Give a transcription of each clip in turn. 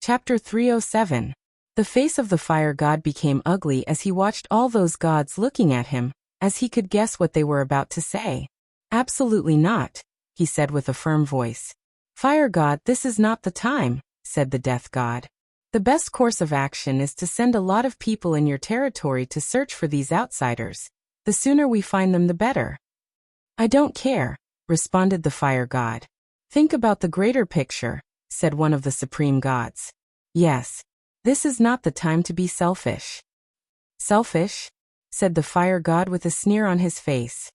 Chapter 307. The face of the fire god became ugly as he watched all those gods looking at him, as he could guess what they were about to say. Absolutely not, he said with a firm voice. Fire god, this is not the time, said the death god. The best course of action is to send a lot of people in your territory to search for these outsiders. The sooner we find them, the better. I don't care, responded the fire god. Think about the greater picture, said one of the supreme gods. Yes. This is not the time to be selfish. Selfish? Said the fire god with a sneer on his face.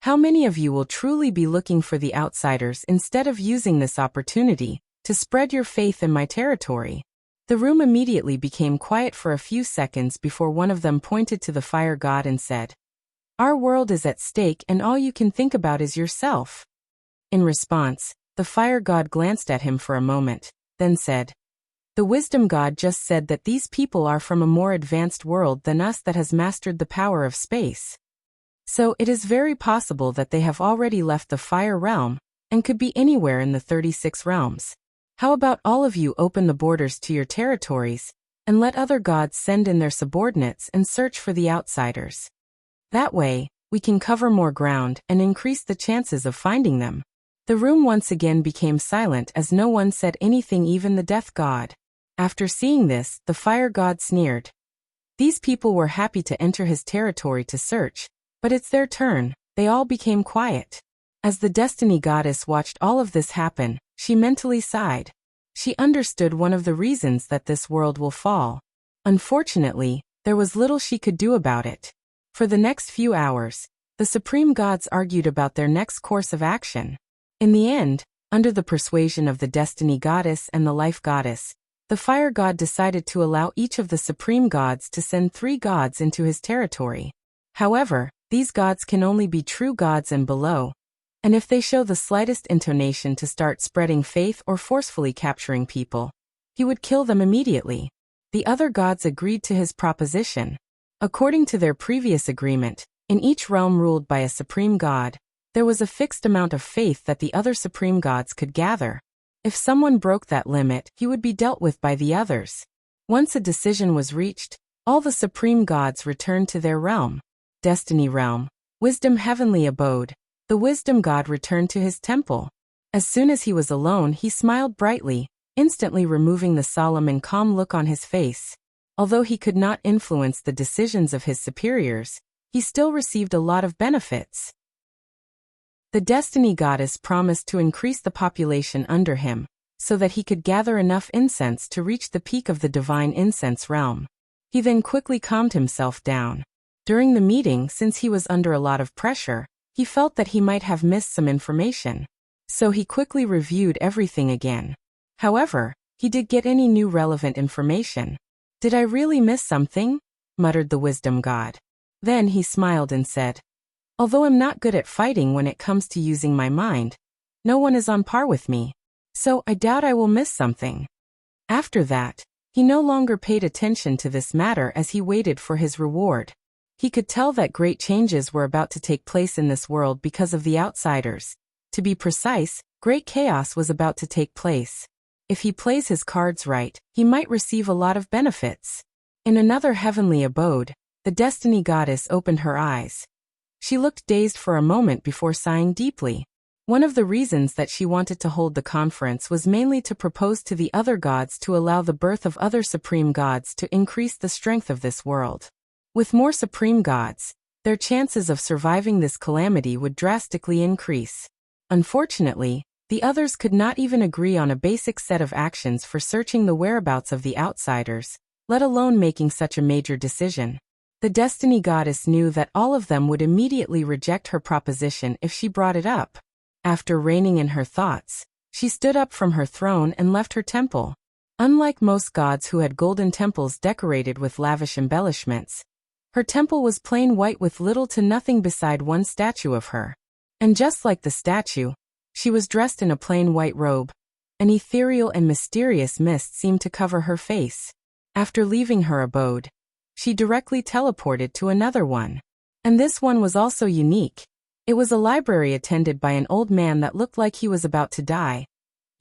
How many of you will truly be looking for the outsiders instead of using this opportunity to spread your faith in my territory? The room immediately became quiet for a few seconds before one of them pointed to the fire god and said, Our world is at stake and all you can think about is yourself. In response, the fire god glanced at him for a moment, then said, The wisdom god just said that these people are from a more advanced world than us that has mastered the power of space. So it is very possible that they have already left the fire realm, and could be anywhere in the 36 realms. How about all of you open the borders to your territories, and let other gods send in their subordinates and search for the outsiders? That way, we can cover more ground and increase the chances of finding them. The room once again became silent as no one said anything, even the death god. After seeing this, the fire god sneered. These people were happy to enter his territory to search, but it's their turn. They all became quiet. As the destiny goddess watched all of this happen, she mentally sighed. She understood one of the reasons that this world will fall. Unfortunately, there was little she could do about it. For the next few hours, the supreme gods argued about their next course of action. In the end, under the persuasion of the destiny goddess and the life goddess, the fire god decided to allow each of the supreme gods to send 3 gods into his territory. However, these gods can only be true gods and below, and if they show the slightest intonation to start spreading faith or forcefully capturing people, he would kill them immediately. The other gods agreed to his proposition. According to their previous agreement, in each realm ruled by a supreme god, there was a fixed amount of faith that the other supreme gods could gather. If someone broke that limit, he would be dealt with by the others. Once a decision was reached, all the supreme gods returned to their realm. Destiny realm, wisdom heavenly abode. The wisdom god returned to his temple. As soon as he was alone, he smiled brightly, instantly removing the solemn and calm look on his face. Although he could not influence the decisions of his superiors, he still received a lot of benefits. The destiny goddess promised to increase the population under him, so that he could gather enough incense to reach the peak of the divine incense realm. He then quickly calmed himself down. During the meeting, since he was under a lot of pressure, he felt that he might have missed some information. So he quickly reviewed everything again. However, he did get any new relevant information. Did I really miss something? Muttered the wisdom god. Then he smiled and said, Although I'm not good at fighting when it comes to using my mind, no one is on par with me. So I doubt I will miss something. After that, he no longer paid attention to this matter as he waited for his reward. He could tell that great changes were about to take place in this world because of the outsiders. To be precise, great chaos was about to take place. If he plays his cards right, he might receive a lot of benefits. In another heavenly abode, the destiny goddess opened her eyes. She looked dazed for a moment before sighing deeply. One of the reasons that she wanted to hold the conference was mainly to propose to the other gods to allow the birth of other supreme gods to increase the strength of this world. With more supreme gods, their chances of surviving this calamity would drastically increase. Unfortunately, the others could not even agree on a basic set of actions for searching the whereabouts of the outsiders, let alone making such a major decision. The destiny goddess knew that all of them would immediately reject her proposition if she brought it up. After reining in her thoughts, she stood up from her throne and left her temple. Unlike most gods who had golden temples decorated with lavish embellishments, her temple was plain white with little to nothing beside one statue of her. And just like the statue, she was dressed in a plain white robe. An ethereal and mysterious mist seemed to cover her face. After leaving her abode, she directly teleported to another one. And this one was also unique. It was a library attended by an old man that looked like he was about to die.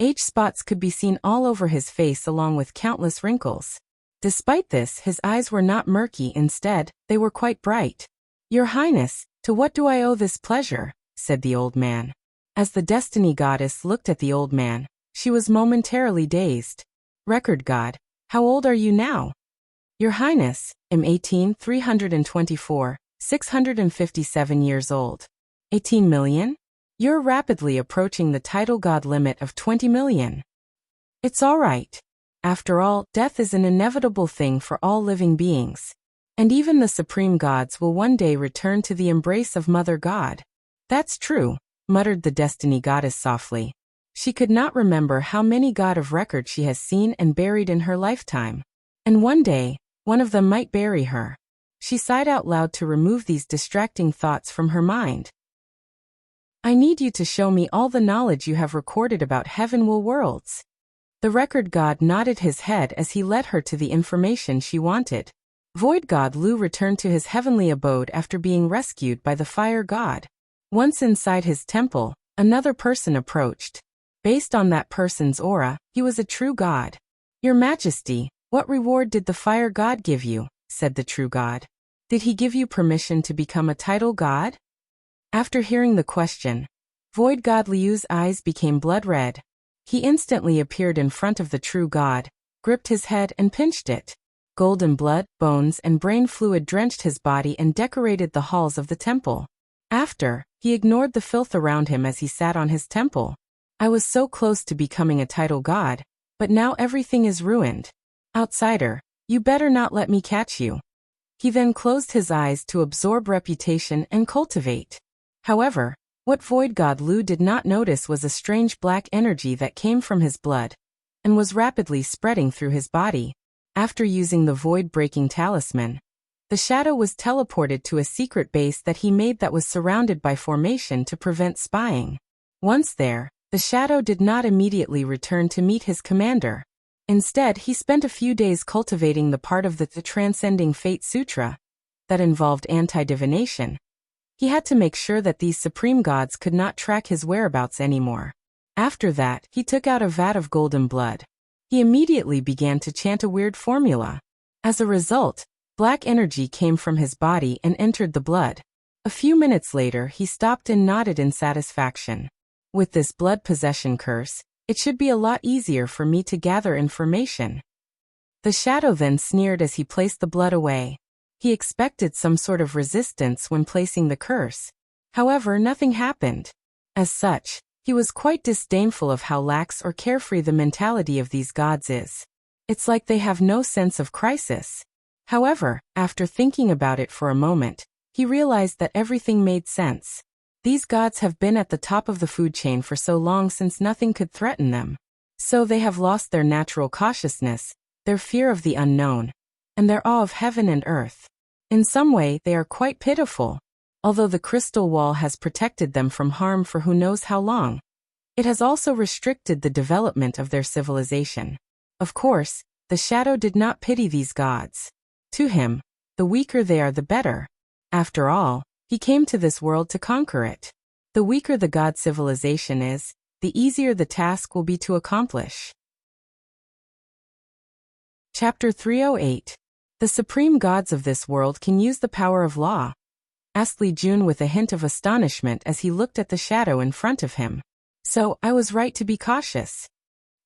Age spots could be seen all over his face along with countless wrinkles. Despite this, his eyes were not murky, instead, they were quite bright. "Your Highness, to what do I owe this pleasure?" said the old man. As the Destiny Goddess looked at the old man, she was momentarily dazed. "Record God, how old are you now?" "Your Highness, I'm 18,324, 657 years old." 18 million? You're rapidly approaching the title god limit of 20 million. It's all right. After all, death is an inevitable thing for all living beings. And even the supreme gods will one day return to the embrace of Mother God. "That's true," muttered the Destiny Goddess softly. She could not remember how many god of record she has seen and buried in her lifetime. And one day, one of them might bury her. She sighed out loud to remove these distracting thoughts from her mind. "I need you to show me all the knowledge you have recorded about heavenward worlds." The record god nodded his head as he led her to the information she wanted. Void God Lu returned to his heavenly abode after being rescued by the fire god. Once inside his temple, another person approached. Based on that person's aura, he was a true god. "Your Majesty, what reward did the fire god give you?" said the true god. "Did he give you permission to become a title god?" After hearing the question, Void God Liu's eyes became blood red. He instantly appeared in front of the true god, gripped his head and pinched it. Golden blood, bones and brain fluid drenched his body and decorated the halls of the temple. After, he ignored the filth around him as he sat on his temple. "I was so close to becoming a title god, but now everything is ruined. Outsider, you better not let me catch you." He then closed his eyes to absorb reputation and cultivate. However, what Void God Lu did not notice was a strange black energy that came from his blood and was rapidly spreading through his body. After using the void-breaking talisman, the shadow was teleported to a secret base that he made that was surrounded by formation to prevent spying. Once there, the shadow did not immediately return to meet his commander. Instead, he spent a few days cultivating the part of the Transcending Fate Sutra that involved anti-divination. He had to make sure that these supreme gods could not track his whereabouts anymore. After that, he took out a vat of golden blood. He immediately began to chant a weird formula. As a result, black energy came from his body and entered the blood. A few minutes later, he stopped and nodded in satisfaction. "With this blood possession curse, it should be a lot easier for me to gather information." The shadow then sneered as he placed the blood away. He expected some sort of resistance when placing the curse. However, nothing happened. As such, he was quite disdainful of how lax or carefree the mentality of these gods is. It's like they have no sense of crisis. However, after thinking about it for a moment, he realized that everything made sense. These gods have been at the top of the food chain for so long since nothing could threaten them. So they have lost their natural cautiousness, their fear of the unknown, and their awe of heaven and earth. In some way, they are quite pitiful. Although the crystal wall has protected them from harm for who knows how long, it has also restricted the development of their civilization. Of course, the shadow did not pity these gods. To him, the weaker they are the better. After all, he came to this world to conquer it. The weaker the god civilization is, the easier the task will be to accomplish. Chapter 308. The supreme gods of this world can use the power of law, asked Li Jun with a hint of astonishment as he looked at the shadow in front of him. "So, I was right to be cautious."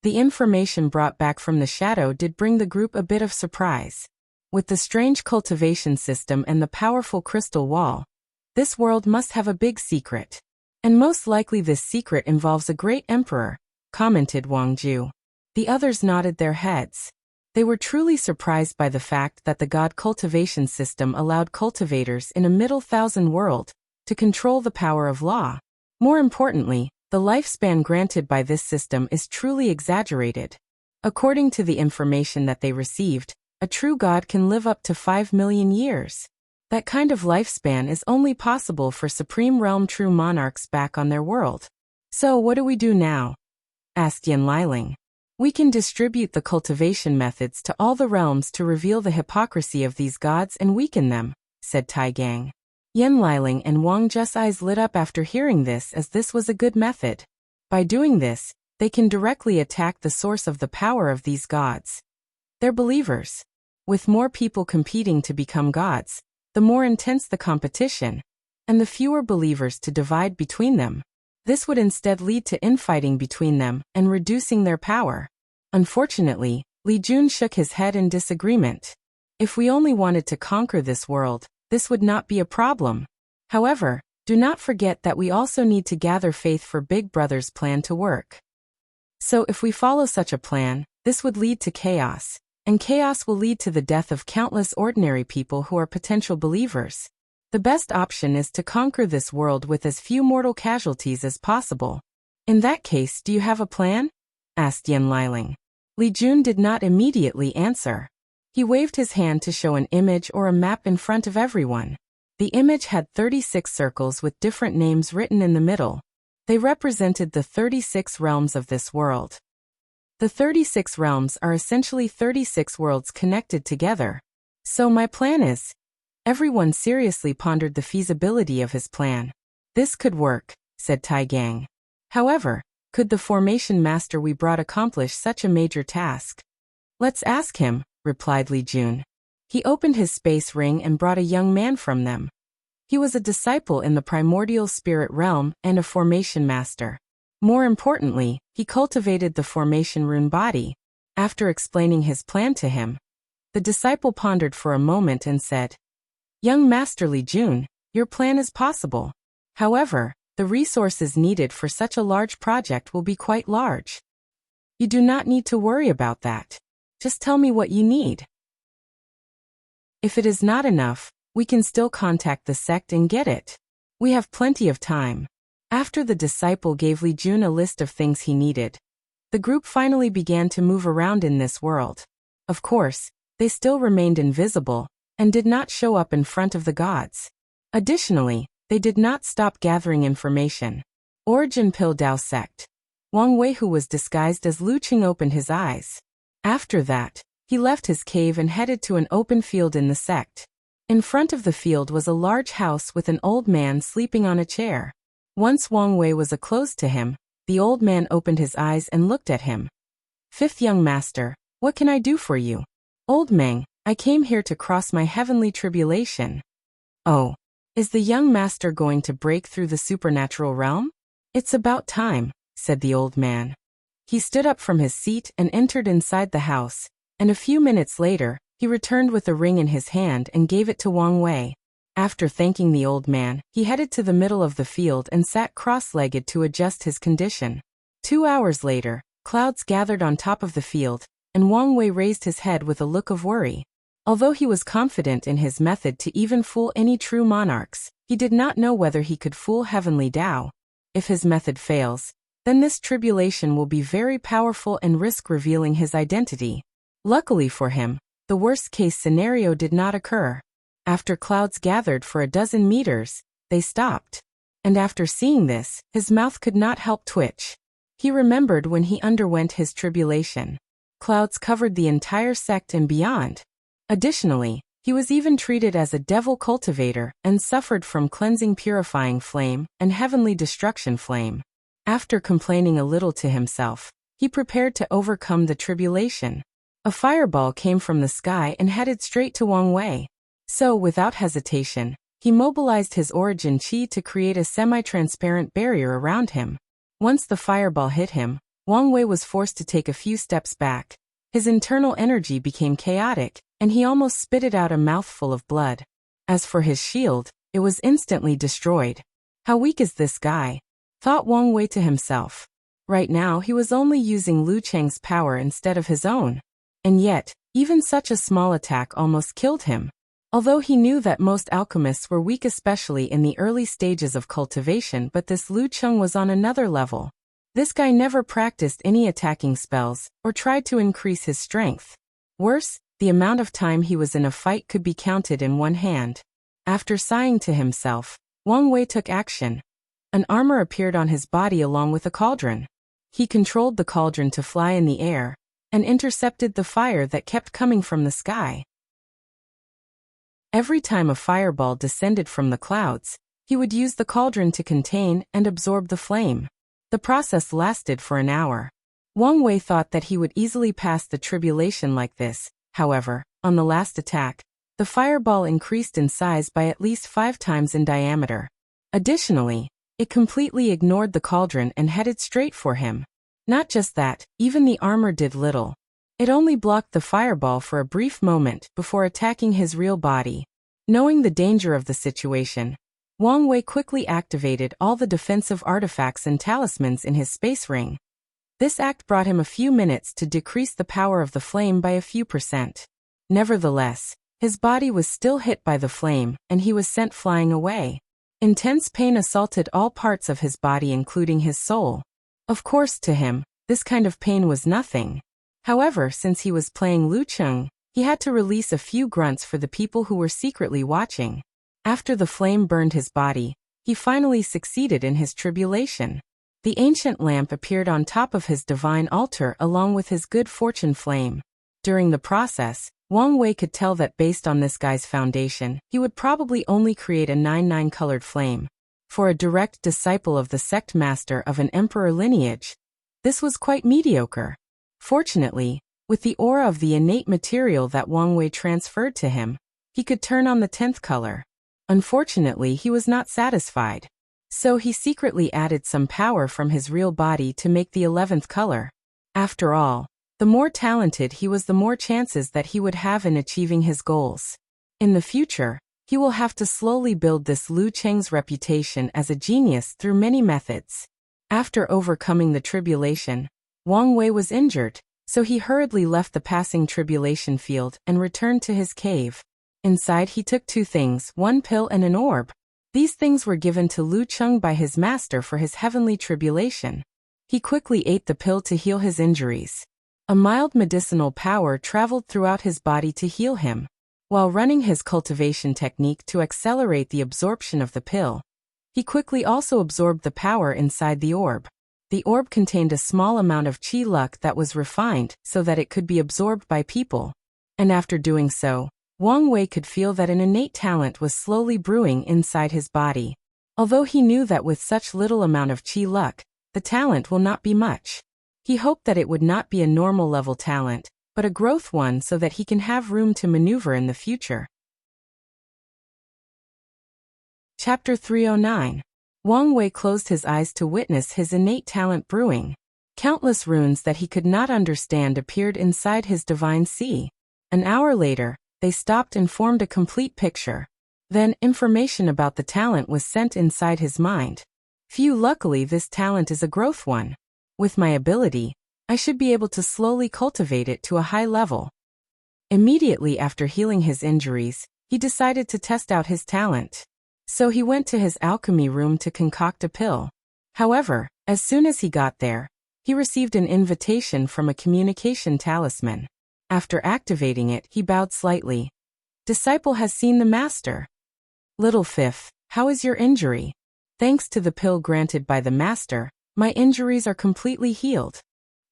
The information brought back from the shadow did bring the group a bit of surprise. With the strange cultivation system and the powerful crystal wall, this world must have a big secret. "And most likely this secret involves a great emperor," commented Wang Ju. The others nodded their heads. They were truly surprised by the fact that the god cultivation system allowed cultivators in a middle thousand world to control the power of law. More importantly, the lifespan granted by this system is truly exaggerated. According to the information that they received, a true god can live up to 5 million years. That kind of lifespan is only possible for Supreme Realm true monarchs back on their world. "So what do we do now?" asked Yin Liling. "We can distribute the cultivation methods to all the realms to reveal the hypocrisy of these gods and weaken them," said Tai Gang. Yin Liling and Wang Ju's eyes lit up after hearing this, as this was a good method. By doing this, they can directly attack the source of the power of these gods. They're believers. With more people competing to become gods, the more intense the competition, and the fewer believers to divide between them. This would instead lead to infighting between them and reducing their power. Unfortunately, Li Jun shook his head in disagreement. If we only wanted to conquer this world, this would not be a problem. However, do not forget that we also need to gather faith for Big Brother's plan to work. So if we follow such a plan, this would lead to chaos, and chaos will lead to the death of countless ordinary people who are potential believers. The best option is to conquer this world with as few mortal casualties as possible. In that case, do you have a plan? Asked Yan Liling. Li Jun did not immediately answer. He waved his hand to show an image or a map in front of everyone. The image had 36 circles with different names written in the middle. They represented the 36 realms of this world. The 36 realms are essentially 36 worlds connected together. So my plan is... Everyone seriously pondered the feasibility of his plan. This could work, said Tai Gang. However, could the formation master we brought accomplish such a major task? Let's ask him, replied Li Jun. He opened his space ring and brought a young man from them. He was a disciple in the primordial spirit realm and a formation master. More importantly, he cultivated the formation rune body. After explaining his plan to him, the disciple pondered for a moment and said, Young Master Li Jun, your plan is possible. However, the resources needed for such a large project will be quite large. You do not need to worry about that. Just tell me what you need. If it is not enough, we can still contact the sect and get it. We have plenty of time. After the disciple gave Li Jun a list of things he needed, the group finally began to move around in this world. Of course, they still remained invisible and did not show up in front of the gods. Additionally, they did not stop gathering information. Origin Pill Dao Sect. Wang Wei, who was disguised as Lu Qing, opened his eyes. After that, he left his cave and headed to an open field in the sect. In front of the field was a large house with an old man sleeping on a chair. Once Wang Wei was close to him, the old man opened his eyes and looked at him. Fifth young master, what can I do for you? Old Meng, I came here to cross my heavenly tribulation. Oh, is the young master going to break through the supernatural realm? It's about time, said the old man. He stood up from his seat and entered inside the house, and a few minutes later, he returned with a ring in his hand and gave it to Wang Wei. After thanking the old man, he headed to the middle of the field and sat cross-legged to adjust his condition. 2 hours later, clouds gathered on top of the field, and Wang Wei raised his head with a look of worry. Although he was confident in his method to even fool any true monarchs, he did not know whether he could fool Heavenly Tao. If his method fails, then this tribulation will be very powerful and risk revealing his identity. Luckily for him, the worst-case scenario did not occur. After clouds gathered for 12 meters, they stopped. And after seeing this, his mouth could not help twitch. He remembered when he underwent his tribulation. Clouds covered the entire sect and beyond. Additionally, he was even treated as a devil cultivator and suffered from cleansing purifying flame and heavenly destruction flame. After complaining a little to himself, he prepared to overcome the tribulation. A fireball came from the sky and headed straight to Wang Wei. So, without hesitation, he mobilized his origin chi to create a semi-transparent barrier around him. Once the fireball hit him, Wang Wei was forced to take a few steps back. His internal energy became chaotic, and he almost spitted out a mouthful of blood. As for his shield, it was instantly destroyed. How weak is this guy? Thought Wang Wei to himself. Right now he was only using Lu Cheng's power instead of his own. And yet, even such a small attack almost killed him. Although he knew that most alchemists were weak, especially in the early stages of cultivation, but this Lu Cheng was on another level. This guy never practiced any attacking spells, or tried to increase his strength. Worse, the amount of time he was in a fight could be counted in one hand. After sighing to himself, Wang Wei took action. An armor appeared on his body along with a cauldron. He controlled the cauldron to fly in the air, and intercepted the fire that kept coming from the sky. Every time a fireball descended from the clouds, he would use the cauldron to contain and absorb the flame. The process lasted for an hour. Wang Wei thought that he would easily pass the tribulation like this. However, on the last attack, the fireball increased in size by at least 5 times in diameter. Additionally, it completely ignored the cauldron and headed straight for him. Not just that, even the armor did little. It only blocked the fireball for a brief moment before attacking his real body. Knowing the danger of the situation, Wang Wei quickly activated all the defensive artifacts and talismans in his space ring. This act brought him a few minutes to decrease the power of the flame by a few %. Nevertheless, his body was still hit by the flame, and he was sent flying away. Intense pain assaulted all parts of his body including his soul. Of course, to him, this kind of pain was nothing. However, since he was playing Lu Cheng, he had to release a few grunts for the people who were secretly watching. After the flame burned his body, he finally succeeded in his tribulation. The ancient lamp appeared on top of his divine altar along with his good fortune flame. During the process, Wang Wei could tell that based on this guy's foundation, he would probably only create a 9 colored flame. For a direct disciple of the sect master of an emperor lineage, this was quite mediocre. Fortunately, with the aura of the innate material that Wang Wei transferred to him, he could turn on the 10th color. Unfortunately, he was not satisfied. So he secretly added some power from his real body to make the 11th color. After all, the more talented he was, the more chances that he would have in achieving his goals. In the future, he will have to slowly build this Lu Cheng's reputation as a genius through many methods. After overcoming the tribulation, Wang Wei was injured, so he hurriedly left the passing tribulation field and returned to his cave. Inside he took 2 things, 1 pill and an orb. These things were given to Lu Cheng by his master for his heavenly tribulation. He quickly ate the pill to heal his injuries. A mild medicinal power traveled throughout his body to heal him. While running his cultivation technique to accelerate the absorption of the pill, he quickly also absorbed the power inside the orb. The orb contained a small amount of qi luck that was refined so that it could be absorbed by people. And after doing so, Wang Wei could feel that an innate talent was slowly brewing inside his body. Although he knew that with such little amount of qi luck, the talent will not be much. He hoped that it would not be a normal level talent, but a growth one so that he can have room to maneuver in the future. Chapter 309. Wang Wei closed his eyes to witness his innate talent brewing. Countless runes that he could not understand appeared inside his divine sea. An hour later, they stopped and formed a complete picture. Then, information about the talent was sent inside his mind. Luckily this talent is a growth one. With my ability, I should be able to slowly cultivate it to a high level. Immediately after healing his injuries, he decided to test out his talent. So he went to his alchemy room to concoct a pill. However, as soon as he got there, he received an invitation from a communication talisman. After activating it, he bowed slightly. Disciple has seen the master. Little Fifth, how is your injury? Thanks to the pill granted by the master, my injuries are completely healed.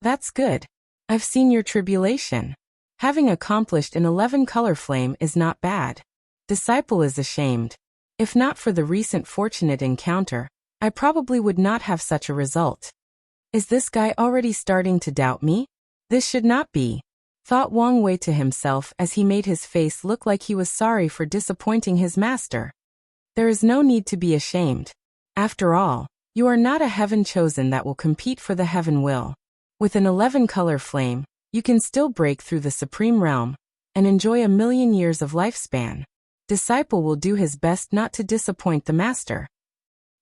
That's good. I've seen your tribulation. Having accomplished an 11 color flame is not bad. Disciple is ashamed. If not for the recent fortunate encounter, I probably would not have such a result. Is this guy already starting to doubt me? This should not be, thought Wang Wei to himself as he made his face look like he was sorry for disappointing his master. There is no need to be ashamed. After all, you are not a heaven chosen that will compete for the heaven will. With an 11 color flame, you can still break through the supreme realm and enjoy 1,000,000 years of lifespan. Disciple will do his best not to disappoint the master.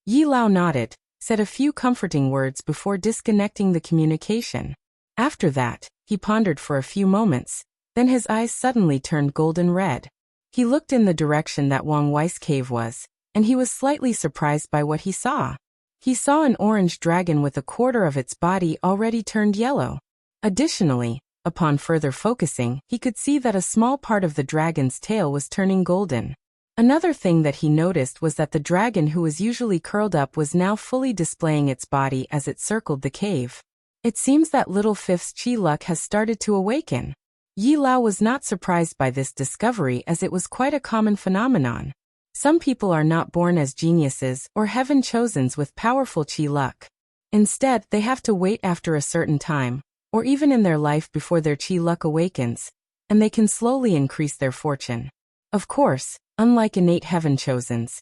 Yi Lao nodded, said a few comforting words before disconnecting the communication. After that, he pondered for a few moments, then his eyes suddenly turned golden red. He looked in the direction that Wang Wei's cave was, and he was slightly surprised by what he saw. He saw an orange dragon with a quarter of its body already turned yellow. Additionally, upon further focusing, he could see that a small part of the dragon's tail was turning golden. Another thing that he noticed was that the dragon who was usually curled up was now fully displaying its body as it circled the cave. It seems that Little Fifth's chi luck has started to awaken. Yi Lao was not surprised by this discovery as it was quite a common phenomenon. Some people are not born as geniuses or heaven chosens with powerful chi luck. Instead, they have to wait after a certain time, or even in their life before their chi luck awakens, and they can slowly increase their fortune. Of course, unlike innate heaven chosens,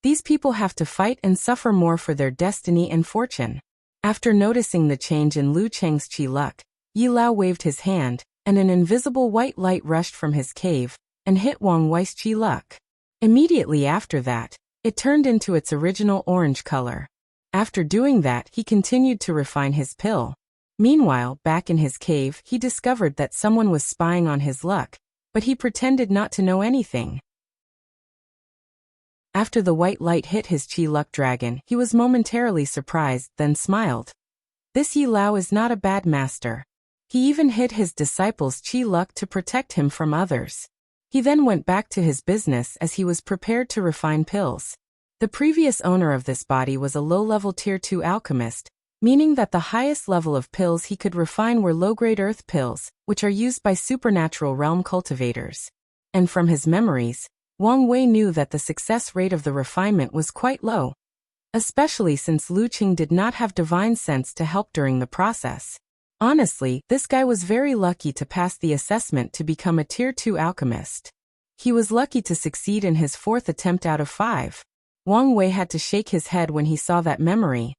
these people have to fight and suffer more for their destiny and fortune. After noticing the change in Lu Cheng's chi luck, Yi Lao waved his hand, and an invisible white light rushed from his cave and hit Wang Wei's chi luck. Immediately after that, it turned into its original orange color. After doing that, he continued to refine his pill. Meanwhile, back in his cave, he discovered that someone was spying on his luck, but he pretended not to know anything. After the white light hit his chi luck dragon, he was momentarily surprised, then smiled. This Yi Lao is not a bad master. He even hid his disciples' chi luck to protect him from others. He then went back to his business as he was prepared to refine pills. The previous owner of this body was a low-level Tier 2 alchemist, meaning that the highest level of pills he could refine were low-grade earth pills, which are used by supernatural realm cultivators. And from his memories, Wang Wei knew that the success rate of the refinement was quite low, especially since Lu Qing did not have divine sense to help during the process. Honestly, this guy was very lucky to pass the assessment to become a Tier 2 alchemist. He was lucky to succeed in his 4th attempt out of 5. Wang Wei had to shake his head when he saw that memory.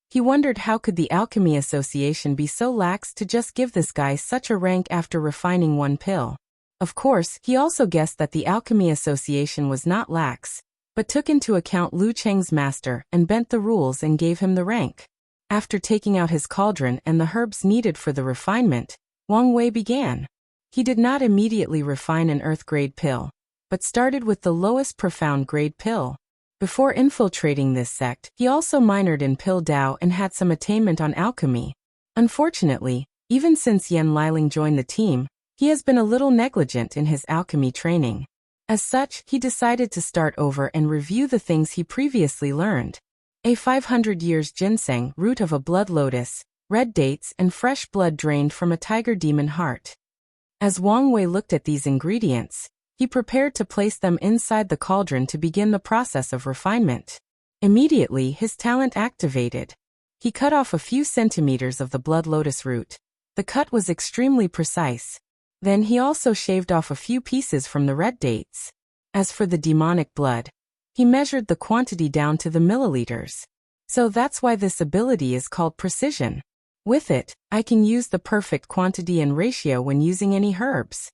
He wondered how could the Alchemy Association be so lax to just give this guy such a rank after refining one pill. Of course, he also guessed that the Alchemy Association was not lax, but took into account Lu Cheng's master and bent the rules and gave him the rank. After taking out his cauldron and the herbs needed for the refinement, Wang Wei began. He did not immediately refine an earth-grade pill, but started with the lowest profound-grade pill. Before infiltrating this sect, he also minored in Pill Dao and had some attainment on alchemy. Unfortunately, even since Yan Liling joined the team, he has been a little negligent in his alchemy training. As such, he decided to start over and review the things he previously learned. A 500 years ginseng, root of a blood lotus, red dates and fresh blood drained from a tiger demon heart. As Wang Wei looked at these ingredients, he prepared to place them inside the cauldron to begin the process of refinement. Immediately, his talent activated. He cut off a few centimeters of the blood lotus root. The cut was extremely precise. Then he also shaved off a few pieces from the red dates. As for the demonic blood, he measured the quantity down to the milliliters. So that's why this ability is called precision. With it, I can use the perfect quantity and ratio when using any herbs.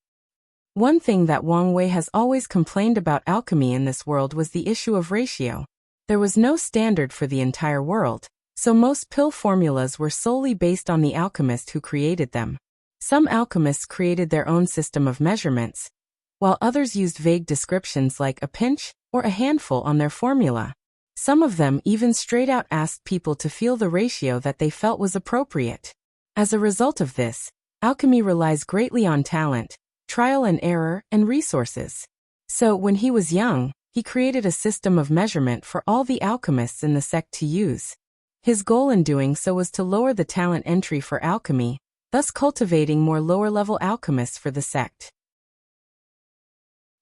One thing that Wang Wei has always complained about alchemy in this world was the issue of ratio. There was no standard for the entire world, so most pill formulas were solely based on the alchemist who created them. Some alchemists created their own system of measurements, while others used vague descriptions like a pinch or a handful on their formula. Some of them even straight out asked people to feel the ratio that they felt was appropriate. As a result of this, alchemy relies greatly on talent, trial and error, and resources. So when he was young, he created a system of measurement for all the alchemists in the sect to use. His goal in doing so was to lower the talent entry for alchemy, thus cultivating more lower-level alchemists for the sect.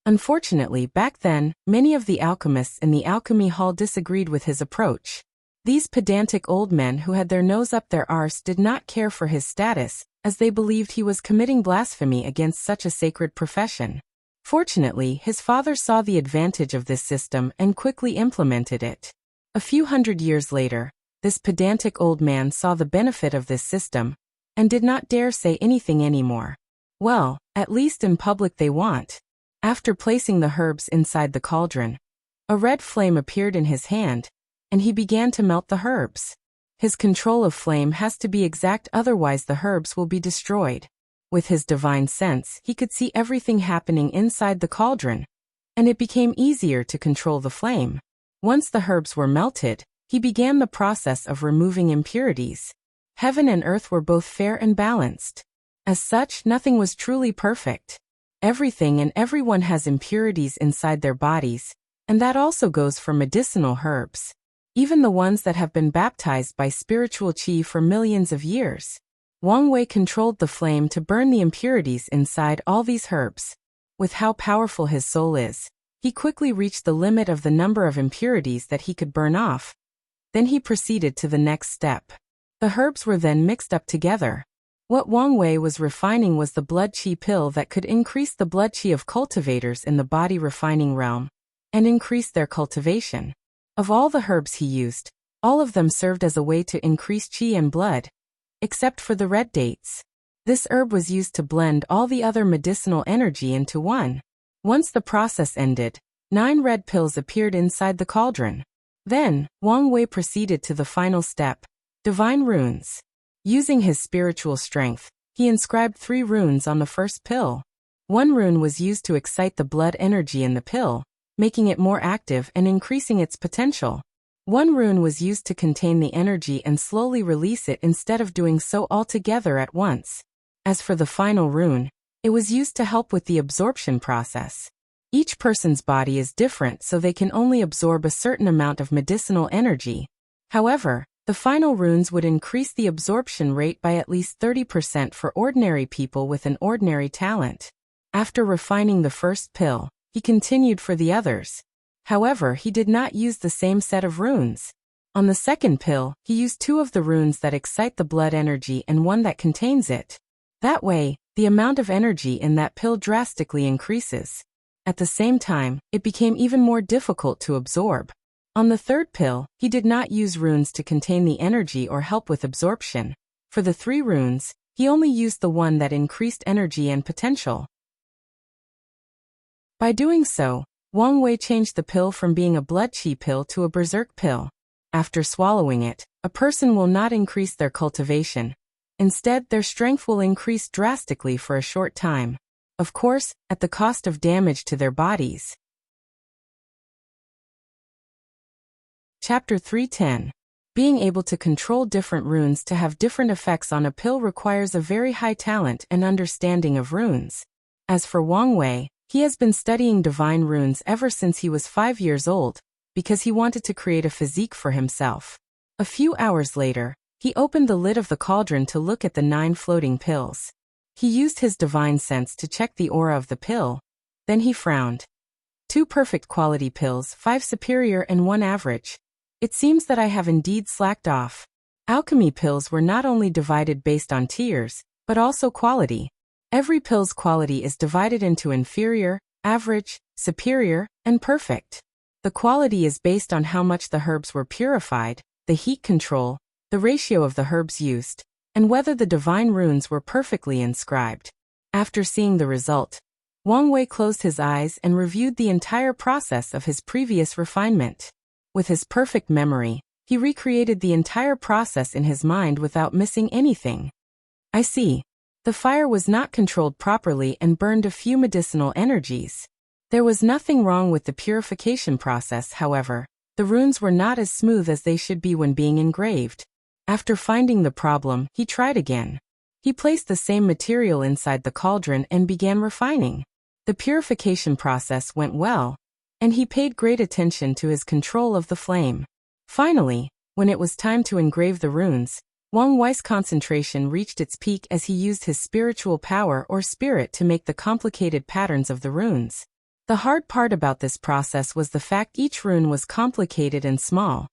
Unfortunately, back then, many of the alchemists in the alchemy hall disagreed with his approach. These pedantic old men who had their nose up their arse did not care for his status, as they believed he was committing blasphemy against such a sacred profession. Fortunately, his father saw the advantage of this system and quickly implemented it. A few hundred years later, this pedantic old man saw the benefit of this system, and did not dare say anything anymore. Well, at least in public they want. After placing the herbs inside the cauldron, a red flame appeared in his hand, and he began to melt the herbs. His control of flame has to be exact, otherwise the herbs will be destroyed. With his divine sense, he could see everything happening inside the cauldron, and it became easier to control the flame. Once the herbs were melted, he began the process of removing impurities. Heaven and earth were both fair and balanced. As such, nothing was truly perfect. Everything and everyone has impurities inside their bodies, and that also goes for medicinal herbs. Even the ones that have been baptized by spiritual qi for millions of years. Wang Wei controlled the flame to burn the impurities inside all these herbs. With how powerful his soul is, he quickly reached the limit of the number of impurities that he could burn off. Then he proceeded to the next step. The herbs were then mixed up together. What Wang Wei was refining was the blood qi pill that could increase the blood qi of cultivators in the body refining realm and increase their cultivation. Of all the herbs he used, all of them served as a way to increase qi and blood, except for the red dates. This herb was used to blend all the other medicinal energy into one. Once the process ended, 9 red pills appeared inside the cauldron. Then, Wang Wei proceeded to the final step, divine runes. Using his spiritual strength, he inscribed 3 runes on the first pill. 1 rune was used to excite the blood energy in the pill, making it more active and increasing its potential. 1 rune was used to contain the energy and slowly release it instead of doing so altogether at once. As for the final rune, it was used to help with the absorption process. Each person's body is different, so they can only absorb a certain amount of medicinal energy. However, the final runes would increase the absorption rate by at least 30% for ordinary people with an ordinary talent. After refining the first pill, he continued for the others. However, he did not use the same set of runes. On the second pill, he used 2 of the runes that excite the blood energy and 1 that contains it. That way, the amount of energy in that pill drastically increases. At the same time, it became even more difficult to absorb. On the third pill, he did not use runes to contain the energy or help with absorption. For the 3 runes, he only used the one that increased energy and potential. By doing so, Wang Wei changed the pill from being a blood qi pill to a berserk pill. After swallowing it, a person will not increase their cultivation. Instead, their strength will increase drastically for a short time. Of course, at the cost of damage to their bodies. Chapter 310. Being able to control different runes to have different effects on a pill requires a very high talent and understanding of runes. As for Wang Wei, he has been studying divine runes ever since he was 5 years old, because he wanted to create a physique for himself. A few hours later, he opened the lid of the cauldron to look at the 9 floating pills. He used his divine sense to check the aura of the pill. Then he frowned. 2 perfect quality pills, 5 superior and 1 average. It seems that I have indeed slacked off. Alchemy pills were not only divided based on tiers, but also quality. Every pill's quality is divided into inferior, average, superior, and perfect. The quality is based on how much the herbs were purified, the heat control, the ratio of the herbs used, and whether the divine runes were perfectly inscribed. After seeing the result, Wang Wei closed his eyes and reviewed the entire process of his previous refinement. With his perfect memory, he recreated the entire process in his mind without missing anything. I see. The fire was not controlled properly and burned a few medicinal energies. There was nothing wrong with the purification process, however. The runes were not as smooth as they should be when being engraved. After finding the problem, he tried again. He placed the same material inside the cauldron and began refining. The purification process went well, and he paid great attention to his control of the flame. Finally, when it was time to engrave the runes, Wang Wei's concentration reached its peak as he used his spiritual power or spirit to make the complicated patterns of the runes. The hard part about this process was the fact each rune was complicated and small,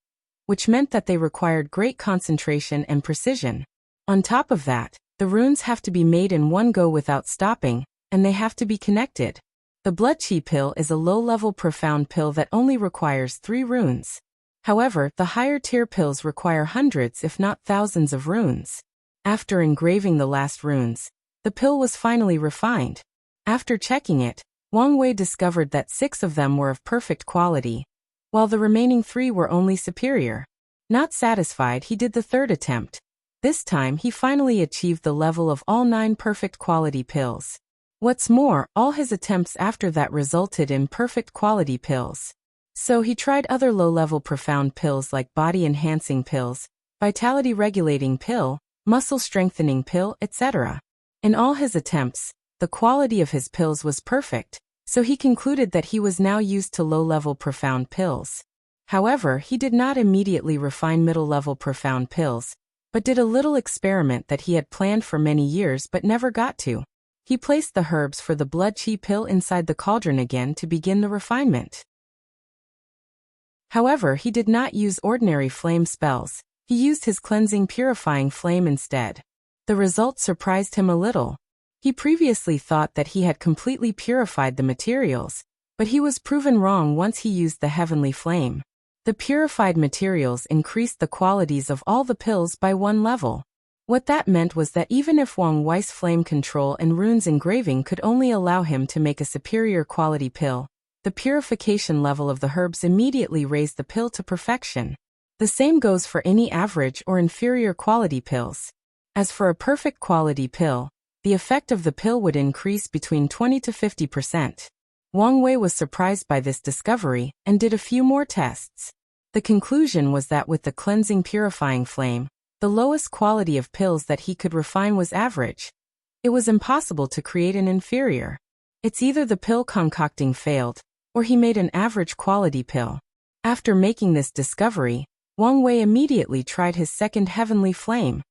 which meant that they required great concentration and precision. On top of that, the runes have to be made in one go without stopping, and they have to be connected. The blood qi pill is a low-level profound pill that only requires 3 runes. However, the higher-tier pills require hundreds if not thousands of runes. After engraving the last runes, the pill was finally refined. After checking it, Wang Wei discovered that 6 of them were of perfect quality, while the remaining 3 were only superior. Not satisfied, he did the 3rd attempt. This time he finally achieved the level of all 9 perfect quality pills. What's more, all his attempts after that resulted in perfect quality pills. So he tried other low-level profound pills like body-enhancing pills, vitality-regulating pill, muscle-strengthening pill, etc. In all his attempts, the quality of his pills was perfect, so he concluded that he was now used to low-level profound pills. However, he did not immediately refine middle-level profound pills, but did a little experiment that he had planned for many years but never got to. He placed the herbs for the blood qi pill inside the cauldron again to begin the refinement. However, he did not use ordinary flame spells. He used his cleansing purifying flame instead. The result surprised him a little. He previously thought that he had completely purified the materials, but he was proven wrong once he used the heavenly flame. The purified materials increased the qualities of all the pills by one level. What that meant was that even if Wang Wei's flame control and runes engraving could only allow him to make a superior quality pill, the purification level of the herbs immediately raised the pill to perfection. The same goes for any average or inferior quality pills. As for a perfect quality pill, the effect of the pill would increase between 20 to 50%. Wang Wei was surprised by this discovery and did a few more tests. The conclusion was that with the cleansing purifying flame, the lowest quality of pills that he could refine was average. It was impossible to create an inferior. It's either the pill concocting failed, or he made an average quality pill. After making this discovery, Wang Wei immediately tried his second heavenly flame,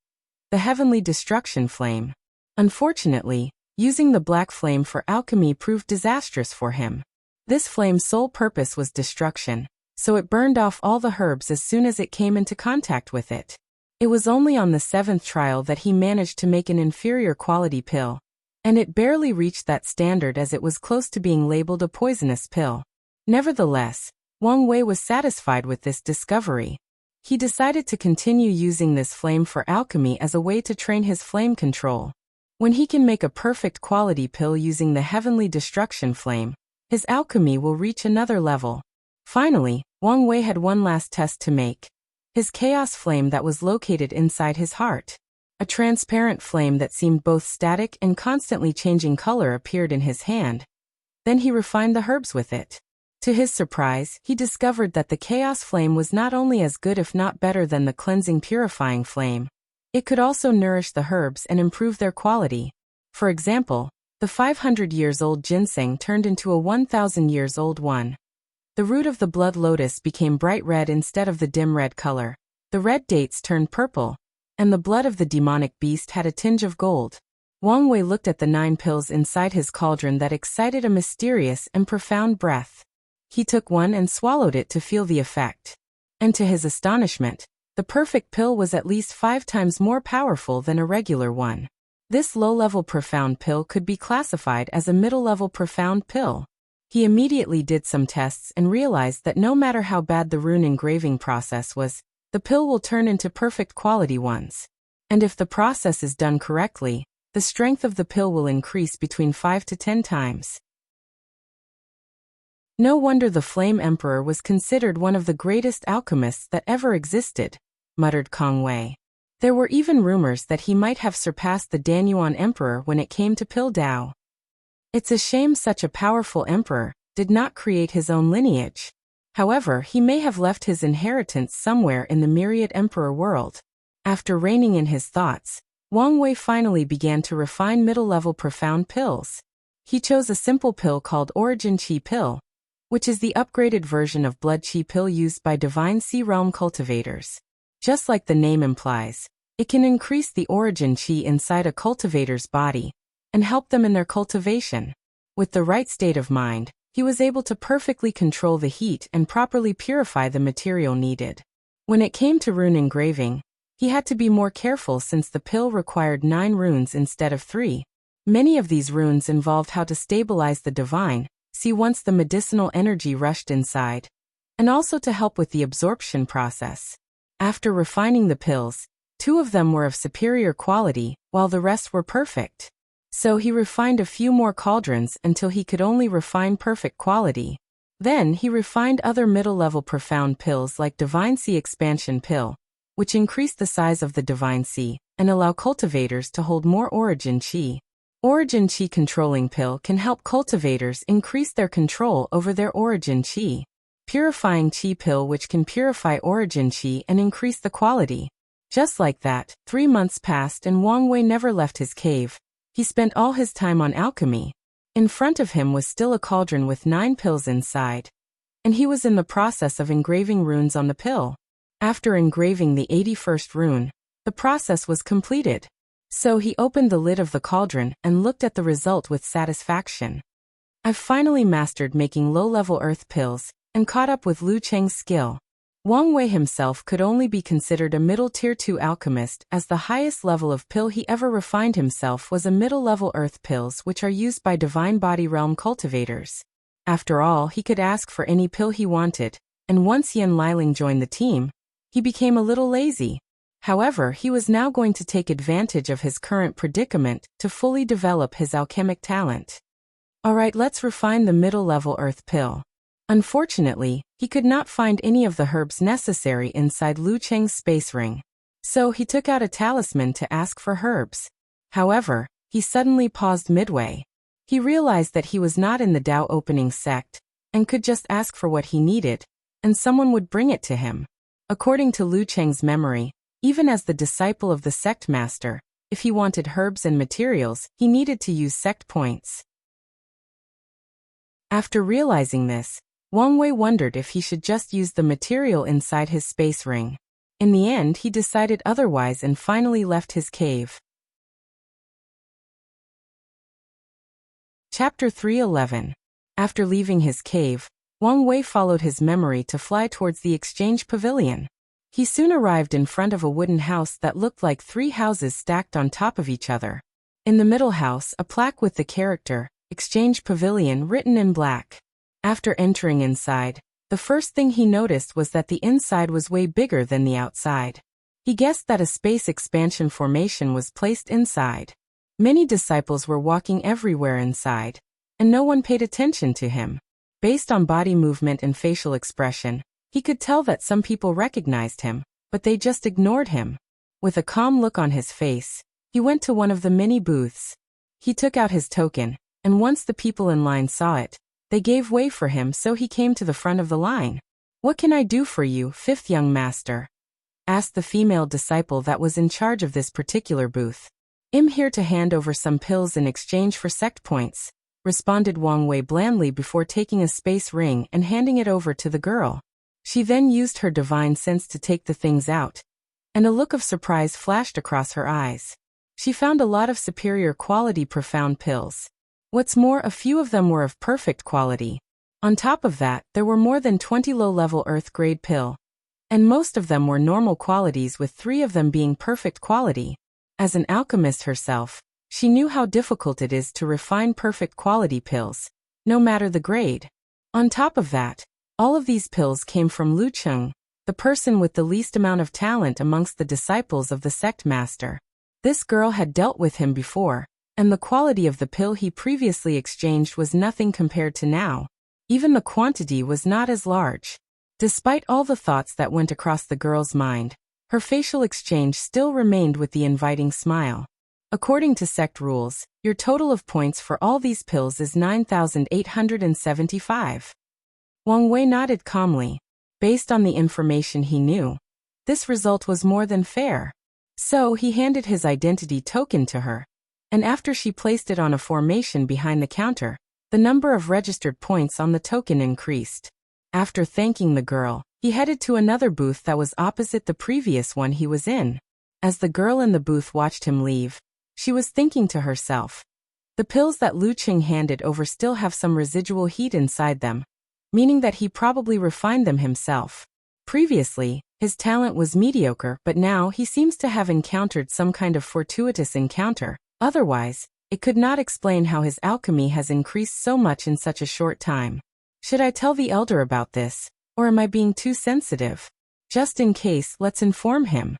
the heavenly destruction flame. Unfortunately, using the black flame for alchemy proved disastrous for him. This flame's sole purpose was destruction, so it burned off all the herbs as soon as it came into contact with it. It was only on the 7th trial that he managed to make an inferior quality pill, and it barely reached that standard as it was close to being labeled a poisonous pill. Nevertheless, Wang Wei was satisfied with this discovery. He decided to continue using this flame for alchemy as a way to train his flame control. When he can make a perfect quality pill using the heavenly destruction flame, his alchemy will reach another level. Finally, Wang Wei had one last test to make. His chaos flame that was located inside his heart. A transparent flame that seemed both static and constantly changing color appeared in his hand. Then he refined the herbs with it. To his surprise, he discovered that the chaos flame was not only as good if not better than the cleansing purifying flame. It could also nourish the herbs and improve their quality. For example, the 500 years old ginseng turned into a 1,000 years old one. The root of the blood lotus became bright red instead of the dim red color. The red dates turned purple, and the blood of the demonic beast had a tinge of gold. Wang Wei looked at the 9 pills inside his cauldron that excited a mysterious and profound breath. He took one and swallowed it to feel the effect. And to his astonishment, the perfect pill was at least 5 times more powerful than a regular one. This low-level profound pill could be classified as a middle-level profound pill. He immediately did some tests and realized that no matter how bad the rune engraving process was, the pill will turn into perfect quality ones. And if the process is done correctly, the strength of the pill will increase between 5 to 10 times. No wonder the Flame Emperor was considered one of the greatest alchemists that ever existed, muttered Kong Wei. There were even rumors that he might have surpassed the Danyuan Emperor when it came to pill Dao. It's a shame such a powerful emperor did not create his own lineage. However, he may have left his inheritance somewhere in the myriad emperor world. After reining in his thoughts, Wang Wei finally began to refine middle-level profound pills. He chose a simple pill called Origin Qi Pill, which is the upgraded version of Blood Qi Pill used by Divine Sea Realm cultivators. Just like the name implies, it can increase the origin qi inside a cultivator's body and help them in their cultivation. With the right state of mind, he was able to perfectly control the heat and properly purify the material needed. When it came to rune engraving, he had to be more careful since the pill required 9 runes instead of 3. Many of these runes involved how to stabilize the divine, see once the medicinal energy rushed inside, and also to help with the absorption process. After refining the pills, 2 of them were of superior quality, while the rest were perfect. So he refined a few more cauldrons until he could only refine perfect quality. Then he refined other middle-level profound pills like Divine Sea Expansion Pill, which increased the size of the Divine Sea and allow cultivators to hold more Origin Qi. Origin Qi Controlling Pill can help cultivators increase their control over their Origin Qi. Purifying Qi Pill, which can purify Origin Qi and increase the quality. Just like that, 3 months passed and Wang Wei never left his cave. He spent all his time on alchemy. In front of him was still a cauldron with 9 pills inside, and he was in the process of engraving runes on the pill. After engraving the 81st rune, the process was completed. So he opened the lid of the cauldron and looked at the result with satisfaction. I've finally mastered making low-level earth pills and caught up with Lu Cheng's skill. Wang Wei himself could only be considered a middle tier 2 alchemist, as the highest level of pill he ever refined himself was a middle-level earth pills which are used by divine body realm cultivators. After all, he could ask for any pill he wanted, and once Yan Liling joined the team, he became a little lazy. However, he was now going to take advantage of his current predicament to fully develop his alchemic talent. Alright, let's refine the middle-level earth pill. Unfortunately, he could not find any of the herbs necessary inside Lu Cheng's space ring. So he took out a talisman to ask for herbs. However, he suddenly paused midway. He realized that he was not in the Dao opening sect, and could just ask for what he needed, and someone would bring it to him. According to Lu Cheng's memory, even as the disciple of the sect master, if he wanted herbs and materials, he needed to use sect points. After realizing this, Wang Wei wondered if he should just use the material inside his space ring. In the end, he decided otherwise and finally left his cave. Chapter 3:11. After leaving his cave, Wang Wei followed his memory to fly towards the exchange pavilion. He soon arrived in front of a wooden house that looked like 3 houses stacked on top of each other. In the middle house, a plaque with the character, Exchange Pavilion, written in black. After entering inside, the first thing he noticed was that the inside was way bigger than the outside. He guessed that a space expansion formation was placed inside. Many disciples were walking everywhere inside, and no one paid attention to him. Based on body movement and facial expression, he could tell that some people recognized him, but they just ignored him. With a calm look on his face, he went to one of the many booths. He took out his token, and once the people in line saw it, they gave way for him, so he came to the front of the line. "What can I do for you, fifth young master?" asked the female disciple that was in charge of this particular booth. "I'm here to hand over some pills in exchange for sect points," responded Wang Wei blandly before taking a space ring and handing it over to the girl. She then used her divine sense to take the things out, and a look of surprise flashed across her eyes. She found a lot of superior quality profound pills. What's more, a few of them were of perfect quality. On top of that, there were more than 20 low-level earth-grade pill, and most of them were normal qualities, with 3 of them being perfect quality. As an alchemist herself, she knew how difficult it is to refine perfect quality pills, no matter the grade. On top of that, all of these pills came from Lu Cheng, the person with the least amount of talent amongst the disciples of the sect master. This girl had dealt with him before, and the quality of the pill he previously exchanged was nothing compared to now. Even the quantity was not as large. Despite all the thoughts that went across the girl's mind, her facial exchange still remained with the inviting smile. According to sect rules, your total of points for all these pills is 9,875. Wang Wei nodded calmly. Based on the information he knew, this result was more than fair. So he handed his identity token to her, and after she placed it on a formation behind the counter, the number of registered points on the token increased. After thanking the girl, he headed to another booth that was opposite the previous one he was in. As the girl in the booth watched him leave, she was thinking to herself, the pills that Lu Cheng handed over still have some residual heat inside them, meaning that he probably refined them himself. Previously, his talent was mediocre, but now he seems to have encountered some kind of fortuitous encounter. Otherwise, it could not explain how his alchemy has increased so much in such a short time. Should I tell the elder about this, or am I being too sensitive? Just in case, let's inform him.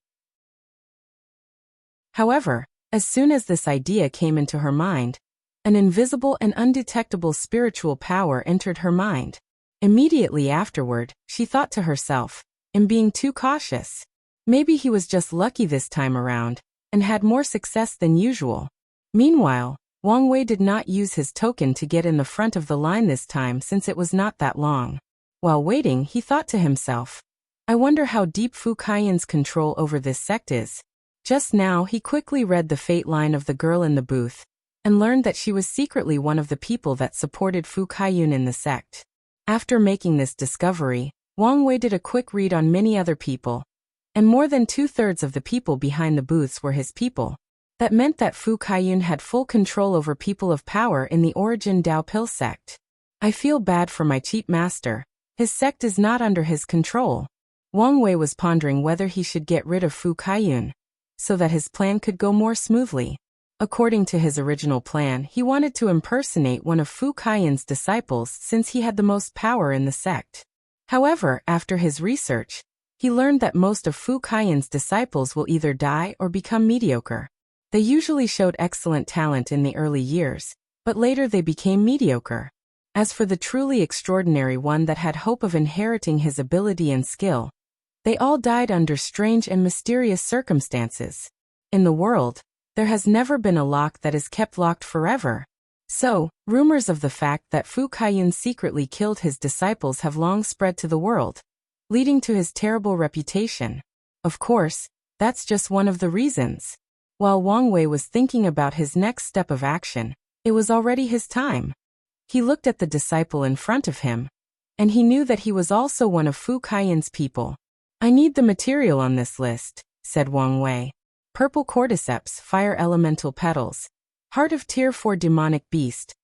However, as soon as this idea came into her mind, an invisible and undetectable spiritual power entered her mind. Immediately afterward, she thought to herself, "I'm being too cautious. Maybe he was just lucky this time around, and had more success than usual." Meanwhile, Wang Wei did not use his token to get in the front of the line this time, since it was not that long. While waiting, he thought to himself, I wonder how deep Fu Kaiyun's control over this sect is. Just now he quickly read the fate line of the girl in the booth, and learned that she was secretly one of the people that supported Fu Kaiyun in the sect. After making this discovery, Wang Wei did a quick read on many other people, and more than 2/3 of the people behind the booths were his people. That meant that Fu Kaiyun had full control over people of power in the Origin Dao Pill sect. I feel bad for my cheap master. His sect is not under his control. Wang Wei was pondering whether he should get rid of Fu Kaiyun, so that his plan could go more smoothly. According to his original plan, he wanted to impersonate one of Fu Kaiyun's disciples since he had the most power in the sect. However, after his research, he learned that most of Fu Kaiyun's disciples will either die or become mediocre. They usually showed excellent talent in the early years, but later they became mediocre. As for the truly extraordinary one that had hope of inheriting his ability and skill, they all died under strange and mysterious circumstances. In the world, there has never been a lock that is kept locked forever. So, rumors of the fact that Fu Kaiyun secretly killed his disciples have long spread to the world, leading to his terrible reputation. Of course, that's just one of the reasons. While Wang Wei was thinking about his next step of action, it was already his time. He looked at the disciple in front of him, and he knew that he was also one of Fu Kaiyun's people. "I need the material on this list," said Wang Wei. Purple cordyceps, fire elemental petals, heart of tier 4 demonic beast,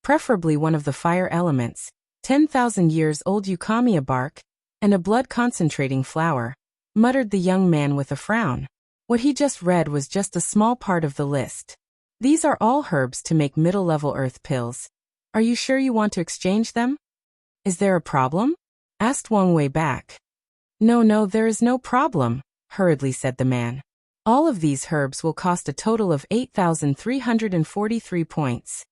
preferably one of the fire elements, 10,000 years old eukamia bark, and a blood concentrating flower, muttered the young man with a frown. What he just read was just a small part of the list. These are all herbs to make middle-level earth pills. Are you sure you want to exchange them? Is there a problem? Asked Wang Wei back. No, there is no problem, hurriedly said the man. All of these herbs will cost a total of 8,343 points.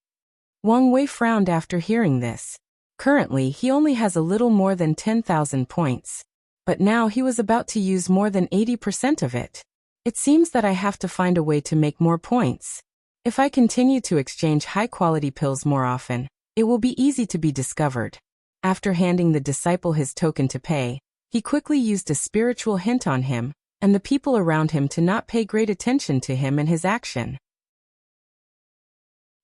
Wang Wei frowned after hearing this. Currently, he only has a little more than 10,000 points. But now he was about to use more than 80% of it. It seems that I have to find a way to make more points. If I continue to exchange high-quality pills more often, it will be easy to be discovered. After handing the disciple his token to pay, he quickly used a spiritual hint on him and the people around him to not pay great attention to him and his action.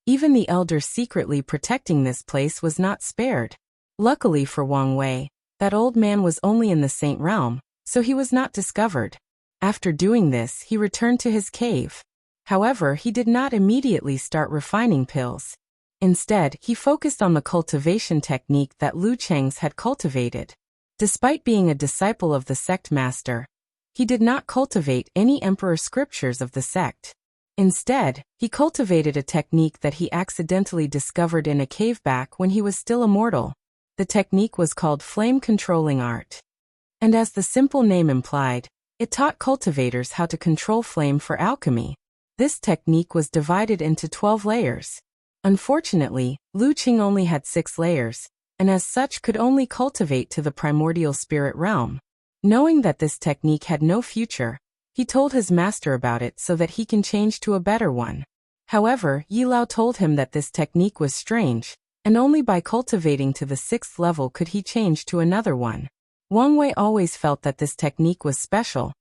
Even the elder secretly protecting this place was not spared. Luckily for Wang Wei, that old man was only in the Saint realm, so he was not discovered. After doing this, he returned to his cave. However, he did not immediately start refining pills. Instead, he focused on the cultivation technique that Lu Cheng's had cultivated. Despite being a disciple of the sect master, he did not cultivate any emperor scriptures of the sect. Instead, he cultivated a technique that he accidentally discovered in a cave back when he was still a mortal. The technique was called flame controlling art. And as the simple name implied, it taught cultivators how to control flame for alchemy. This technique was divided into 12 layers. Unfortunately, Lu Cheng only had 6 layers, and as such could only cultivate to the primordial spirit realm. Knowing that this technique had no future, he told his master about it so that he can change to a better one. However, Yi Lao told him that this technique was strange, and only by cultivating to the 6th level could he change to another one. Wang Wei always felt that this technique was special.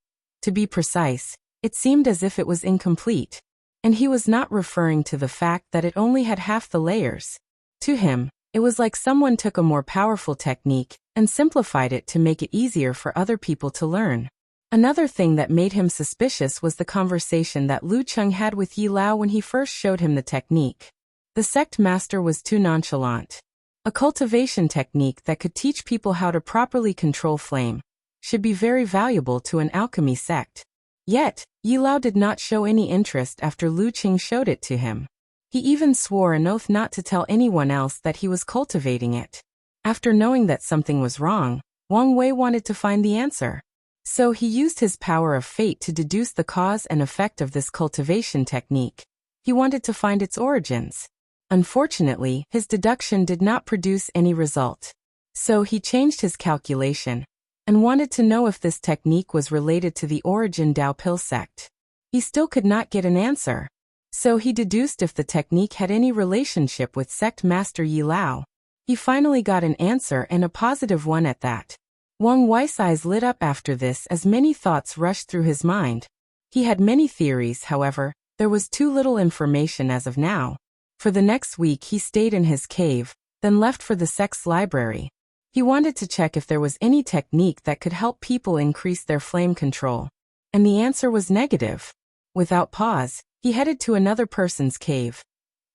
To be precise, it seemed as if it was incomplete, and he was not referring to the fact that it only had half the layers. To him, it was like someone took a more powerful technique and simplified it to make it easier for other people to learn. Another thing that made him suspicious was the conversation that Lu Cheng had with Yi Lao when he first showed him the technique. The sect master was too nonchalant. A cultivation technique that could teach people how to properly control flame should be very valuable to an alchemy sect. Yet, Yi Lao did not show any interest after Lu Cheng showed it to him. He even swore an oath not to tell anyone else that he was cultivating it. After knowing that something was wrong, Wang Wei wanted to find the answer. So he used his power of fate to deduce the cause and effect of this cultivation technique. He wanted to find its origins. Unfortunately, his deduction did not produce any result. So he changed his calculation and wanted to know if this technique was related to the origin Dao Pill sect. He still could not get an answer. So he deduced if the technique had any relationship with sect master Yi Lao. He finally got an answer, and a positive one at that. Wang Wei's eyes lit up after this as many thoughts rushed through his mind. He had many theories, however, there was too little information as of now. For the next week he stayed in his cave, then left for the sect's library. He wanted to check if there was any technique that could help people increase their flame control. And the answer was negative. Without pause, he headed to another person's cave.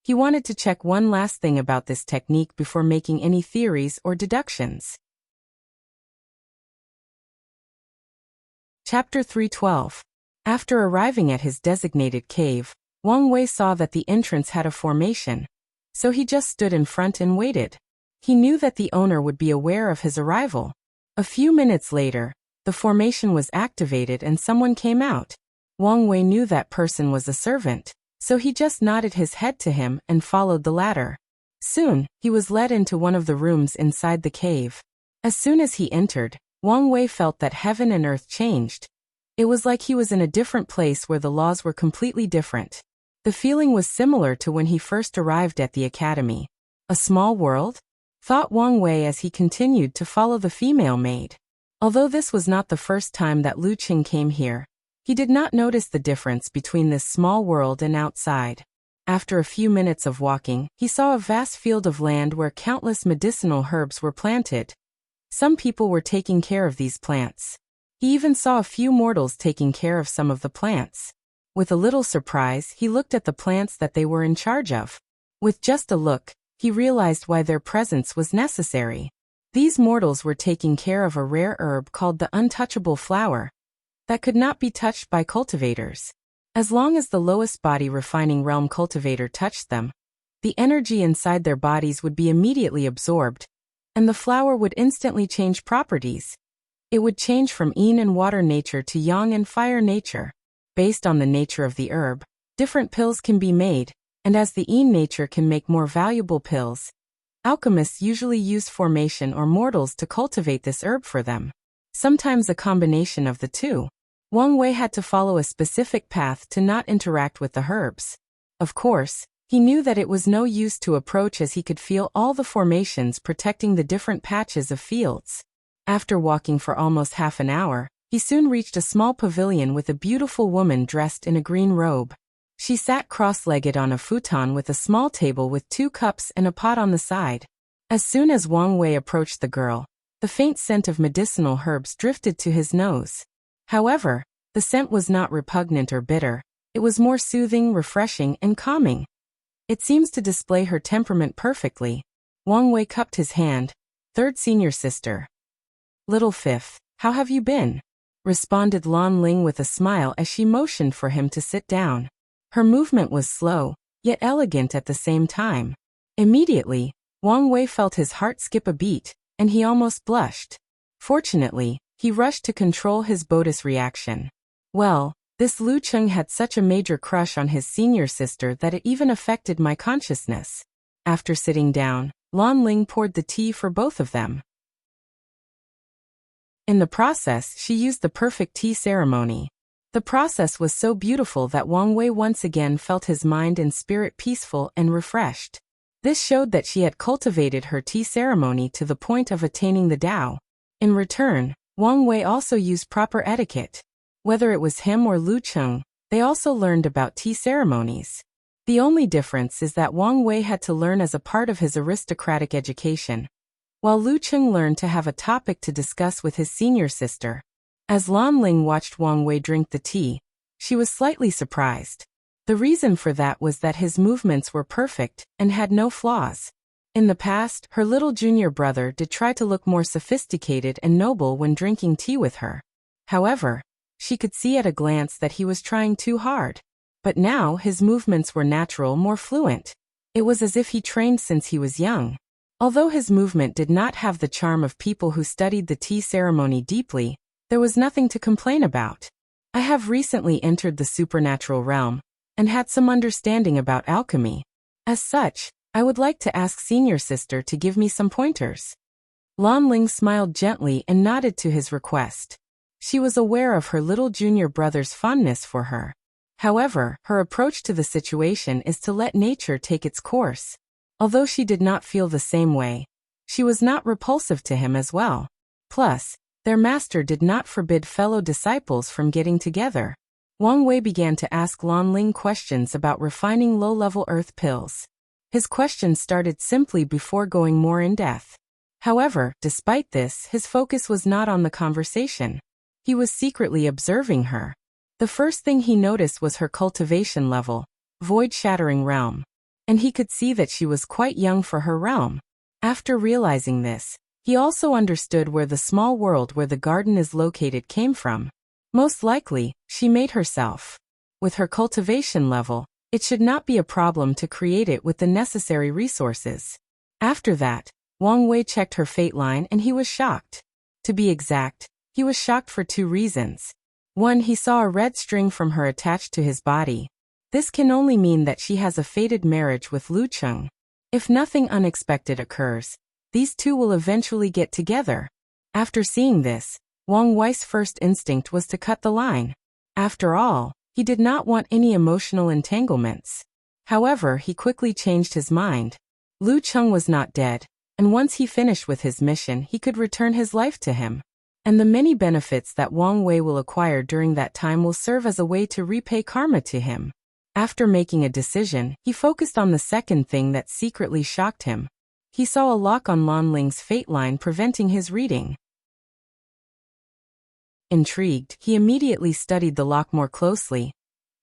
He wanted to check one last thing about this technique before making any theories or deductions. Chapter 312. After arriving at his designated cave, Wang Wei saw that the entrance had a formation, so he just stood in front and waited. He knew that the owner would be aware of his arrival. A few minutes later, the formation was activated and someone came out. Wang Wei knew that person was a servant, so he just nodded his head to him and followed the ladder. Soon, he was led into one of the rooms inside the cave. As soon as he entered, Wang Wei felt that heaven and earth changed. It was like he was in a different place where the laws were completely different. The feeling was similar to when he first arrived at the academy. A small world? Thought Wang Wei as he continued to follow the female maid. Although this was not the first time that Lu Qing came here, he did not notice the difference between this small world and outside. After a few minutes of walking, he saw a vast field of land where countless medicinal herbs were planted. Some people were taking care of these plants. He even saw a few mortals taking care of some of the plants. With a little surprise, he looked at the plants that they were in charge of. With just a look, he realized why their presence was necessary. These mortals were taking care of a rare herb called the untouchable flower that could not be touched by cultivators. As long as the lowest body refining realm cultivator touched them, the energy inside their bodies would be immediately absorbed, and the flower would instantly change properties. It would change from yin and water nature to yang and fire nature. Based on the nature of the herb, different pills can be made, and as the yin nature can make more valuable pills, alchemists usually use formation or mortals to cultivate this herb for them. Sometimes a combination of the two. Wang Wei had to follow a specific path to not interact with the herbs. Of course, he knew that it was no use to approach as he could feel all the formations protecting the different patches of fields. After walking for almost half an hour, he soon reached a small pavilion with a beautiful woman dressed in a green robe. She sat cross-legged on a futon with a small table with 2 cups and a pot on the side. As soon as Wang Wei approached the girl, the faint scent of medicinal herbs drifted to his nose. However, the scent was not repugnant or bitter. It was more soothing, refreshing, and calming. It seems to display her temperament perfectly. Wang Wei cupped his hand. Third senior sister. Little fifth, how have you been? Responded Lan Ling with a smile as she motioned for him to sit down. Her movement was slow, yet elegant at the same time. Immediately, Wang Wei felt his heart skip a beat, and he almost blushed. Fortunately, he rushed to control his Bodis reaction. Well, this Lu Qing had such a major crush on his senior sister that it even affected my consciousness. After sitting down, Lan Ling poured the tea for both of them. In the process, she used the perfect tea ceremony. The process was so beautiful that Wang Wei once again felt his mind and spirit peaceful and refreshed. This showed that she had cultivated her tea ceremony to the point of attaining the Tao. In return, Wang Wei also used proper etiquette. Whether it was him or Lu Qing, they also learned about tea ceremonies. The only difference is that Wang Wei had to learn as a part of his aristocratic education, while Lu Qing learned to have a topic to discuss with his senior sister. As Lan Ling watched Wang Wei drink the tea, she was slightly surprised. The reason for that was that his movements were perfect and had no flaws. In the past, her little junior brother did try to look more sophisticated and noble when drinking tea with her. However, she could see at a glance that he was trying too hard. But now his movements were natural, more fluent. It was as if he trained since he was young. Although his movement did not have the charm of people who studied the tea ceremony deeply, there was nothing to complain about. I have recently entered the supernatural realm, and had some understanding about alchemy. As such, I would like to ask senior sister to give me some pointers. Lan Ling smiled gently and nodded to his request. She was aware of her little junior brother's fondness for her. However, her approach to the situation is to let nature take its course. Although she did not feel the same way, she was not repulsive to him as well. Plus, their master did not forbid fellow disciples from getting together. Wang Wei began to ask Lan Ling questions about refining low-level earth pills. His questions started simply before going more in depth. However, despite this, his focus was not on the conversation. He was secretly observing her. The first thing he noticed was her cultivation level, void-shattering realm. And he could see that she was quite young for her realm. After realizing this, he also understood where the small world where the garden is located came from. Most likely, she made herself. With her cultivation level, it should not be a problem to create it with the necessary resources. After that, Wang Wei checked her fate line and he was shocked. To be exact, he was shocked for two reasons. One, he saw a red string from her attached to his body. This can only mean that she has a fated marriage with Lu Cheng. If nothing unexpected occurs, these two will eventually get together. After seeing this, Wang Wei's first instinct was to cut the line. After all, he did not want any emotional entanglements. However, he quickly changed his mind. Lu Cheng was not dead, and once he finished with his mission, he could return his life to him. And the many benefits that Wang Wei will acquire during that time will serve as a way to repay karma to him. After making a decision, he focused on the second thing that secretly shocked him. He saw a lock on Lan Ling's fate line preventing his reading. Intrigued, he immediately studied the lock more closely.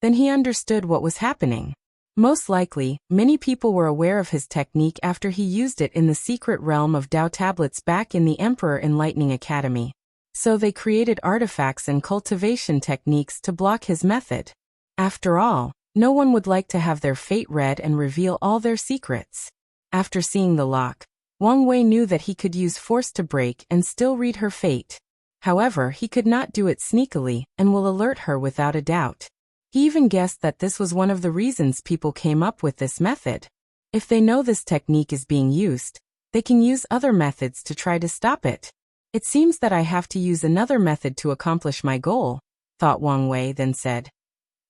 Then he understood what was happening. Most likely, many people were aware of his technique after he used it in the secret realm of Dao tablets back in the Emperor Enlightening Academy. So they created artifacts and cultivation techniques to block his method. After all, no one would like to have their fate read and reveal all their secrets. After seeing the lock, Wang Wei knew that he could use force to break and still read her fate. However, he could not do it sneakily and will alert her without a doubt. He even guessed that this was one of the reasons people came up with this method. If they know this technique is being used, they can use other methods to try to stop it. It seems that I have to use another method to accomplish my goal, thought Wang Wei, then said.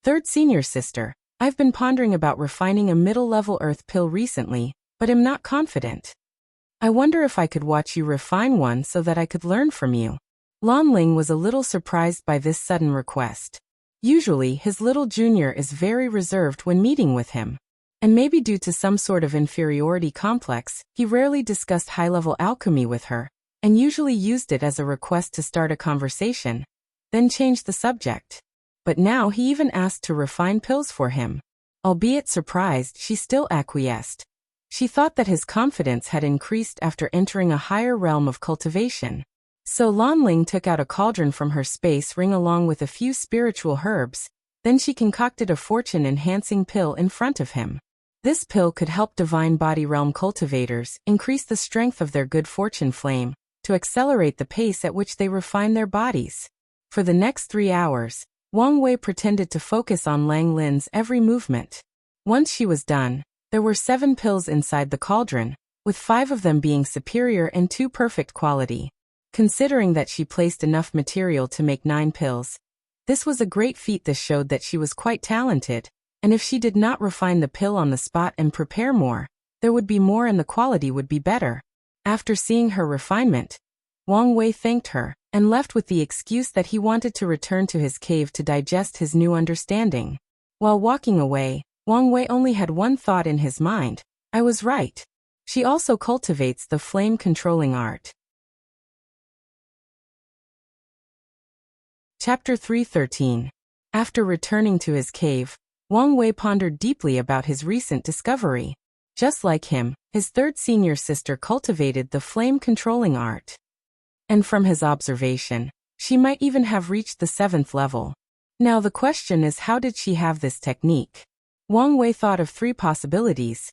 Third senior sister, I've been pondering about refining a middle-level earth pill recently, but am not confident. I wonder if I could watch you refine one so that I could learn from you. Lan Ling was a little surprised by this sudden request. Usually, his little junior is very reserved when meeting with him. And maybe due to some sort of inferiority complex, he rarely discussed high-level alchemy with her, and usually used it as a request to start a conversation, then changed the subject. But now he even asked to refine pills for him. Albeit surprised, she still acquiesced. She thought that his confidence had increased after entering a higher realm of cultivation. So Lan Ling took out a cauldron from her space ring along with a few spiritual herbs, then she concocted a fortune-enhancing pill in front of him. This pill could help divine body realm cultivators increase the strength of their good fortune flame, to accelerate the pace at which they refine their bodies. For the next 3 hours, Wang Wei pretended to focus on Lang Lin's every movement. Once she was done, there were 7 pills inside the cauldron, with 5 of them being superior and 2 perfect quality. Considering that she placed enough material to make 9 pills, this was a great feat. This showed that she was quite talented, and if she did not refine the pill on the spot and prepare more, there would be more and the quality would be better. After seeing her refinement, Wang Wei thanked her, and left with the excuse that he wanted to return to his cave to digest his new understanding. While walking away, Wang Wei only had one thought in his mind: I was right. She also cultivates the flame-controlling art. Chapter 3:13. After returning to his cave, Wang Wei pondered deeply about his recent discovery. Just like him, his third senior sister cultivated the flame-controlling art. And from his observation, she might even have reached the 7th level. Now the question is, how did she have this technique? Wang Wei thought of 3 possibilities.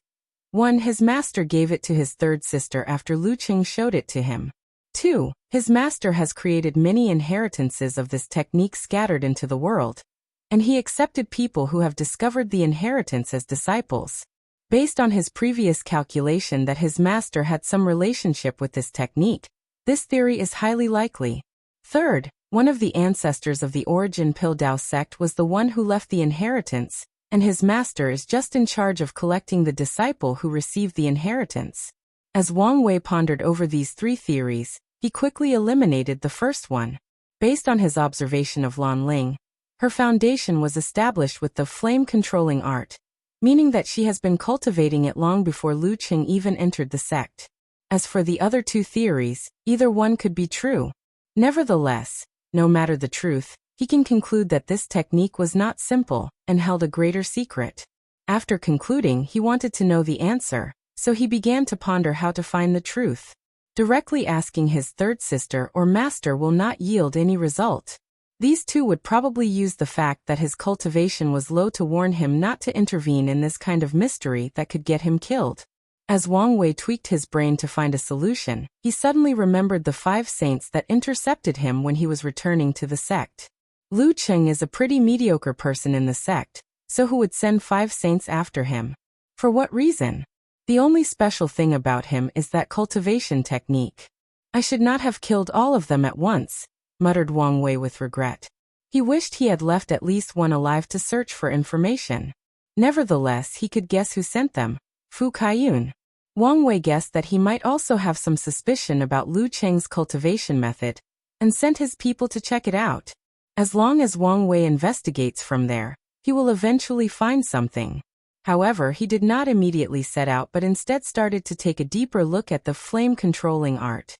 1. His master gave it to his third sister after Lu Qing showed it to him. 2. His master has created many inheritances of this technique scattered into the world, and he accepted people who have discovered the inheritance as disciples. Based on his previous calculation that his master had some relationship with this technique, this theory is highly likely. 3rd, one of the ancestors of the Origin Pill Dao sect was the one who left the inheritance, and his master is just in charge of collecting the disciple who received the inheritance. As Wang Wei pondered over these 3 theories, he quickly eliminated the first one. Based on his observation of Lan Ling, her foundation was established with the flame-controlling art, meaning that she has been cultivating it long before Lu Qing even entered the sect. As for the other 2 theories, either one could be true. Nevertheless, no matter the truth, he can conclude that this technique was not simple and held a greater secret. After concluding he wanted to know the answer, so he began to ponder how to find the truth. Directly asking his third sister or master will not yield any result. These two would probably use the fact that his cultivation was low to warn him not to intervene in this kind of mystery that could get him killed. As Wang Wei tweaked his brain to find a solution, he suddenly remembered the 5 saints that intercepted him when he was returning to the sect. Lu Cheng is a pretty mediocre person in the sect, so who would send 5 saints after him? For what reason? The only special thing about him is that cultivation technique. I should not have killed all of them at once, muttered Wang Wei with regret. He wished he had left at least one alive to search for information. Nevertheless, he could guess who sent them. Fu Kaiyun. Wang Wei guessed that he might also have some suspicion about Lu Cheng's cultivation method, and sent his people to check it out. As long as Wang Wei investigates from there, he will eventually find something. However, he did not immediately set out but instead started to take a deeper look at the flame-controlling art.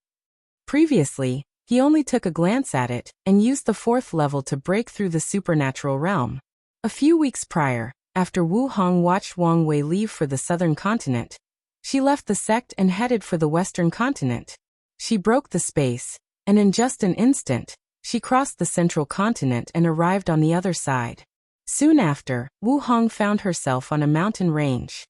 Previously, he only took a glance at it, and used the 4th level to break through the supernatural realm. A few weeks prior, after Wu Hong watched Wang Wei leave for the southern continent, she left the sect and headed for the western continent. She broke the space, and in just an instant, she crossed the central continent and arrived on the other side. Soon after, Wu Hong found herself on a mountain range.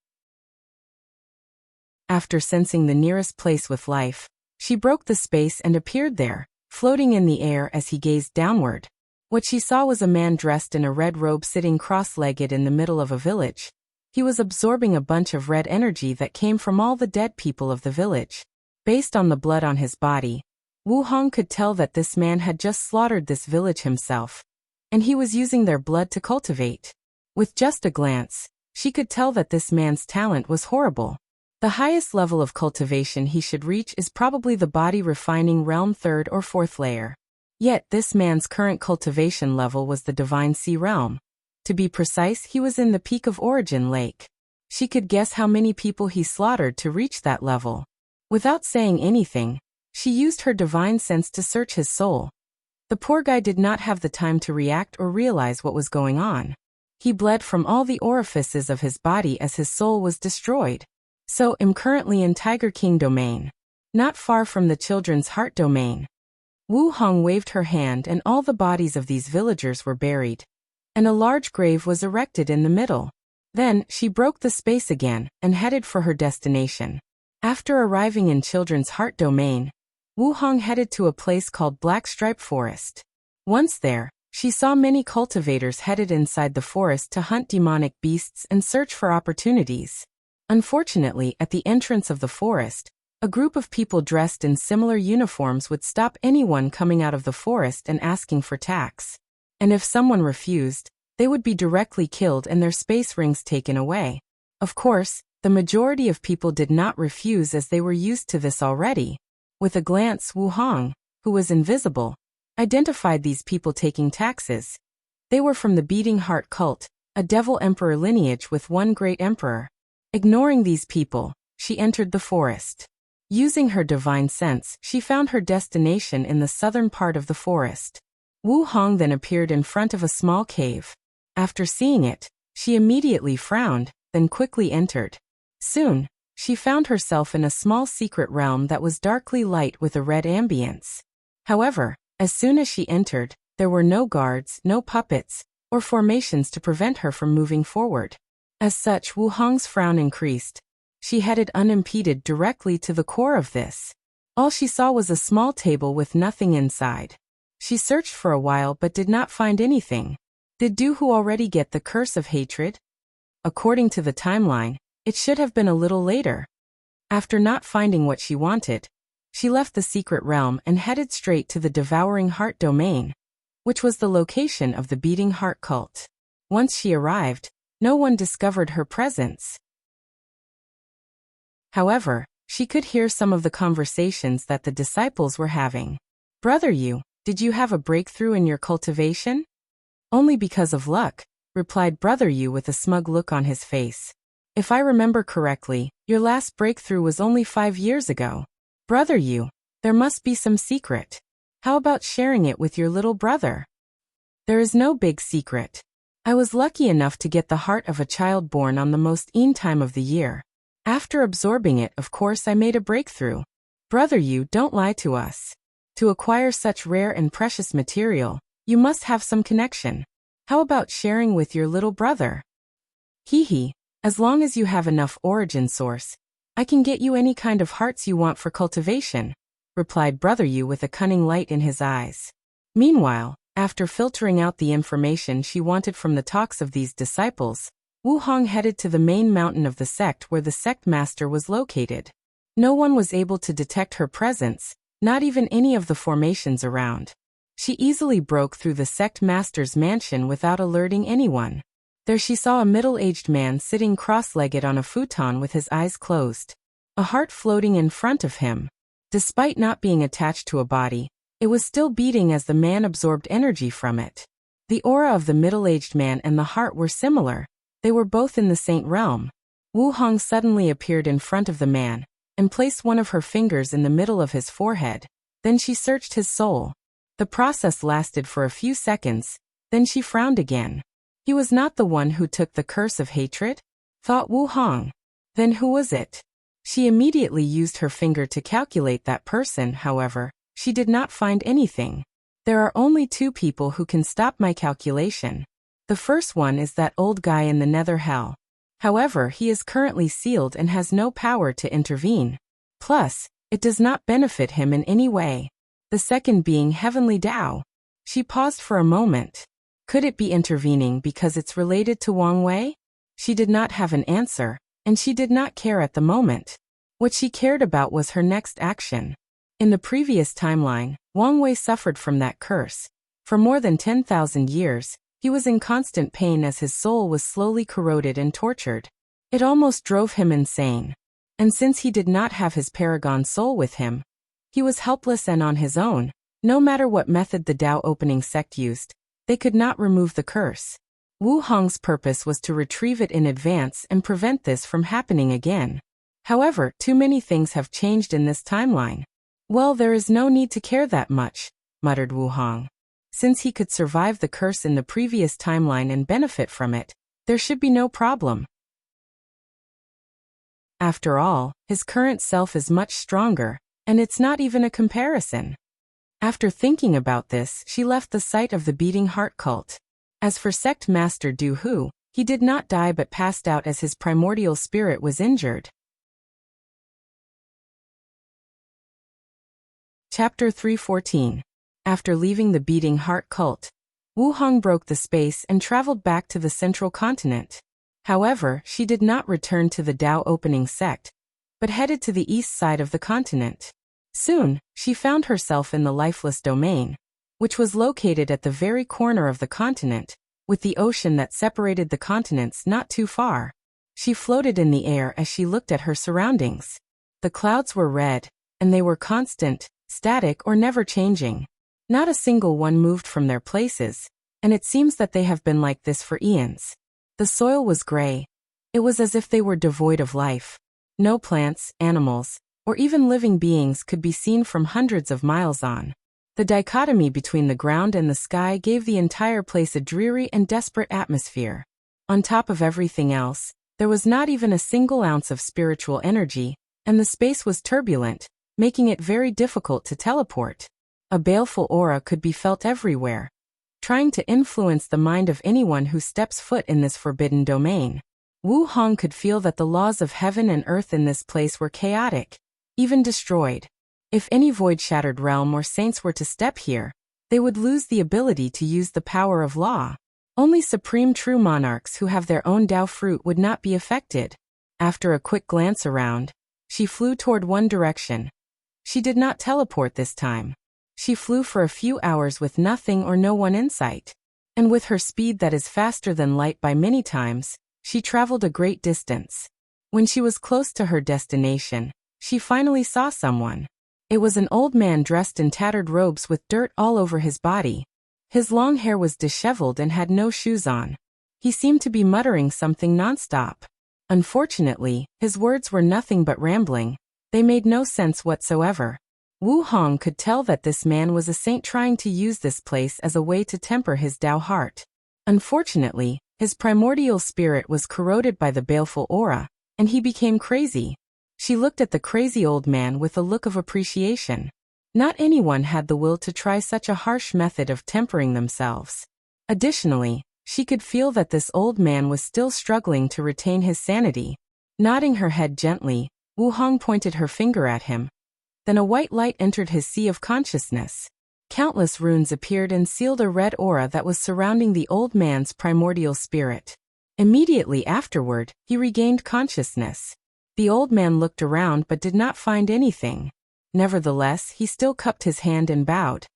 After sensing the nearest place with life, she broke the space and appeared there, floating in the air as he gazed downward. What she saw was a man dressed in a red robe sitting cross-legged in the middle of a village. He was absorbing a bunch of red energy that came from all the dead people of the village. Based on the blood on his body, Wu Hong could tell that this man had just slaughtered this village himself, and he was using their blood to cultivate. With just a glance, she could tell that this man's talent was horrible. The highest level of cultivation he should reach is probably the body refining realm 3rd or 4th layer. Yet this man's current cultivation level was the Divine Sea realm. To be precise, he was in the Peak of Origin Lake. She could guess how many people he slaughtered to reach that level. Without saying anything, she used her divine sense to search his soul. The poor guy did not have the time to react or realize what was going on. He bled from all the orifices of his body as his soul was destroyed. So, I'm currently in Tiger King domain, not far from the children's heart domain. Wu Hong waved her hand and all the bodies of these villagers were buried, and a large grave was erected in the middle. Then, she broke the space again and headed for her destination. After arriving in children's heart domain, Wu Hong headed to a place called Black Stripe Forest. Once there, she saw many cultivators headed inside the forest to hunt demonic beasts and search for opportunities. Unfortunately, at the entrance of the forest, a group of people dressed in similar uniforms would stop anyone coming out of the forest and asking for tax. And if someone refused, they would be directly killed and their space rings taken away. Of course, the majority of people did not refuse as they were used to this already. With a glance, Wu Hong, who was invisible, identified these people taking taxes. They were from the Beating Heart cult, a devil emperor lineage with one great emperor. Ignoring these people, she entered the forest. Using her divine sense, she found her destination in the southern part of the forest. Wu Hong then appeared in front of a small cave. After seeing it, she immediately frowned, then quickly entered. Soon, she found herself in a small secret realm that was darkly light with a red ambience. However, as soon as she entered, there were no guards, no puppets, or formations to prevent her from moving forward. As such, Wu Hong's frown increased. She headed unimpeded directly to the core of this. All she saw was a small table with nothing inside. She searched for a while but did not find anything. Did Du Hu already get the curse of hatred? According to the timeline, it should have been a little later. After not finding what she wanted, she left the secret realm and headed straight to the Devouring Heart domain, which was the location of the Beating Heart cult. Once she arrived, no one discovered her presence. However, she could hear some of the conversations that the disciples were having. "Brother Yu, did you have a breakthrough in your cultivation?" "Only because of luck," replied Brother Yu with a smug look on his face. "If I remember correctly, your last breakthrough was only 5 years ago. Brother Yu, there must be some secret. How about sharing it with your little brother?" "There is no big secret. I was lucky enough to get the heart of a child born on the most time of the year. After absorbing it, of course, I made a breakthrough. Brother Yu, don't lie to us. To acquire such rare and precious material, You must have some connection. How about sharing with your little brother? Hee, as long as you have enough origin source, I can get you any kind of hearts you want for cultivation, replied Brother Yu with a cunning light in his eyes. Meanwhile, after filtering out the information she wanted from the talks of these disciples, Wu Hong headed to the main mountain of the sect where the sect master was located. No one was able to detect her presence, not even any of the formations around. She easily broke through the sect master's mansion without alerting anyone. There she saw a middle-aged man sitting cross-legged on a futon with his eyes closed, a heart floating in front of him. Despite not being attached to a body, it was still beating as the man absorbed energy from it. The aura of the middle-aged man and the heart were similar. They were both in the saint realm. Wu Hong suddenly appeared in front of the man and placed one of her fingers in the middle of his forehead. Then she searched his soul. The process lasted for a few seconds, then she frowned again. He was not the one who took the curse of hatred? Thought Wu Hong. Then who was it? She immediately used her finger to calculate that person, however, she did not find anything. There are only two people who can stop my calculation. The first one is that old guy in the nether hell. However, he is currently sealed and has no power to intervene. Plus, it does not benefit him in any way. The second being Heavenly Tao. She paused for a moment. Could it be intervening because it's related to Wang Wei? She did not have an answer, and she did not care at the moment. What she cared about was her next action. In the previous timeline, Wang Wei suffered from that curse. For more than 10,000 years, he was in constant pain as his soul was slowly corroded and tortured. It almost drove him insane. And since he did not have his paragon soul with him, he was helpless and on his own. No matter what method the Tao opening sect used, they could not remove the curse. Wu Hong's purpose was to retrieve it in advance and prevent this from happening again. However, too many things have changed in this timeline. Well, there is no need to care that much, muttered Wu Hong. Since he could survive the curse in the previous timeline and benefit from it, there should be no problem. After all, his current self is much stronger, and it's not even a comparison. After thinking about this, she left the site of the beating heart cult. As for sect master Du Hu, he did not die but passed out as his primordial spirit was injured. Chapter 314. After leaving the beating heart cult, Wu Hong broke the space and traveled back to the central continent. However, she did not return to the Tao opening sect, but headed to the east side of the continent. Soon, she found herself in the lifeless domain, which was located at the very corner of the continent, with the ocean that separated the continents not too far. She floated in the air as she looked at her surroundings. The clouds were red, and they were constant, static or never changing. Not a single one moved from their places, and it seems that they have been like this for eons. The soil was gray. It was as if they were devoid of life. No plants, animals, or even living beings could be seen from hundreds of miles on. The dichotomy between the ground and the sky gave the entire place a dreary and desperate atmosphere. On top of everything else, there was not even a single ounce of spiritual energy, and the space was turbulent, making it very difficult to teleport. A baleful aura could be felt everywhere, trying to influence the mind of anyone who steps foot in this forbidden domain. Wu Hong could feel that the laws of heaven and earth in this place were chaotic, even destroyed. If any void-shattered realm or saints were to step here, they would lose the ability to use the power of law. Only supreme true monarchs who have their own Tao fruit would not be affected. After a quick glance around, she flew toward one direction. She did not teleport this time. She flew for a few hours with nothing or no one in sight. And with her speed that is faster than light by many times, she traveled a great distance. When she was close to her destination, she finally saw someone. It was an old man dressed in tattered robes with dirt all over his body. His long hair was disheveled and had no shoes on. He seemed to be muttering something nonstop. Unfortunately, his words were nothing but rambling. They made no sense whatsoever. Wu Hong could tell that this man was a saint trying to use this place as a way to temper his Tao heart. Unfortunately, his primordial spirit was corroded by the baleful aura, and he became crazy. She looked at the crazy old man with a look of appreciation. Not anyone had the will to try such a harsh method of tempering themselves. Additionally, she could feel that this old man was still struggling to retain his sanity. Nodding her head gently, Wu Hong pointed her finger at him. Then a white light entered his sea of consciousness. Countless runes appeared and sealed a red aura that was surrounding the old man's primordial spirit. Immediately afterward, he regained consciousness. The old man looked around but did not find anything. Nevertheless, he still cupped his hand and bowed.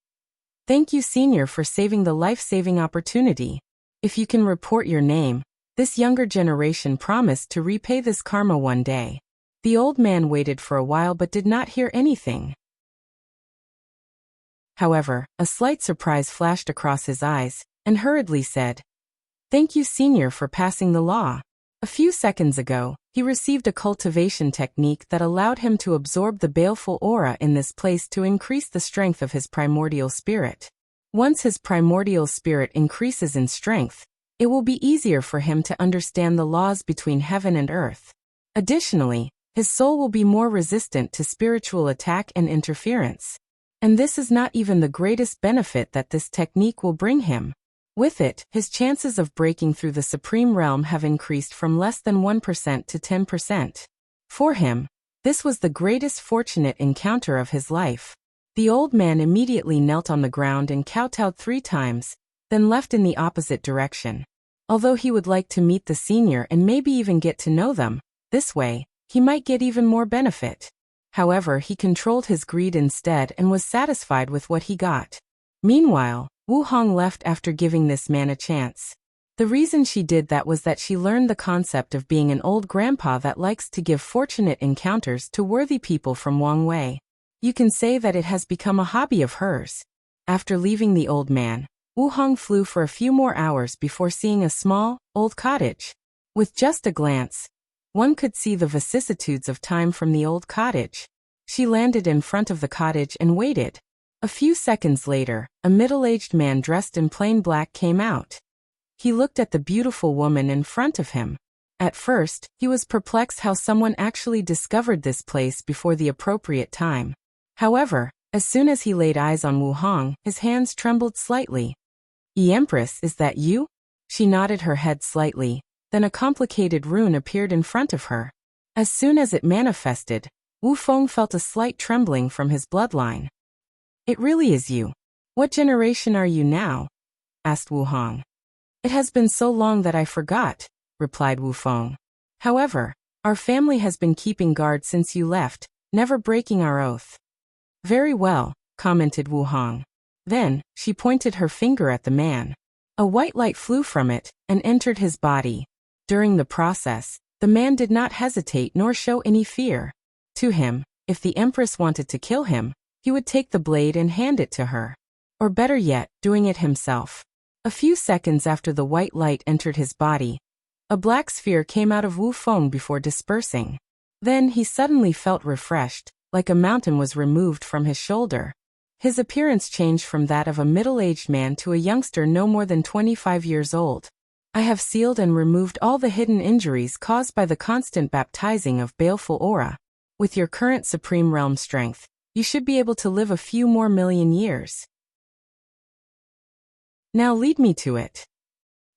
"Thank you, Senior, for saving the life-saving opportunity. If you can report your name, this younger generation promised to repay this karma one day." The old man waited for a while but did not hear anything. However, a slight surprise flashed across his eyes, and hurriedly said, "Thank you, Senior, for passing the law." A few seconds ago, he received a cultivation technique that allowed him to absorb the baleful aura in this place to increase the strength of his primordial spirit. Once his primordial spirit increases in strength, it will be easier for him to understand the laws between heaven and earth. Additionally, his soul will be more resistant to spiritual attack and interference. And this is not even the greatest benefit that this technique will bring him. With it, his chances of breaking through the supreme realm have increased from less than 1% to 10%. For him, this was the greatest fortunate encounter of his life. The old man immediately knelt on the ground and kowtowed 3 times, then left in the opposite direction. Although he would like to meet the senior and maybe even get to know them, this way, he might get even more benefit. However, he controlled his greed instead and was satisfied with what he got. Meanwhile, Wu Hong left after giving this man a chance. The reason she did that was that she learned the concept of being an old grandpa that likes to give fortunate encounters to worthy people from Wang Wei. You can say that it has become a hobby of hers. After leaving the old man, Wu Hong flew for a few more hours before seeing a small, old cottage. With just a glance, one could see the vicissitudes of time from the old cottage. She landed in front of the cottage and waited. A few seconds later, a middle-aged man dressed in plain black came out. He looked at the beautiful woman in front of him. At first, he was perplexed how someone actually discovered this place before the appropriate time. However, as soon as he laid eyes on Wu Hong, his hands trembled slightly. "Empress, is that you?" She nodded her head slightly. Then a complicated rune appeared in front of her. As soon as it manifested, Wu Feng felt a slight trembling from his bloodline. "It really is you. What generation are you now?" asked Wu Hong. "It has been so long that I forgot," replied Wu Feng. "However, our family has been keeping guard since you left, never breaking our oath." "Very well," commented Wu Hong. Then, she pointed her finger at the man. A white light flew from it and entered his body. During the process, the man did not hesitate nor show any fear. To him, if the Empress wanted to kill him, he would take the blade and hand it to her. Or better yet, doing it himself. A few seconds after the white light entered his body, a black sphere came out of Wu Feng before dispersing. Then he suddenly felt refreshed, like a mountain was removed from his shoulder. His appearance changed from that of a middle-aged man to a youngster no more than 25 years old. "I have sealed and removed all the hidden injuries caused by the constant baptizing of baleful aura. With your current supreme realm strength, you should be able to live a few more million years. Now lead me to it."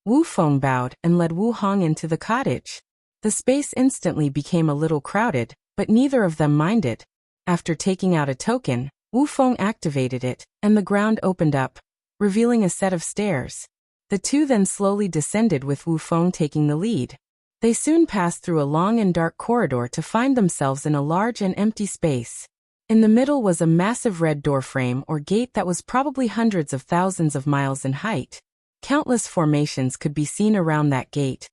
Wu Feng bowed and led Wu Hong into the cottage. The space instantly became a little crowded, but neither of them minded. After taking out a token, Wu Feng activated it, and the ground opened up, revealing a set of stairs. The two then slowly descended with Wu Feng taking the lead. They soon passed through a long and dark corridor to find themselves in a large and empty space. In the middle was a massive red doorframe or gate that was probably hundreds of thousands of miles in height. Countless formations could be seen around that gate,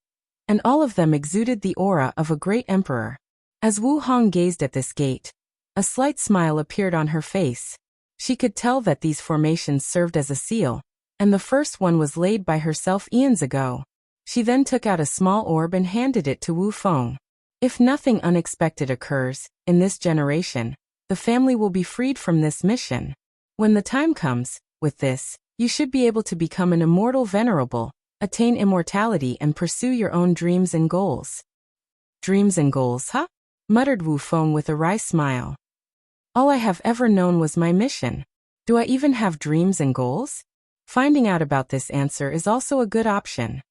and all of them exuded the aura of a great emperor. As Wu Hong gazed at this gate, a slight smile appeared on her face. She could tell that these formations served as a seal, and the first one was laid by herself eons ago. She then took out a small orb and handed it to Wu Feng. "If nothing unexpected occurs, in this generation, the family will be freed from this mission. When the time comes, with this, you should be able to become an immortal venerable, attain immortality and pursue your own dreams and goals." "Dreams and goals, huh?" muttered Wu Feng with a wry smile. All I have ever known was my mission. Do I even have dreams and goals? Finding out about this answer is also a good option.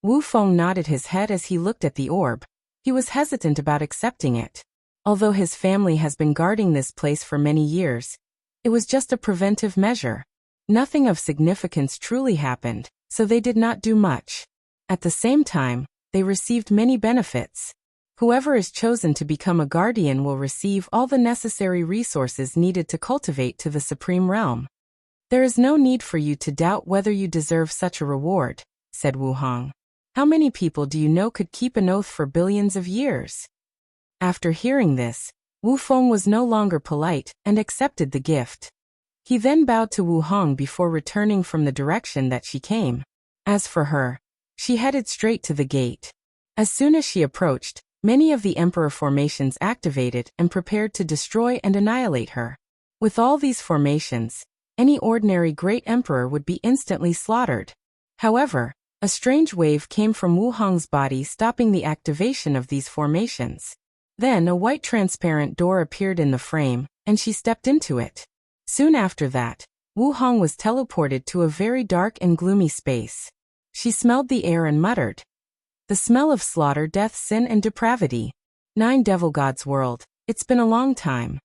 Wu Feng nodded his head as he looked at the orb. He was hesitant about accepting it. Although his family has been guarding this place for many years, it was just a preventive measure. Nothing of significance truly happened, so they did not do much. At the same time, they received many benefits. Whoever is chosen to become a guardian will receive all the necessary resources needed to cultivate to the supreme realm. There is no need for you to doubt whether you deserve such a reward, said Wu Hong. How many people do you know could keep an oath for billions of years? After hearing this, Wu Feng was no longer polite and accepted the gift. He then bowed to Wu Hong before returning from the direction that she came. As for her, she headed straight to the gate. As soon as she approached, many of the Emperor formations activated and prepared to destroy and annihilate her. With all these formations, any ordinary great emperor would be instantly slaughtered. However, a strange wave came from Wu Hong's body, stopping the activation of these formations. Then a white transparent door appeared in the frame, and she stepped into it. Soon after that, Wu Hong was teleported to a very dark and gloomy space. She smelled the air and muttered, "The smell of slaughter, death, sin, and depravity. 9 Devil Gods world, it's been a long time."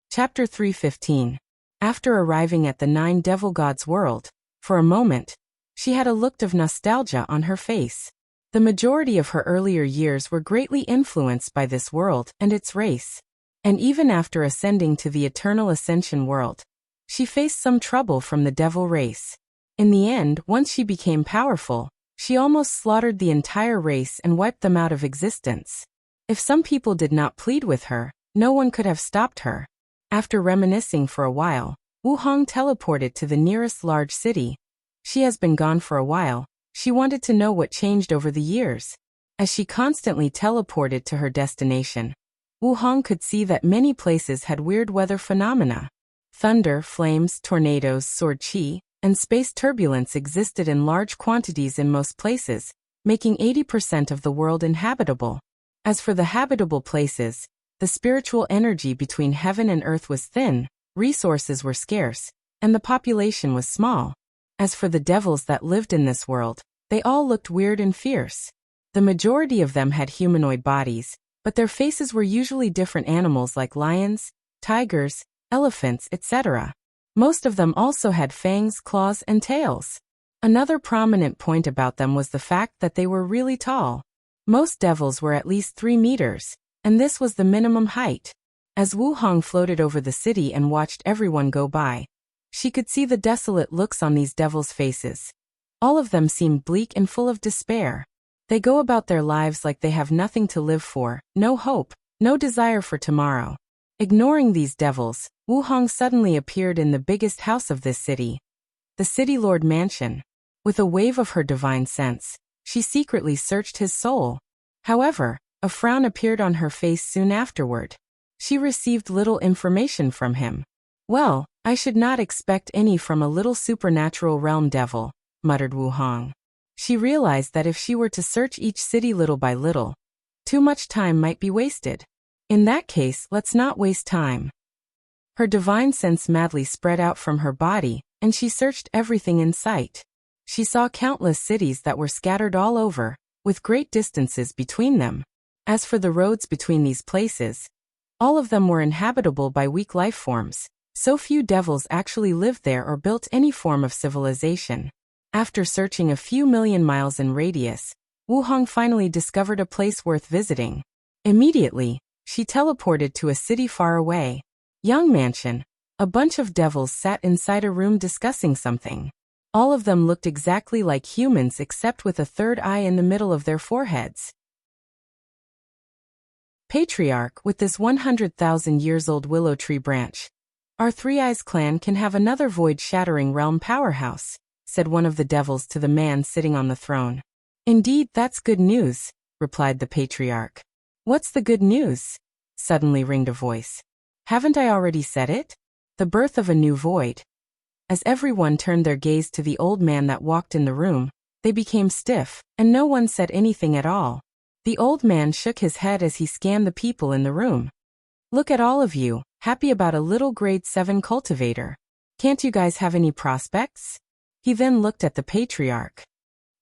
Chapter 3:15. After arriving at the 9 Devil Gods world, for a moment, she had a look of nostalgia on her face. The majority of her earlier years were greatly influenced by this world and its race. And even after ascending to the Eternal Ascension world, she faced some trouble from the devil race. In the end, once she became powerful, she almost slaughtered the entire race and wiped them out of existence. If some people did not plead with her, no one could have stopped her. After reminiscing for a while, Wu Hong teleported to the nearest large city. She has been gone for a while. She wanted to know what changed over the years. As she constantly teleported to her destination, Wu Hong could see that many places had weird weather phenomena. Thunder, flames, tornadoes, sword chi, and space turbulence existed in large quantities in most places, making 80% of the world inhabitable. As for the habitable places, the spiritual energy between heaven and earth was thin, resources were scarce, and the population was small. As for the devils that lived in this world, they all looked weird and fierce. The majority of them had humanoid bodies, but their faces were usually different animals like lions, tigers, elephants, etc. Most of them also had fangs, claws, and tails. Another prominent point about them was the fact that they were really tall. Most devils were at least 3 meters, and this was the minimum height. As Wu Hong floated over the city and watched everyone go by, she could see the desolate looks on these devils' faces. All of them seemed bleak and full of despair. They go about their lives like they have nothing to live for, no hope, no desire for tomorrow. Ignoring these devils, Wu Hong suddenly appeared in the biggest house of this city, the City Lord Mansion. With a wave of her divine sense, she secretly searched his soul. However, a frown appeared on her face soon afterward. She received little information from him. "Well, I should not expect any from a little supernatural realm devil," muttered Wu Hong. She realized that if she were to search each city little by little, too much time might be wasted. In that case, let's not waste time. Her divine sense madly spread out from her body, and she searched everything in sight. She saw countless cities that were scattered all over, with great distances between them. As for the roads between these places, all of them were inhabitable by weak life forms. So few devils actually lived there or built any form of civilization. After searching a few million miles in radius, Wu Hong finally discovered a place worth visiting. Immediately, she teleported to a city far away. Young mansion. A bunch of devils sat inside a room discussing something. All of them looked exactly like humans except with a third eye in the middle of their foreheads. Patriarch, with this 100,000 years old willow tree branch, our Three Eyes clan can have another void-shattering realm powerhouse, said one of the devils to the man sitting on the throne. Indeed, that's good news, replied the patriarch. What's the good news? Suddenly ringed a voice. Haven't I already said it? The birth of a new void. As everyone turned their gaze to the old man that walked in the room, they became stiff, and no one said anything at all. The old man shook his head as he scanned the people in the room. Look at all of you, happy about a little grade 7 cultivator. Can't you guys have any prospects? He then looked at the patriarch.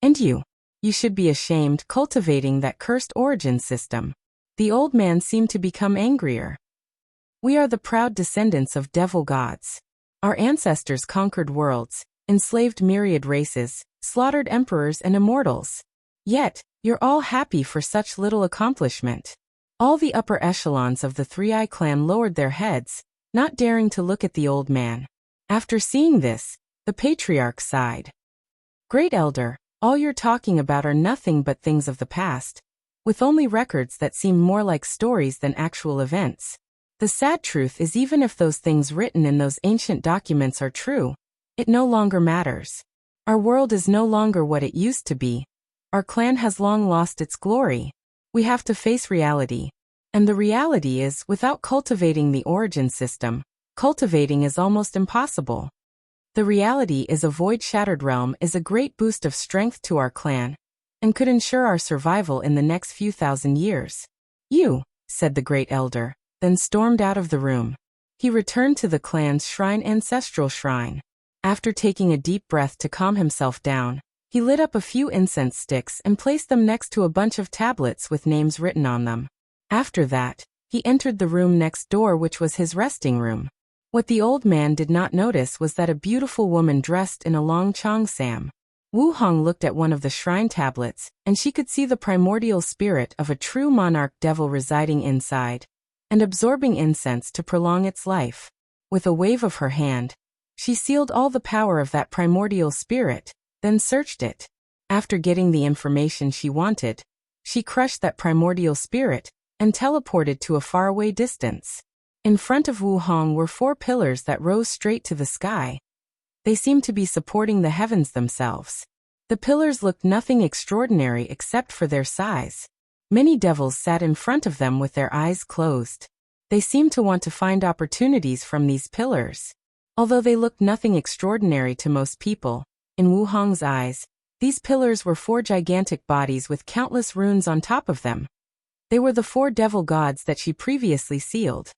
And you? You should be ashamed cultivating that cursed origin system. The old man seemed to become angrier. We are the proud descendants of devil gods. Our ancestors conquered worlds, enslaved myriad races, slaughtered emperors and immortals. Yet, you're all happy for such little accomplishment. All the upper echelons of the Three-Eye clan lowered their heads, not daring to look at the old man. After seeing this, the patriarch sighed. Great Elder, all you're talking about are nothing but things of the past, with only records that seem more like stories than actual events. The sad truth is, even if those things written in those ancient documents are true, it no longer matters. Our world is no longer what it used to be. Our clan has long lost its glory. We have to face reality. And the reality is, without cultivating the origin system, cultivating is almost impossible. The reality is, a void-shattered realm is a great boost of strength to our clan, and could ensure our survival in the next few thousand years. You, said the Great Elder, then stormed out of the room. He returned to the clan's ancestral shrine. After taking a deep breath to calm himself down, he lit up a few incense sticks and placed them next to a bunch of tablets with names written on them. After that, he entered the room next door, which was his resting room. What the old man did not notice was that a beautiful woman dressed in a long cheongsam. Wu Hong looked at one of the shrine tablets, and she could see the primordial spirit of a true monarch devil residing inside, and absorbing incense to prolong its life. With a wave of her hand, she sealed all the power of that primordial spirit, then searched it. After getting the information she wanted, she crushed that primordial spirit and teleported to a faraway distance. In front of Wu Hong were 4 pillars that rose straight to the sky. They seemed to be supporting the heavens themselves. The pillars looked nothing extraordinary except for their size. Many devils sat in front of them with their eyes closed. They seemed to want to find opportunities from these pillars. Although they looked nothing extraordinary to most people, in Wu Hong's eyes, these pillars were 4 gigantic bodies with countless runes on top of them. They were the 4 devil gods that she previously sealed.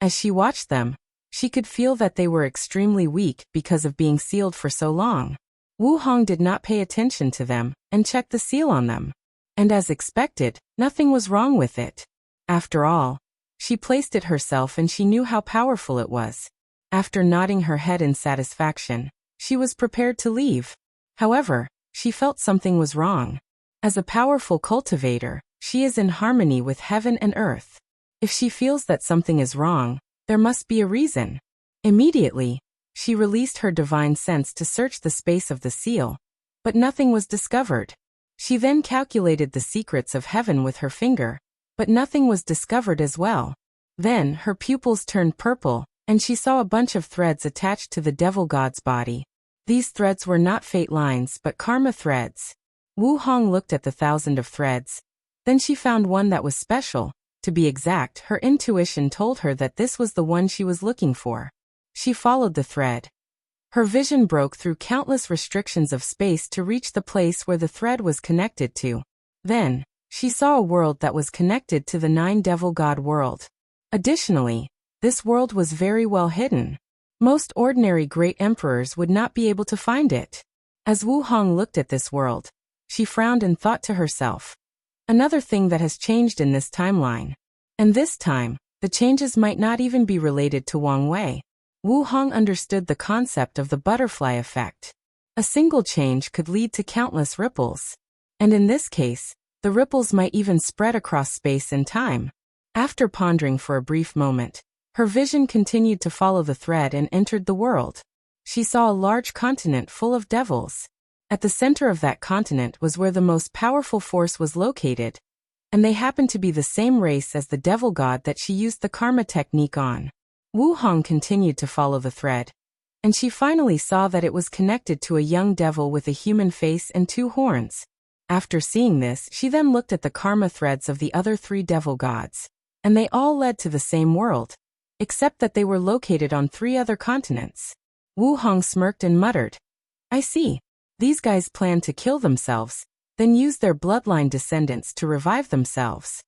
As she watched them, she could feel that they were extremely weak because of being sealed for so long. Wu Hong did not pay attention to them and checked the seal on them. And as expected, nothing was wrong with it. After all, she placed it herself and she knew how powerful it was. After nodding her head in satisfaction, she was prepared to leave. However, she felt something was wrong. As a powerful cultivator, she is in harmony with heaven and earth. If she feels that something is wrong, there must be a reason. Immediately, she released her divine sense to search the space of the seal, but nothing was discovered. She then calculated the secrets of heaven with her finger, but nothing was discovered as well. Then her pupils turned purple, and she saw a bunch of threads attached to the devil god's body. These threads were not fate lines but karma threads. Wu Hong looked at the 1,000 of threads. Then she found one that was special. To be exact, her intuition told her that this was the one she was looking for. She followed the thread. Her vision broke through countless restrictions of space to reach the place where the thread was connected to. Then, she saw a world that was connected to the 9 devil god world. Additionally, this world was very well hidden. Most ordinary great emperors would not be able to find it. As Wu Hong looked at this world, she frowned and thought to herself, another thing that has changed in this timeline. And this time, the changes might not even be related to Wang Wei. Wu Hong understood the concept of the butterfly effect. A single change could lead to countless ripples. And in this case, the ripples might even spread across space and time. After pondering for a brief moment, her vision continued to follow the thread and entered the world. She saw a large continent full of devils. At the center of that continent was where the most powerful force was located, and they happened to be the same race as the devil god that she used the karma technique on. Wu Hong continued to follow the thread, and she finally saw that it was connected to a young devil with a human face and 2 horns. After seeing this, she then looked at the karma threads of the other 3 devil gods, and they all led to the same world, except that they were located on 3 other continents. Wu Hong smirked and muttered, I see. These guys plan to kill themselves. then use their bloodline descendants to revive themselves.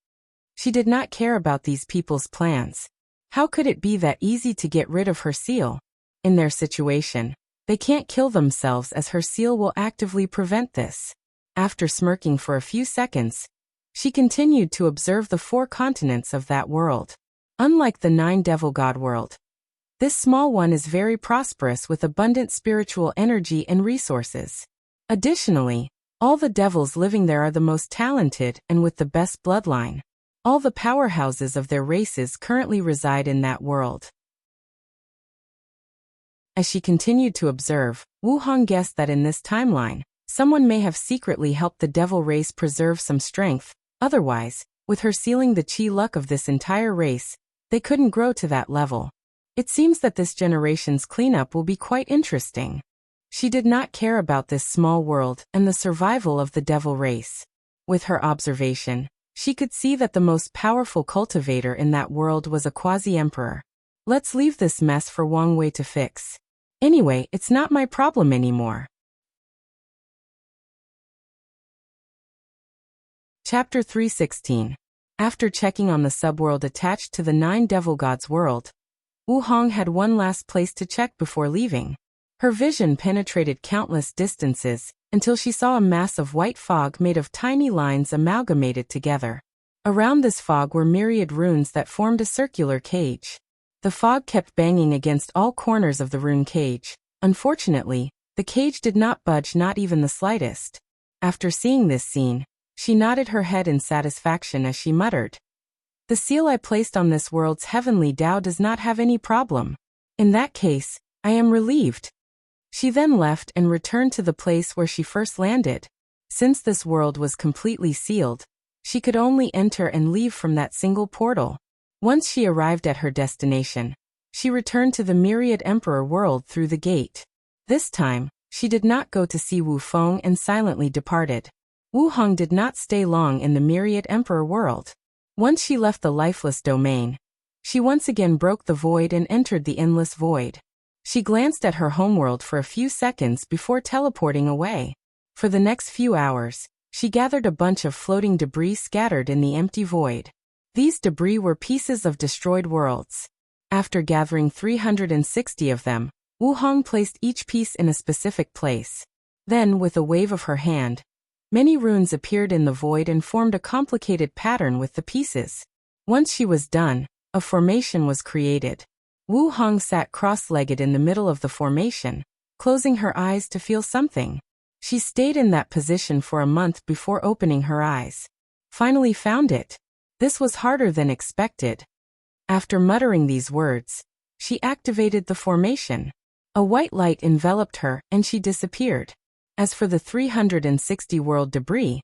She did not care about these people's plans. How could it be that easy to get rid of her seal? In their situation, they can't kill themselves as her seal will actively prevent this. After smirking for a few seconds, she continued to observe the 4 continents of that world. Unlike the 9 devil god world, this small one is very prosperous with abundant spiritual energy and resources. Additionally, all the devils living there are the most talented and with the best bloodline. All the powerhouses of their races currently reside in that world. As she continued to observe, Wu Hong guessed that in this timeline, someone may have secretly helped the devil race preserve some strength. Otherwise, with her sealing the chi luck of this entire race, they couldn't grow to that level. It seems that this generation's cleanup will be quite interesting. She did not care about this small world and the survival of the devil race. With her observation, she could see that the most powerful cultivator in that world was a quasi-emperor. Let's leave this mess for Wang Wei to fix. Anyway, it's not my problem anymore. Chapter 316. After checking on the subworld attached to the 9 devil gods world, Wu Hong had one last place to check before leaving. Her vision penetrated countless distances, until she saw a mass of white fog made of tiny lines amalgamated together. Around this fog were myriad runes that formed a circular cage. The fog kept banging against all corners of the rune cage. Unfortunately, the cage did not budge, not even the slightest. After seeing this scene, she nodded her head in satisfaction as she muttered, "The seal I placed on this world's heavenly Tao does not have any problem. In that case, I am relieved." She then left and returned to the place where she first landed. Since this world was completely sealed, she could only enter and leave from that single portal. Once she arrived at her destination, she returned to the Myriad Emperor world through the gate. This time, she did not go to see Wu Feng and silently departed. Wu Hong did not stay long in the Myriad Emperor world. Once she left the lifeless domain, she once again broke the void and entered the endless void. She glanced at her homeworld for a few seconds before teleporting away. For the next few hours, she gathered a bunch of floating debris scattered in the empty void. These debris were pieces of destroyed worlds. After gathering 360 of them, Wu Hong placed each piece in a specific place. Then, with a wave of her hand, many runes appeared in the void and formed a complicated pattern with the pieces. Once she was done, a formation was created. Wu Hong sat cross-legged in the middle of the formation, closing her eyes to feel something. She stayed in that position for a month before opening her eyes. Finally found it. This was harder than expected. After muttering these words, she activated the formation. A white light enveloped her and she disappeared. As for the 360 world debris,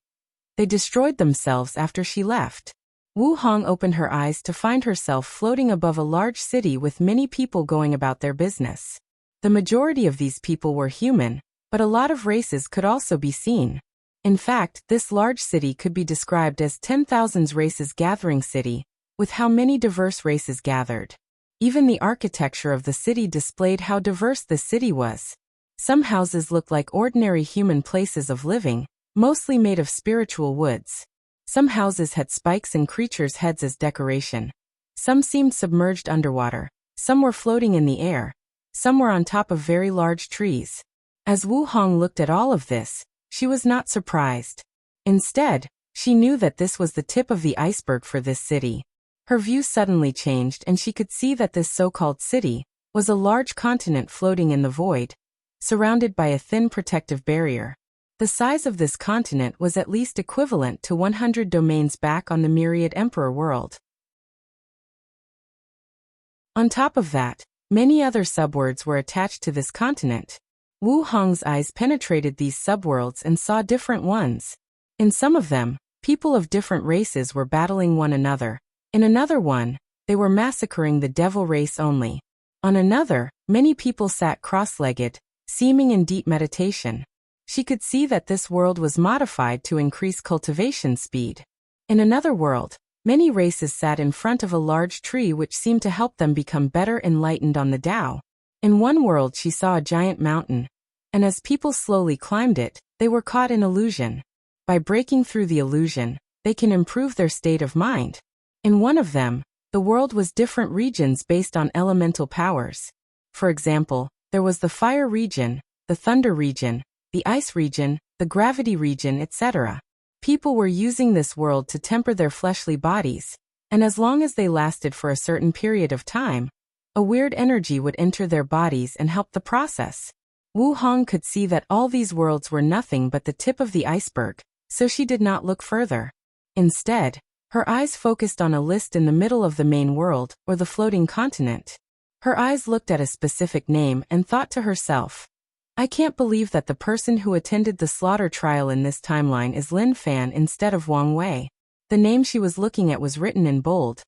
they destroyed themselves after she left. Wu Hong opened her eyes to find herself floating above a large city with many people going about their business. The majority of these people were human, but a lot of races could also be seen. In fact, this large city could be described as 10,000 races gathering city, with how many diverse races gathered. Even the architecture of the city displayed how diverse the city was. Some houses looked like ordinary human places of living, mostly made of spiritual woods. Some houses had spikes and creatures' heads as decoration. Some seemed submerged underwater. Some were floating in the air. Some were on top of very large trees. As Wu Hong looked at all of this, she was not surprised. Instead, she knew that this was the tip of the iceberg for this city. Her view suddenly changed and she could see that this so-called city was a large continent floating in the void, surrounded by a thin protective barrier. The size of this continent was at least equivalent to 100 domains back on the Myriad Emperor world. On top of that, many other subworlds were attached to this continent. Wu Hong's eyes penetrated these subworlds and saw different ones. In some of them, people of different races were battling one another. In another one, they were massacring the devil race only. On another, many people sat cross-legged, seeming in deep meditation. She could see that this world was modified to increase cultivation speed. In another world, many races sat in front of a large tree which seemed to help them become better enlightened on the Tao. In one world she saw a giant mountain, and as people slowly climbed it, they were caught in illusion. By breaking through the illusion, they can improve their state of mind. In one of them, the world was different regions based on elemental powers. For example, there was the fire region, the thunder region, the ice region, the gravity region, etc. People were using this world to temper their fleshly bodies, and as long as they lasted for a certain period of time, a weird energy would enter their bodies and help the process. Wu Hong could see that all these worlds were nothing but the tip of the iceberg, so she did not look further. Instead, her eyes focused on a list in the middle of the main world, or the floating continent. Her eyes looked at a specific name and thought to herself, I can't believe that the person who attended the slaughter trial in this timeline is Lin Fan instead of Wang Wei. The name she was looking at was written in bold.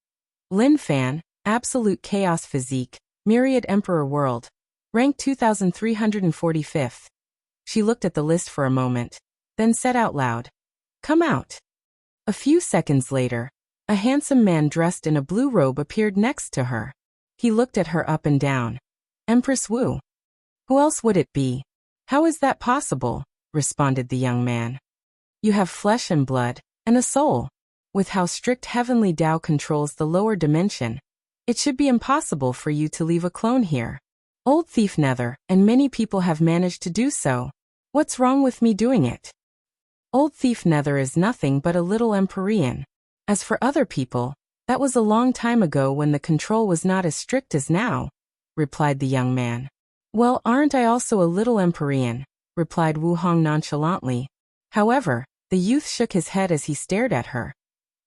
Lin Fan, Absolute Chaos Physique, Myriad Emperor World. Rank 2345th. She looked at the list for a moment, then said out loud, Come out. A few seconds later, a handsome man dressed in a blue robe appeared next to her. He looked at her up and down. Empress Wu. Who else would it be? How is that possible? Responded the young man. You have flesh and blood, and a soul. With how strict heavenly Tao controls the lower dimension, it should be impossible for you to leave a clone here. Old Thief Nether, and many people have managed to do so. What's wrong with me doing it? Old Thief Nether is nothing but a little Empyrean. As for other people, that was a long time ago when the control was not as strict as now, replied the young man. Well, aren't I also a little Empyrean? Replied Wu Hong nonchalantly. However, the youth shook his head as he stared at her.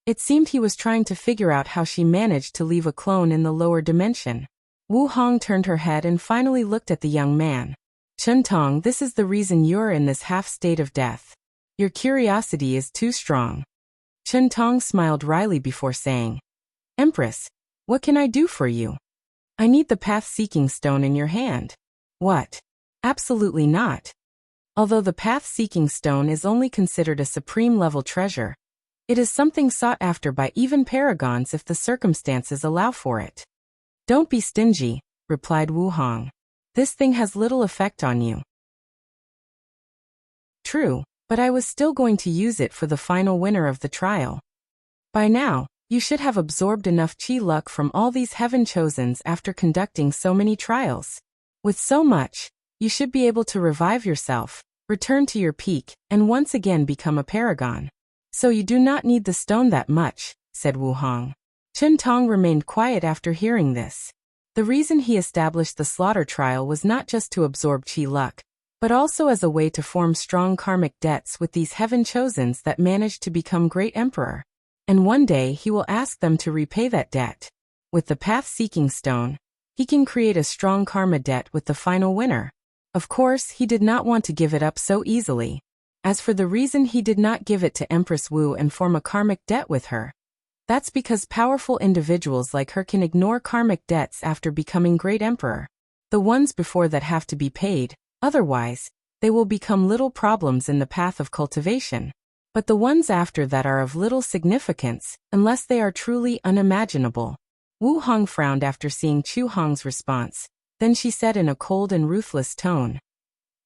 It seemed he was trying to figure out how she managed to leave a clone in the lower dimension. Wu Hong turned her head and finally looked at the young man. Chen Tong, this is the reason you're in this half-state of death. Your curiosity is too strong. Chen Tong smiled wryly before saying, Empress, what can I do for you? I need the path-seeking stone in your hand. What? Absolutely not. Although the path-seeking stone is only considered a supreme-level treasure, it is something sought after by even paragons if the circumstances allow for it. Don't be stingy, replied Wu Hong. This thing has little effect on you. True, but I was still going to use it for the final winner of the trial. By now, you should have absorbed enough chi luck from all these heaven chosens after conducting so many trials. With so much, you should be able to revive yourself, return to your peak, and once again become a paragon. So you do not need the stone that much, said Wu Hong. Chen Tong remained quiet after hearing this. The reason he established the slaughter trial was not just to absorb chi luck, but also as a way to form strong karmic debts with these heaven chosens that managed to become great emperor. And one day he will ask them to repay that debt. With the path-seeking stone, he can create a strong karma debt with the final winner. Of course, he did not want to give it up so easily. As for the reason he did not give it to Empress Wu and form a karmic debt with her, that's because powerful individuals like her can ignore karmic debts after becoming great emperor. The ones before that have to be paid, otherwise, they will become little problems in the path of cultivation. But the ones after that are of little significance, unless they are truly unimaginable. Wu Hong frowned after seeing Chu Hong's response. Then she said in a cold and ruthless tone,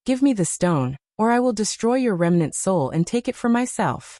Give me the stone, or I will destroy your remnant soul and take it for myself.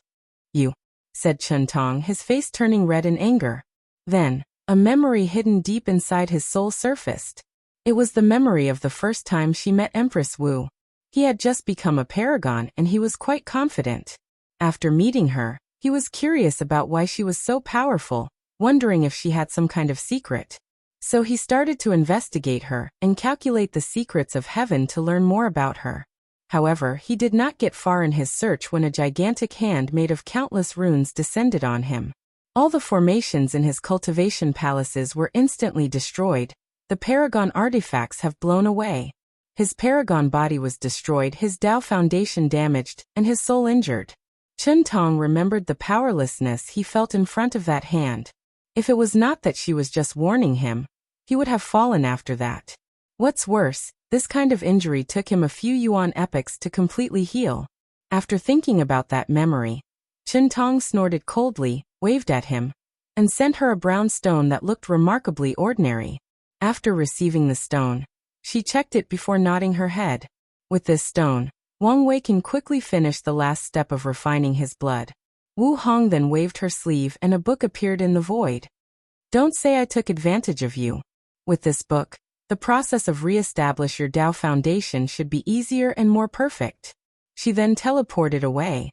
You, said Chen Tong, his face turning red in anger. Then, a memory hidden deep inside his soul surfaced. It was the memory of the first time she met Empress Wu. He had just become a paragon and he was quite confident. After meeting her, he was curious about why she was so powerful, wondering if she had some kind of secret. So he started to investigate her and calculate the secrets of heaven to learn more about her. However, he did not get far in his search when a gigantic hand made of countless runes descended on him. All the formations in his cultivation palaces were instantly destroyed. The paragon artifacts have blown away. His paragon body was destroyed, his Tao foundation damaged, and his soul injured. Chen Tong remembered the powerlessness he felt in front of that hand. If it was not that she was just warning him, he would have fallen after that. What's worse, this kind of injury took him a few yuan epochs to completely heal. After thinking about that memory, Chen Tong snorted coldly, waved at him, and sent her a brown stone that looked remarkably ordinary. After receiving the stone, she checked it before nodding her head. With this stone, Wang Wei can quickly finish the last step of refining his blood. Wu Hong then waved her sleeve and a book appeared in the void. Don't say I took advantage of you. With this book, the process of re-establish your Tao foundation should be easier and more perfect. She then teleported away.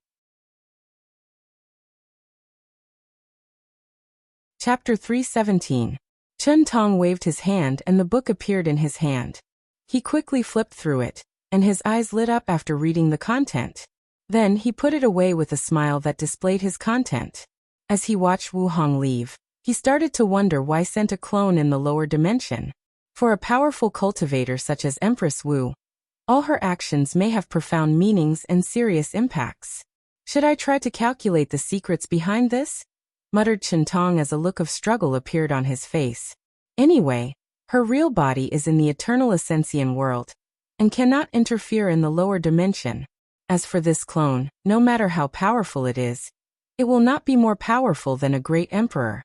Chapter 317. Chen Tong waved his hand and the book appeared in his hand. He quickly flipped through it, and his eyes lit up after reading the content. Then he put it away with a smile that displayed his content. As he watched Wu Hong leave, he started to wonder why sent a clone in the lower dimension. For a powerful cultivator such as Empress Wu, all her actions may have profound meanings and serious impacts. Should I try to calculate the secrets behind this? Muttered Chen Tong as a look of struggle appeared on his face. Anyway, her real body is in the eternal Ascension world, and cannot interfere in the lower dimension. As for this clone, no matter how powerful it is, it will not be more powerful than a great emperor.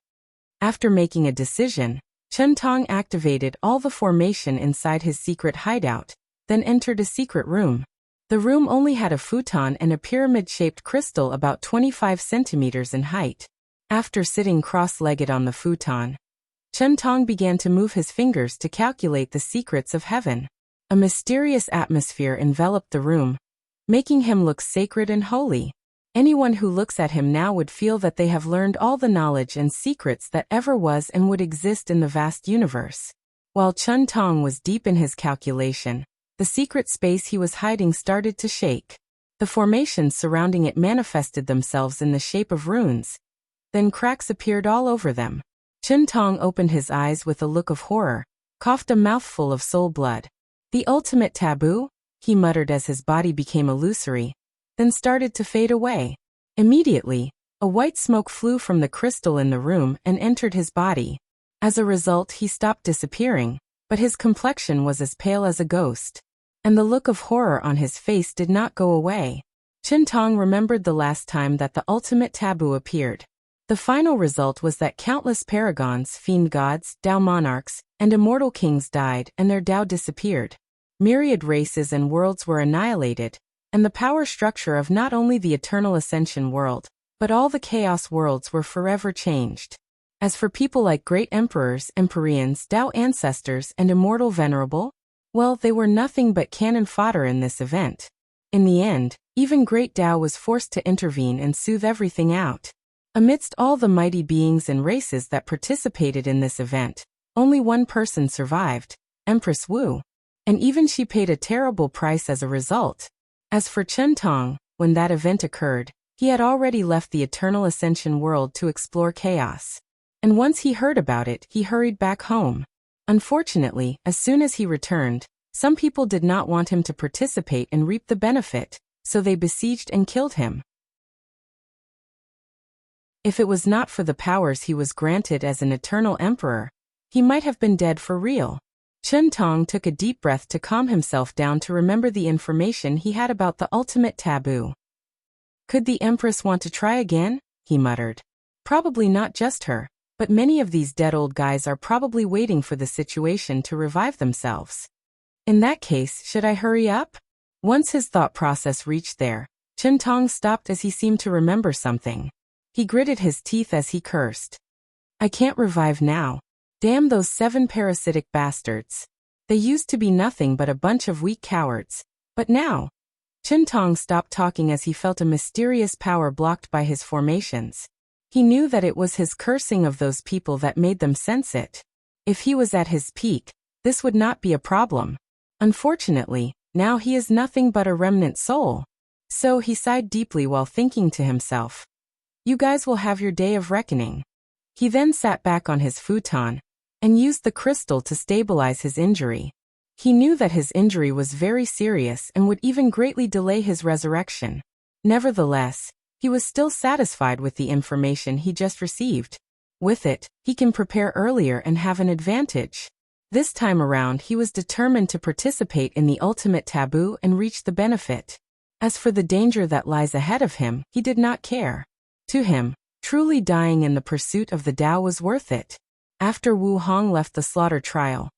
After making a decision, Chen Tong activated all the formation inside his secret hideout, then entered a secret room. The room only had a futon and a pyramid-shaped crystal about 25 centimeters in height. After sitting cross-legged on the futon, Chen Tong began to move his fingers to calculate the secrets of heaven. A mysterious atmosphere enveloped the room, making him look sacred and holy. Anyone who looks at him now would feel that they have learned all the knowledge and secrets that ever was and would exist in the vast universe. While Chen Tong was deep in his calculation, the secret space he was hiding started to shake. The formations surrounding it manifested themselves in the shape of runes. Then cracks appeared all over them. Chen Tong opened his eyes with a look of horror, coughed a mouthful of soul blood. The ultimate taboo? He muttered as his body became illusory, then started to fade away. Immediately, a white smoke flew from the crystal in the room and entered his body. As a result, he stopped disappearing, but his complexion was as pale as a ghost, and the look of horror on his face did not go away. Chen Tong remembered the last time that the ultimate taboo appeared. The final result was that countless paragons, fiend gods, Tao monarchs, and immortal kings died and their Tao disappeared. Myriad races and worlds were annihilated, and the power structure of not only the eternal ascension world, but all the chaos worlds were forever changed. As for people like great emperors, empyreans, Tao ancestors, and immortal venerable, well, they were nothing but cannon fodder in this event. In the end, even great Tao was forced to intervene and soothe everything out. Amidst all the mighty beings and races that participated in this event, only one person survived, Empress Wu. And even she paid a terrible price as a result. As for Chen Tong, when that event occurred, he had already left the eternal ascension world to explore chaos. And once he heard about it, he hurried back home. Unfortunately, as soon as he returned, some people did not want him to participate and reap the benefit, so they besieged and killed him. If it was not for the powers he was granted as an eternal emperor, he might have been dead for real. Chen Tong took a deep breath to calm himself down to remember the information he had about the ultimate taboo. Could the Empress want to try again? He muttered. Probably not just her, but many of these dead old guys are probably waiting for the situation to revive themselves. In that case, should I hurry up? Once his thought process reached there, Chen Tong stopped as he seemed to remember something. He gritted his teeth as he cursed. I can't revive now. Damn those 7 parasitic bastards. They used to be nothing but a bunch of weak cowards. But now... Chen Tong stopped talking as he felt a mysterious power blocked by his formations. He knew that it was his cursing of those people that made them sense it. If he was at his peak, this would not be a problem. Unfortunately, now he is nothing but a remnant soul. So he sighed deeply while thinking to himself. You guys will have your day of reckoning. He then sat back on his futon and used the crystal to stabilize his injury. He knew that his injury was very serious and would even greatly delay his resurrection. Nevertheless, he was still satisfied with the information he just received. With it, he can prepare earlier and have an advantage. This time around, he was determined to participate in the ultimate taboo and reach the benefit. As for the danger that lies ahead of him, he did not care. To him, truly dying in the pursuit of the Tao was worth it. After Wu Hong left the slaughter trial,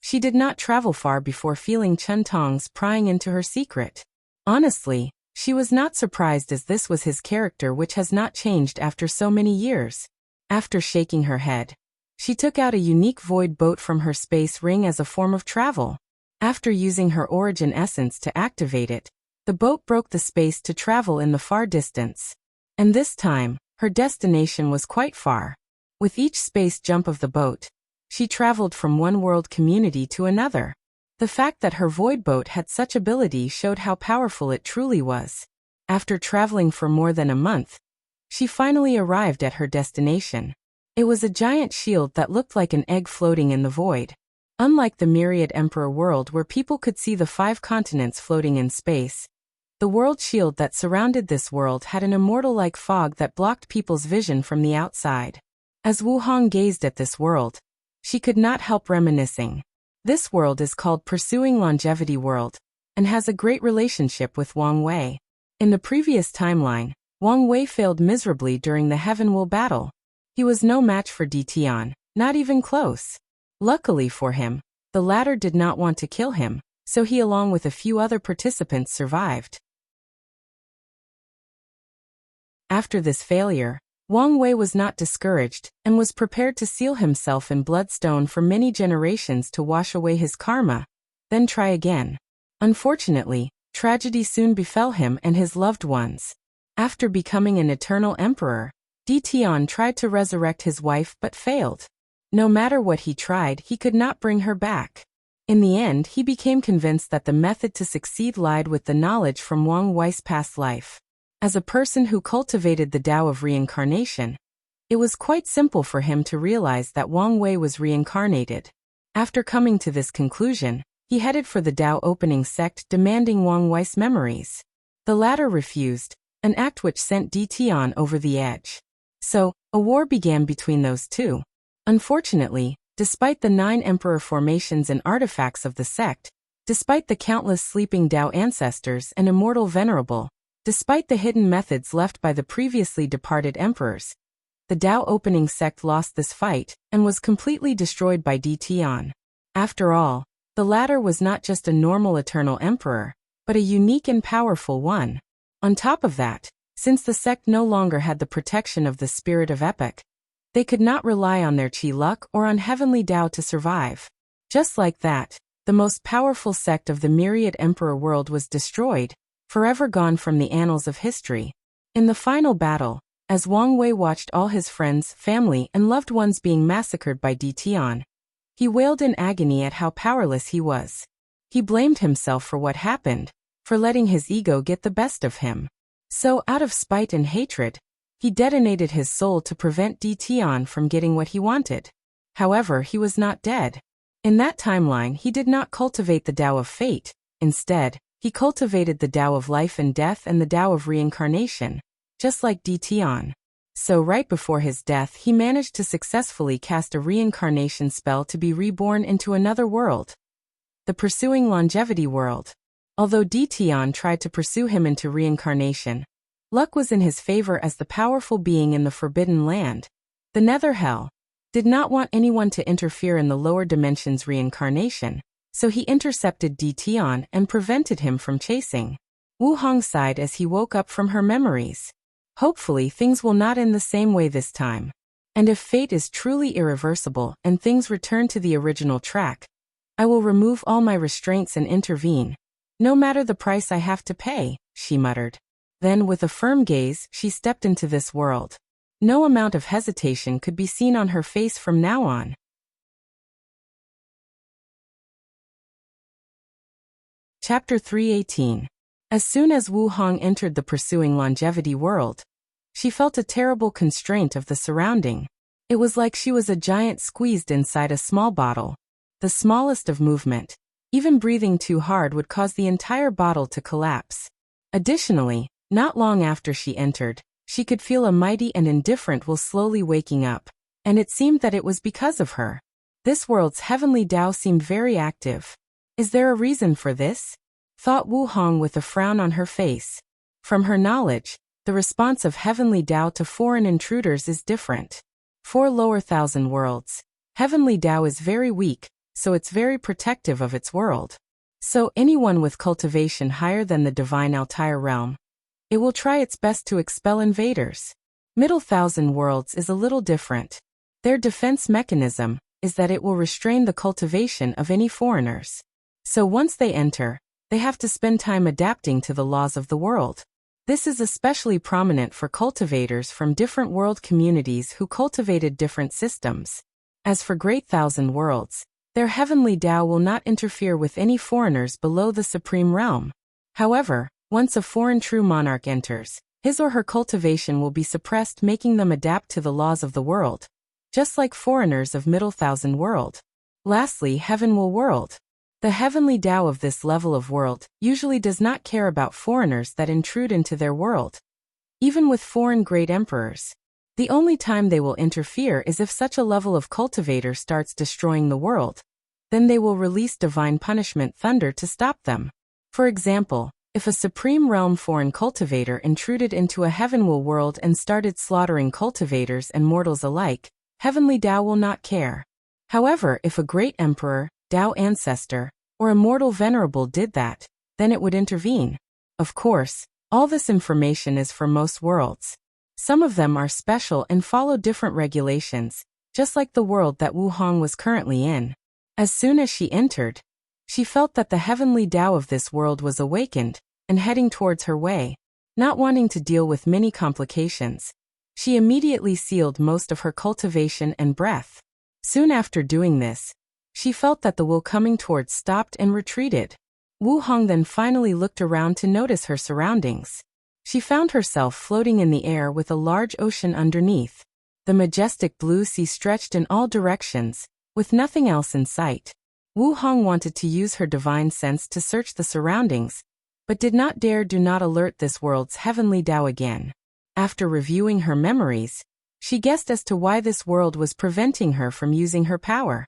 she did not travel far before feeling Chen Tong's prying into her secret. Honestly, she was not surprised as this was his character which has not changed after so many years. After shaking her head, she took out a unique void boat from her space ring as a form of travel. After using her origin essence to activate it, the boat broke the space to travel in the far distance. And this time, her destination was quite far. With each space jump of the boat, she traveled from one world community to another. The fact that her void boat had such ability showed how powerful it truly was. After traveling for more than a month, she finally arrived at her destination. It was a giant shield that looked like an egg floating in the void. Unlike the Myriad Emperor world where people could see the 5 continents floating in space, the world shield that surrounded this world had an immortal-like fog that blocked people's vision from the outside. As Wu Hong gazed at this world, she could not help reminiscing. This world is called Pursuing Longevity World, and has a great relationship with Wang Wei. In the previous timeline, Wang Wei failed miserably during the Heaven Will battle. He was no match for Di Tian, not even close. Luckily for him, the latter did not want to kill him, so he along with a few other participants survived. After this failure, Wang Wei was not discouraged, and was prepared to seal himself in bloodstone for many generations to wash away his karma, then try again. Unfortunately, tragedy soon befell him and his loved ones. After becoming an eternal emperor, Di Tian tried to resurrect his wife but failed. No matter what he tried, he could not bring her back. In the end, he became convinced that the method to succeed lied with the knowledge from Wang Wei's past life. As a person who cultivated the Tao of reincarnation, it was quite simple for him to realize that Wang Wei was reincarnated. After coming to this conclusion, he headed for the Tao opening sect demanding Wang Wei's memories. The latter refused, an act which sent Di Tian over the edge. So, a war began between those two. Unfortunately, despite the 9 emperor formations and artifacts of the sect, despite the countless sleeping Tao ancestors and immortal venerable, despite the hidden methods left by the previously departed emperors, the Tao opening sect lost this fight and was completely destroyed by Di Tian. After all, the latter was not just a normal eternal emperor, but a unique and powerful one. On top of that, since the sect no longer had the protection of the spirit of epic, they could not rely on their chi luck or on heavenly Tao to survive. Just like that, the most powerful sect of the Myriad Emperor world was destroyed, forever gone from the annals of history. In the final battle, as Wang Wei watched all his friends, family, and loved ones being massacred by Di Tian, he wailed in agony at how powerless he was. He blamed himself for what happened, for letting his ego get the best of him. So, out of spite and hatred, he detonated his soul to prevent Di Tian from getting what he wanted. However, he was not dead. In that timeline, he did not cultivate the Tao of fate. Instead, he cultivated the Tao of life and death and the Tao of reincarnation, just like Di Tian. So right before his death, he managed to successfully cast a reincarnation spell to be reborn into another world, the Pursuing Longevity world. Although Di Tian tried to pursue him into reincarnation, luck was in his favor as the powerful being in the Forbidden Land, the Nether Hell, did not want anyone to interfere in the lower dimensions reincarnation, so he intercepted Di Tian and prevented him from chasing. Wu Hong sighed as he woke up from her memories. Hopefully things will not end the same way this time. And if fate is truly irreversible and things return to the original track, I will remove all my restraints and intervene, no matter the price I have to pay, she muttered. Then with a firm gaze, she stepped into this world. No amount of hesitation could be seen on her face from now on. Chapter 318. As soon as Wu Hong entered the Pursuing Longevity world, she felt a terrible constraint of the surrounding. It was like she was a giant squeezed inside a small bottle. The smallest of movement, even breathing too hard, would cause the entire bottle to collapse. Additionally, not long after she entered, she could feel a mighty and indifferent will slowly waking up, and it seemed that it was because of her. This world's heavenly Tao seemed very active. Is there a reason for this? Thought Wu Hong with a frown on her face. From her knowledge, the response of heavenly Tao to foreign intruders is different. For lower thousand worlds, heavenly Tao is very weak, so it's very protective of its world. So anyone with cultivation higher than the divine Altair realm, it will try its best to expel invaders. Middle Thousand Worlds is a little different. Their defense mechanism is that it will restrain the cultivation of any foreigners. So once they enter, they have to spend time adapting to the laws of the world. This is especially prominent for cultivators from different world communities who cultivated different systems. As for Great Thousand Worlds, their heavenly Tao will not interfere with any foreigners below the supreme realm. However, once a foreign true monarch enters, his or her cultivation will be suppressed, making them adapt to the laws of the world, just like foreigners of Middle Thousand World. Lastly, Heaven Will World. The heavenly Tao of this level of world usually does not care about foreigners that intrude into their world. Even with foreign great emperors, the only time they will interfere is if such a level of cultivator starts destroying the world. Then they will release divine punishment thunder to stop them. For example, if a supreme realm foreign cultivator intruded into a heavenly world and started slaughtering cultivators and mortals alike, heavenly Tao will not care. However, if a great emperor, Tao ancestor, or a mortal venerable did that, then it would intervene. Of course, all this information is for most worlds. Some of them are special and follow different regulations, just like the world that Wu Hong was currently in. As soon as she entered, she felt that the heavenly Tao of this world was awakened and heading towards her way. Not wanting to deal with many complications, she immediately sealed most of her cultivation and breath. Soon after doing this, she felt that the will coming towards stopped and retreated. Wu Hong then finally looked around to notice her surroundings. She found herself floating in the air with a large ocean underneath. The majestic blue sea stretched in all directions, with nothing else in sight. Wu Hong wanted to use her divine sense to search the surroundings, but did not dare do not alert this world's heavenly Tao again. After reviewing her memories, she guessed as to why this world was preventing her from using her power.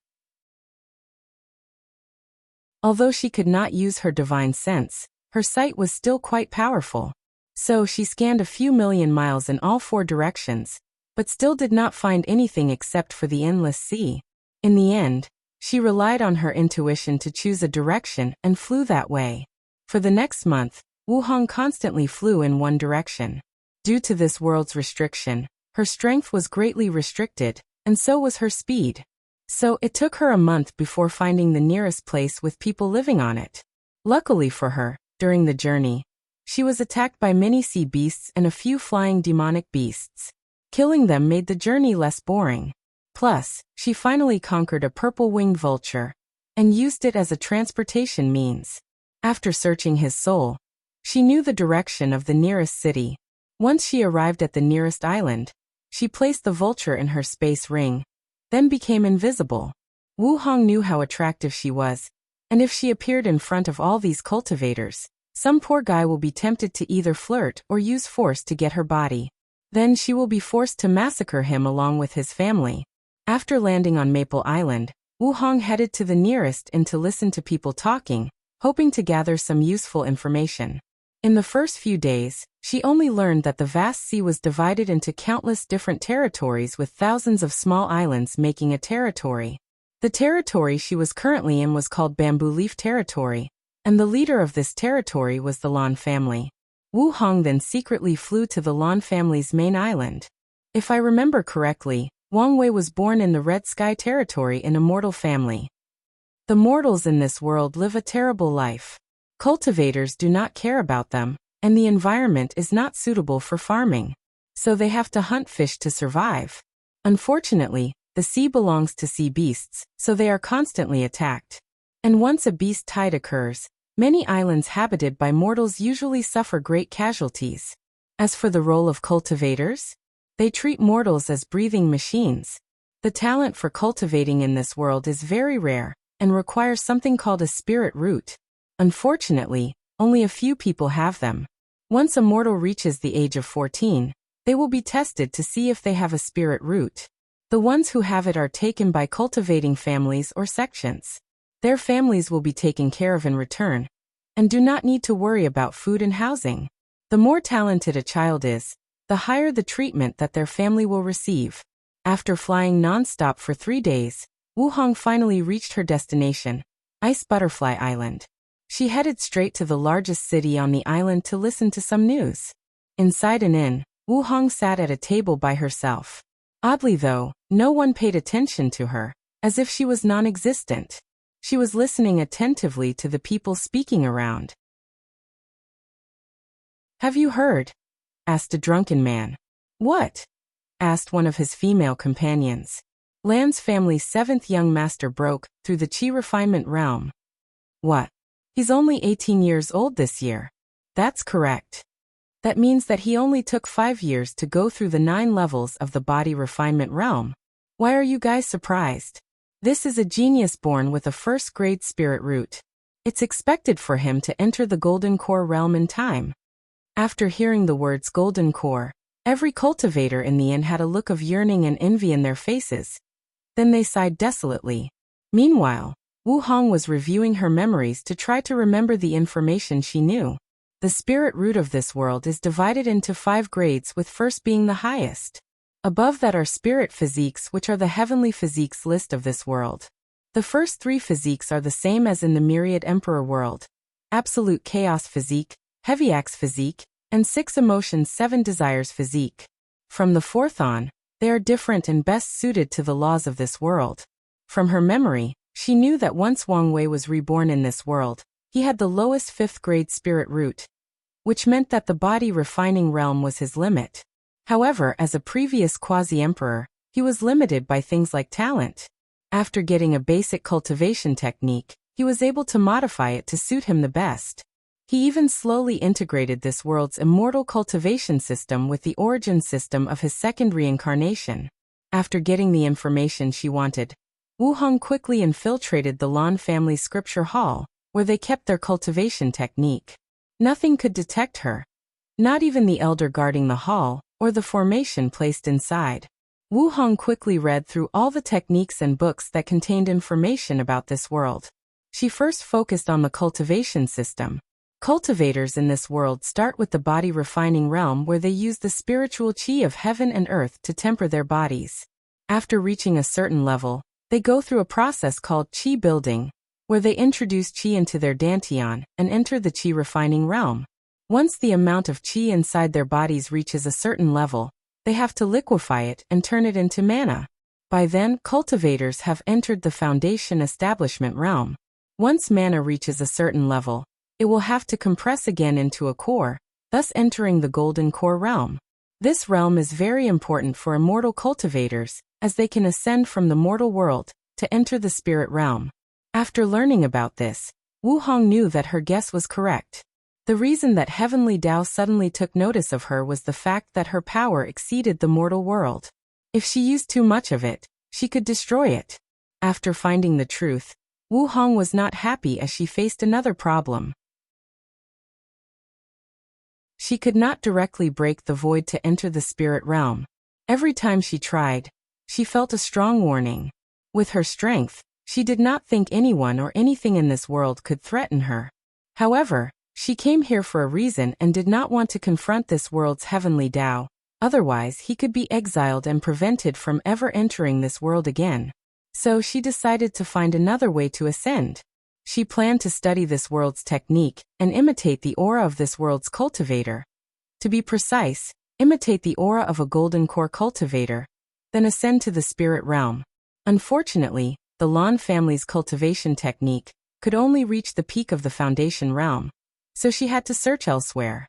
Although she could not use her divine sense, her sight was still quite powerful. So she scanned a few million miles in all four directions, but still did not find anything except for the endless sea. In the end, she relied on her intuition to choose a direction and flew that way. For the next month, Wu Hong constantly flew in one direction. Due to this world's restriction, her strength was greatly restricted, and so was her speed. So it took her a month before finding the nearest place with people living on it. Luckily for her, during the journey, she was attacked by many sea beasts and a few flying demonic beasts. Killing them made the journey less boring. Plus, she finally conquered a purple-winged vulture and used it as a transportation means. After searching his soul, she knew the direction of the nearest city. Once she arrived at the nearest island, she placed the vulture in her space ring, then became invisible. Wu Hong knew how attractive she was, and if she appeared in front of all these cultivators, some poor guy will be tempted to either flirt or use force to get her body. Then she will be forced to massacre him along with his family. After landing on Maple Island, Wu Hong headed to the nearest inn to listen to people talking, hoping to gather some useful information. In the first few days, she only learned that the vast sea was divided into countless different territories with thousands of small islands making a territory. The territory she was currently in was called Bamboo Leaf Territory, and the leader of this territory was the Lan family. Wu Hong then secretly flew to the Lan family's main island. If I remember correctly, Wang Wei was born in the Red Sky Territory in a mortal family. The mortals in this world live a terrible life. Cultivators do not care about them, and the environment is not suitable for farming. So they have to hunt fish to survive. Unfortunately, the sea belongs to sea beasts, so they are constantly attacked. And once a beast tide occurs, many islands habited by mortals usually suffer great casualties. As for the role of cultivators, they treat mortals as breathing machines. The talent for cultivating in this world is very rare, and requires something called a spirit root. Unfortunately, only a few people have them. Once a mortal reaches the age of 14, they will be tested to see if they have a spirit root. The ones who have it are taken by cultivating families or sections. Their families will be taken care of in return, and do not need to worry about food and housing. The more talented a child is, the higher the treatment that their family will receive. After flying non-stop for 3 days, Wu Hong finally reached her destination, Ice Butterfly Island. She headed straight to the largest city on the island to listen to some news. Inside an inn, Wu Hong sat at a table by herself. Oddly though, no one paid attention to her, as if she was non-existent. She was listening attentively to the people speaking around. "Have you heard?" asked a drunken man. "What?" asked one of his female companions. Lan's family's 7th young master broke through the Qi refinement realm. What? He's only 18 years old this year. That's correct. That means that he only took 5 years to go through the 9 levels of the body refinement realm. Why are you guys surprised? This is a genius born with a first-grade spirit root. It's expected for him to enter the Golden Core realm in time. After hearing the words Golden Core, every cultivator in the inn had a look of yearning and envy in their faces. Then they sighed desolately. Meanwhile, Wu Hong was reviewing her memories to try to remember the information she knew. The spirit root of this world is divided into 5 grades, with first being the highest. Above that are spirit physiques, which are the heavenly physiques list of this world. The first 3 physiques are the same as in the Myriad Emperor world: Absolute Chaos Physique, Heavy Axe Physique, and 6 Emotions 7 Desires Physique. From the 4th on, they are different and best suited to the laws of this world. From her memory, she knew that once Wang Wei was reborn in this world, he had the lowest 5th grade spirit root, which meant that the body refining realm was his limit. However, as a previous quasi-emperor, he was limited by things like talent. After getting a basic cultivation technique, he was able to modify it to suit him the best. He even slowly integrated this world's immortal cultivation system with the origin system of his 2nd reincarnation. After getting the information she wanted, Wu Hong quickly infiltrated the Lan family's scripture hall, where they kept their cultivation technique. Nothing could detect her. Not even the elder guarding the hall, or the formation placed inside. Wu Hong quickly read through all the techniques and books that contained information about this world. She first focused on the cultivation system. Cultivators in this world start with the body refining realm, where they use the spiritual qi of heaven and earth to temper their bodies. After reaching a certain level, they go through a process called qi building, where they introduce qi into their dantian and enter the qi refining realm. Once the amount of qi inside their bodies reaches a certain level, they have to liquefy it and turn it into mana. By then, cultivators have entered the foundation establishment realm. Once mana reaches a certain level, it will have to compress again into a core, thus entering the Golden Core realm. This realm is very important for immortal cultivators, as they can ascend from the mortal world to enter the spirit realm. After learning about this, Wu Hong knew that her guess was correct. The reason that Heavenly Tao suddenly took notice of her was the fact that her power exceeded the mortal world. If she used too much of it, she could destroy it. After finding the truth, Wu Hong was not happy as she faced another problem. She could not directly break the void to enter the spirit realm. Every time she tried, she felt a strong warning. With her strength, she did not think anyone or anything in this world could threaten her. However, she came here for a reason and did not want to confront this world's Heavenly Tao, otherwise he could be exiled and prevented from ever entering this world again. So she decided to find another way to ascend. She planned to study this world's technique and imitate the aura of this world's cultivator. To be precise, imitate the aura of a Golden Core cultivator, then ascend to the spirit realm. Unfortunately, the Lan family's cultivation technique could only reach the peak of the foundation realm, so she had to search elsewhere.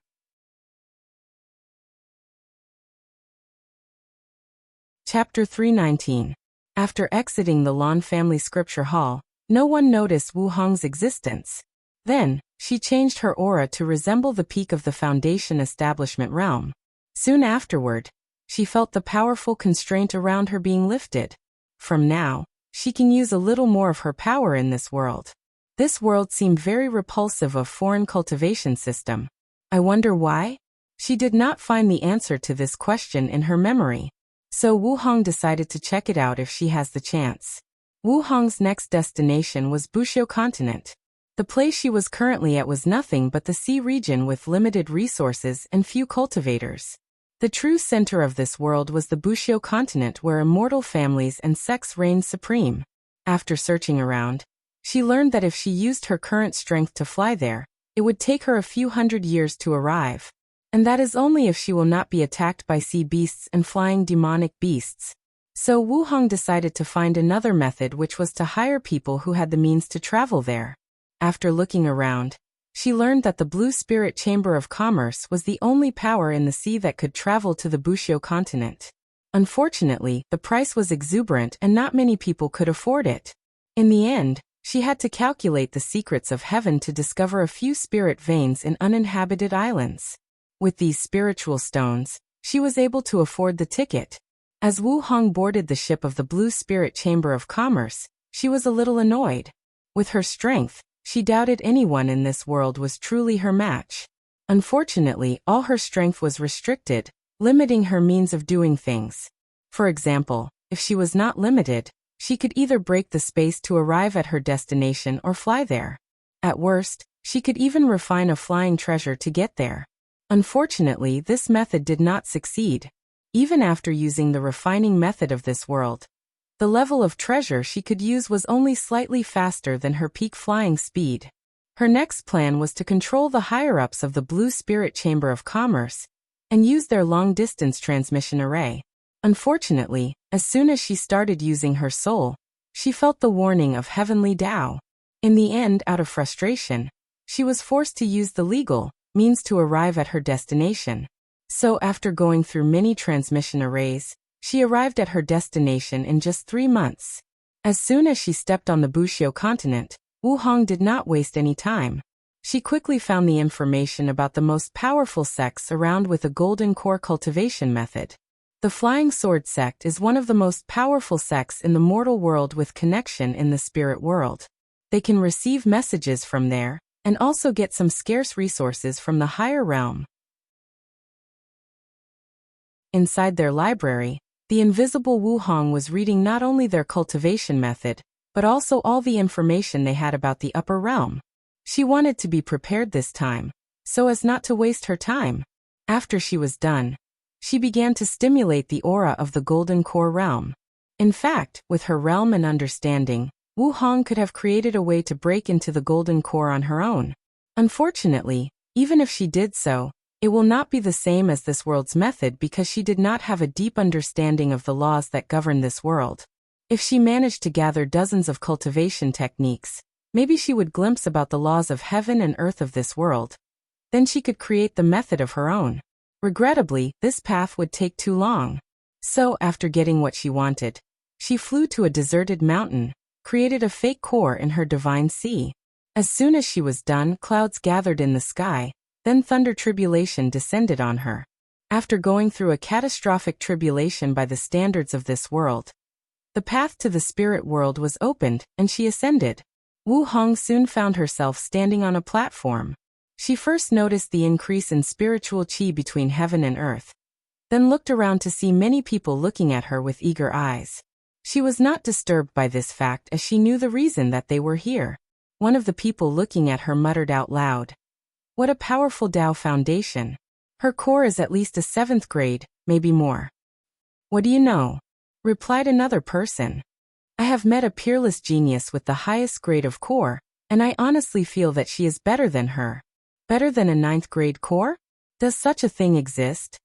Chapter 319. After exiting the Lan family scripture hall, no one noticed Wu Hong's existence. Then, she changed her aura to resemble the peak of the foundation establishment realm. Soon afterward, she felt the powerful constraint around her being lifted. From now, she can use a little more of her power in this world. This world seemed very repulsive of foreign cultivation system. I wonder why? She did not find the answer to this question in her memory. So Wu Hong decided to check it out if she has the chance. Wu Hong's next destination was Wuxia continent. The place she was currently at was nothing but the sea region with limited resources and few cultivators. The true center of this world was the Wuxia continent, where immortal families and sects reigned supreme. After searching around, She learned that if she used her current strength to fly there, it would take her a few hundred years to arrive. And that is only if she will not be attacked by sea beasts and flying demonic beasts. So Wu Hong decided to find another method, which was to hire people who had the means to travel there. After looking around, she learned that the Blue Spirit Chamber of Commerce was the only power in the sea that could travel to the Wuxia continent. Unfortunately, the price was exuberant and not many people could afford it. In the end, she had to calculate the secrets of heaven to discover a few spirit veins in uninhabited islands. With these spiritual stones, she was able to afford the ticket. As Wu Hong boarded the ship of the Blue Spirit Chamber of Commerce, she was a little annoyed. With her strength, she doubted anyone in this world was truly her match. Unfortunately, all her strength was restricted, limiting her means of doing things. For example, if she was not limited, she could either break the space to arrive at her destination or fly there. At worst, she could even refine a flying treasure to get there. Unfortunately, this method did not succeed. Even after using the refining method of this world, the level of treasure she could use was only slightly faster than her peak flying speed. Her next plan was to control the higher-ups of the Blue Spirit Chamber of Commerce and use their long-distance transmission array. Unfortunately, as soon as she started using her soul, she felt the warning of heavenly Tao. In the end, out of frustration, she was forced to use the legal means to arrive at her destination. So after going through many transmission arrays, she arrived at her destination in just 3 months. As soon as she stepped on the Wuxia continent, Wu Hong did not waste any time. She quickly found the information about the most powerful sects around with a golden core cultivation method. The Flying Sword sect is one of the most powerful sects in the mortal world with connection in the spirit world. They can receive messages from there, and also get some scarce resources from the higher realm. Inside their library, the invisible Wu Hong was reading not only their cultivation method, but also all the information they had about the upper realm. She wanted to be prepared this time, so as not to waste her time. After she was done, she began to stimulate the aura of the Golden Core realm. In fact, with her realm and understanding, Wu Hong could have created a way to break into the Golden Core on her own. Unfortunately, even if she did so, it will not be the same as this world's method because she did not have a deep understanding of the laws that govern this world. If she managed to gather dozens of cultivation techniques, maybe she would glimpse about the laws of heaven and earth of this world. Then she could create the method of her own. Regrettably, this path would take too long. So, after getting what she wanted, she flew to a deserted mountain, created a fake core in her divine sea. As soon as she was done, clouds gathered in the sky, then thunder tribulation descended on her. After going through a catastrophic tribulation by the standards of this world, the path to the spirit world was opened, and she ascended. Wu Hong soon found herself standing on a platform. She first noticed the increase in spiritual qi between heaven and earth, then looked around to see many people looking at her with eager eyes. She was not disturbed by this fact as she knew the reason that they were here. One of the people looking at her muttered out loud, "What a powerful Tao foundation. Her core is at least a 7th grade, maybe more." "What do you know?" replied another person. "I have met a peerless genius with the highest grade of core, and I honestly feel that she is better than her." "Better than a 9th grade core? Does such a thing exist?"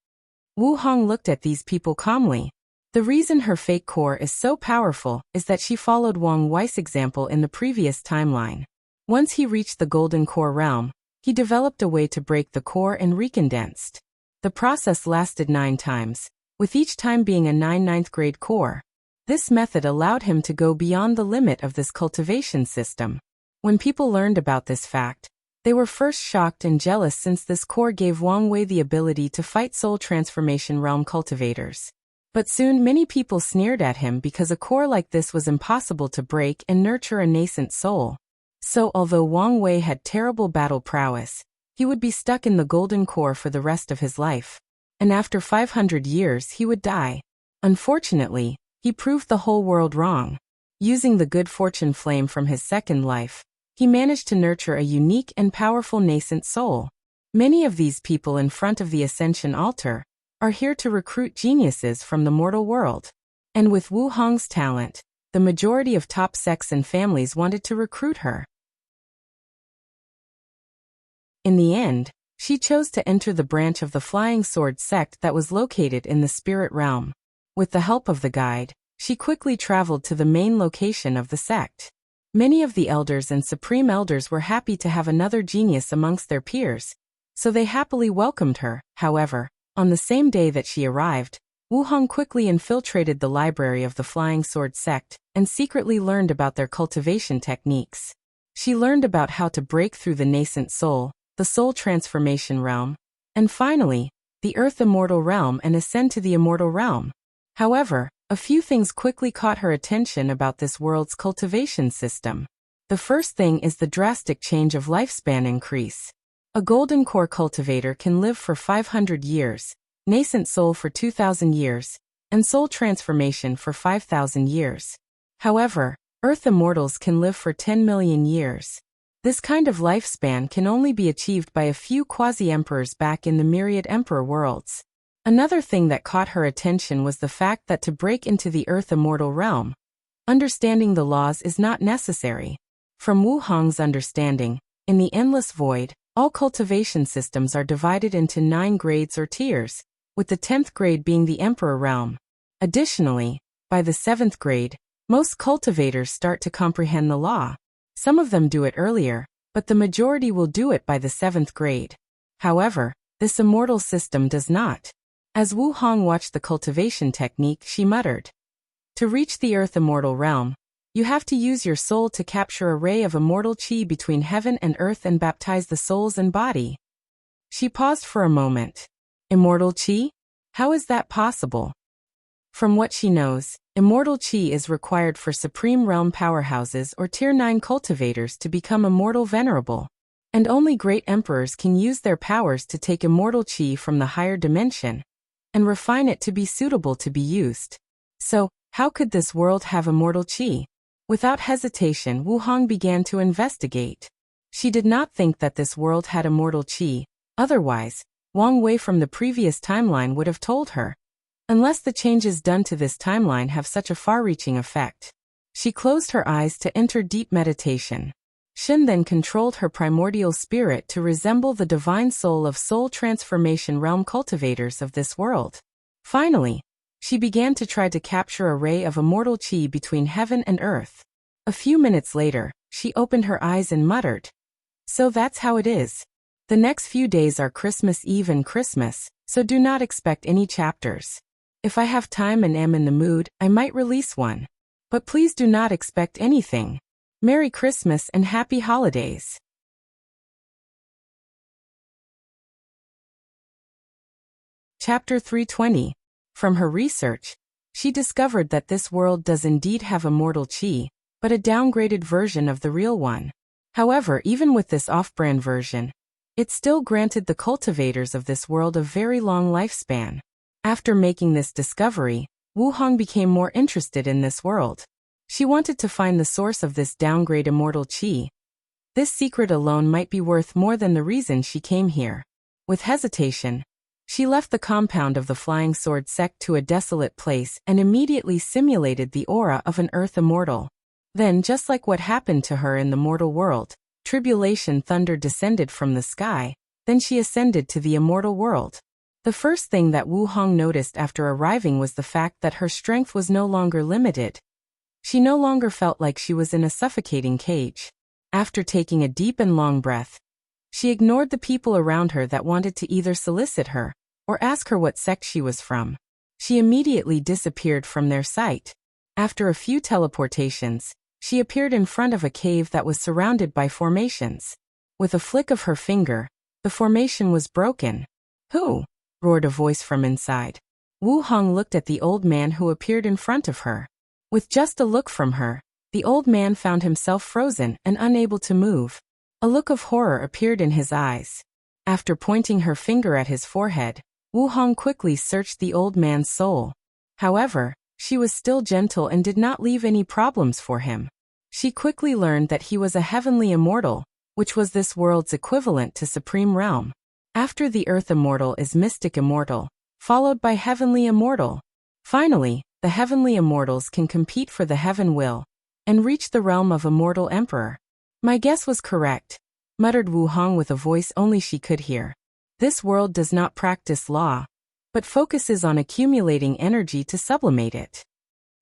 Wu Hong looked at these people calmly. The reason her fake core is so powerful is that she followed Wang Wei's example in the previous timeline. Once he reached the Golden Core realm, he developed a way to break the core and recondensed. The process lasted 9 times, with each time being a 9th grade core. This method allowed him to go beyond the limit of this cultivation system. When people learned about this fact, they were first shocked and jealous since this core gave Wang Wei the ability to fight soul transformation realm cultivators. But soon many people sneered at him because a core like this was impossible to break and nurture a nascent soul. So although Wang Wei had terrible battle prowess, he would be stuck in the Golden Core for the rest of his life. And after 500 years he would die. Unfortunately, he proved the whole world wrong. Using the good fortune flame from his second life, he managed to nurture a unique and powerful nascent soul. Many of these people in front of the Ascension altar are here to recruit geniuses from the mortal world. And with Wu Hong's talent, the majority of top sects and families wanted to recruit her. In the end, she chose to enter the branch of the Flying Sword sect that was located in the spirit realm. With the help of the guide, she quickly traveled to the main location of the sect. Many of the elders and supreme elders were happy to have another genius amongst their peers, so they happily welcomed her. However, on the same day that she arrived, Wuhong quickly infiltrated the library of the Flying Sword sect and secretly learned about their cultivation techniques. She learned about how to break through the nascent soul, the soul transformation realm, and finally, the earth immortal realm and ascend to the immortal realm. However, a few things quickly caught her attention about this world's cultivation system. The first thing is the drastic change of lifespan increase. A golden core cultivator can live for 500 years, nascent soul for 2,000 years, and soul transformation for 5,000 years. However, earth immortals can live for 10 million years. This kind of lifespan can only be achieved by a few quasi-emperors back in the myriad emperor worlds. Another thing that caught her attention was the fact that to break into the earth immortal realm, understanding the laws is not necessary. From Wu Hong's understanding, in the endless void, all cultivation systems are divided into 9 grades or tiers, with the 10th grade being the emperor realm. Additionally, by the 7th grade, most cultivators start to comprehend the law. Some of them do it earlier, but the majority will do it by the 7th grade. However, this immortal system does not. As Wu Hong watched the cultivation technique, she muttered, "To reach the earth immortal realm, you have to use your soul to capture a ray of immortal qi between heaven and earth and baptize the souls and body." She paused for a moment. Immortal qi? How is that possible? From what she knows, immortal qi is required for supreme realm powerhouses or tier 9 cultivators to become immortal venerable. And only great emperors can use their powers to take immortal qi from the higher dimension and refine it to be suitable to be used. So, how could this world have immortal qi? Without hesitation, Wu Hong began to investigate. She did not think that this world had immortal qi, otherwise, Wang Wei from the previous timeline would have told her. Unless the changes done to this timeline have such a far-reaching effect. She closed her eyes to enter deep meditation. Shen then controlled her primordial spirit to resemble the divine soul of soul transformation realm cultivators of this world. Finally, she began to try to capture a ray of immortal qi between heaven and earth. A few minutes later, she opened her eyes and muttered, "So that's how it is. The next few days are Christmas Eve and Christmas, so do not expect any chapters. If I have time and am in the mood, I might release one. But please do not expect anything. Merry Christmas and Happy Holidays." Chapter 320. From her research, she discovered that this world does indeed have immortal qi, but a downgraded version of the real one. However, even with this off-brand version, it still granted the cultivators of this world a very long lifespan. After making this discovery, Wu Hong became more interested in this world. She wanted to find the source of this downgrade immortal qi. This secret alone might be worth more than the reason she came here. With hesitation, she left the compound of the Flying Sword sect to a desolate place and immediately simulated the aura of an earth immortal. Then, just like what happened to her in the mortal world, tribulation thunder descended from the sky, then she ascended to the immortal world. The first thing that Wu Hong noticed after arriving was the fact that her strength was no longer limited. She no longer felt like she was in a suffocating cage. After taking a deep and long breath, she ignored the people around her that wanted to either solicit her or ask her what sect she was from. She immediately disappeared from their sight. After a few teleportations, she appeared in front of a cave that was surrounded by formations. With a flick of her finger, the formation was broken. "Who?" roared a voice from inside. Wu Hong looked at the old man who appeared in front of her. With just a look from her, the old man found himself frozen and unable to move. A look of horror appeared in his eyes. After pointing her finger at his forehead, Wu Hong quickly searched the old man's soul. However, she was still gentle and did not leave any problems for him. She quickly learned that he was a heavenly immortal, which was this world's equivalent to supreme realm. After the earth immortal is mystic immortal, followed by heavenly immortal. Finally, the heavenly immortals can compete for the heaven will and reach the realm of immortal emperor. My guess was correct, muttered Wu Hong with a voice only she could hear. This world does not practice law, but focuses on accumulating energy to sublimate it.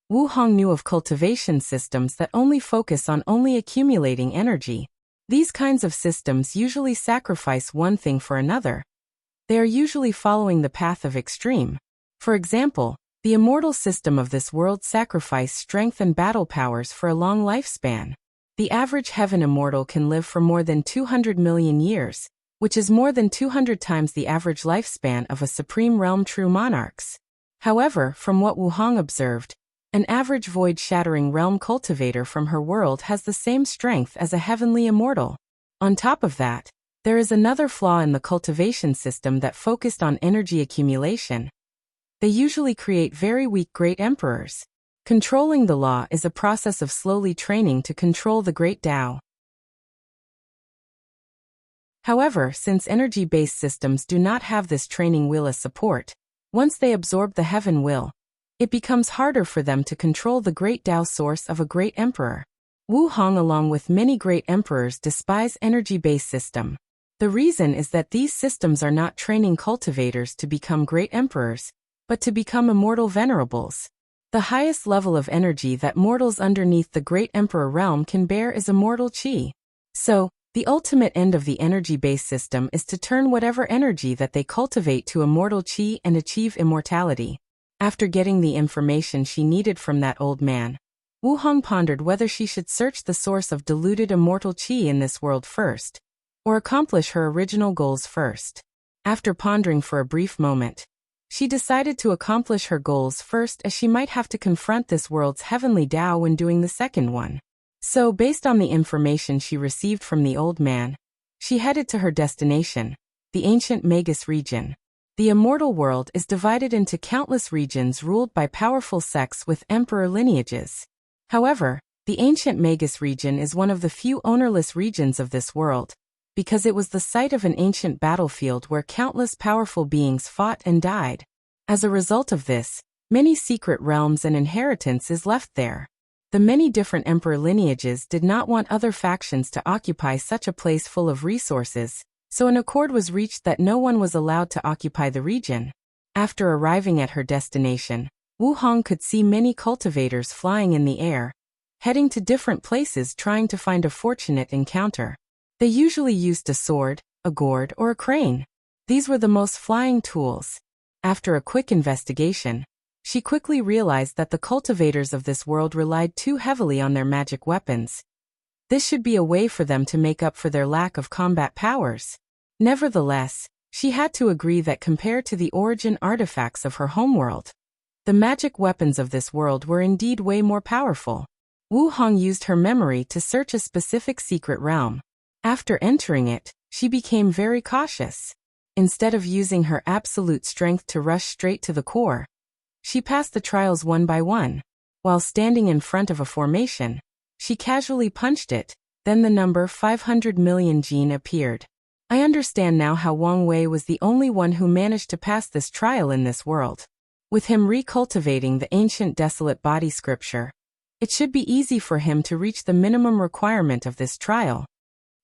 Wu Hong knew of cultivation systems that only focus on only accumulating energy. These kinds of systems usually sacrifice one thing for another. They are usually following the path of extreme. For example, the immortal system of this world sacrifice strength and battle powers for a long lifespan. The average heaven immortal can live for more than 200 million years, which is more than 200 times the average lifespan of a supreme realm true monarchs. However, from what Wu Hong observed, an average void-shattering realm cultivator from her world has the same strength as a heavenly immortal. On top of that, there is another flaw in the cultivation system that focused on energy accumulation. They usually create very weak great emperors. Controlling the law is a process of slowly training to control the great Tao. However, since energy-based systems do not have this training wheel as support, once they absorb the heaven will, it becomes harder for them to control the great Tao source of a great emperor. Wu Hong along with many great emperors despise energy-based system. The reason is that these systems are not training cultivators to become great emperors, but to become immortal venerables. The highest level of energy that mortals underneath the great emperor realm can bear is immortal qi. So, the ultimate end of the energy-based system is to turn whatever energy that they cultivate to immortal qi and achieve immortality. After getting the information she needed from that old man, Wu Hong pondered whether she should search the source of diluted immortal qi in this world first, or accomplish her original goals first. After pondering for a brief moment, she decided to accomplish her goals first as she might have to confront this world's heavenly Tao when doing the second one. So, based on the information she received from the old man, she headed to her destination, the ancient Magus region. The immortal world is divided into countless regions ruled by powerful sects with emperor lineages. However, the ancient Magus region is one of the few ownerless regions of this world, because it was the site of an ancient battlefield where countless powerful beings fought and died. As a result of this, many secret realms and inheritance is left there. The many different emperor lineages did not want other factions to occupy such a place full of resources, so an accord was reached that no one was allowed to occupy the region. After arriving at her destination, Wu Hong could see many cultivators flying in the air, heading to different places trying to find a fortunate encounter. They usually used a sword, a gourd, or a crane. These were the most flying tools. After a quick investigation, she quickly realized that the cultivators of this world relied too heavily on their magic weapons. This should be a way for them to make up for their lack of combat powers. Nevertheless, she had to agree that compared to the origin artifacts of her homeworld, the magic weapons of this world were indeed way more powerful. Wu Hong used her memory to search a specific secret realm. After entering it, she became very cautious. Instead of using her absolute strength to rush straight to the core, she passed the trials one by one. While standing in front of a formation, she casually punched it, then the number 500 million gene appeared. I understand now how Wang Wei was the only one who managed to pass this trial in this world. With him recultivating the ancient desolate body scripture, it should be easy for him to reach the minimum requirement of this trial.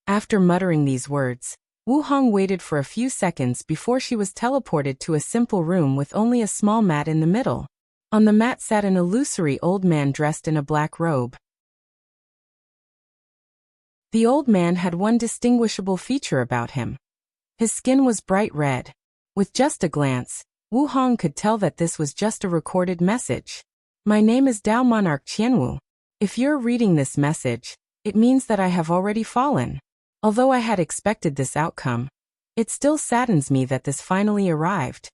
After muttering these words, Wu Hong waited for a few seconds before she was teleported to a simple room with only a small mat in the middle. On the mat sat an illusory old man dressed in a black robe. The old man had one distinguishable feature about him. His skin was bright red. With just a glance, Wu Hong could tell that this was just a recorded message. My name is Dao Monarch Qianwu. If you're reading this message, it means that I have already fallen. Although I had expected this outcome, it still saddens me that this finally arrived.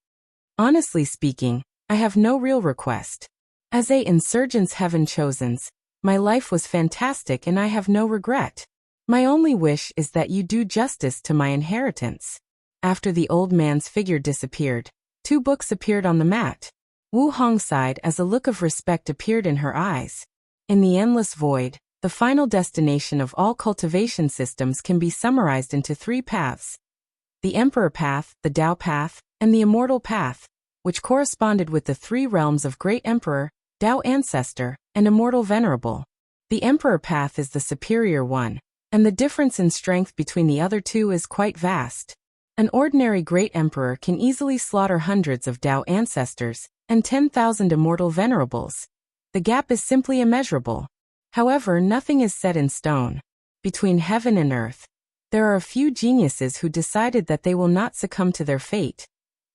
Honestly speaking, I have no real request. As a insurgent's heaven chosens, my life was fantastic and I have no regret. My only wish is that you do justice to my inheritance. After the old man's figure disappeared, 2 books appeared on the mat. Wu Hong sighed as a look of respect appeared in her eyes. In the endless void, the final destination of all cultivation systems can be summarized into 3 paths. The Emperor Path, the Tao Path, and the Immortal Path, which corresponded with the 3 realms of Great Emperor, Tao Ancestor, and Immortal Venerable. The Emperor path is the superior one, and the difference in strength between the other two is quite vast. An ordinary Great Emperor can easily slaughter hundreds of Tao Ancestors and 10,000 Immortal Venerables. The gap is simply immeasurable. However, nothing is set in stone. Between heaven and earth, there are a few geniuses who decided that they will not succumb to their fate.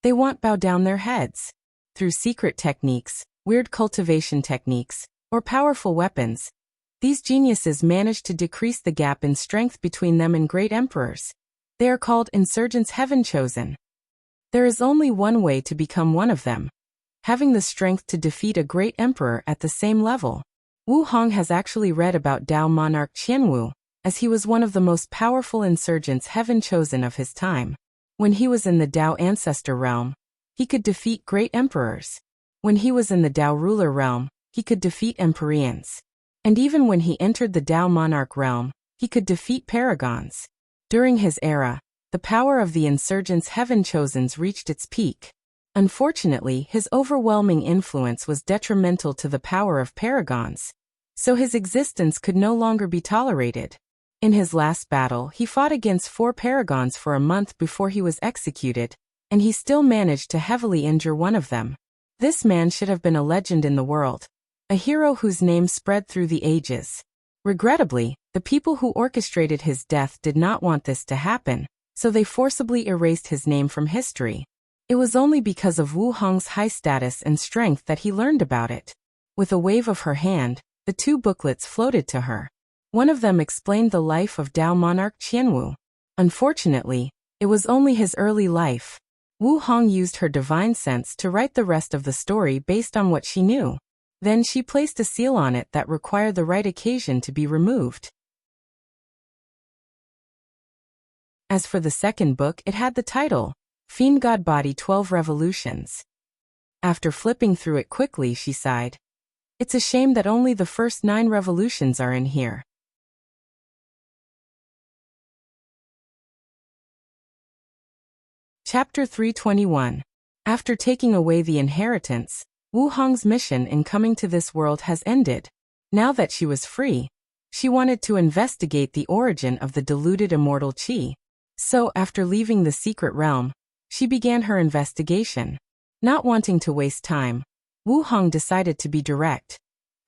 They won't bow down their heads. Through secret techniques, weird cultivation techniques, or powerful weapons, these geniuses managed to decrease the gap in strength between them and great emperors. They are called insurgents heaven-chosen. There is only one way to become one of them: having the strength to defeat a great emperor at the same level. Wu Hong has actually read about Tao monarch Qianwu, as he was one of the most powerful insurgents heaven-chosen of his time. When he was in the Tao Ancestor realm, he could defeat great emperors. When he was in the Tao ruler realm, he could defeat empyreans. And even when he entered the Tao monarch realm, he could defeat paragons. During his era, the power of the insurgents heaven-chosens reached its peak. Unfortunately, his overwhelming influence was detrimental to the power of paragons, so his existence could no longer be tolerated. In his last battle, he fought against 4 paragons for a month before he was executed, and he still managed to heavily injure one of them. This man should have been a legend in the world, a hero whose name spread through the ages. Regrettably, the people who orchestrated his death did not want this to happen, so they forcibly erased his name from history. It was only because of Wu Hong's high status and strength that he learned about it. With a wave of her hand, the 2 booklets floated to her. One of them explained the life of Tao monarch Qianwu. Unfortunately, it was only his early life. Wu Hong used her divine sense to write the rest of the story based on what she knew. Then she placed a seal on it that required the right occasion to be removed. As for the second book, it had the title, Fiend God Body 12 Revolutions. After flipping through it quickly, she sighed. It's a shame that only the first 9 revolutions are in here. Chapter 321. After taking away the inheritance, Wu Hong's mission in coming to this world has ended. Now that she was free, she wanted to investigate the origin of the diluted immortal qi. So, after leaving the secret realm, she began her investigation. Not wanting to waste time, Wu Hong decided to be direct.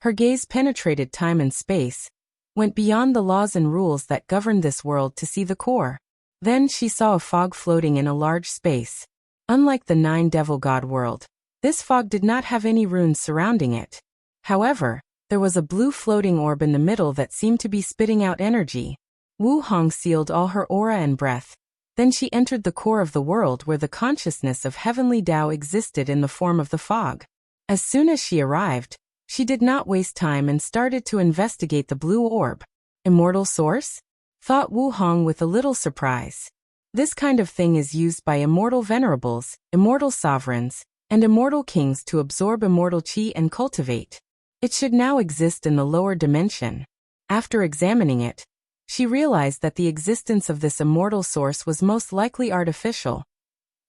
Her gaze penetrated time and space, went beyond the laws and rules that governed this world to see the core. Then she saw a fog floating in a large space. Unlike the 9 devil god world, this fog did not have any runes surrounding it. However, there was a blue floating orb in the middle that seemed to be spitting out energy. Wu Hong sealed all her aura and breath. Then she entered the core of the world where the consciousness of heavenly Tao existed in the form of the fog. As soon as she arrived, she did not waste time and started to investigate the blue orb. Immortal source? Thought Wu Hong with a little surprise. This kind of thing is used by immortal venerables, immortal sovereigns, and immortal kings to absorb immortal qi and cultivate. It should now exist in the lower dimension. After examining it, she realized that the existence of this immortal source was most likely artificial.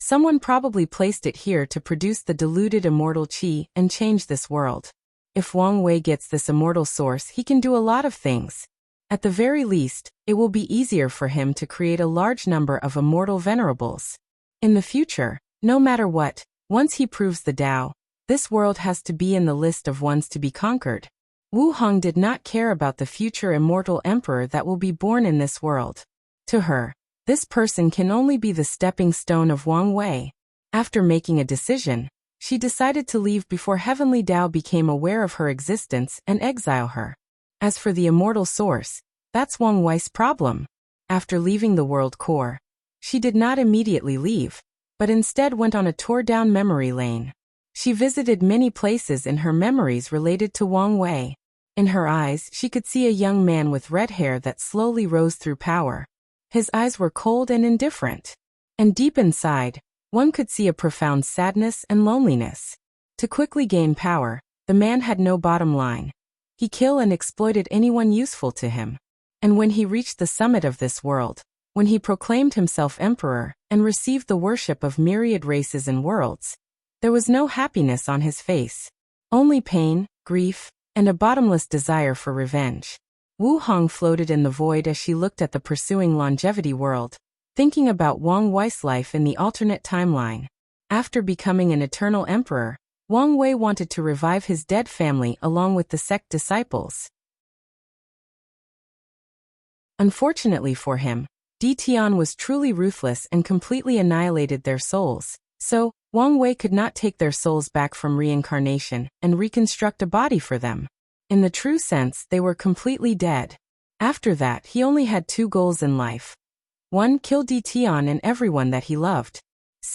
Someone probably placed it here to produce the diluted immortal qi and change this world. If Wang Wei gets this immortal source, he can do a lot of things. At the very least, it will be easier for him to create a large number of immortal venerables. In the future, no matter what, once he proves the Tao, this world has to be in the list of ones to be conquered. Wu Hong did not care about the future immortal emperor that will be born in this world. To her, this person can only be the stepping stone of Wang Wei. After making a decision, she decided to leave before heavenly Tao became aware of her existence and exile her. As for the immortal source, that's Wang Wei's problem. After leaving the world core, she did not immediately leave, but instead went on a tour down memory lane. She visited many places in her memories related to Wang Wei. In her eyes, she could see a young man with red hair that slowly rose through power. His eyes were cold and indifferent. And deep inside, one could see a profound sadness and loneliness. To quickly gain power, the man had no bottom line. He killed and exploited anyone useful to him. And when he reached the summit of this world, when he proclaimed himself emperor and received the worship of myriad races and worlds, there was no happiness on his face. Only pain, grief, and a bottomless desire for revenge. Wu Hong floated in the void as she looked at the pursuing longevity world, thinking about Wang Wei's life in the alternate timeline. After becoming an eternal emperor, Wang Wei wanted to revive his dead family along with the sect disciples. Unfortunately for him, Di Tian was truly ruthless and completely annihilated their souls, so Wang Wei could not take their souls back from reincarnation and reconstruct a body for them. In the true sense, they were completely dead. After that, he only had two goals in life. 1. Kill Di Tian and everyone that he loved.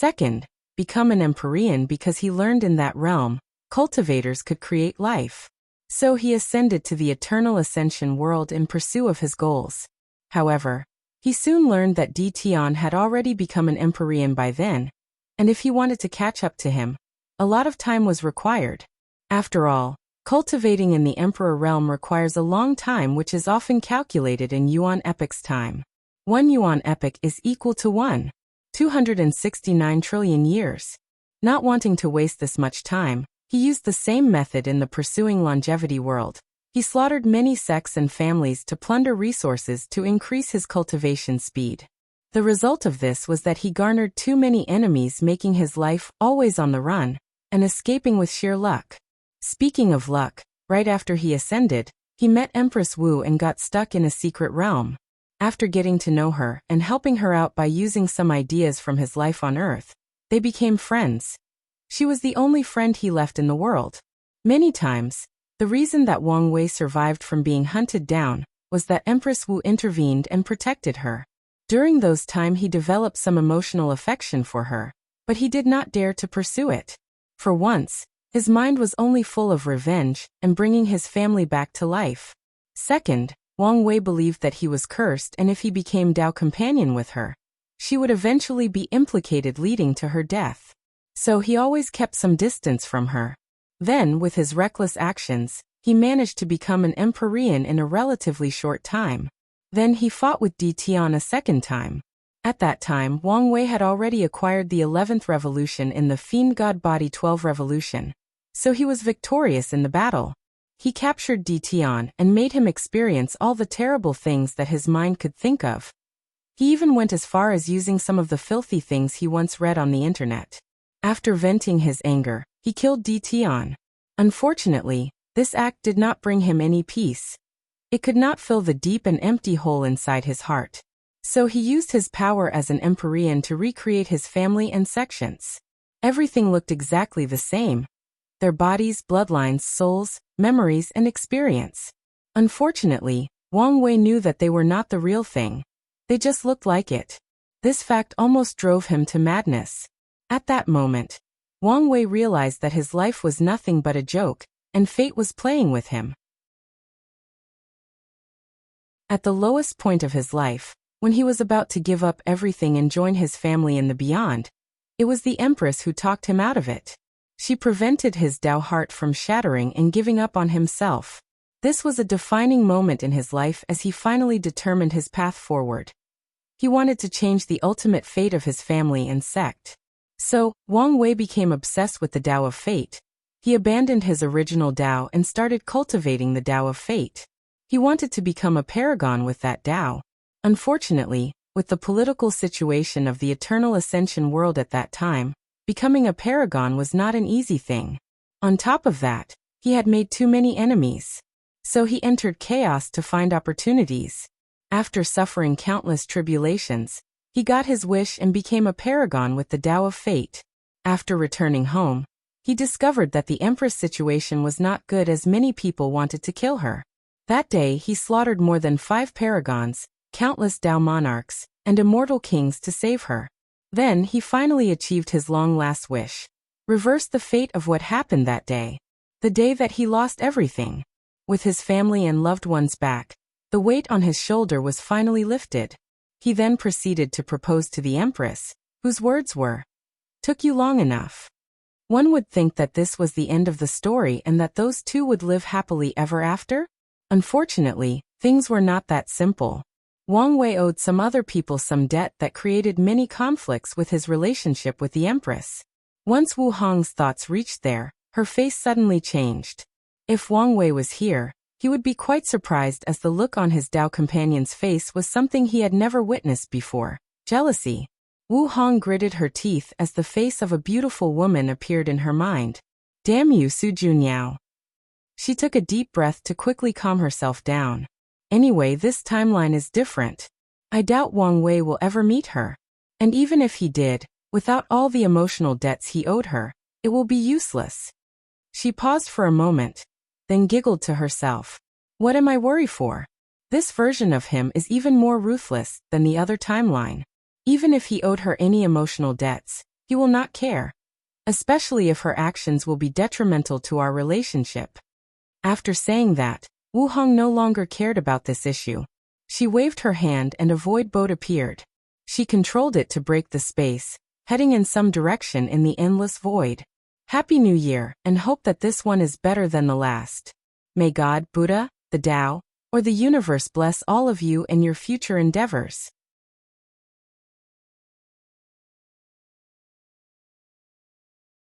2. Become an Empyrean because he learned in that realm, cultivators could create life. So he ascended to the eternal ascension world in pursuit of his goals. However, he soon learned that Di Tian had already become an Empyrean by then, and if he wanted to catch up to him, a lot of time was required. After all, cultivating in the Emperor realm requires a long time, which is often calculated in Yuan epoch's time. 1 Yuan epoch is equal to 269 trillion years. Not wanting to waste this much time, he used the same method in the pursuing longevity world. He slaughtered many sects and families to plunder resources to increase his cultivation speed. The result of this was that he garnered too many enemies, making his life always on the run, and escaping with sheer luck. Speaking of luck, right after he ascended, he met Empress Wu and got stuck in a secret realm. After getting to know her and helping her out by using some ideas from his life on Earth, they became friends. She was the only friend he left in the world. Many times, the reason that Wang Wei survived from being hunted down was that Empress Wu intervened and protected her. During those times he developed some emotional affection for her, but he did not dare to pursue it. For once, his mind was only full of revenge and bringing his family back to life. 2. Wang Wei believed that he was cursed, and if he became Dao companion with her, she would eventually be implicated, leading to her death. So he always kept some distance from her. Then, with his reckless actions, he managed to become an Empyrean in a relatively short time. Then he fought with Di Tian a second time. At that time, Wang Wei had already acquired the 11th revolution in the Fiend God Body 12 revolution, so he was victorious in the battle. He captured Di Tian and made him experience all the terrible things that his mind could think of. He even went as far as using some of the filthy things he once read on the internet. After venting his anger, he killed Di Tian. Unfortunately, this act did not bring him any peace. It could not fill the deep and empty hole inside his heart. So he used his power as an Empyrean to recreate his family and sections. Everything looked exactly the same. Their bodies, bloodlines, souls, memories, and experience. Unfortunately, Wang Wei knew that they were not the real thing. They just looked like it. This fact almost drove him to madness. At that moment, Wang Wei realized that his life was nothing but a joke, and fate was playing with him. At the lowest point of his life, when he was about to give up everything and join his family in the beyond, it was the Empress who talked him out of it. She prevented his Dao heart from shattering and giving up on himself. This was a defining moment in his life as he finally determined his path forward. He wanted to change the ultimate fate of his family and sect. So, Wang Wei became obsessed with the Dao of Fate. He abandoned his original Dao and started cultivating the Dao of Fate. He wanted to become a paragon with that Dao. Unfortunately, with the political situation of the eternal ascension world at that time, becoming a paragon was not an easy thing. On top of that, he had made too many enemies. So he entered chaos to find opportunities. After suffering countless tribulations, he got his wish and became a paragon with the Dao of Fate. After returning home, he discovered that the Empress situation was not good as many people wanted to kill her. That day he slaughtered more than 5 paragons, countless Dao monarchs, and immortal kings to save her. Then he finally achieved his long-last wish. Reversed the fate of what happened that day. The day that he lost everything. With his family and loved ones back, the weight on his shoulder was finally lifted. He then proceeded to propose to the Empress, whose words were, "Took you long enough." One would think that this was the end of the story and that those two would live happily ever after. Unfortunately, things were not that simple. Wang Wei owed some other people some debt that created many conflicts with his relationship with the Empress. Once Wu Hong's thoughts reached there, Her face suddenly changed. If Wang Wei was here, he would be quite surprised, as the look on his Dao companion's face was something he had never witnessed before: jealousy. Wu Hong gritted her teeth as the face of a beautiful woman appeared in her mind. Damn you, Su Junyao. She took a deep breath to quickly calm herself down. Anyway, this timeline is different. I doubt Wang Wei will ever meet her. And even if he did, without all the emotional debts he owed her, it will be useless. She paused for a moment, then giggled to herself. What am I worried for? This version of him is even more ruthless than the other timeline. Even if he owed her any emotional debts, he will not care. Especially if her actions will be detrimental to our relationship. After saying that, Wu Hong no longer cared about this issue. She waved her hand and a void boat appeared. She controlled it to break the space, heading in some direction in the endless void. Happy New Year, and hope that this one is better than the last. May God, Buddha, the Tao, or the universe bless all of you and your future endeavors.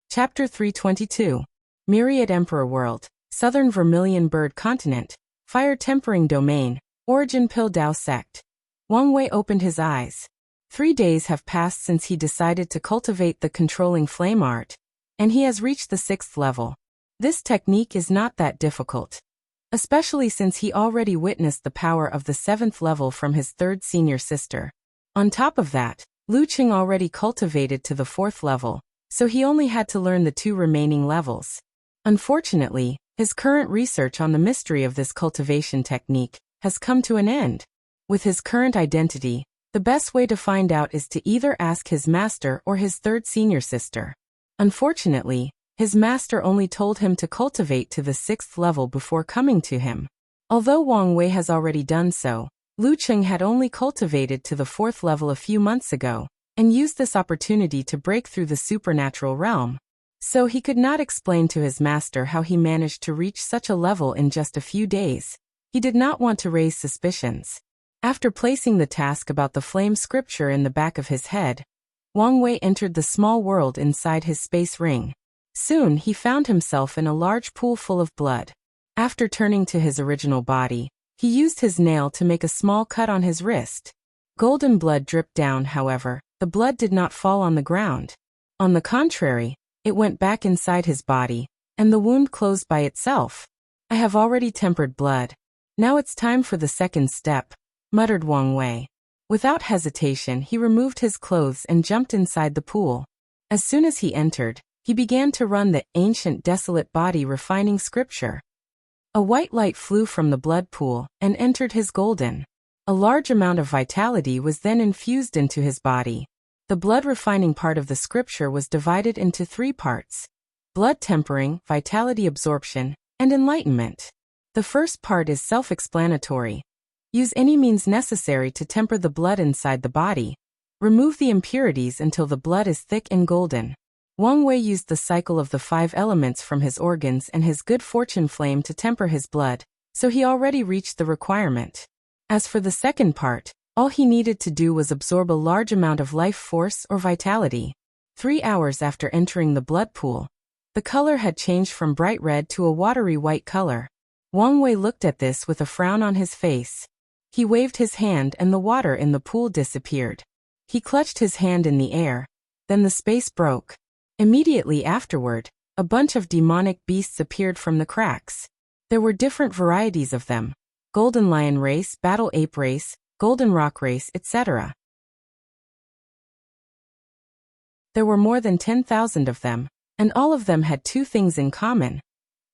Chapter 322. Myriad Emperor World, Southern Vermilion Bird Continent, Fire Tempering Domain, Origin Pill Dao Sect. Wang Wei opened his eyes. 3 days have passed since he decided to cultivate the controlling flame art, and he has reached the 6th level. This technique is not that difficult, especially since he already witnessed the power of the 7th level from his 3rd senior sister. On top of that, Lu Qing already cultivated to the 4th level, so he only had to learn the 2 remaining levels. Unfortunately, his current research on the mystery of this cultivation technique has come to an end. With his current identity, the best way to find out is to either ask his master or his 3rd senior sister. Unfortunately, his master only told him to cultivate to the 6th level before coming to him. Although Wang Wei has already done so, Lu Qing had only cultivated to the 4th level a few months ago, and used this opportunity to break through the supernatural realm. So he could not explain to his master how he managed to reach such a level in just a few days. He did not want to raise suspicions. After placing the task about the flame scripture in the back of his head, Wang Wei entered the small world inside his space ring. Soon he found himself in a large pool full of blood. After turning to his original body, he used his nail to make a small cut on his wrist. Golden blood dripped down, however, the blood did not fall on the ground. On the contrary, it went back inside his body, and the wound closed by itself. I have already tempered blood. Now it's time for the 2nd step, muttered Wang Wei. Without hesitation, he removed his clothes and jumped inside the pool. As soon as he entered, he began to run the ancient desolate body refining scripture. A white light flew from the blood pool and entered his golden. A large amount of vitality was then infused into his body. The blood refining part of the scripture was divided into 3 parts: blood tempering, vitality absorption, and enlightenment. The first part is self-explanatory. Use any means necessary to temper the blood inside the body. Remove the impurities until the blood is thick and golden. Wang Wei used the cycle of the 5 elements from his organs and his good fortune flame to temper his blood, so he already reached the requirement. As for the second part, all he needed to do was absorb a large amount of life force or vitality. 3 hours after entering the blood pool, the color had changed from bright red to a watery white color. Wang Wei looked at this with a frown on his face. He waved his hand and the water in the pool disappeared. He clutched his hand in the air. Then the space broke. Immediately afterward, a bunch of demonic beasts appeared from the cracks. There were different varieties of them: Golden Lion Race, Battle Ape Race, Golden Rock Race, etc. There were more than 10,000 of them, and all of them had 2 things in common.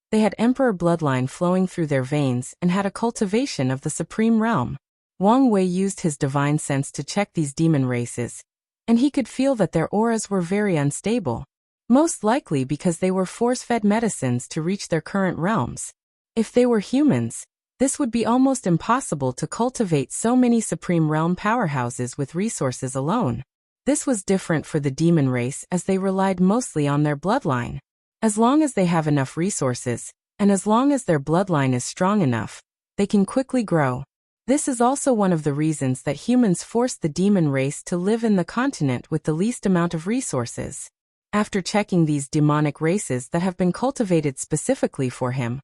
They had emperor bloodline flowing through their veins and had a cultivation of the supreme realm. Wang Wei used his divine sense to check these demon races, and he could feel that their auras were very unstable, most likely because they were force-fed medicines to reach their current realms. If they were humans, this would be almost impossible to cultivate so many supreme realm powerhouses with resources alone. This was different for the demon race, as they relied mostly on their bloodline. As long as they have enough resources, and as long as their bloodline is strong enough, they can quickly grow. This is also one of the reasons that humans forced the demon race to live in the continent with the least amount of resources. After checking these demonic races that have been cultivated specifically for him,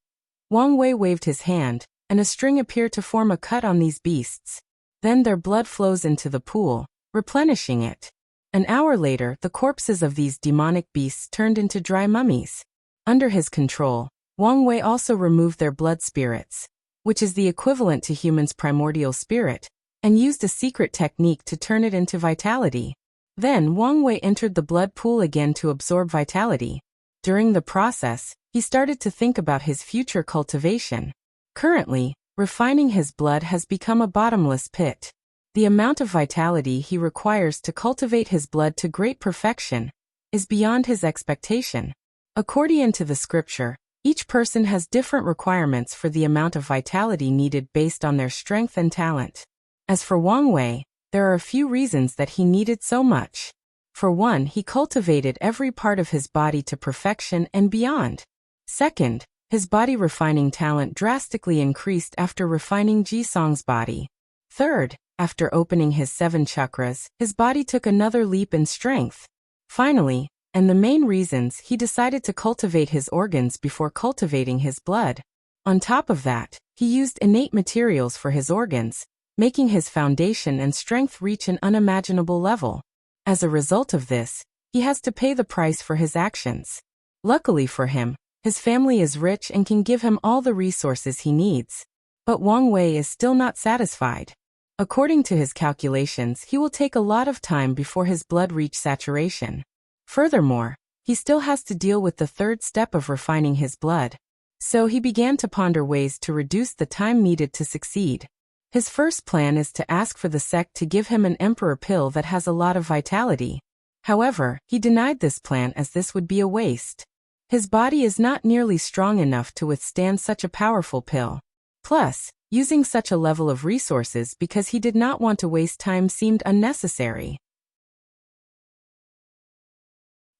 Wang Wei waved his hand, and a string appeared to form a cut on these beasts. Then their blood flows into the pool, replenishing it. An hour later, the corpses of these demonic beasts turned into dry mummies. Under his control, Wang Wei also removed their blood spirits, which is the equivalent to humans' primordial spirit, and used a secret technique to turn it into vitality. Then Wang Wei entered the blood pool again to absorb vitality. During the process, he started to think about his future cultivation. Currently, refining his blood has become a bottomless pit. The amount of vitality he requires to cultivate his blood to great perfection is beyond his expectation. According to the scripture, each person has different requirements for the amount of vitality needed based on their strength and talent. As for Wang Wei, there are a few reasons that he needed so much. For one, he cultivated every part of his body to perfection and beyond. Second, his body refining talent drastically increased after refining Jisong's body. Third, after opening his 7 chakras, his body took another leap in strength. Finally, and the main reasons, he decided to cultivate his organs before cultivating his blood. On top of that, he used innate materials for his organs, making his foundation and strength reach an unimaginable level. As a result of this, he has to pay the price for his actions. Luckily for him, his family is rich and can give him all the resources he needs. But Wang Wei is still not satisfied. According to his calculations, he will take a lot of time before his blood reach saturation. Furthermore, he still has to deal with the third step of refining his blood. So he began to ponder ways to reduce the time needed to succeed. His first plan is to ask for the sect to give him an emperor pill that has a lot of vitality. However, he denied this plan as this would be a waste. His body is not nearly strong enough to withstand such a powerful pill. Plus, using such a level of resources because he did not want to waste time seemed unnecessary.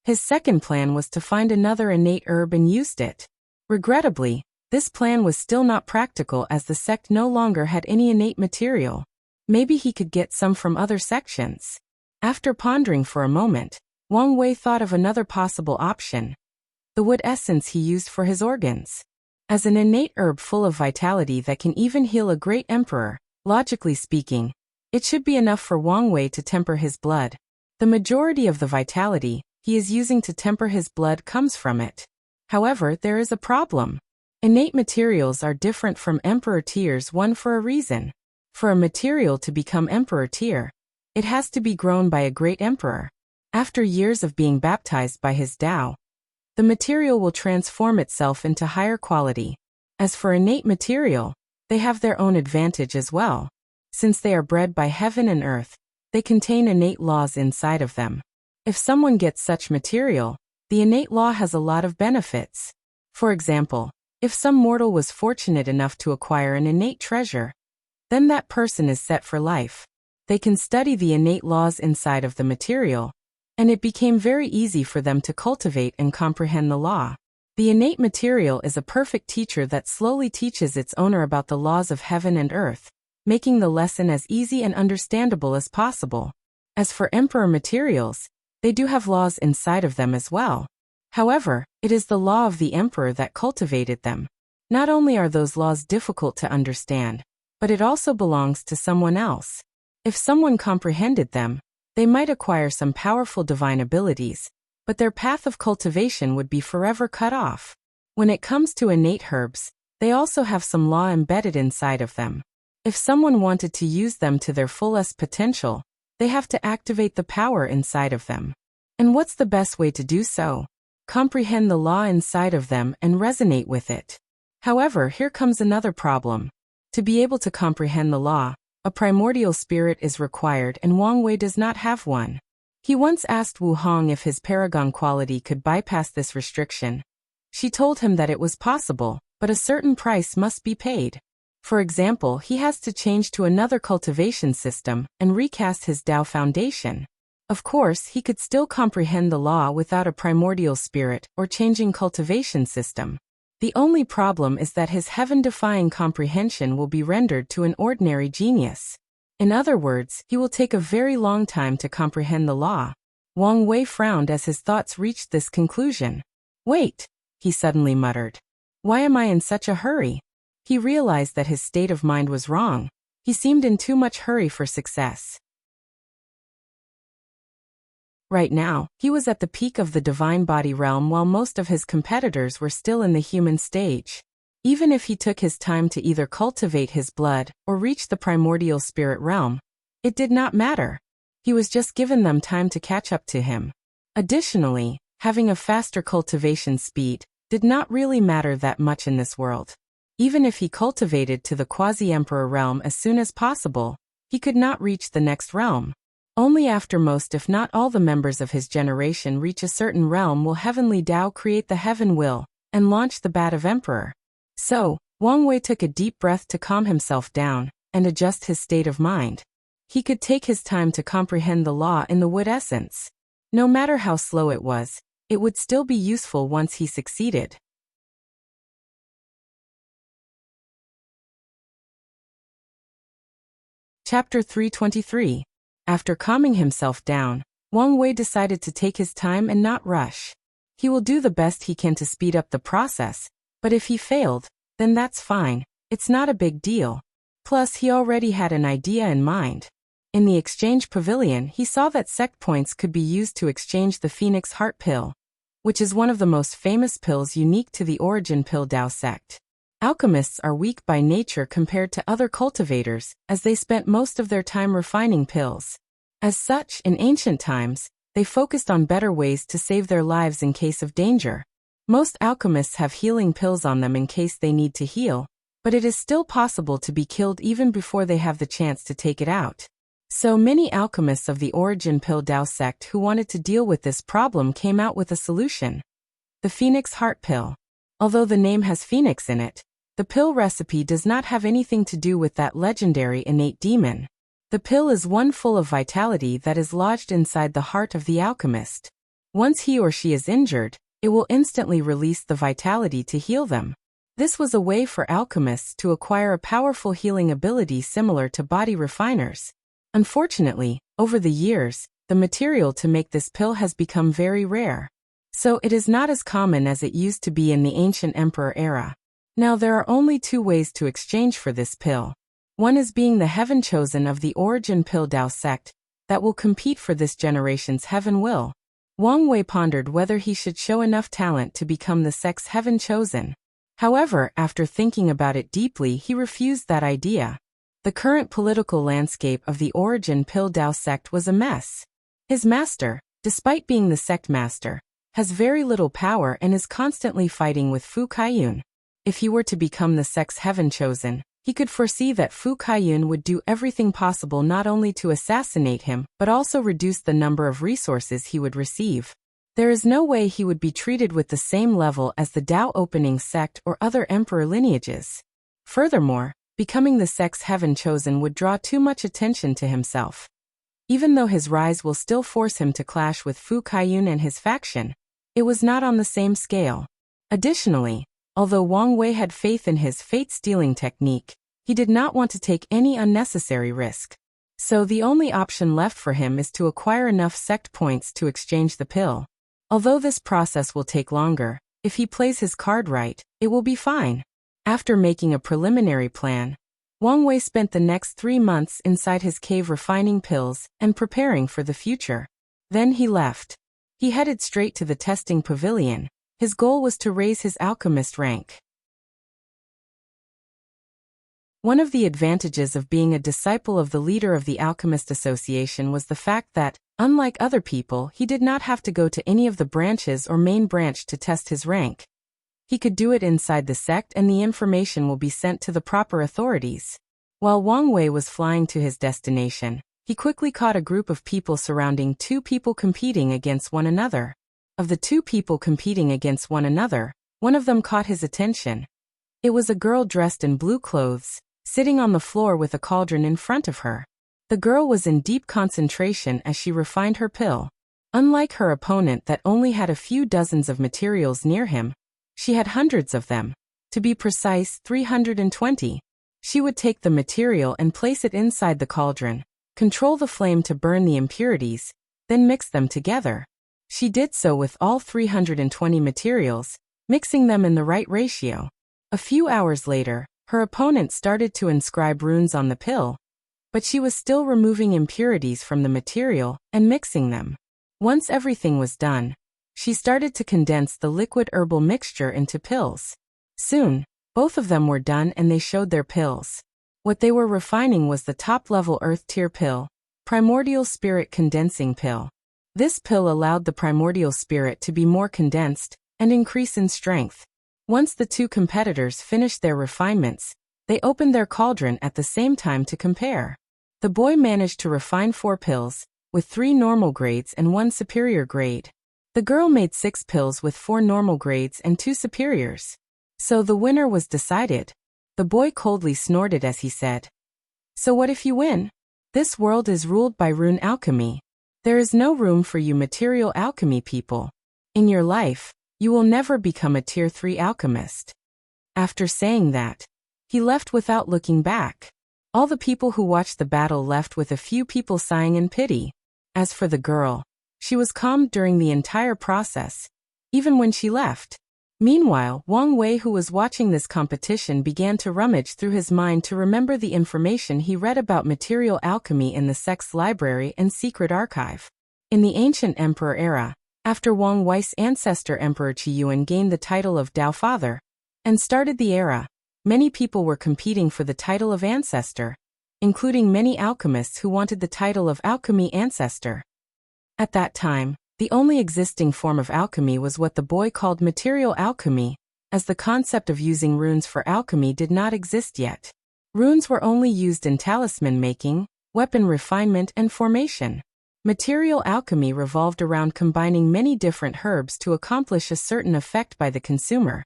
His second plan was to find another innate herb and used it. Regrettably, this plan was still not practical as the sect no longer had any innate material. Maybe he could get some from other sections. After pondering for a moment, Wang Wei thought of another possible option: the wood essence he used for his organs. As an innate herb full of vitality that can even heal a great emperor, logically speaking, it should be enough for Wang Wei to temper his blood. The majority of the vitality he is using to temper his blood comes from it. However, there is a problem. Innate materials are different from emperor tiers one for a reason. For a material to become emperor tier, it has to be grown by a great emperor. After years of being baptized by his Tao, the material will transform itself into higher quality. As for innate material, they have their own advantage as well. Since they are bred by heaven and earth, they contain innate laws inside of them. If someone gets such material, the innate law has a lot of benefits. For example, if some mortal was fortunate enough to acquire an innate treasure, then that person is set for life. They can study the innate laws inside of the material, and it became very easy for them to cultivate and comprehend the law. The innate material is a perfect teacher that slowly teaches its owner about the laws of heaven and earth, making the lesson as easy and understandable as possible. As for emperor materials, they do have laws inside of them as well. However, it is the law of the emperor that cultivated them. Not only are those laws difficult to understand, but it also belongs to someone else. If someone comprehended them, they might acquire some powerful divine abilities, but their path of cultivation would be forever cut off. When it comes to innate herbs, they also have some law embedded inside of them. If someone wanted to use them to their fullest potential, they have to activate the power inside of them. And what's the best way to do so? Comprehend the law inside of them and resonate with it. However, here comes another problem. To be able to comprehend the law, a primordial spirit is required, and Wang Wei does not have one. He once asked Wu Hong if his paragon quality could bypass this restriction. She told him that it was possible, but a certain price must be paid. For example, he has to change to another cultivation system and recast his Tao foundation. Of course, he could still comprehend the law without a primordial spirit or changing cultivation system. The only problem is that his heaven-defying comprehension will be rendered to an ordinary genius. In other words, he will take a very long time to comprehend the law. Wang Wei frowned as his thoughts reached this conclusion. Wait, he suddenly muttered. Why am I in such a hurry? He realized that his state of mind was wrong. He seemed in too much hurry for success. Right now, he was at the peak of the divine body realm while most of his competitors were still in the human stage. Even if he took his time to either cultivate his blood or reach the primordial spirit realm, it did not matter. He was just given them time to catch up to him. Additionally, having a faster cultivation speed did not really matter that much in this world. Even if he cultivated to the quasi-emperor realm as soon as possible, he could not reach the next realm. Only after most if not all the members of his generation reach a certain realm will Heavenly Tao create the Heaven Will and launch the Bat of Emperor. So, Wang Wei took a deep breath to calm himself down and adjust his state of mind. He could take his time to comprehend the law in the wood essence. No matter how slow it would still be useful once he succeeded. Chapter 323. After calming himself down, Wang Wei decided to take his time and not rush. He will do the best he can to speed up the process, but if he failed, then that's fine, it's not a big deal. Plus, he already had an idea in mind. In the exchange pavilion, he saw that sect points could be used to exchange the Phoenix Heart Pill, which is one of the most famous pills unique to the Origin Pill Dao sect. Alchemists are weak by nature compared to other cultivators, as they spent most of their time refining pills. As such, in ancient times, they focused on better ways to save their lives in case of danger. Most alchemists have healing pills on them in case they need to heal, but it is still possible to be killed even before they have the chance to take it out. So many alchemists of the Origin Pill Dao sect who wanted to deal with this problem came out with a solution. The Phoenix Heart Pill. Although the name has Phoenix in it, the pill recipe does not have anything to do with that legendary innate demon. The pill is one full of vitality that is lodged inside the heart of the alchemist. Once he or she is injured, it will instantly release the vitality to heal them. This was a way for alchemists to acquire a powerful healing ability similar to body refiners. Unfortunately, over the years, the material to make this pill has become very rare. So it is not as common as it used to be in the ancient emperor era. Now there are only two ways to exchange for this pill. One is being the heaven chosen of the Origin Pill Dao sect that will compete for this generation's heaven will. Wang Wei pondered whether he should show enough talent to become the sect's heaven chosen. However, after thinking about it deeply, he refused that idea. The current political landscape of the Origin Pill Dao sect was a mess. His master, despite being the sect master, has very little power and is constantly fighting with Fu Kaiyun. If he were to become the sect's heaven chosen, he could foresee that Fu Kaiyun would do everything possible not only to assassinate him, but also reduce the number of resources he would receive. There is no way he would be treated with the same level as the Dao Opening sect or other emperor lineages. Furthermore, becoming the sect's heaven chosen would draw too much attention to himself. Even though his rise will still force him to clash with Fu Kaiyun and his faction, it was not on the same scale. Additionally, although Wang Wei had faith in his fate-stealing technique, he did not want to take any unnecessary risk. So the only option left for him is to acquire enough sect points to exchange the pill. Although this process will take longer, if he plays his card right, it will be fine. After making a preliminary plan, Wang Wei spent the next 3 months inside his cave refining pills and preparing for the future. Then he left. He headed straight to the testing pavilion. His goal was to raise his alchemist rank. One of the advantages of being a disciple of the leader of the Alchemist Association was the fact that, unlike other people, he did not have to go to any of the branches or main branch to test his rank. He could do it inside the sect and the information will be sent to the proper authorities. While Wang Wei was flying to his destination, he quickly caught a group of people surrounding 2 people competing against one another. Of the 2 people competing against one another, one of them caught his attention. It was a girl dressed in blue clothes, sitting on the floor with a cauldron in front of her. The girl was in deep concentration as she refined her pill. Unlike her opponent that only had a few dozens of materials near him, she had hundreds of them. To be precise, 320. She would take the material and place it inside the cauldron, control the flame to burn the impurities, then mix them together. She did so with all 320 materials, mixing them in the right ratio. A few hours later, her opponent started to inscribe runes on the pill, but she was still removing impurities from the material and mixing them. Once everything was done, she started to condense the liquid herbal mixture into pills. Soon, both of them were done and they showed their pills. What they were refining was the top-level Earth Tier pill, Primordial Spirit Condensing Pill. This pill allowed the primordial spirit to be more condensed and increase in strength. Once the two competitors finished their refinements, they opened their cauldron at the same time to compare. The boy managed to refine 4 pills, with 3 normal grades and 1 superior grade. The girl made 6 pills with 4 normal grades and 2 superiors. So the winner was decided. The boy coldly snorted as he said, "So what if you win? This world is ruled by rune alchemy. There is no room for you material alchemy people. In your life, you will never become a Tier 3 alchemist." After saying that, he left without looking back. All the people who watched the battle left with a few people sighing in pity. As for the girl, she was calm during the entire process, even when she left. Meanwhile, Wang Wei, who was watching this competition, began to rummage through his mind to remember the information he read about material alchemy in the sect's library and secret archive. In the ancient emperor era, after Wang Wei's ancestor Emperor Qi Yuan gained the title of Dao Father and started the era, many people were competing for the title of ancestor, including many alchemists who wanted the title of alchemy ancestor. At that time, the only existing form of alchemy was what the boy called material alchemy, as the concept of using runes for alchemy did not exist yet. Runes were only used in talisman making, weapon refinement and formation. Material alchemy revolved around combining many different herbs to accomplish a certain effect by the consumer.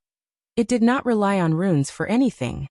It did not rely on runes for anything.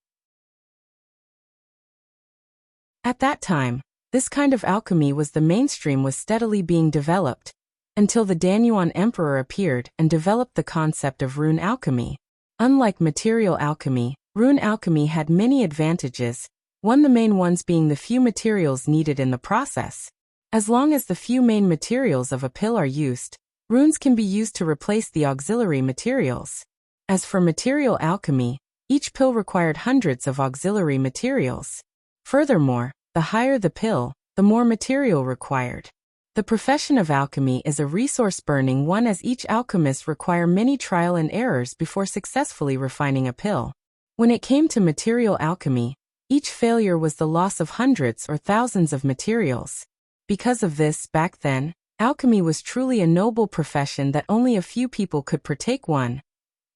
At that time, this kind of alchemy was the mainstream, was steadily being developed, until the Danyuan Emperor appeared and developed the concept of rune alchemy. Unlike material alchemy, rune alchemy had many advantages, the main ones being the few materials needed in the process. As long as the few main materials of a pill are used, runes can be used to replace the auxiliary materials. As for material alchemy, each pill required hundreds of auxiliary materials. Furthermore, the higher the pill, the more material required. The profession of alchemy is a resource-burning one, as each alchemist require many trial and errors before successfully refining a pill. When it came to material alchemy, each failure was the loss of hundreds or thousands of materials. Because of this, back then, alchemy was truly a noble profession that only a few people could partake in,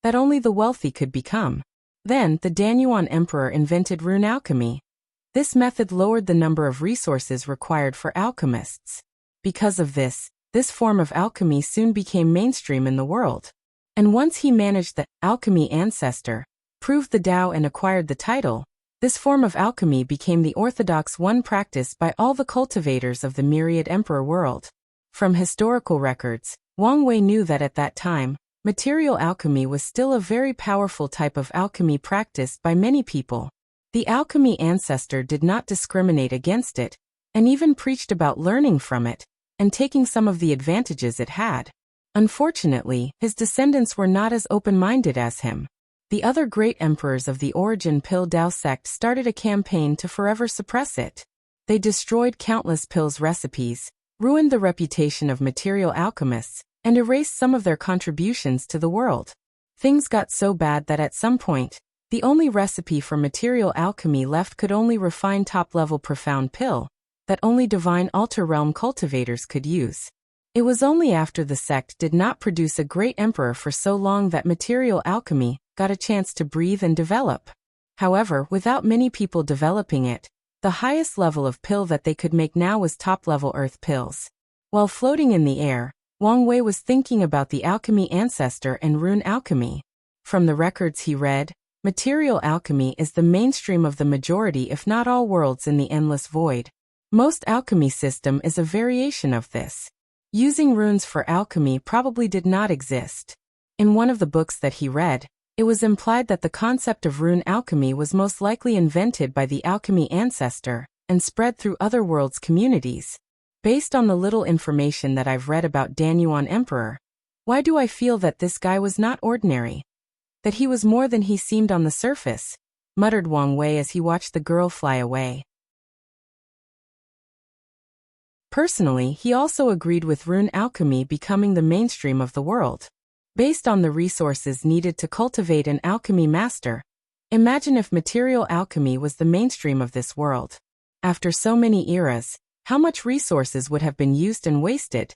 that only the wealthy could become. Then, the Danyuan Emperor invented rune alchemy. This method lowered the number of resources required for alchemists. Because of this form of alchemy soon became mainstream in the world. And once he managed the alchemy ancestor, proved the Tao and acquired the title, this form of alchemy became the orthodox one practiced by all the cultivators of the myriad emperor world. From historical records, Wang Wei knew that at that time, material alchemy was still a very powerful type of alchemy practiced by many people. The alchemy ancestor did not discriminate against it, and even preached about learning from it, and taking some of the advantages it had. Unfortunately, his descendants were not as open-minded as him. The other great emperors of the origin pill Dao sect started a campaign to forever suppress it. They destroyed countless pills recipes, ruined the reputation of material alchemists, and erased some of their contributions to the world. Things got so bad that at some point, the only recipe for material alchemy left could only refine top-level profound pill, that only divine altar realm cultivators could use. It was only after the sect did not produce a great emperor for so long that material alchemy got a chance to breathe and develop. However, without many people developing it, the highest level of pill that they could make now was top-level earth pills. While floating in the air, Wang Wei was thinking about the alchemy ancestor and rune alchemy. From the records he read, material alchemy is the mainstream of the majority if not all worlds in the endless void. Most alchemy system is a variation of this. Using runes for alchemy probably did not exist. In one of the books that he read, it was implied that the concept of rune alchemy was most likely invented by the alchemy ancestor and spread through other worlds' communities. Based on the little information that I've read about Danyuan Emperor, why do I feel that this guy was not ordinary? That he was more than he seemed on the surface, muttered Wang Wei as he watched the girl fly away. Personally, he also agreed with rune alchemy becoming the mainstream of the world. Based on the resources needed to cultivate an alchemy master, imagine if material alchemy was the mainstream of this world. After so many eras, how much resources would have been used and wasted?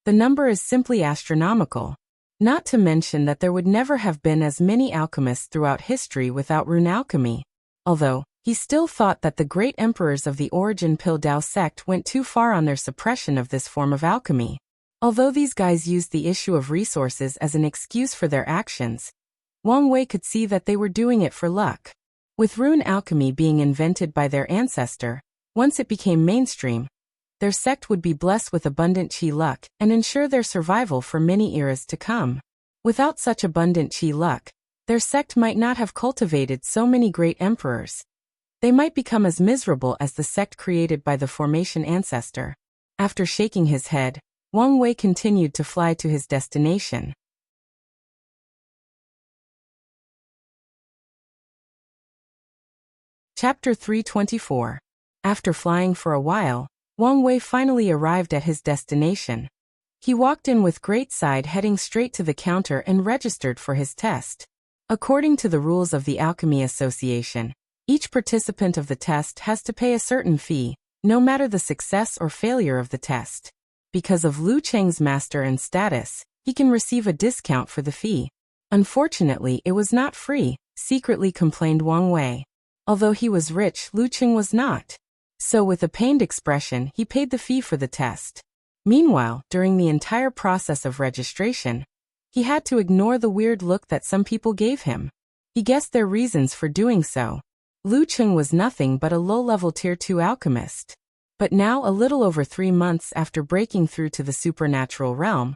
The number is simply astronomical. Not to mention that there would never have been as many alchemists throughout history without rune alchemy. Although, he still thought that the great emperors of the Origin Pildao sect went too far on their suppression of this form of alchemy. Although these guys used the issue of resources as an excuse for their actions, Wang Wei could see that they were doing it for luck. With rune alchemy being invented by their ancestor, once it became mainstream, their sect would be blessed with abundant qi luck and ensure their survival for many eras to come. Without such abundant qi luck, their sect might not have cultivated so many great emperors. They might become as miserable as the sect created by the formation ancestor. After shaking his head, Wang Wei continued to fly to his destination. Chapter 324. After flying for a while, Wang Wei finally arrived at his destination. He walked in with great pride, heading straight to the counter and registered for his test. According to the rules of the Alchemy Association, each participant of the test has to pay a certain fee, no matter the success or failure of the test. Because of Lu Cheng's master and status, he can receive a discount for the fee. Unfortunately, it was not free, secretly complained Wang Wei. Although he was rich, Lu Cheng was not. So with a pained expression, he paid the fee for the test. Meanwhile, during the entire process of registration, he had to ignore the weird look that some people gave him. He guessed their reasons for doing so. Lu Cheng was nothing but a low-level Tier 2 alchemist. But now, a little over 3 months after breaking through to the supernatural realm,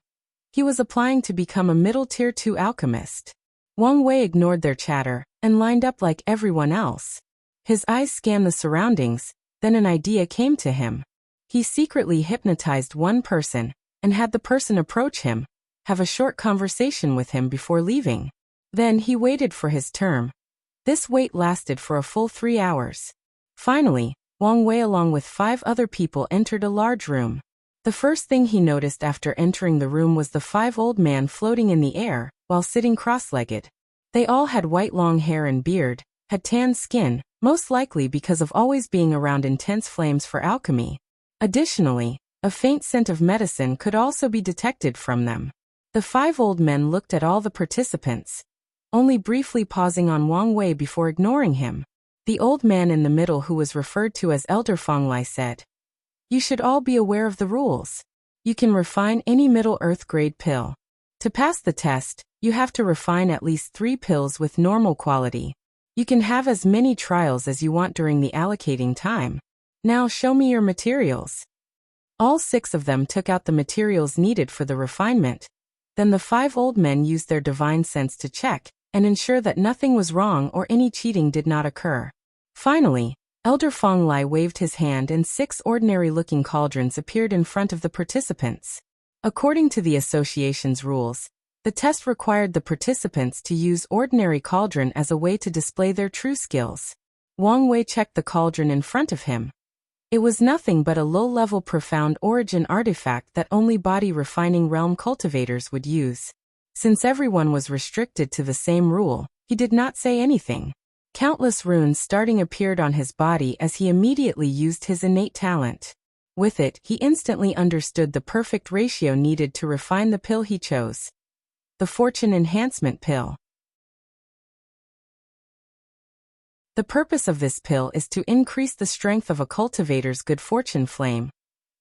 he was applying to become a middle Tier 2 alchemist. Wang Wei ignored their chatter and lined up like everyone else. His eyes scanned the surroundings, then an idea came to him. He secretly hypnotized one person and had the person approach him, have a short conversation with him before leaving. Then he waited for his turn. This wait lasted for a full 3 hours. Finally, Wang Wei along with 5 other people entered a large room. The first thing he noticed after entering the room was the 5 old men floating in the air, while sitting cross-legged. They all had white long hair and beard, had tan skin, most likely because of always being around intense flames for alchemy. Additionally, a faint scent of medicine could also be detected from them. The 5 old men looked at all the participants, only briefly pausing on Wang Wei before ignoring him. The old man in the middle, who was referred to as Elder Fonglai, said, "You should all be aware of the rules. You can refine any Middle Earth grade pill. To pass the test, you have to refine at least 3 pills with normal quality. You can have as many trials as you want during the allocating time. Now show me your materials." All 6 of them took out the materials needed for the refinement. Then the 5 old men used their divine sense to check and ensure that nothing was wrong or any cheating did not occur. Finally, Elder Fong Lai waved his hand and 6 ordinary-looking cauldrons appeared in front of the participants. According to the association's rules, the test required the participants to use ordinary cauldron as a way to display their true skills. Wang Wei checked the cauldron in front of him. It was nothing but a low-level profound origin artifact that only body refining realm cultivators would use. Since everyone was restricted to the same rule, he did not say anything. Countless runes starting appeared on his body as he immediately used his innate talent. With it, he instantly understood the perfect ratio needed to refine the pill he chose. The Fortune Enhancement Pill. The purpose of this pill is to increase the strength of a cultivator's good fortune flame,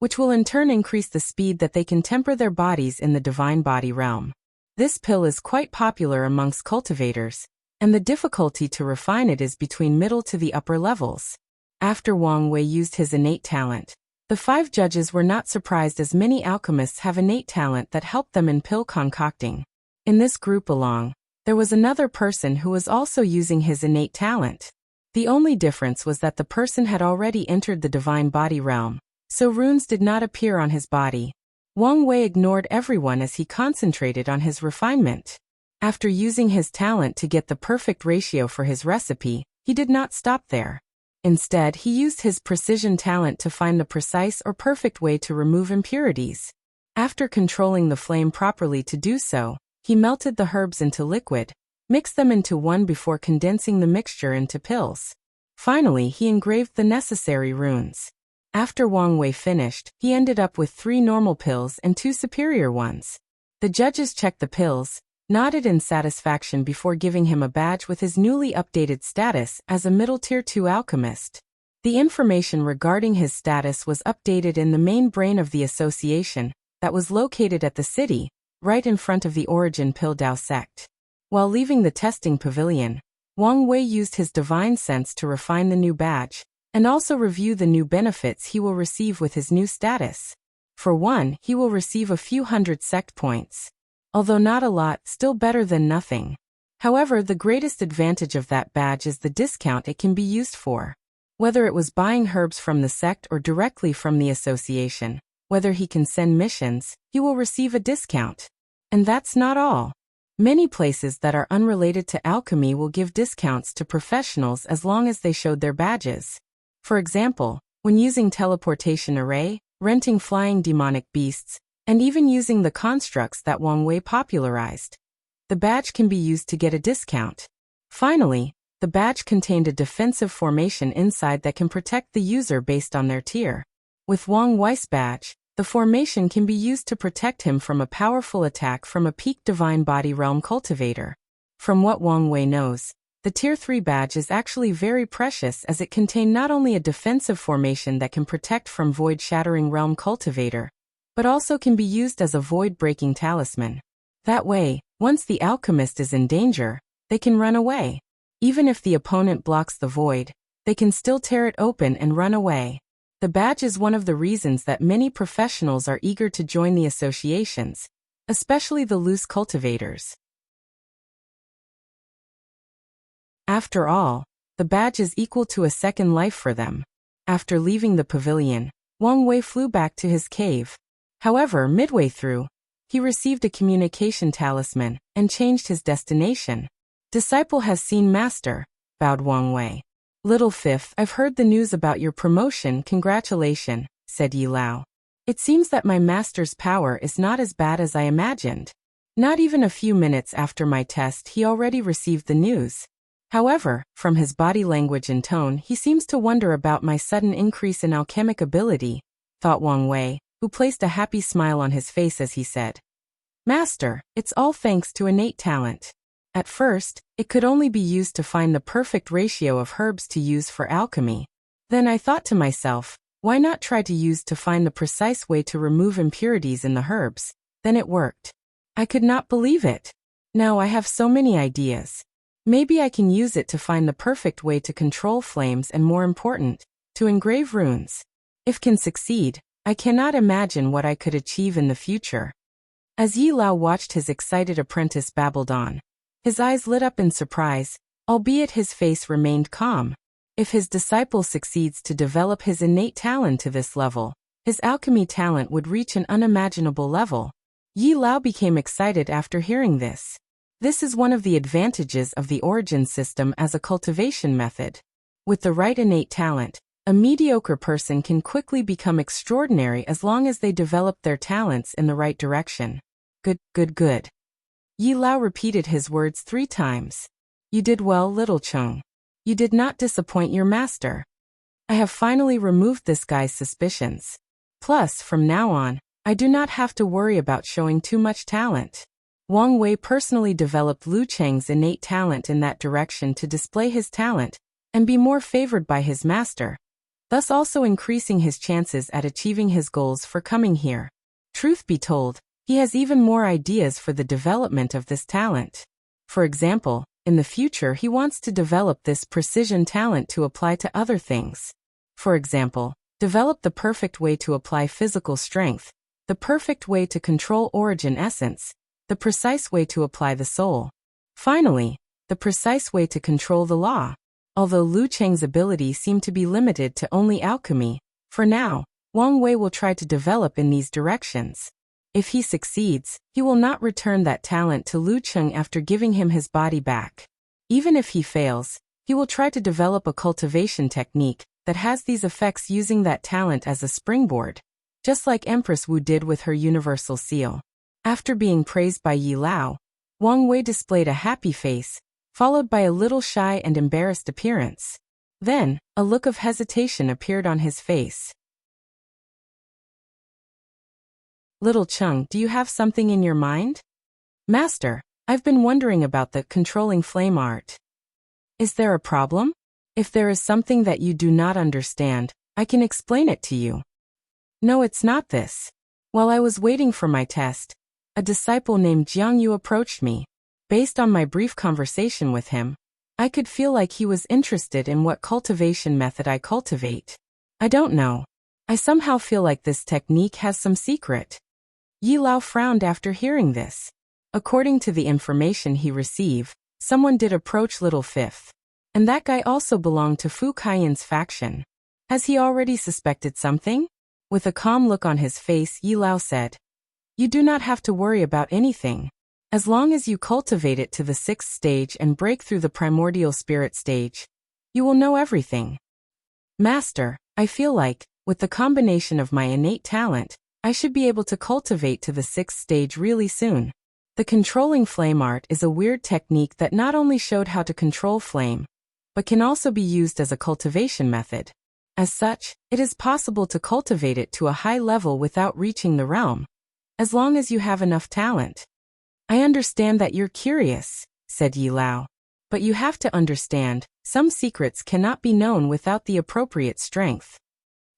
which will in turn increase the speed that they can temper their bodies in the divine body realm. This pill is quite popular amongst cultivators, and the difficulty to refine it is between middle to the upper levels. After Wang Wei used his innate talent, the 5 judges were not surprised, as many alchemists have innate talent that helped them in pill concocting. In this group along, there was another person who was also using his innate talent. The only difference was that the person had already entered the divine body realm, So runes did not appear on his body. Wang Wei ignored everyone as he concentrated on his refinement. After using his talent to get the perfect ratio for his recipe, he did not stop there. Instead, he used his precision talent to find the precise or perfect way to remove impurities. After controlling the flame properly to do so, he melted the herbs into liquid, mixed them into one before condensing the mixture into pills. Finally, he engraved the necessary runes. After Wang Wei finished, he ended up with 3 normal pills and 2 superior ones. The judges checked the pills, nodded in satisfaction before giving him a badge with his newly updated status as a middle tier 2 alchemist. The information regarding his status was updated in the main brain of the association that was located at the city, right in front of the Origin Piltdown sect. While leaving the testing pavilion, Wang Wei used his divine sense to refine the new badge, and also review the new benefits he will receive with his new status. For one, he will receive a few hundred sect points. Although not a lot, still better than nothing. However, the greatest advantage of that badge is the discount it can be used for. Whether it was buying herbs from the sect or directly from the association, whether he can send missions, he will receive a discount. And that's not all. Many places that are unrelated to alchemy will give discounts to professionals as long as they showed their badges. For example, when using teleportation array, renting flying demonic beasts, and even using the constructs that Wang Wei popularized. The badge can be used to get a discount. Finally, the badge contained a defensive formation inside that can protect the user based on their tier. With Wang Wei's badge, the formation can be used to protect him from a powerful attack from a peak Divine Body Realm cultivator. From what Wang Wei knows, the Tier 3 badge is actually very precious as it contained not only a defensive formation that can protect from void-shattering realm cultivator, but also can be used as a void-breaking talisman. That way, once the alchemist is in danger, they can run away. Even if the opponent blocks the void, they can still tear it open and run away. The badge is one of the reasons that many professionals are eager to join the associations, especially the loose cultivators. After all, the badge is equal to a second life for them. After leaving the pavilion, Wang Wei flew back to his cave. However, midway through, he received a communication talisman and changed his destination. Disciple has seen master, bowed Wang Wei. Little Fifth, I've heard the news about your promotion, congratulations, said Yi Lao. It seems that my master's power is not as bad as I imagined. Not even a few minutes after my test he already received the news. However, from his body language and tone he seems to wonder about my sudden increase in alchemic ability, thought Wang Wei, who placed a happy smile on his face as he said, Master, it's all thanks to innate talent. At first, it could only be used to find the perfect ratio of herbs to use for alchemy. Then I thought to myself, why not try to use to find the precise way to remove impurities in the herbs? Then it worked. I could not believe it. Now I have so many ideas. Maybe I can use it to find the perfect way to control flames and, more important, to engrave runes. If can succeed, I cannot imagine what I could achieve in the future. As Yi Lao watched his excited apprentice babbled on, his eyes lit up in surprise, albeit his face remained calm. If his disciple succeeds to develop his innate talent to this level, his alchemy talent would reach an unimaginable level. Yi Lao became excited after hearing this. This is one of the advantages of the origin system as a cultivation method. With the right innate talent, a mediocre person can quickly become extraordinary as long as they develop their talents in the right direction. Good, good, good. Yi Lao repeated his words 3 times. You did well, little Chung. You did not disappoint your master. I have finally removed this guy's suspicions. Plus, from now on, I do not have to worry about showing too much talent. Wang Wei personally developed Lu Cheng's innate talent in that direction to display his talent and be more favored by his master, thus also increasing his chances at achieving his goals for coming here. Truth be told, he has even more ideas for the development of this talent. For example, in the future he wants to develop this precision talent to apply to other things. For example, develop the perfect way to apply physical strength, the perfect way to control origin essence, the precise way to apply the soul. Finally, the precise way to control the law. Although Lu Cheng's ability seemed to be limited to only alchemy, for now, Wang Wei will try to develop in these directions. If he succeeds, he will not return that talent to Lu Cheng after giving him his body back. Even if he fails, he will try to develop a cultivation technique that has these effects using that talent as a springboard, just like Empress Wu did with her universal seal. After being praised by Yi Lao, Wang Wei displayed a happy face, followed by a little shy and embarrassed appearance. Then, a look of hesitation appeared on his face. Little Cheng, do you have something in your mind? Master, I've been wondering about the controlling flame art. Is there a problem? If there is something that you do not understand, I can explain it to you. No, it's not this. While I was waiting for my test, a disciple named Jiang Yu approached me. Based on my brief conversation with him, I could feel like he was interested in what cultivation method I cultivate. I don't know. I somehow feel like this technique has some secret. Yi Lao frowned after hearing this. According to the information he received, someone did approach Little Fifth. And that guy also belonged to Fu Kaiyan's faction. Has he already suspected something? With a calm look on his face, Yi Lao said, "You do not have to worry about anything. As long as you cultivate it to the 6th stage and break through the primordial spirit stage, you will know everything." Master, I feel like, with the combination of my innate talent, I should be able to cultivate to the 6th stage really soon. The controlling flame art is a weird technique that not only showed how to control flame, but can also be used as a cultivation method. As such, it is possible to cultivate it to a high level without reaching the realm, as long as you have enough talent. I understand that you're curious, said Yi Lao. But you have to understand, some secrets cannot be known without the appropriate strength.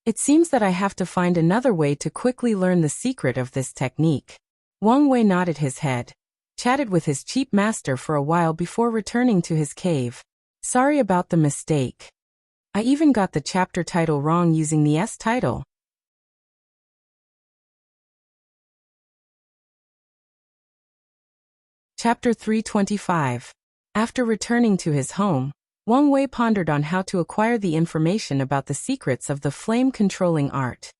It seems that I have to find another way to quickly learn the secret of this technique. Wang Wei nodded his head, chatted with his cheap master for a while before returning to his cave. Sorry about the mistake. I even got the chapter title wrong using the S title. Chapter 325. After returning to his home, Wang Wei pondered on how to acquire the information about the secrets of the flame-controlling art.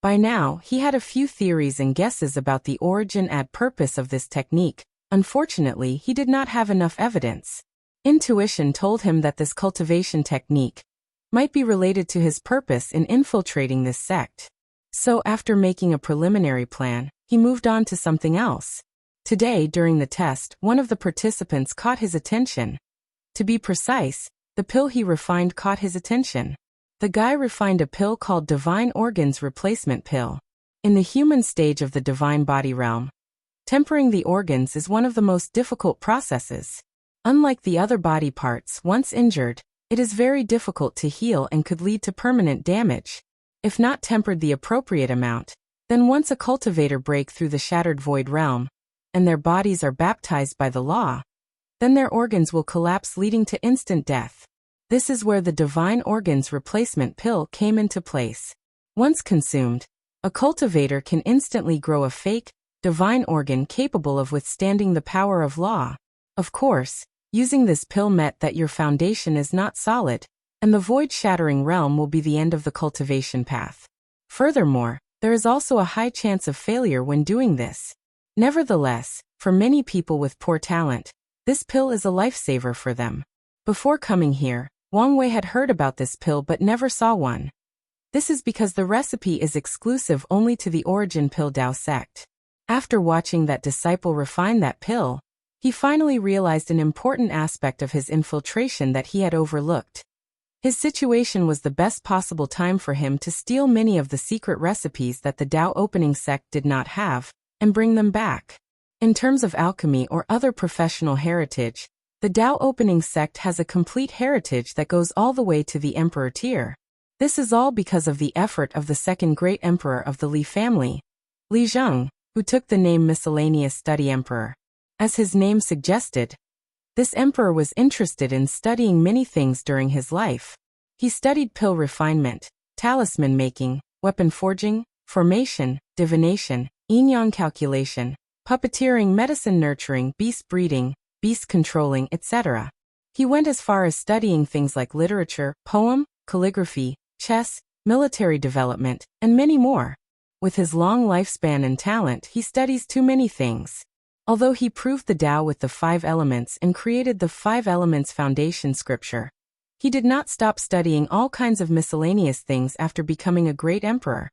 By now, he had a few theories and guesses about the origin and purpose of this technique. Unfortunately, he did not have enough evidence. Intuition told him that this cultivation technique might be related to his purpose in infiltrating this sect. So after making a preliminary plan, he moved on to something else. Today, during the test, one of the participants caught his attention. To be precise, the pill he refined caught his attention. The guy refined a pill called Divine Organs Replacement Pill. In the human stage of the divine body realm, tempering the organs is one of the most difficult processes. Unlike the other body parts, once injured, it is very difficult to heal and could lead to permanent damage. If not tempered the appropriate amount, then once a cultivator break through the shattered void realm, and their bodies are baptized by the law, then their organs will collapse leading to instant death. This is where the Divine Organs Replacement Pill came into place. Once consumed, a cultivator can instantly grow a fake, divine organ capable of withstanding the power of law. Of course, using this pill meant that your foundation is not solid, and the void-shattering realm will be the end of the cultivation path. Furthermore, there is also a high chance of failure when doing this. Nevertheless, for many people with poor talent, this pill is a lifesaver for them. Before coming here, Wang Wei had heard about this pill but never saw one. This is because the recipe is exclusive only to the Origin Pill Dao sect. After watching that disciple refine that pill, he finally realized an important aspect of his infiltration that he had overlooked. His situation was the best possible time for him to steal many of the secret recipes that the Dao opening sect did not have, and bring them back. In terms of alchemy or other professional heritage, the Dao opening sect has a complete heritage that goes all the way to the emperor tier. This is all because of the effort of the second great emperor of the Li family, Li Zheng, who took the name Miscellaneous Study Emperor. As his name suggested, this emperor was interested in studying many things during his life. He studied pill refinement, talisman making, weapon forging, formation, divination, yin-yang calculation, puppeteering, medicine nurturing, beast breeding, beast controlling, etc. He went as far as studying things like literature, poem, calligraphy, chess, military development, and many more. With his long lifespan and talent, he studies too many things. Although he proved the Tao with the 5 elements and created the 5 elements foundation scripture, he did not stop studying all kinds of miscellaneous things after becoming a great emperor.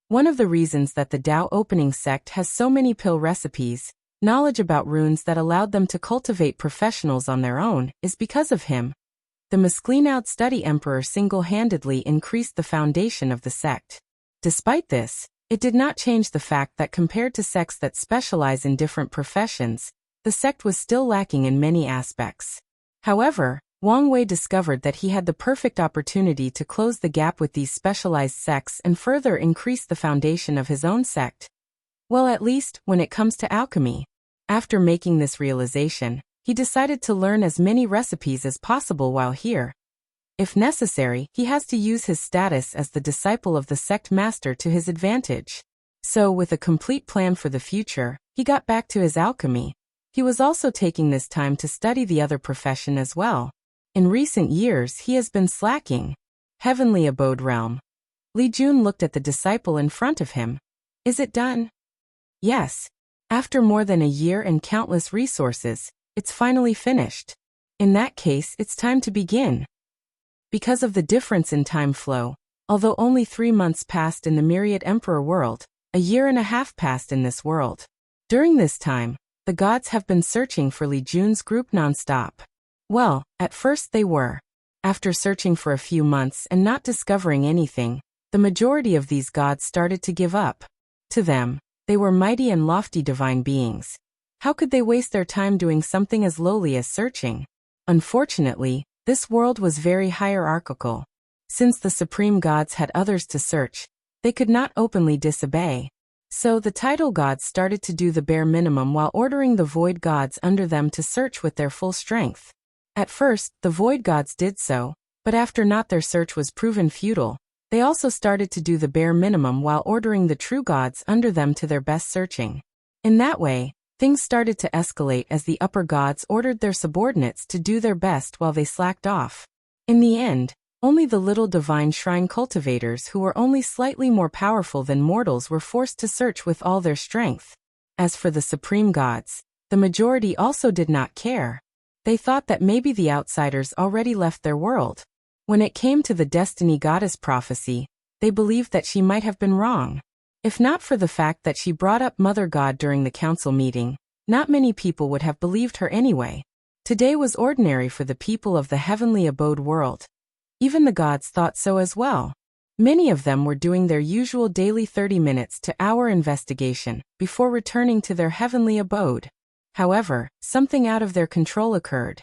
One of the reasons that the Tao opening sect has so many pill recipes, knowledge about runes that allowed them to cultivate professionals on their own, is because of him. The Miscleanout Study Emperor single-handedly increased the foundation of the sect. Despite this, it did not change the fact that compared to sects that specialize in different professions, the sect was still lacking in many aspects. However, Wang Wei discovered that he had the perfect opportunity to close the gap with these specialized sects and further increase the foundation of his own sect. Well, at least, when it comes to alchemy. After making this realization, he decided to learn as many recipes as possible while here. If necessary, he has to use his status as the disciple of the sect master to his advantage. So, with a complete plan for the future, he got back to his alchemy. He was also taking this time to study the other profession as well. In recent years, he has been slacking. Heavenly Abode Realm. Li Jun looked at the disciple in front of him. Is it done? Yes. After more than a year and countless resources, it's finally finished. In that case, it's time to begin. Because of the difference in time flow, although only 3 months passed in the Myriad Emperor world, a year and a half passed in this world. During this time, the gods have been searching for Li Jun's group non-stop. Well, at first they were. After searching for a few months and not discovering anything, the majority of these gods started to give up. To them, they were mighty and lofty divine beings. How could they waste their time doing something as lowly as searching? Unfortunately, this world was very hierarchical. Since the supreme gods had others to search, they could not openly disobey. So the title gods started to do the bare minimum while ordering the void gods under them to search with their full strength. At first, the void gods did so, but after not their search was proven futile, they also started to do the bare minimum while ordering the true gods under them to their best searching. In that way, things started to escalate as the upper gods ordered their subordinates to do their best while they slacked off. In the end, only the little divine shrine cultivators who were only slightly more powerful than mortals were forced to search with all their strength. As for the supreme gods, the majority also did not care. They thought that maybe the outsiders already left their world. When it came to the Destiny Goddess prophecy, they believed that she might have been wrong. If not for the fact that she brought up Mother God during the council meeting, not many people would have believed her anyway. Today was ordinary for the people of the heavenly abode world. Even the gods thought so as well. Many of them were doing their usual daily 30 minutes to hour investigation before returning to their heavenly abode. However, something out of their control occurred.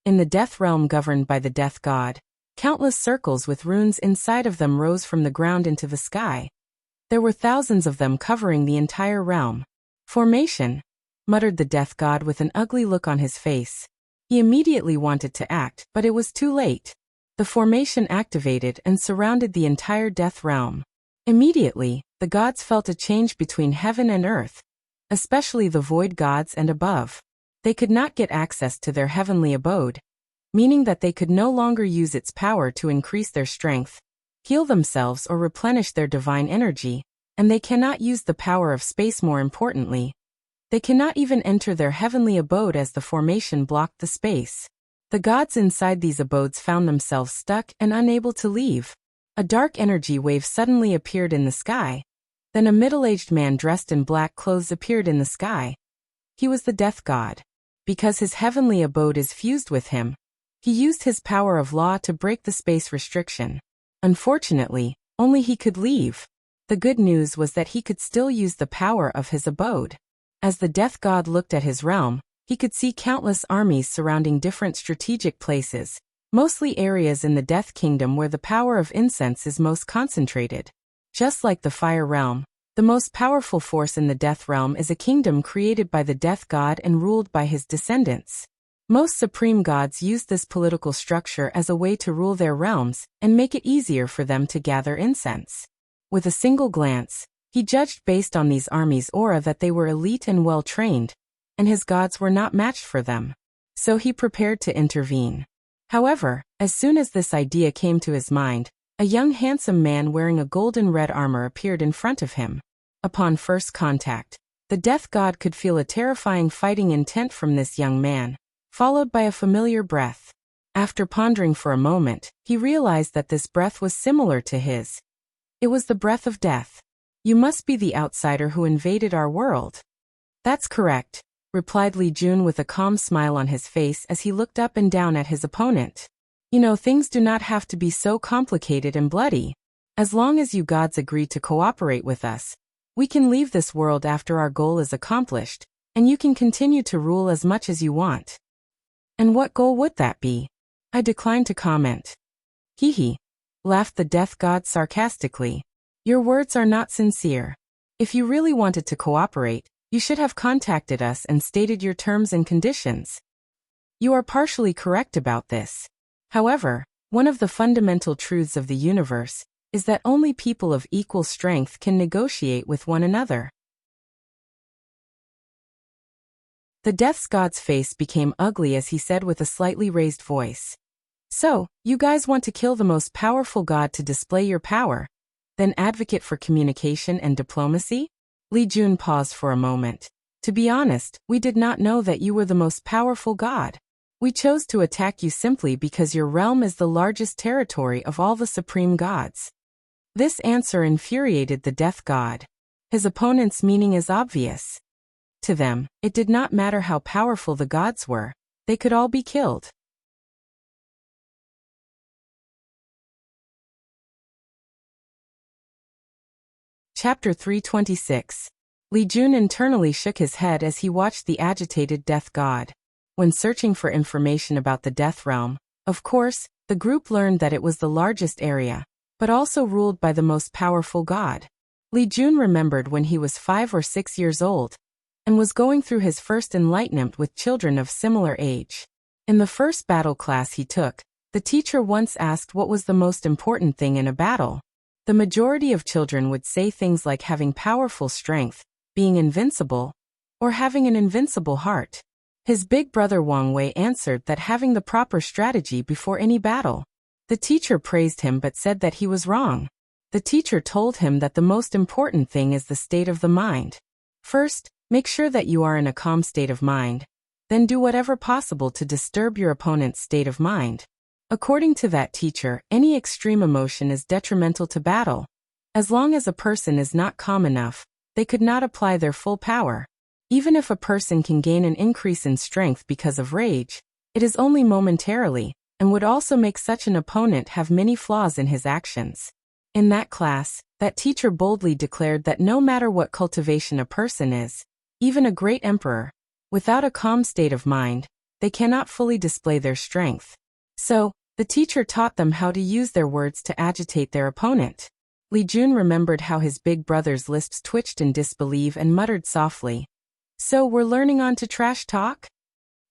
In the death realm governed by the death god, countless circles with runes inside of them rose from the ground into the sky. There were thousands of them covering the entire realm. Formation, muttered the death god with an ugly look on his face. He immediately wanted to act, but it was too late. The formation activated and surrounded the entire death realm. Immediately, the gods felt a change between heaven and earth, especially the void gods and above. They could not get access to their heavenly abode, meaning that they could no longer use its power to increase their strength, heal themselves or replenish their divine energy, and they cannot use the power of space. More importantly, they cannot even enter their heavenly abode as the formation blocked the space. The gods inside these abodes found themselves stuck and unable to leave. A dark energy wave suddenly appeared in the sky. Then a middle-aged man dressed in black clothes appeared in the sky. He was the death god. Because his heavenly abode is fused with him, he used his power of law to break the space restriction. Unfortunately, only he could leave. The good news was that he could still use the power of his abode. As the death god looked at his realm, he could see countless armies surrounding different strategic places, mostly areas in the Death Kingdom where the power of incense is most concentrated. Just like the Fire Realm, the most powerful force in the Death Realm is a kingdom created by the Death God and ruled by his descendants. Most supreme gods use this political structure as a way to rule their realms and make it easier for them to gather incense. With a single glance, he judged based on these armies' aura that they were elite and well-trained, and his gods were not matched for them. So he prepared to intervene. However, as soon as this idea came to his mind, a young handsome man wearing a golden red armor appeared in front of him. Upon first contact, the death god could feel a terrifying fighting intent from this young man, followed by a familiar breath. After pondering for a moment, he realized that this breath was similar to his. It was the breath of death. You must be the outsider who invaded our world. That's correct, replied Li Jun with a calm smile on his face as he looked up and down at his opponent. You know, things do not have to be so complicated and bloody. As long as you gods agree to cooperate with us, we can leave this world after our goal is accomplished, and you can continue to rule as much as you want. And what goal would that be? I declined to comment. Hee hee, laughed the death god sarcastically. Your words are not sincere. If you really wanted to cooperate, you should have contacted us and stated your terms and conditions. You are partially correct about this. However, one of the fundamental truths of the universe is that only people of equal strength can negotiate with one another. The death god's face became ugly as he said with a slightly raised voice. So, you guys want to kill the most powerful god to display your power, then advocate for communication and diplomacy? Li Jun paused for a moment. To be honest, we did not know that you were the most powerful god. We chose to attack you simply because your realm is the largest territory of all the supreme gods. This answer infuriated the death god. His opponent's meaning is obvious. To them, it did not matter how powerful the gods were, they could all be killed. Chapter 326. Li Jun internally shook his head as he watched the agitated death god. When searching for information about the death realm, of course, the group learned that it was the largest area, but also ruled by the most powerful god. Li Jun remembered when he was 5 or 6 years old, and was going through his first enlightenment with children of similar age. In the first battle class he took, the teacher once asked what was the most important thing in a battle. The majority of children would say things like having powerful strength, being invincible, or having an invincible heart. His big brother Wang Wei answered that having the proper strategy before any battle. The teacher praised him but said that he was wrong. The teacher told him that the most important thing is the state of the mind. First, make sure that you are in a calm state of mind, then do whatever possible to disturb your opponent's state of mind. According to that teacher, any extreme emotion is detrimental to battle. As long as a person is not calm enough, they could not apply their full power. Even if a person can gain an increase in strength because of rage, it is only momentarily, and would also make such an opponent have many flaws in his actions. In that class, that teacher boldly declared that no matter what cultivation a person is, even a great emperor, without a calm state of mind, they cannot fully display their strength. So, the teacher taught them how to use their words to agitate their opponent. Li Jun remembered how his big brother's lips twitched in disbelief and muttered softly, "So we're learning on to trash talk?"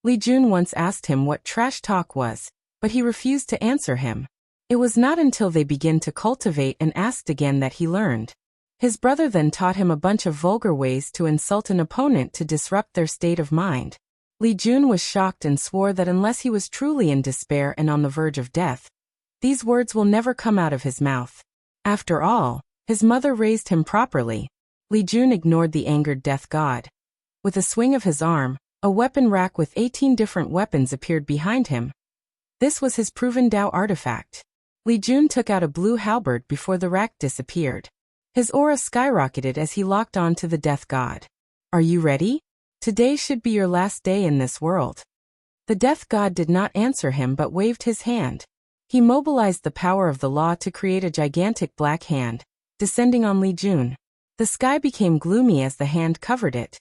Li Jun once asked him what trash talk was, but he refused to answer him. It was not until they began to cultivate and asked again that he learned. His brother then taught him a bunch of vulgar ways to insult an opponent to disrupt their state of mind. Li Jun was shocked and swore that unless he was truly in despair and on the verge of death, these words will never come out of his mouth. After all, his mother raised him properly. Li Jun ignored the angered death god. With a swing of his arm, a weapon rack with 18 different weapons appeared behind him. This was his proven Dao artifact. Li Jun took out a blue halberd before the rack disappeared. His aura skyrocketed as he locked on to the death god. "Are you ready? Today should be your last day in this world." The death god did not answer him but waved his hand. He mobilized the power of the law to create a gigantic black hand, descending on Li Jun. The sky became gloomy as the hand covered it.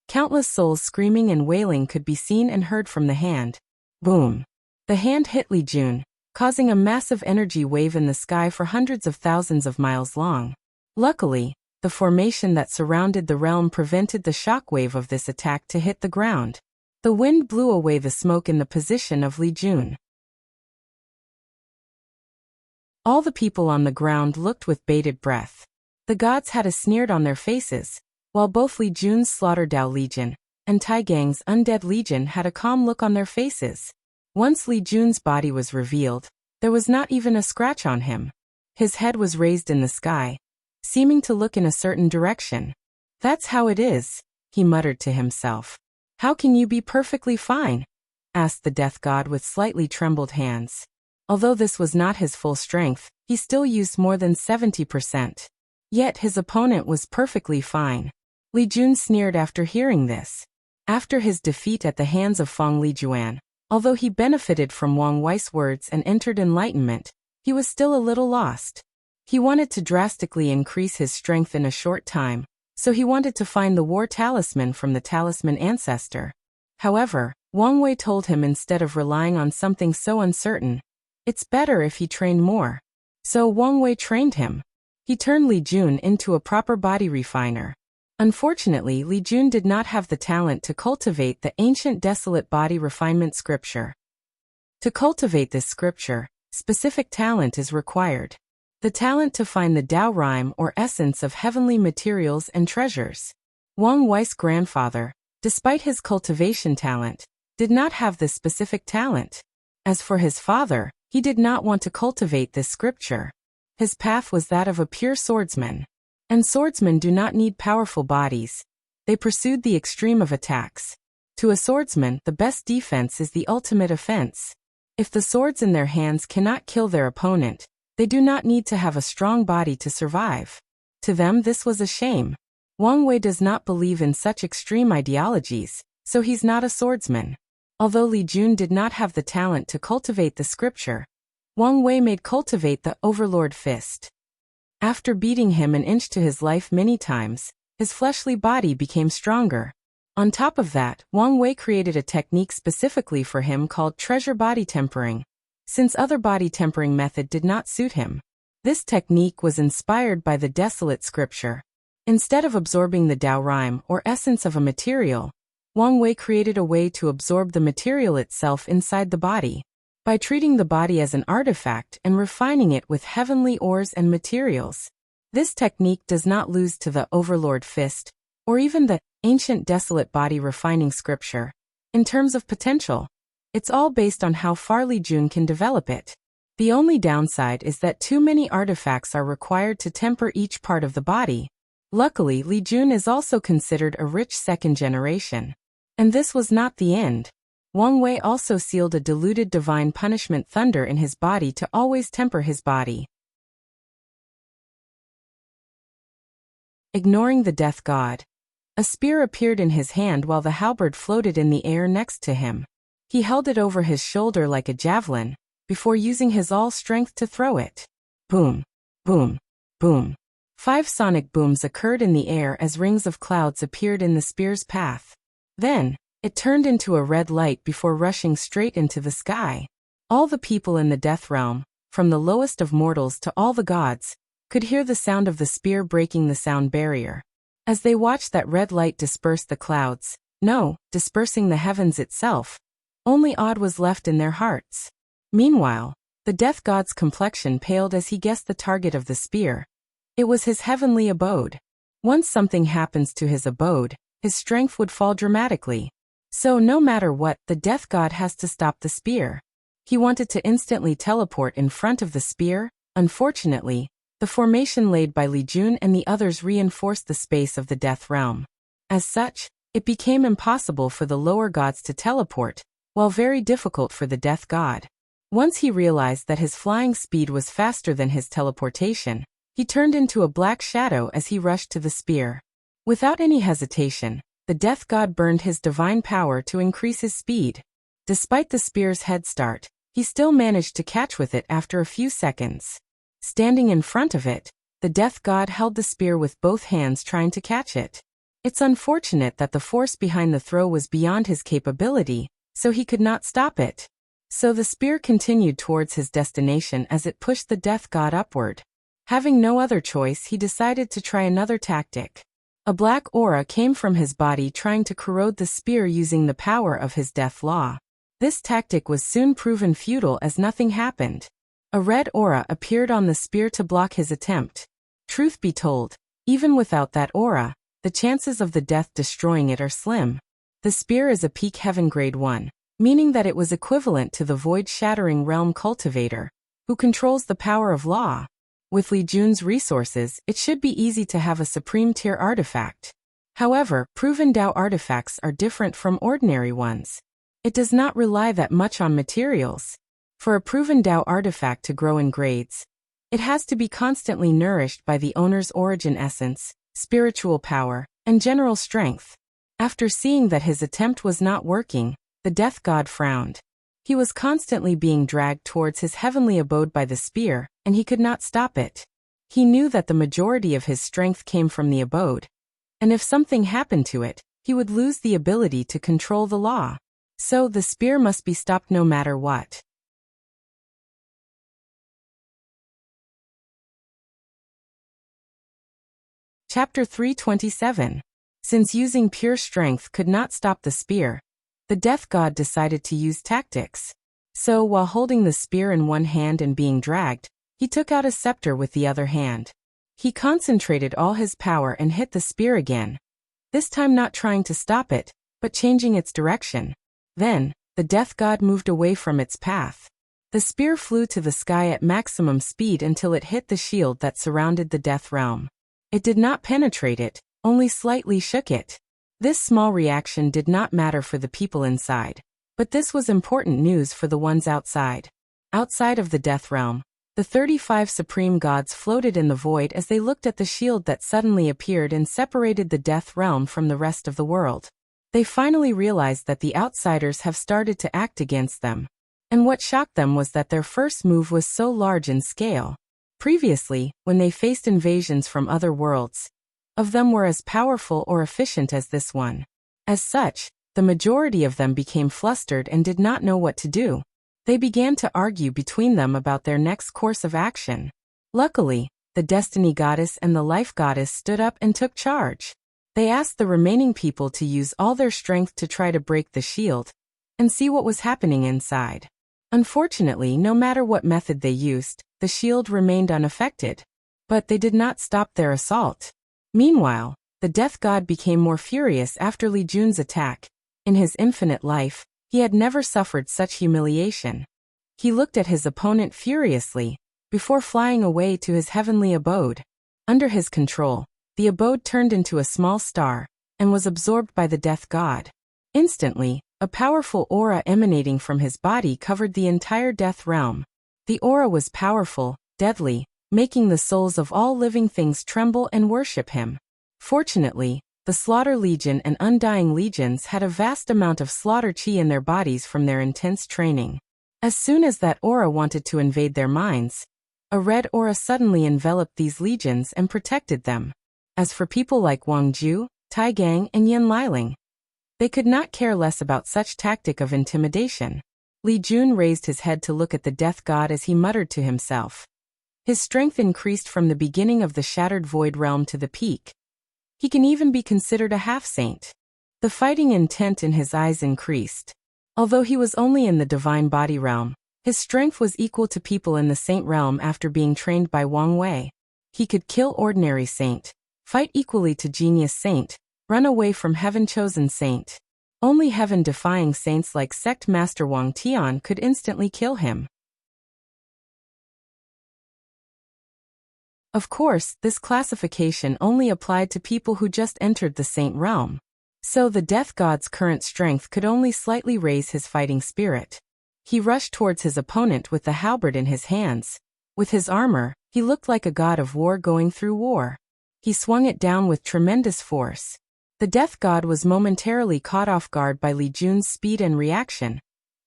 Countless souls screaming and wailing could be seen and heard from the hand. Boom! The hand hit Li Jun, causing a massive energy wave in the sky for hundreds of thousands of miles long. Luckily, the formation that surrounded the realm prevented the shockwave of this attack to hit the ground. The wind blew away the smoke in the position of Li Jun. All the people on the ground looked with bated breath. The gods had a sneer on their faces, while both Li Jun's Slaughter Dao Legion and Taigang's undead legion had a calm look on their faces. Once Li Jun's body was revealed, there was not even a scratch on him. His head was raised in the sky, seeming to look in a certain direction. "That's how it is," he muttered to himself. "How can you be perfectly fine?" asked the death god with slightly trembled hands. Although this was not his full strength, he still used more than 70%. Yet his opponent was perfectly fine. Li Jun sneered after hearing this. After his defeat at the hands of Feng Lijuan, although he benefited from Wang Wei's words and entered enlightenment, he was still a little lost. He wanted to drastically increase his strength in a short time, so he wanted to find the war talisman from the talisman ancestor. However, Wang Wei told him instead of relying on something so uncertain, it's better if he trained more. So Wang Wei trained him. He turned Li Jun into a proper body refiner. Unfortunately, Li Jun did not have the talent to cultivate the ancient desolate body refinement scripture. To cultivate this scripture, specific talent is required. The talent to find the Tao rhyme or essence of heavenly materials and treasures. Wang Wei's grandfather, despite his cultivation talent, did not have this specific talent. As for his father, he did not want to cultivate this scripture. His path was that of a pure swordsman. And swordsmen do not need powerful bodies. They pursued the extreme of attacks. To a swordsman, the best defense is the ultimate offense. If the swords in their hands cannot kill their opponent, they do not need to have a strong body to survive. To them this was a shame. Wang Wei does not believe in such extreme ideologies, so he's not a swordsman. Although Li Jun did not have the talent to cultivate the scripture, Wang Wei made cultivate the Overlord Fist. After beating him an inch to his life many times, his fleshly body became stronger. On top of that, Wang Wei created a technique specifically for him called treasure body tempering. Since other body tempering method did not suit him, this technique was inspired by the desolate scripture. Instead of absorbing the Tao rhyme or essence of a material, Wang Wei created a way to absorb the material itself inside the body. By treating the body as an artifact and refining it with heavenly ores and materials. This technique does not lose to the Overlord Fist, or even the ancient desolate body refining scripture. In terms of potential, it's all based on how far Li Jun can develop it. The only downside is that too many artifacts are required to temper each part of the body. Luckily, Li Jun is also considered a rich second generation. And this was not the end. Wang Wei also sealed a diluted divine punishment thunder in his body to always temper his body. Ignoring the death god. A spear appeared in his hand while the halberd floated in the air next to him. He held it over his shoulder like a javelin, before using his all strength to throw it. Boom, boom, boom. 5 sonic booms occurred in the air as rings of clouds appeared in the spear's path. Then, it turned into a red light before rushing straight into the sky. All the people in the death realm, from the lowest of mortals to all the gods, could hear the sound of the spear breaking the sound barrier. As they watched that red light disperse the clouds, dispersing the heavens itself, only awe was left in their hearts. Meanwhile, the death god's complexion paled as he guessed the target of the spear. It was his heavenly abode. Once something happens to his abode, his strength would fall dramatically. So no matter what, the death god has to stop the spear. He wanted to instantly teleport in front of the spear. Unfortunately, the formation laid by Li Jun and the others reinforced the space of the death realm. As such, it became impossible for the lower gods to teleport, while very difficult for the death god. Once he realized that his flying speed was faster than his teleportation, he turned into a black shadow as he rushed to the spear. Without any hesitation, the death god burned his divine power to increase his speed. Despite the spear's head start, he still managed to catch with it after a few seconds. Standing in front of it, the death god held the spear with both hands trying to catch it. It's unfortunate that the force behind the throw was beyond his capability, so he could not stop it. So the spear continued towards his destination as it pushed the death god upward. Having no other choice, he decided to try another tactic. A black aura came from his body trying to corrode the spear using the power of his death law. This tactic was soon proven futile as nothing happened. A red aura appeared on the spear to block his attempt. Truth be told, even without that aura, the chances of the death destroying it are slim. The spear is a peak heaven grade 1, meaning that it was equivalent to the void-shattering realm cultivator, who controls the power of law. With Li Jun's resources, it should be easy to have a supreme-tier artifact. However, proven Dao artifacts are different from ordinary ones. It does not rely that much on materials. For a proven Dao artifact to grow in grades, it has to be constantly nourished by the owner's origin essence, spiritual power, and general strength. After seeing that his attempt was not working, the death god frowned. He was constantly being dragged towards his heavenly abode by the spear, and he could not stop it. He knew that the majority of his strength came from the abode, and if something happened to it, he would lose the ability to control the law. So the spear must be stopped no matter what. Chapter 327. Since using pure strength could not stop the spear, the death god decided to use tactics. So, while holding the spear in one hand and being dragged, he took out a scepter with the other hand. He concentrated all his power and hit the spear again, this time not trying to stop it, but changing its direction. Then, the death god moved away from its path. The spear flew to the sky at maximum speed until it hit the shield that surrounded the death realm. It did not penetrate it, only slightly shook it. This small reaction did not matter for the people inside, but this was important news for the ones outside. Outside of the death realm, the 35 supreme gods floated in the void as they looked at the shield that suddenly appeared and separated the death realm from the rest of the world. They finally realized that the outsiders have started to act against them. And what shocked them was that their first move was so large in scale. Previously, when they faced invasions from other worlds, of them were as powerful or efficient as this one. As such, the majority of them became flustered and did not know what to do. They began to argue between them about their next course of action. Luckily, the Destiny Goddess and the Life Goddess stood up and took charge. They asked the remaining people to use all their strength to try to break the shield and see what was happening inside. Unfortunately, no matter what method they used, the shield remained unaffected. But they did not stop their assault. Meanwhile, the death god became more furious after Li Jun's attack. In his infinite life, he had never suffered such humiliation. He looked at his opponent furiously, before flying away to his heavenly abode. Under his control, the abode turned into a small star, and was absorbed by the death god. Instantly, a powerful aura emanating from his body covered the entire death realm. The aura was powerful, deadly, making the souls of all living things tremble and worship him. Fortunately, the Slaughter Legion and Undying Legions had a vast amount of slaughter chi in their bodies from their intense training. As soon as that aura wanted to invade their minds, a red aura suddenly enveloped these legions and protected them. As for people like Wang Ju, Tai Gang, and Yan Liling, they could not care less about such tactic of intimidation. Li Jun raised his head to look at the death god as he muttered to himself. His strength increased from the beginning of the shattered void realm to the peak. He can even be considered a half-saint. The fighting intent in his eyes increased. Although he was only in the divine body realm, his strength was equal to people in the saint realm after being trained by Wang Wei. He could kill ordinary saint, fight equally to genius saint, run away from heaven-chosen saint. Only heaven-defying saints like sect master Wang Tian could instantly kill him. Of course, this classification only applied to people who just entered the saint realm. So the death god's current strength could only slightly raise his fighting spirit. He rushed towards his opponent with the halberd in his hands. With his armor, he looked like a god of war going through war. He swung it down with tremendous force. The death god was momentarily caught off guard by Li Jun's speed and reaction,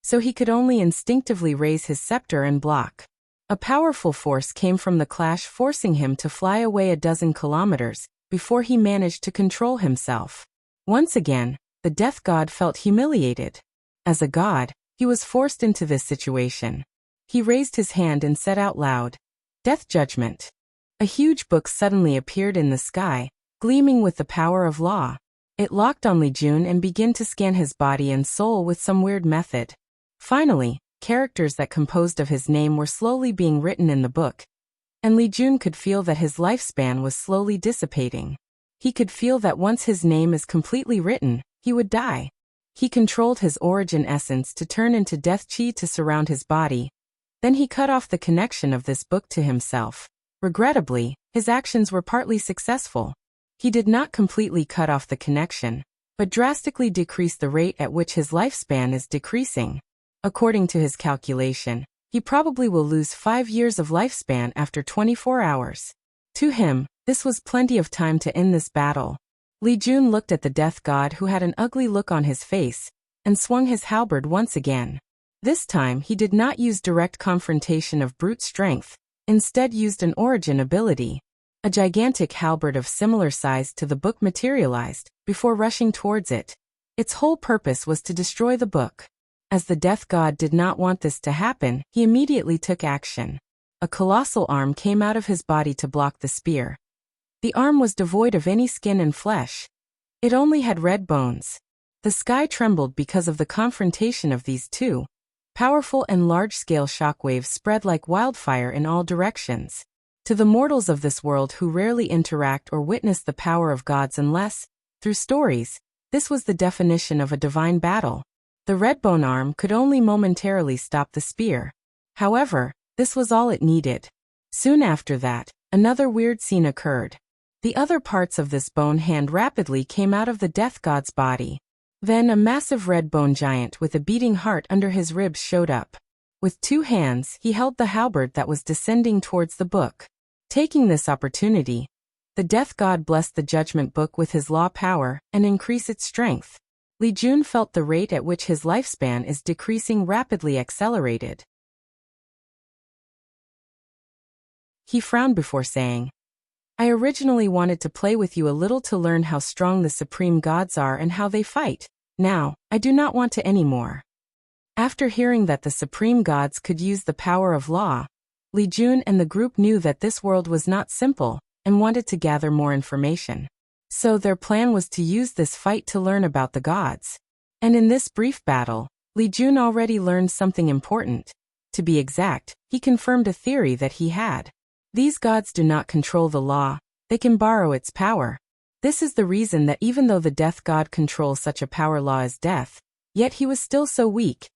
so he could only instinctively raise his scepter and block. A powerful force came from the clash, forcing him to fly away a dozen kilometers before he managed to control himself. Once again, the death god felt humiliated. As a god, he was forced into this situation. He raised his hand and said out loud, "Death Judgment." A huge book suddenly appeared in the sky, gleaming with the power of law. It locked on Li Jun and began to scan his body and soul with some weird method. Finally, characters that composed of his name were slowly being written in the book, and Li Jun could feel that his lifespan was slowly dissipating. He could feel that once his name is completely written, he would die. He controlled his origin essence to turn into death chi to surround his body. Then he cut off the connection of this book to himself. Regrettably, his actions were partly successful. He did not completely cut off the connection, but drastically decreased the rate at which his lifespan is decreasing. According to his calculation, he probably will lose 5 years of lifespan after 24 hours. To him, this was plenty of time to end this battle. Li Jun looked at the death god who had an ugly look on his face, and swung his halberd once again. This time he did not use direct confrontation of brute strength, instead used an origin ability. A gigantic halberd of similar size to the book materialized, before rushing towards it. Its whole purpose was to destroy the book. As the death god did not want this to happen, he immediately took action. A colossal arm came out of his body to block the spear. The arm was devoid of any skin and flesh. It only had red bones. The sky trembled because of the confrontation of these two. Powerful and large-scale shockwaves spread like wildfire in all directions. To the mortals of this world who rarely interact or witness the power of gods unless, through stories, this was the definition of a divine battle. The redbone arm could only momentarily stop the spear. However, this was all it needed. Soon after that, another weird scene occurred. The other parts of this bone hand rapidly came out of the death god's body. Then a massive red bone giant with a beating heart under his ribs showed up. With 2 hands, he held the halberd that was descending towards the book. Taking this opportunity, the death god blessed the judgment book with his law power and increased its strength. Li Jun felt the rate at which his lifespan is decreasing rapidly accelerated. He frowned before saying, "I originally wanted to play with you a little to learn how strong the supreme gods are and how they fight. Now, I do not want to anymore." After hearing that the supreme gods could use the power of law, Li Jun and the group knew that this world was not simple, and wanted to gather more information. So their plan was to use this fight to learn about the gods. And in this brief battle, Li Jun already learned something important. To be exact, he confirmed a theory that he had. These gods do not control the law, they can borrow its power. This is the reason that even though the death god controls such a power law as death, yet he was still so weak.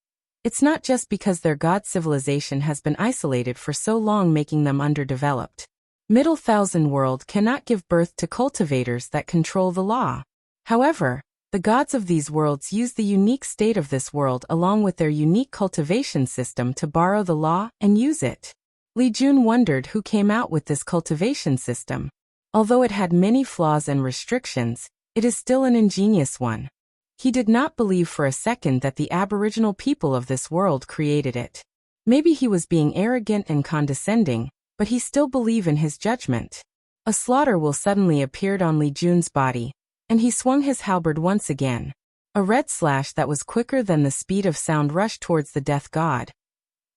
It's not just because their god civilization has been isolated for so long making them underdeveloped. Middle Thousand World cannot give birth to cultivators that control the law. However, the gods of these worlds use the unique state of this world along with their unique cultivation system to borrow the law and use it. Li Jun wondered who came out with this cultivation system. Although it had many flaws and restrictions, it is still an ingenious one. He did not believe for a second that the aboriginal people of this world created it. Maybe he was being arrogant and condescending, but he still believed in his judgment. A slaughter will suddenly appeared on Li Jun's body, and he swung his halberd once again. A red slash that was quicker than the speed of sound rushed towards the death god,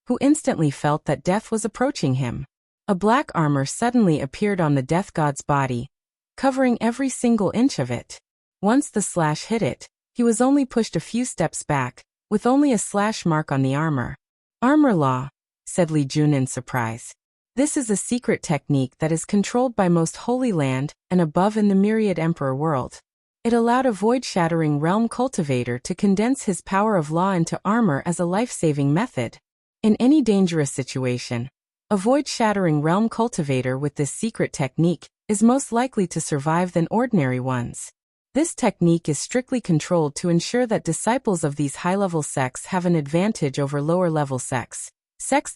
who instantly felt that death was approaching him. A black armor suddenly appeared on the death god's body, covering every single inch of it. Once the slash hit it, he was only pushed a few steps back, with only a slash mark on the armor. "Armor law," said Li Jun in surprise. This is a secret technique that is controlled by most Holy Land and above in the myriad Emperor world. It allowed a void-shattering realm cultivator to condense his power of law into armor as a life-saving method. In any dangerous situation, a void-shattering realm cultivator with this secret technique is most likely to survive than ordinary ones. This technique is strictly controlled to ensure that disciples of these high-level sects have an advantage over lower-level sects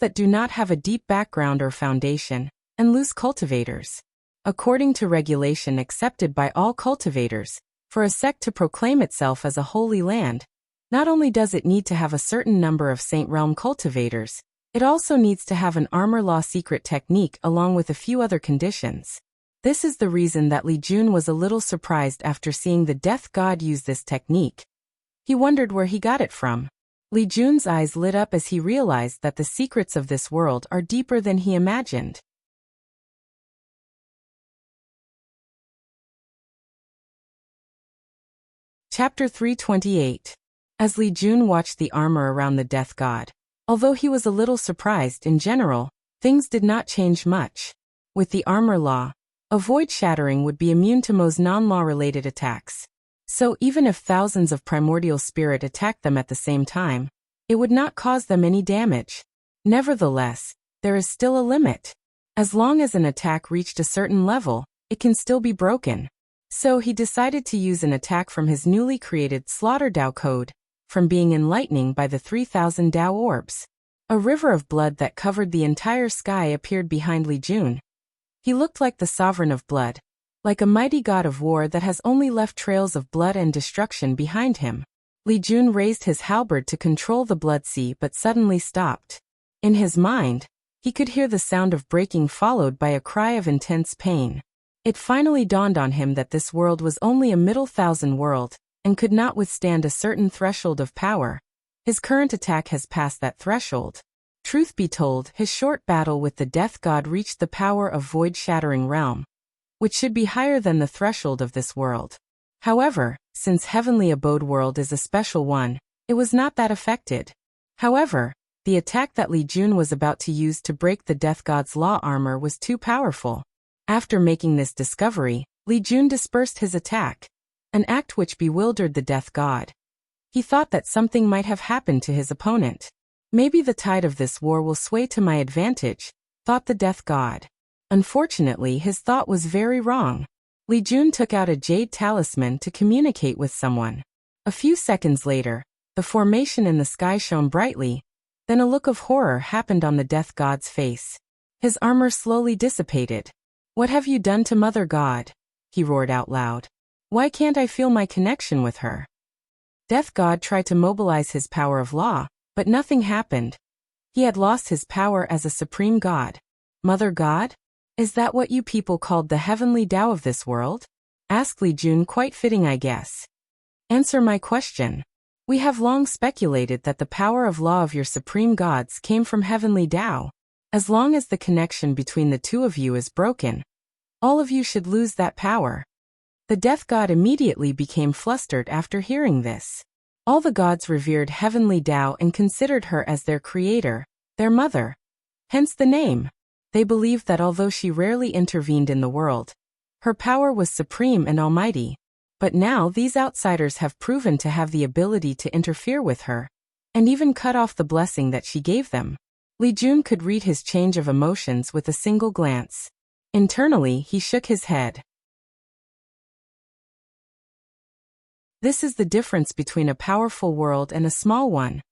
that do not have a deep background or foundation, and loose cultivators. According to regulation accepted by all cultivators, for a sect to proclaim itself as a holy land, not only does it need to have a certain number of Saint Realm cultivators, it also needs to have an armor law secret technique along with a few other conditions. This is the reason that Li Jun was a little surprised after seeing the death god use this technique. He wondered where he got it from. Li Jun's eyes lit up as he realized that the secrets of this world are deeper than he imagined. Chapter 328. As Li Jun watched the armor around the death god, although he was a little surprised in general, things did not change much. With the armor law, a void shattering would be immune to most non-law related attacks. So even if thousands of primordial spirit attacked them at the same time, it would not cause them any damage. Nevertheless, there is still a limit. As long as an attack reached a certain level, it can still be broken. So he decided to use an attack from his newly created Slaughter Dao code, from being enlightening by the 3,000 Dao orbs. A river of blood that covered the entire sky appeared behind Li Jun. He looked like the sovereign of blood, like a mighty god of war that has only left trails of blood and destruction behind him. Li Jun raised his halberd to control the blood sea but suddenly stopped. In his mind, he could hear the sound of breaking followed by a cry of intense pain. It finally dawned on him that this world was only a middle thousand world, and could not withstand a certain threshold of power. His current attack has passed that threshold. Truth be told, his short battle with the death god reached the power of void-shattering realm, which should be higher than the threshold of this world. However, since Heavenly Abode world is a special one, it was not that affected. However, the attack that Li Jun was about to use to break the death god's law armor was too powerful. After making this discovery, Li Jun dispersed his attack, an act which bewildered the death god. He thought that something might have happened to his opponent. Maybe the tide of this war will sway to my advantage, thought the death god. Unfortunately, his thought was very wrong. Li Jun took out a jade talisman to communicate with someone. A few seconds later, the formation in the sky shone brightly, then a look of horror happened on the death god's face. His armor slowly dissipated. "What have you done to Mother God?" he roared out loud. "Why can't I feel my connection with her?" Death God tried to mobilize his power of law, but nothing happened. He had lost his power as a supreme god. "Mother God? Is that what you people called the heavenly Tao of this world?" asked Li Jun, quite fitting, I guess. "Answer my question. We have long speculated that the power of law of your supreme gods came from heavenly Tao. As long as the connection between the two of you is broken, all of you should lose that power." The death god immediately became flustered after hearing this. All the gods revered heavenly Tao and considered her as their creator, their mother. Hence the name. They believed that although she rarely intervened in the world, her power was supreme and almighty. But now these outsiders have proven to have the ability to interfere with her, and even cut off the blessing that she gave them. Li Jun could read his change of emotions with a single glance. Internally, he shook his head. This is the difference between a powerful world and a small one.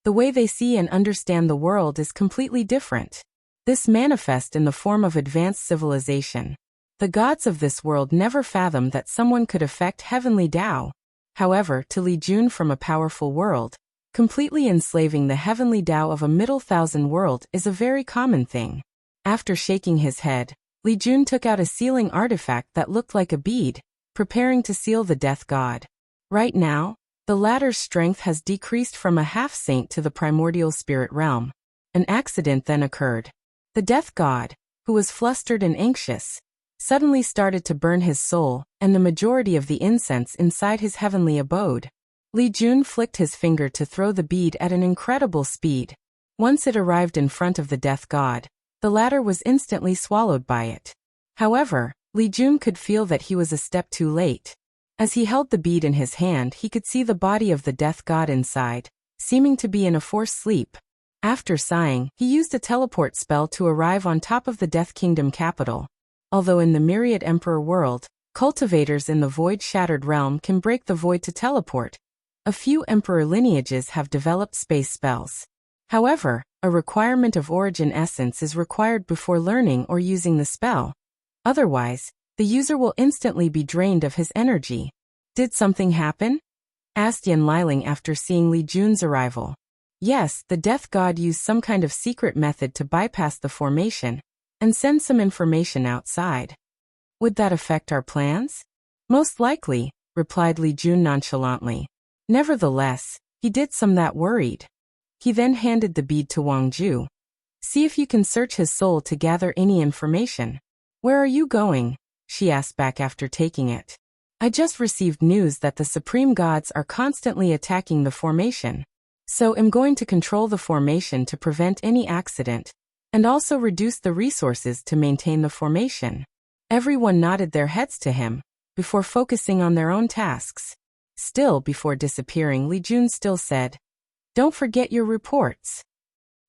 The way they see and understand the world is completely different. This manifests in the form of advanced civilization. The gods of this world never fathomed that someone could affect heavenly Tao. However, to Li Jun from a powerful world, completely enslaving the heavenly Tao of a middle thousand world is a very common thing. After shaking his head, Li Jun took out a sealing artifact that looked like a bead, preparing to seal the death god. Right now, the latter's strength has decreased from a half-saint to the primordial spirit realm. An accident then occurred. The death god, who was flustered and anxious, suddenly started to burn his soul and the majority of the incense inside his heavenly abode. Li Jun flicked his finger to throw the bead at an incredible speed. Once it arrived in front of the death god, the latter was instantly swallowed by it. However, Li Jun could feel that he was a step too late. As he held the bead in his hand, he could see the body of the death god inside, seeming to be in a forced sleep. After sighing, he used a teleport spell to arrive on top of the Death Kingdom capital. Although in the Myriad Emperor world, cultivators in the void-shattered realm can break the void to teleport, a few emperor lineages have developed space spells. However, a requirement of origin essence is required before learning or using the spell. Otherwise, the user will instantly be drained of his energy. "Did something happen?" asked Yan Liling after seeing Li Jun's arrival. Yes, the death god used some kind of secret method to bypass the formation and send some information outside. "Would that affect our plans?" "Most likely," replied Li Jun nonchalantly. Nevertheless, he did some that worried. He then handed the bead to Wang Ju. "See if you can search his soul to gather any information." "Where are you going?" she asked back after taking it. "I just received news that the supreme gods are constantly attacking the formation. So I'm going to control the formation to prevent any accident, and also reduce the resources to maintain the formation." Everyone nodded their heads to him, before focusing on their own tasks. Still, before disappearing, Li Jun still said, "Don't forget your reports."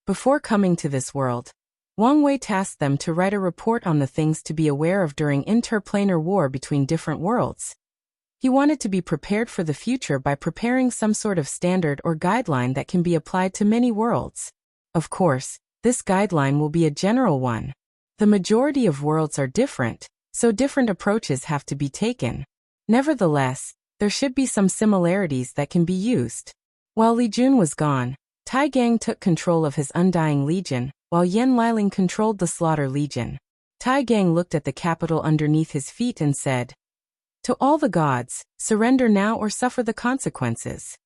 Before coming to this world, Wang Wei tasked them to write a report on the things to be aware of during interplanar war between different worlds. He wanted to be prepared for the future by preparing some sort of standard or guideline that can be applied to many worlds. Of course, this guideline will be a general one. The majority of worlds are different, so different approaches have to be taken. Nevertheless, there should be some similarities that can be used. While Li Jun was gone, Tai Gang took control of his Undying Legion, while Yan Liling controlled the Slaughter Legion. Tai Gang looked at the capital underneath his feet and said, "To all the gods, surrender now or suffer the consequences."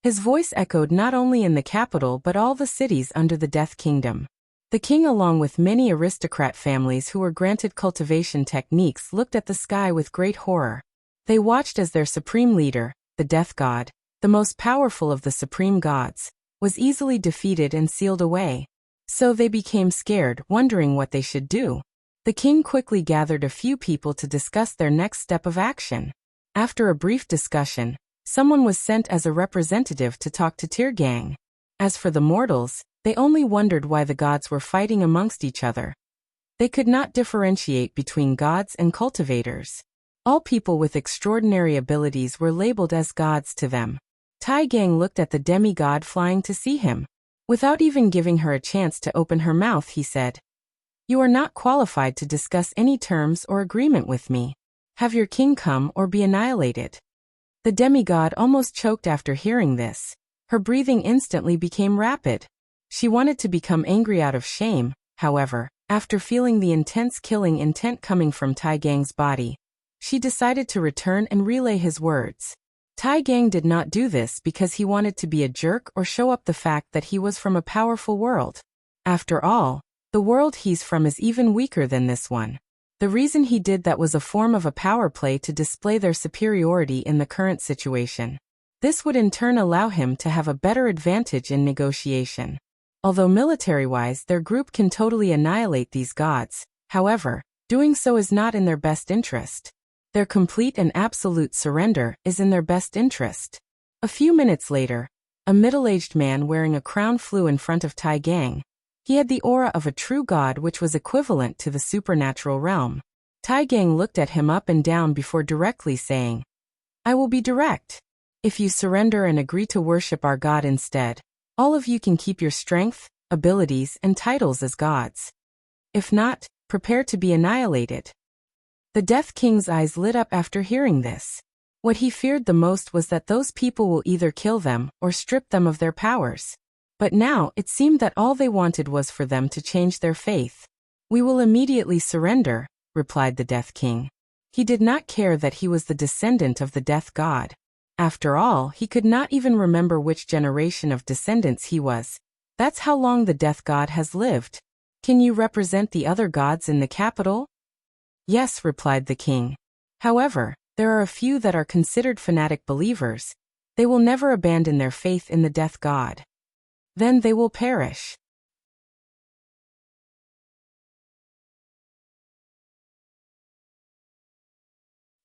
His voice echoed not only in the capital but all the cities under the Death Kingdom. The king, along with many aristocrat families who were granted cultivation techniques, looked at the sky with great horror. They watched as their supreme leader, the Death God, the most powerful of the supreme gods, was easily defeated and sealed away. So they became scared, wondering what they should do. The king quickly gathered a few people to discuss their next step of action. After a brief discussion, someone was sent as a representative to talk to Tai Gang. As for the mortals, they only wondered why the gods were fighting amongst each other. They could not differentiate between gods and cultivators. All people with extraordinary abilities were labeled as gods to them. Tai Gang looked at the demigod flying to see him. Without even giving her a chance to open her mouth, he said, "You are not qualified to discuss any terms or agreement with me. Have your king come or be annihilated." The demigod almost choked after hearing this. Her breathing instantly became rapid. She wanted to become angry out of shame, however, after feeling the intense killing intent coming from Tai Gang's body, she decided to return and relay his words. Tai Gang did not do this because he wanted to be a jerk or show up the fact that he was from a powerful world. After all, the world he's from is even weaker than this one. The reason he did that was a form of a power play to display their superiority in the current situation. This would in turn allow him to have a better advantage in negotiation. Although military-wise their group can totally annihilate these gods, however, doing so is not in their best interest. Their complete and absolute surrender is in their best interest. A few minutes later, a middle-aged man wearing a crown flew in front of Tai Gang. He had the aura of a true god, which was equivalent to the supernatural realm. Tai Gang looked at him up and down before directly saying, "I will be direct. If you surrender and agree to worship our god instead, all of you can keep your strength, abilities, and titles as gods. If not, prepare to be annihilated." The Death King's eyes lit up after hearing this. What he feared the most was that those people will either kill them or strip them of their powers. But now it seemed that all they wanted was for them to change their faith. "We will immediately surrender," replied the Death King. He did not care that he was the descendant of the Death God. After all, he could not even remember which generation of descendants he was. That's how long the Death God has lived. "Can you represent the other gods in the capital?" "Yes," replied the king. "However, there are a few that are considered fanatic believers. They will never abandon their faith in the Death God. Then they will perish."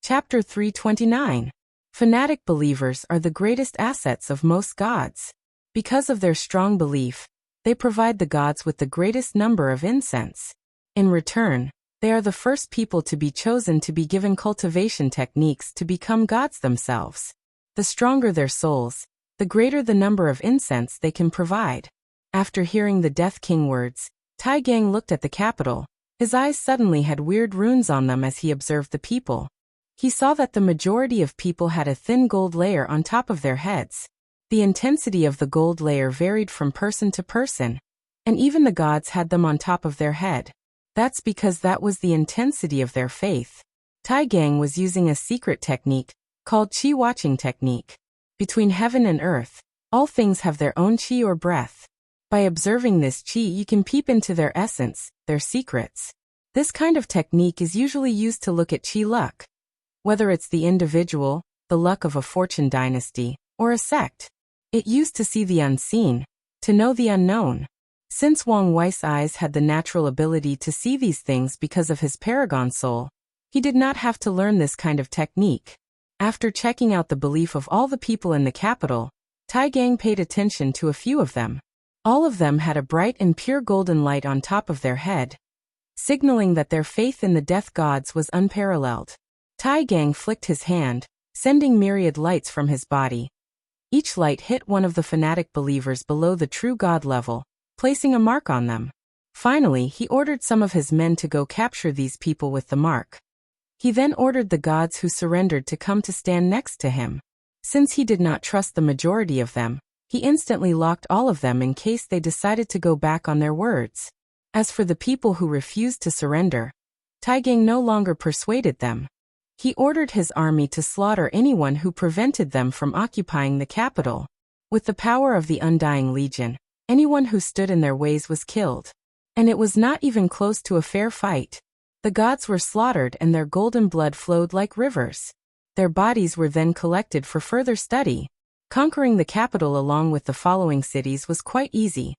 Chapter 329. Fanatic believers are the greatest assets of most gods. Because of their strong belief, they provide the gods with the greatest number of incense. In return, they are the first people to be chosen to be given cultivation techniques to become gods themselves. The stronger their souls, the greater the number of incense they can provide. After hearing the Death King words, Tai Gang looked at the capital. His eyes suddenly had weird runes on them as he observed the people. He saw that the majority of people had a thin gold layer on top of their heads. The intensity of the gold layer varied from person to person, and even the gods had them on top of their head. That's because that was the intensity of their faith. Tai Gang was using a secret technique, called Qi Watching Technique. Between heaven and earth, all things have their own Qi or breath. By observing this Qi, you can peep into their essence, their secrets. This kind of technique is usually used to look at Qi luck. Whether it's the individual, the luck of a fortune dynasty, or a sect. It used to see the unseen, to know the unknown. Since Wang Wei's eyes had the natural ability to see these things because of his paragon soul, He did not have to learn this kind of technique. After checking out the belief of all the people in the capital, Taigang paid attention to a few of them. All of them had a bright and pure golden light on top of their head, signaling that their faith in the death gods was unparalleled. Taigang flicked his hand, sending myriad lights from his body. Each light hit one of the fanatic believers below the true god level, placing a mark on them. Finally, he ordered some of his men to go capture these people with the mark. He then ordered the gods who surrendered to come to stand next to him. Since he did not trust the majority of them, he instantly locked all of them in case they decided to go back on their words. As for the people who refused to surrender, Taigang no longer persuaded them. He ordered his army to slaughter anyone who prevented them from occupying the capital. With the power of the Undying Legion, anyone who stood in their ways was killed. And it was not even close to a fair fight. The gods were slaughtered and their golden blood flowed like rivers. Their bodies were then collected for further study. Conquering the capital along with the following cities was quite easy.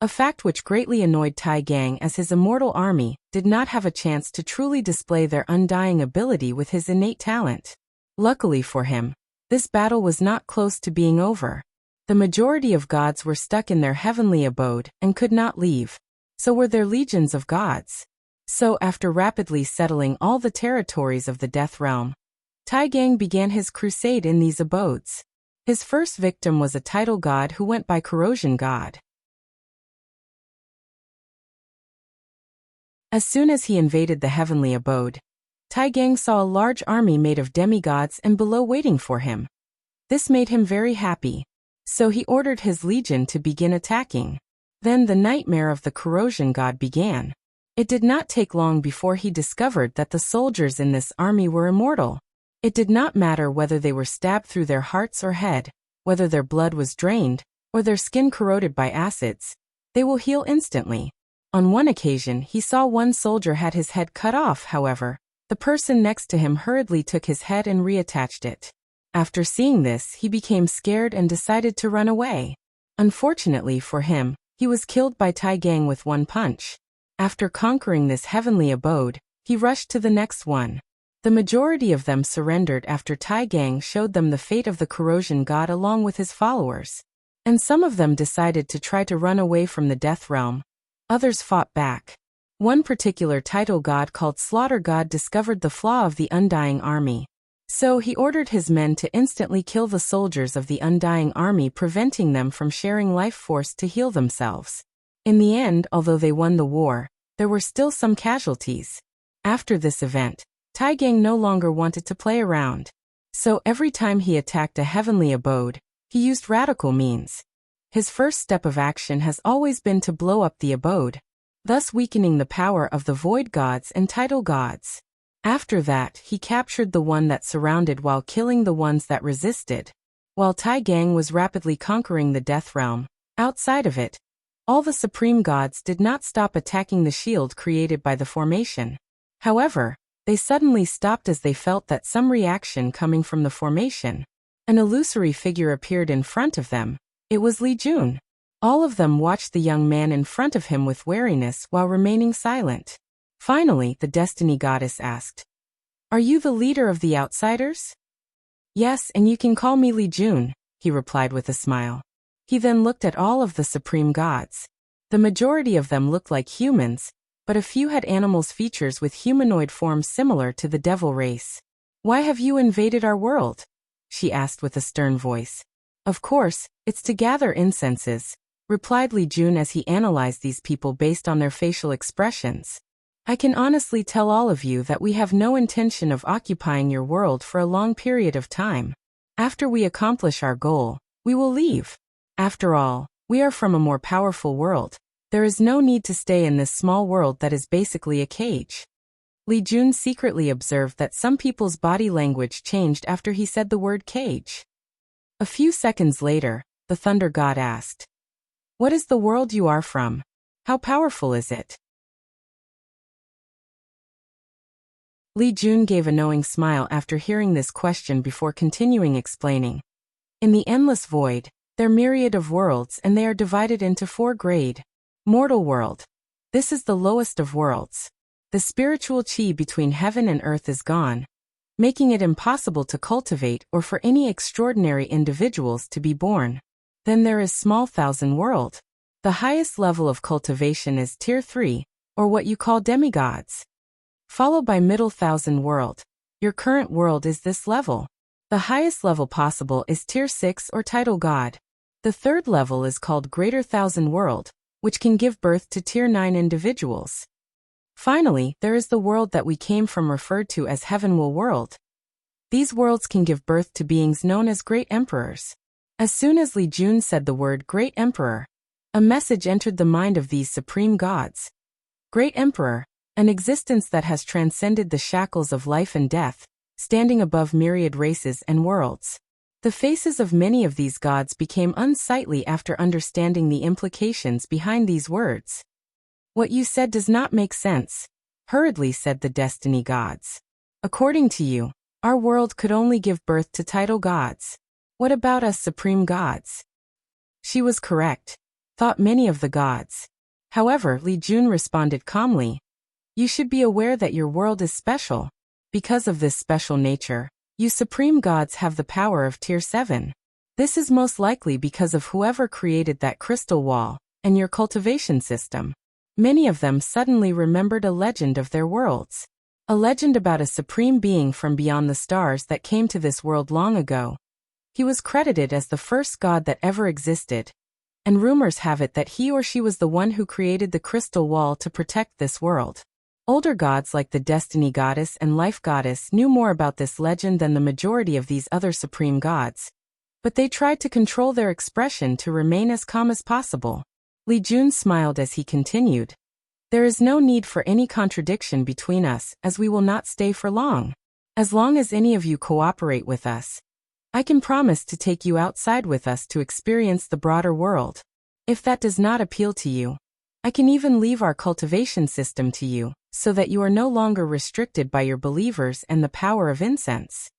A fact which greatly annoyed Taigang, as his immortal army did not have a chance to truly display their undying ability with his innate talent. Luckily for him, this battle was not close to being over. The majority of gods were stuck in their heavenly abode and could not leave. So were their legions of gods. So after rapidly settling all the territories of the Death Realm, Taigang began his crusade in these abodes. His first victim was a title god who went by Corrosion God. As soon as he invaded the heavenly abode, Taigang saw a large army made of demigods and below waiting for him. This made him very happy. So he ordered his legion to begin attacking. Then the nightmare of the Corrosion God began. It did not take long before he discovered that the soldiers in this army were immortal. It did not matter whether they were stabbed through their hearts or head, whether their blood was drained, or their skin corroded by acids. They will heal instantly. On one occasion, he saw one soldier had his head cut off. However, the person next to him hurriedly took his head and reattached it. After seeing this, he became scared and decided to run away. Unfortunately for him, he was killed by Taigang with one punch. After conquering this heavenly abode, he rushed to the next one. The majority of them surrendered after Taigang showed them the fate of the Corrosion God along with his followers. And some of them decided to try to run away from the Death Realm. Others fought back. One particular title god called Slaughter God discovered the flaw of the Undying Army. So he ordered his men to instantly kill the soldiers of the Undying Army, preventing them from sharing life force to heal themselves. In the end, although they won the war, there were still some casualties. After this event, Taigang no longer wanted to play around. So every time he attacked a heavenly abode, he used radical means. His first step of action has always been to blow up the abode, thus weakening the power of the void gods and title gods. After that, he captured the one that surrounded while killing the ones that resisted. While Taigang was rapidly conquering the Death Realm, outside of it, all the supreme gods did not stop attacking the shield created by the formation. However, they suddenly stopped as they felt that some reaction coming from the formation. An illusory figure appeared in front of them. It was Li Jun. All of them watched the young man in front of him with wariness while remaining silent. Finally, the Destiny Goddess asked, "Are you the leader of the outsiders?" "Yes, and you can call me Li Jun," he replied with a smile. He then looked at all of the supreme gods. The majority of them looked like humans, but a few had animals' features with humanoid forms similar to the devil race. "Why have you invaded our world?" she asked with a stern voice. "Of course, it's to gather incenses," replied Li Jun as he analyzed these people based on their facial expressions. "I can honestly tell all of you that we have no intention of occupying your world for a long period of time. After we accomplish our goal, we will leave. After all, we are from a more powerful world. There is no need to stay in this small world that is basically a cage." Li Jun secretly observed that some people's body language changed after he said the word cage. A few seconds later, the Thunder God asked, "What is the world you are from? How powerful is it?" Li Jun gave a knowing smile after hearing this question before continuing explaining. "In the endless void, there are myriad of worlds and they are divided into 4 grade. Mortal world. This is the lowest of worlds. The spiritual qi between heaven and earth is gone, making it impossible to cultivate or for any extraordinary individuals to be born. Then there is small thousand world. The highest level of cultivation is tier 3, or what you call demigods. Followed by middle thousand world. Your current world is this level. The highest level possible is tier 6 or title god. The third level is called greater thousand world, which can give birth to tier 9 individuals. Finally, there is the world that we came from referred to as Heavenwell world. These worlds can give birth to beings known as Great Emperors. As soon as Li Jun said the word Great Emperor, a message entered the mind of these supreme gods. Great Emperor, an existence that has transcended the shackles of life and death, standing above myriad races and worlds. The faces of many of these gods became unsightly after understanding the implications behind these words. What you said does not make sense, hurriedly said the destiny gods. According to you, our world could only give birth to title gods. What about us supreme gods? She was correct, thought many of the gods. However, Li Jun responded calmly. You should be aware that your world is special. Because of this special nature, you supreme gods have the power of tier 7. This is most likely because of whoever created that crystal wall and your cultivation system. Many of them suddenly remembered a legend of their worlds. A legend about a supreme being from beyond the stars that came to this world long ago. He was credited as the first god that ever existed, and rumors have it that he or she was the one who created the crystal wall to protect this world. Older gods like the Destiny Goddess and Life Goddess knew more about this legend than the majority of these other supreme gods, but they tried to control their expression to remain as calm as possible. Li Jun smiled as he continued. There is no need for any contradiction between us as we will not stay for long. As long as any of you cooperate with us, I can promise to take you outside with us to experience the broader world. If that does not appeal to you, I can even leave our cultivation system to you, so that you are no longer restricted by your believers and the power of incense.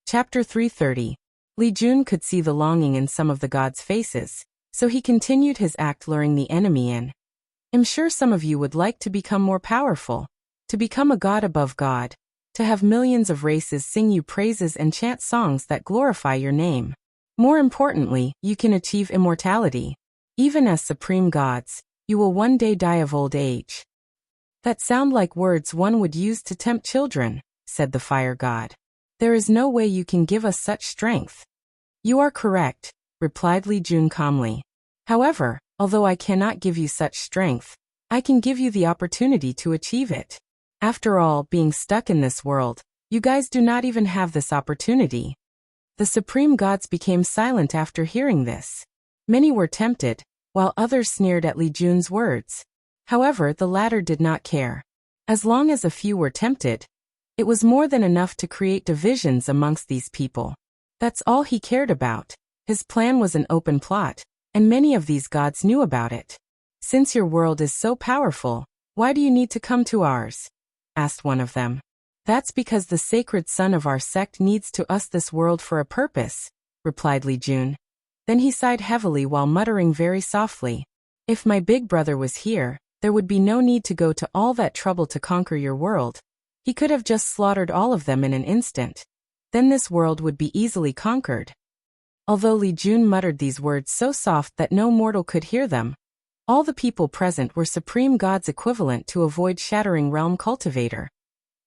Chapter 330. Li Jun could see the longing in some of the gods' faces, so he continued his act luring the enemy in. I'm sure some of you would like to become more powerful, to become a god above God, to have millions of races sing you praises and chant songs that glorify your name. More importantly, you can achieve immortality. Even as supreme gods, you will one day die of old age. That sound like words one would use to tempt children, said the fire god. There is no way you can give us such strength. You are correct, replied Li Jun calmly. However, although I cannot give you such strength, I can give you the opportunity to achieve it. After all, being stuck in this world, you guys do not even have this opportunity. The supreme gods became silent after hearing this. Many were tempted, while others sneered at Li Jun's words. However, the latter did not care. As long as a few were tempted, it was more than enough to create divisions amongst these people. That's all he cared about. His plan was an open plot, and many of these gods knew about it. Since your world is so powerful, why do you need to come to ours? Asked one of them. That's because the sacred son of our sect needs to us this world for a purpose, replied Li Jun. Then he sighed heavily while muttering very softly. If my big brother was here, there would be no need to go to all that trouble to conquer your world. He could have just slaughtered all of them in an instant. Then this world would be easily conquered. Although Li Jun muttered these words so soft that no mortal could hear them, all the people present were supreme gods equivalent to a void-shattering realm cultivator.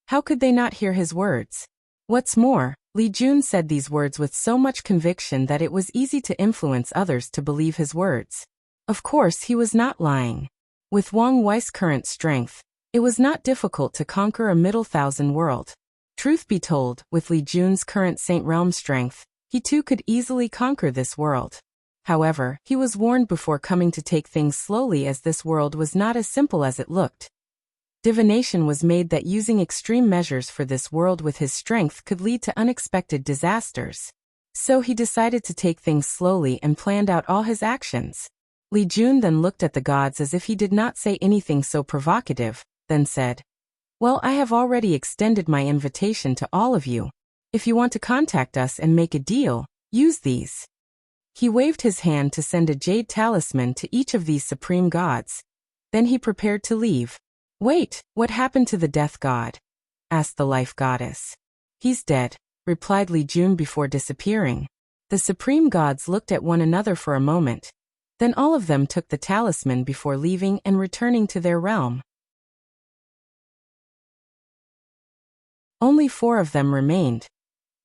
How could they not hear his words? What's more, Li Jun said these words with so much conviction that it was easy to influence others to believe his words. Of course, he was not lying. With Wang Wei's current strength, it was not difficult to conquer a middle thousand world. Truth be told, with Li Jun's current Saint Realm strength, he too could easily conquer this world. However, he was warned before coming to take things slowly as this world was not as simple as it looked. Divination was made that using extreme measures for this world with his strength could lead to unexpected disasters. So he decided to take things slowly and planned out all his actions. Li Jun then looked at the gods as if he did not say anything so provocative, then said, Well, I have already extended my invitation to all of you. If you want to contact us and make a deal, use these. He waved his hand to send a jade talisman to each of these supreme gods. Then he prepared to leave. Wait, what happened to the death god? Asked the life goddess. He's dead, replied Li Jun before disappearing. The supreme gods looked at one another for a moment. Then all of them took the talisman before leaving and returning to their realm. Only 4 of them remained.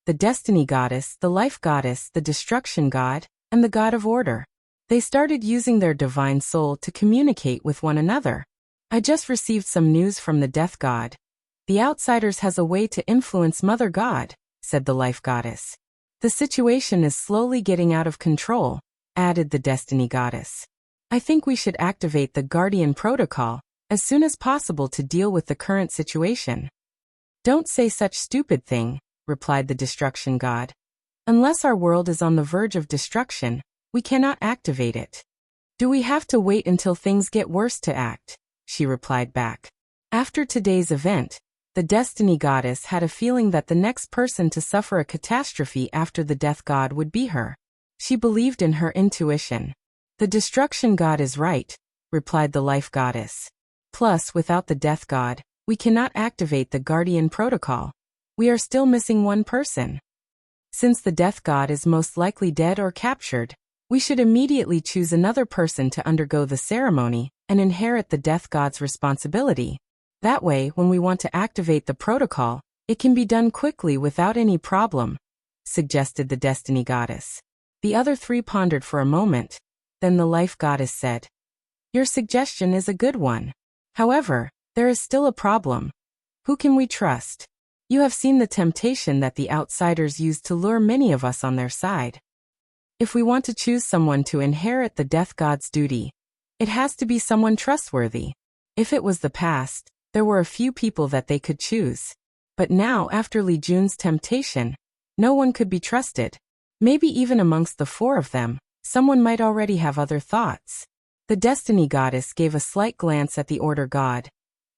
The destiny goddess, the life goddess, the destruction god, and the god of order. They started using their divine soul to communicate with one another. I just received some news from the death god. The outsiders has a way to influence Mother God, said the life goddess. The situation is slowly getting out of control, added the destiny goddess. I think we should activate the Guardian Protocol as soon as possible to deal with the current situation. Don't say such stupid thing, replied the destruction god. Unless our world is on the verge of destruction, we cannot activate it. Do we have to wait until things get worse to act? She replied back. After today's event, the destiny goddess had a feeling that the next person to suffer a catastrophe after the death god would be her. She believed in her intuition. The destruction god is right, replied the life goddess. Plus, without the death god, we cannot activate the Guardian Protocol. We are still missing one person. Since the death god is most likely dead or captured, we should immediately choose another person to undergo the ceremony and inherit the death god's responsibility. That way, when we want to activate the protocol, it can be done quickly without any problem, suggested the destiny goddess. The other 3 pondered for a moment. Then the life goddess said, Your suggestion is a good one. However, there is still a problem. Who can we trust? You have seen the temptation that the outsiders use to lure many of us on their side. If we want to choose someone to inherit the death god's duty, it has to be someone trustworthy. If it was the past, there were a few people that they could choose. But now, after Li Jun's temptation, no one could be trusted. Maybe even amongst the 4 of them, someone might already have other thoughts. The destiny goddess gave a slight glance at the order god.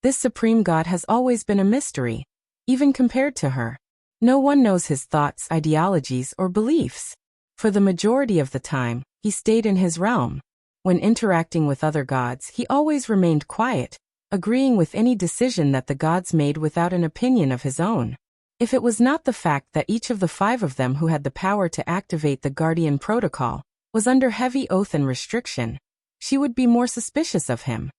This supreme god has always been a mystery, even compared to her. No one knows his thoughts, ideologies, or beliefs. For the majority of the time, he stayed in his realm. When interacting with other gods, he always remained quiet, agreeing with any decision that the gods made without an opinion of his own. If it was not the fact that each of the 5 of them who had the power to activate the Guardian Protocol was under heavy oath and restriction, she would be more suspicious of him.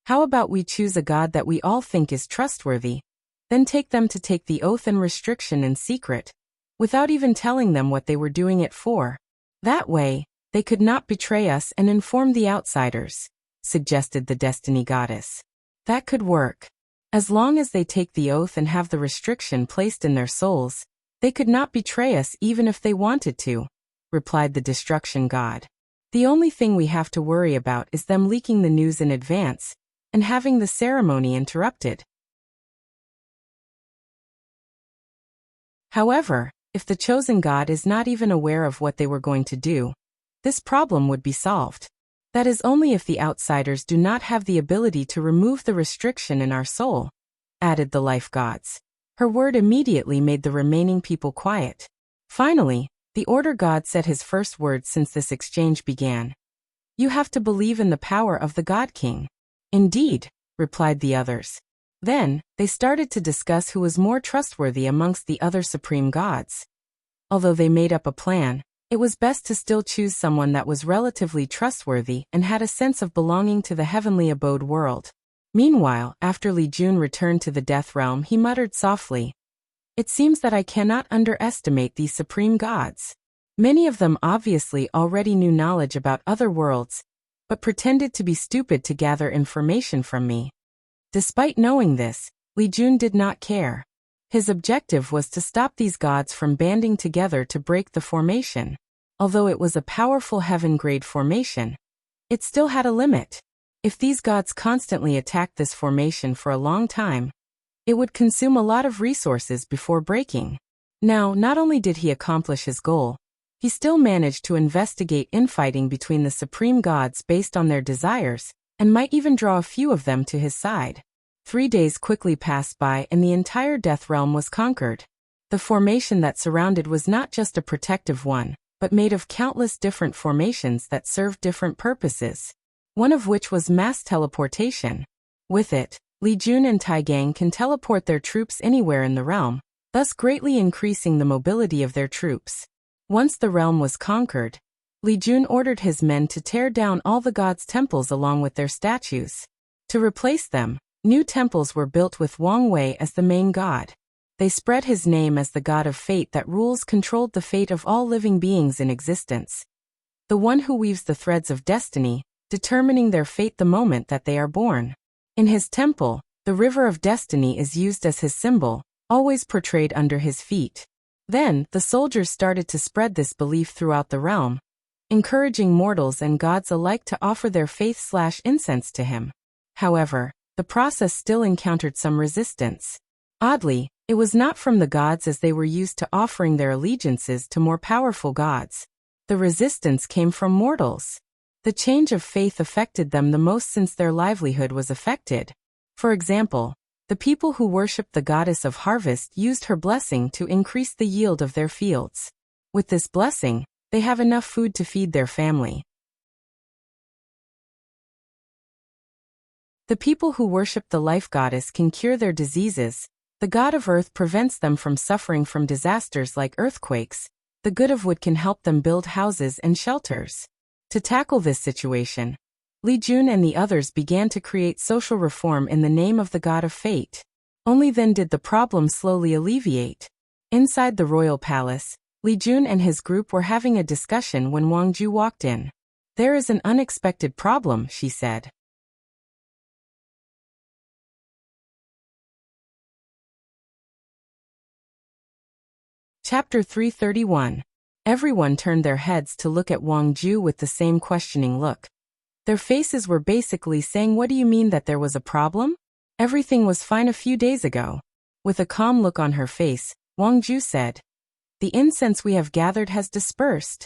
How about we choose a god that we all think is trustworthy, then take them to take the oath and restriction in secret, without even telling them what they were doing it for? That way, they could not betray us and inform the outsiders, suggested the destiny goddess. That could work. As long as they take the oath and have the restriction placed in their souls, they could not betray us even if they wanted to, replied the destruction god. The only thing we have to worry about is them leaking the news in advance and having the ceremony interrupted. However, if the chosen god is not even aware of what they were going to do, this problem would be solved. That is only if the outsiders do not have the ability to remove the restriction in our soul, added the life gods. Her word immediately made the remaining people quiet. Finally, the order god said his first words since this exchange began. You have to believe in the power of the God King. Indeed, replied the others. Then, they started to discuss who was more trustworthy amongst the other supreme gods. Although they made up a plan, it was best to still choose someone that was relatively trustworthy and had a sense of belonging to the heavenly abode world. Meanwhile, after Li Jun returned to the death realm, he muttered softly, It seems that I cannot underestimate these supreme gods. Many of them obviously already knew knowledge about other worlds, but pretended to be stupid to gather information from me. Despite knowing this, Li Jun did not care. His objective was to stop these gods from banding together to break the formation. Although it was a powerful heaven-grade formation, it still had a limit. If these gods constantly attacked this formation for a long time, it would consume a lot of resources before breaking. Now, not only did he accomplish his goal, he still managed to investigate infighting between the supreme gods based on their desires, and might even draw a few of them to his side. 3 days quickly passed by and the entire death realm was conquered. The formation that surrounded was not just a protective one, but made of countless different formations that served different purposes, one of which was mass teleportation. With it, Li Jun and Taigang can teleport their troops anywhere in the realm, thus greatly increasing the mobility of their troops. Once the realm was conquered, Li Jun ordered his men to tear down all the gods' temples along with their statues. To replace them, new temples were built with Wang Wei as the main god. They spread his name as the god of fate that controlled the fate of all living beings in existence. The one who weaves the threads of destiny, determining their fate the moment that they are born. In his temple, the river of destiny is used as his symbol, always portrayed under his feet. Then, the soldiers started to spread this belief throughout the realm, encouraging mortals and gods alike to offer their faith/incense to him. However, the process still encountered some resistance. Oddly, it was not from the gods, as they were used to offering their allegiances to more powerful gods. The resistance came from mortals. The change of faith affected them the most since their livelihood was affected. For example, the people who worshipped the goddess of harvest used her blessing to increase the yield of their fields. With this blessing, they have enough food to feed their family. The people who worship the life goddess can cure their diseases. The god of earth prevents them from suffering from disasters like earthquakes. The good of wood can help them build houses and shelters. To tackle this situation, Li Jun and the others began to create social reform in the name of the god of fate. Only then did the problem slowly alleviate. Inside the royal palace, Li Jun and his group were having a discussion when Wang Ju walked in. "There is an unexpected problem," she said. Chapter 331. Everyone turned their heads to look at Wang Ju with the same questioning look. Their faces were basically saying, "What do you mean that there was a problem? Everything was fine a few days ago." With a calm look on her face, Wang Ju said, "The incense we have gathered has dispersed."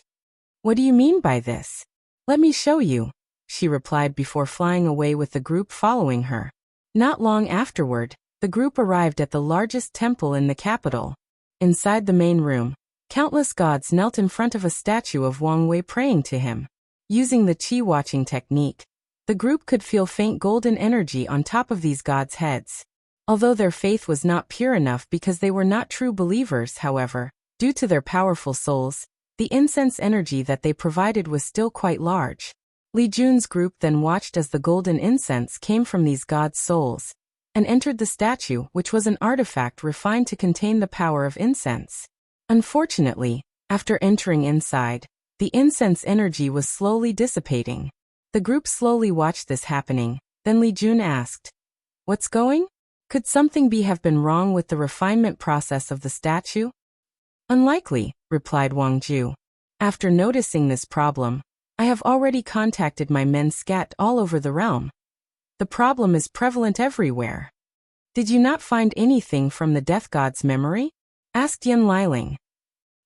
"What do you mean by this?" "Let me show you," she replied before flying away with the group following her. Not long afterward, the group arrived at the largest temple in the capital. Inside the main room, countless gods knelt in front of a statue of Wang Wei praying to him. Using the qi watching technique, the group could feel faint golden energy on top of these gods' heads. Although their faith was not pure enough because they were not true believers, however, due to their powerful souls, the incense energy that they provided was still quite large. Li Jun's group then watched as the golden incense came from these gods' souls and entered the statue, which was an artifact refined to contain the power of incense. Unfortunately, after entering inside, the incense energy was slowly dissipating. The group slowly watched this happening. Then Li Jun asked, "What's going? Could something have been wrong with the refinement process of the statue?" "Unlikely," replied Wang Ju. "After noticing this problem, I have already contacted my men scattered all over the realm. The problem is prevalent everywhere." "Did you not find anything from the death god's memory?" asked Yan Liling.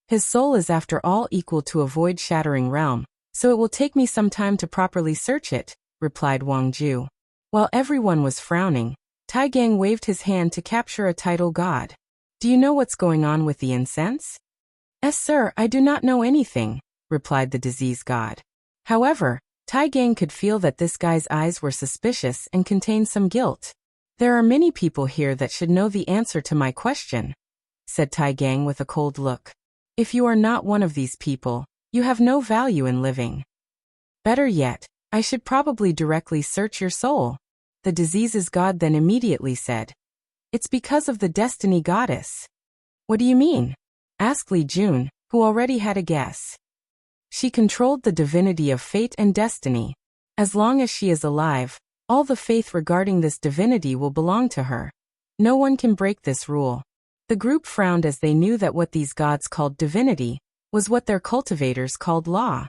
"His soul is after all equal to a void-shattering realm, so it will take me some time to properly search it," replied Wang Ju. While everyone was frowning, Taigang waved his hand to capture a tidal god. "Do you know what's going on with the incense?" "Yes, sir, I do not know anything," replied the disease god. However, Taigang could feel that this guy's eyes were suspicious and contained some guilt. "There are many people here that should know the answer to my question," said Taigang with a cold look. "If you are not one of these people, you have no value in living. Better yet, I should probably directly search your soul." The disease's god then immediately said, "It's because of the destiny goddess." "What do you mean?" asked Li Jun, who already had a guess. "She controlled the divinity of fate and destiny. As long as she is alive, all the faith regarding this divinity will belong to her. No one can break this rule." The group frowned as they knew that what these gods called divinity was what their cultivators called law.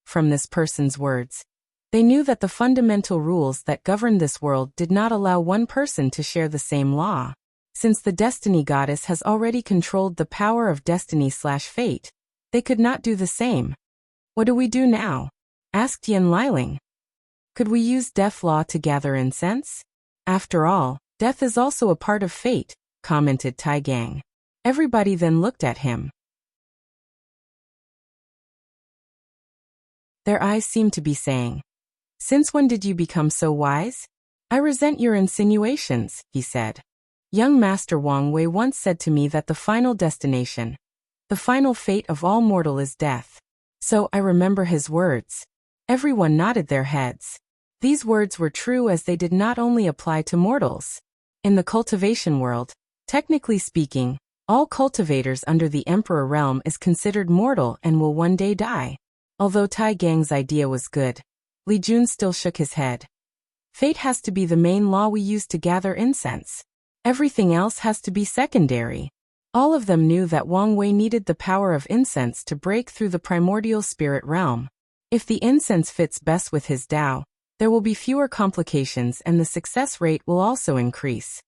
From this person's words, they knew that the fundamental rules that govern this world did not allow one person to share the same law. Since the destiny goddess has already controlled the power of destiny/fate, they could not do the same. "What do we do now?" asked Yan Liling. "Could we use death law to gather incense? After all, death is also a part of fate," commented Taigang. Everybody then looked at him. Their eyes seemed to be saying, "Since when did you become so wise?" "I resent your insinuations," he said. "Young Master Wang Wei once said to me that the final destination, the final fate of all mortal is death. So I remember his words." Everyone nodded their heads. These words were true as they did not only apply to mortals. In the cultivation world, technically speaking, all cultivators under the Emperor realm is considered mortal and will one day die. Although Tai Gang's idea was good, Li Jun still shook his head. Fate has to be the main law we use to gather incense. Everything else has to be secondary. All of them knew that Wang Wei needed the power of incense to break through the primordial spirit realm. If the incense fits best with his Tao, there will be fewer complications and the success rate will also increase.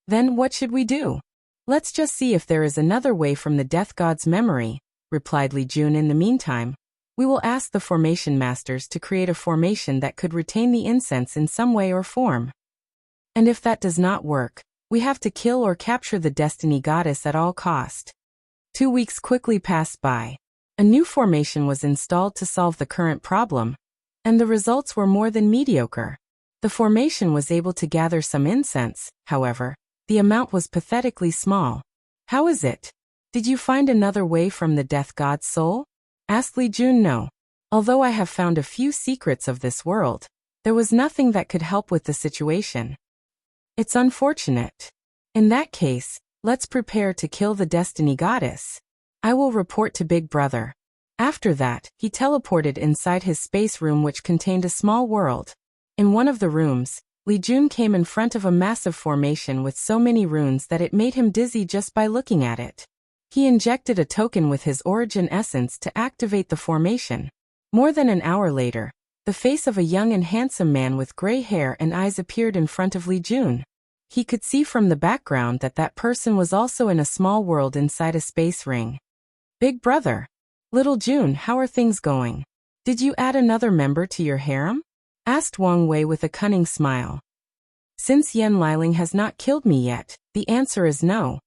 "Then what should we do?" "Let's just see if there is another way from the death god's memory," replied Li Jun. "In the meantime, we will ask the formation masters to create a formation that could retain the incense in some way or form. And if that does not work, we have to kill or capture the destiny goddess at all cost." 2 weeks quickly passed by. A new formation was installed to solve the current problem, and the results were more than mediocre. The formation was able to gather some incense, however, the amount was pathetically small. "How is it? Did you find another way from the death god's soul?" asked Li Jun. "No. Although I have found a few secrets of this world, there was nothing that could help with the situation." "It's unfortunate. In that case, let's prepare to kill the destiny goddess. I will report to Big Brother." After that, he teleported inside his space room, which contained a small world. In one of the rooms, Li Jun came in front of a massive formation with so many runes that it made him dizzy just by looking at it. He injected a token with his origin essence to activate the formation. More than an hour later, the face of a young and handsome man with gray hair and eyes appeared in front of Li Jun. He could see from the background that that person was also in a small world inside a space ring. "Big Brother. Little Jun, how are things going? Did you add another member to your harem?" asked Wang Wei with a cunning smile. "Since Yan Liling has not killed me yet, the answer is no,"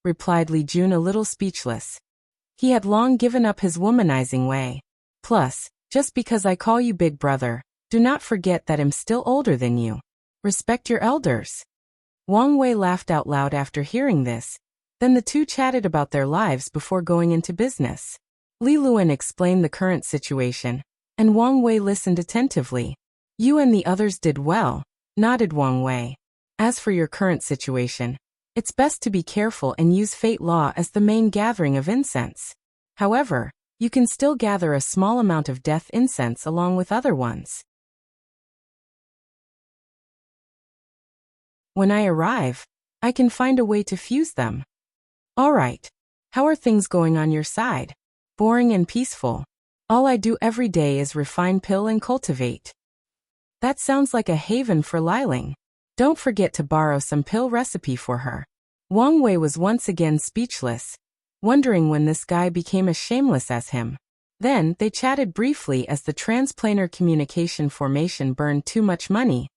replied Li Jun, a little speechless. He had long given up his womanizing way. "Plus, just because I call you Big Brother, do not forget that I'm still older than you. Respect your elders." Wang Wei laughed out loud after hearing this. Then the two chatted about their lives before going into business. Li Luan explained the current situation, and Wang Wei listened attentively. "You and the others did well," nodded Wang Wei. "As for your current situation, it's best to be careful and use fate law as the main gathering of incense. However, you can still gather a small amount of death incense along with other ones. When I arrive, I can find a way to fuse them." "All right. How are things going on your side?" "Boring and peaceful. All I do every day is refine pill and cultivate." "That sounds like a haven for Liling. Don't forget to borrow some pill recipe for her." Wang Wei was once again speechless, wondering when this guy became as shameless as him. Then they chatted briefly as the transplanar communication formation burned too much money,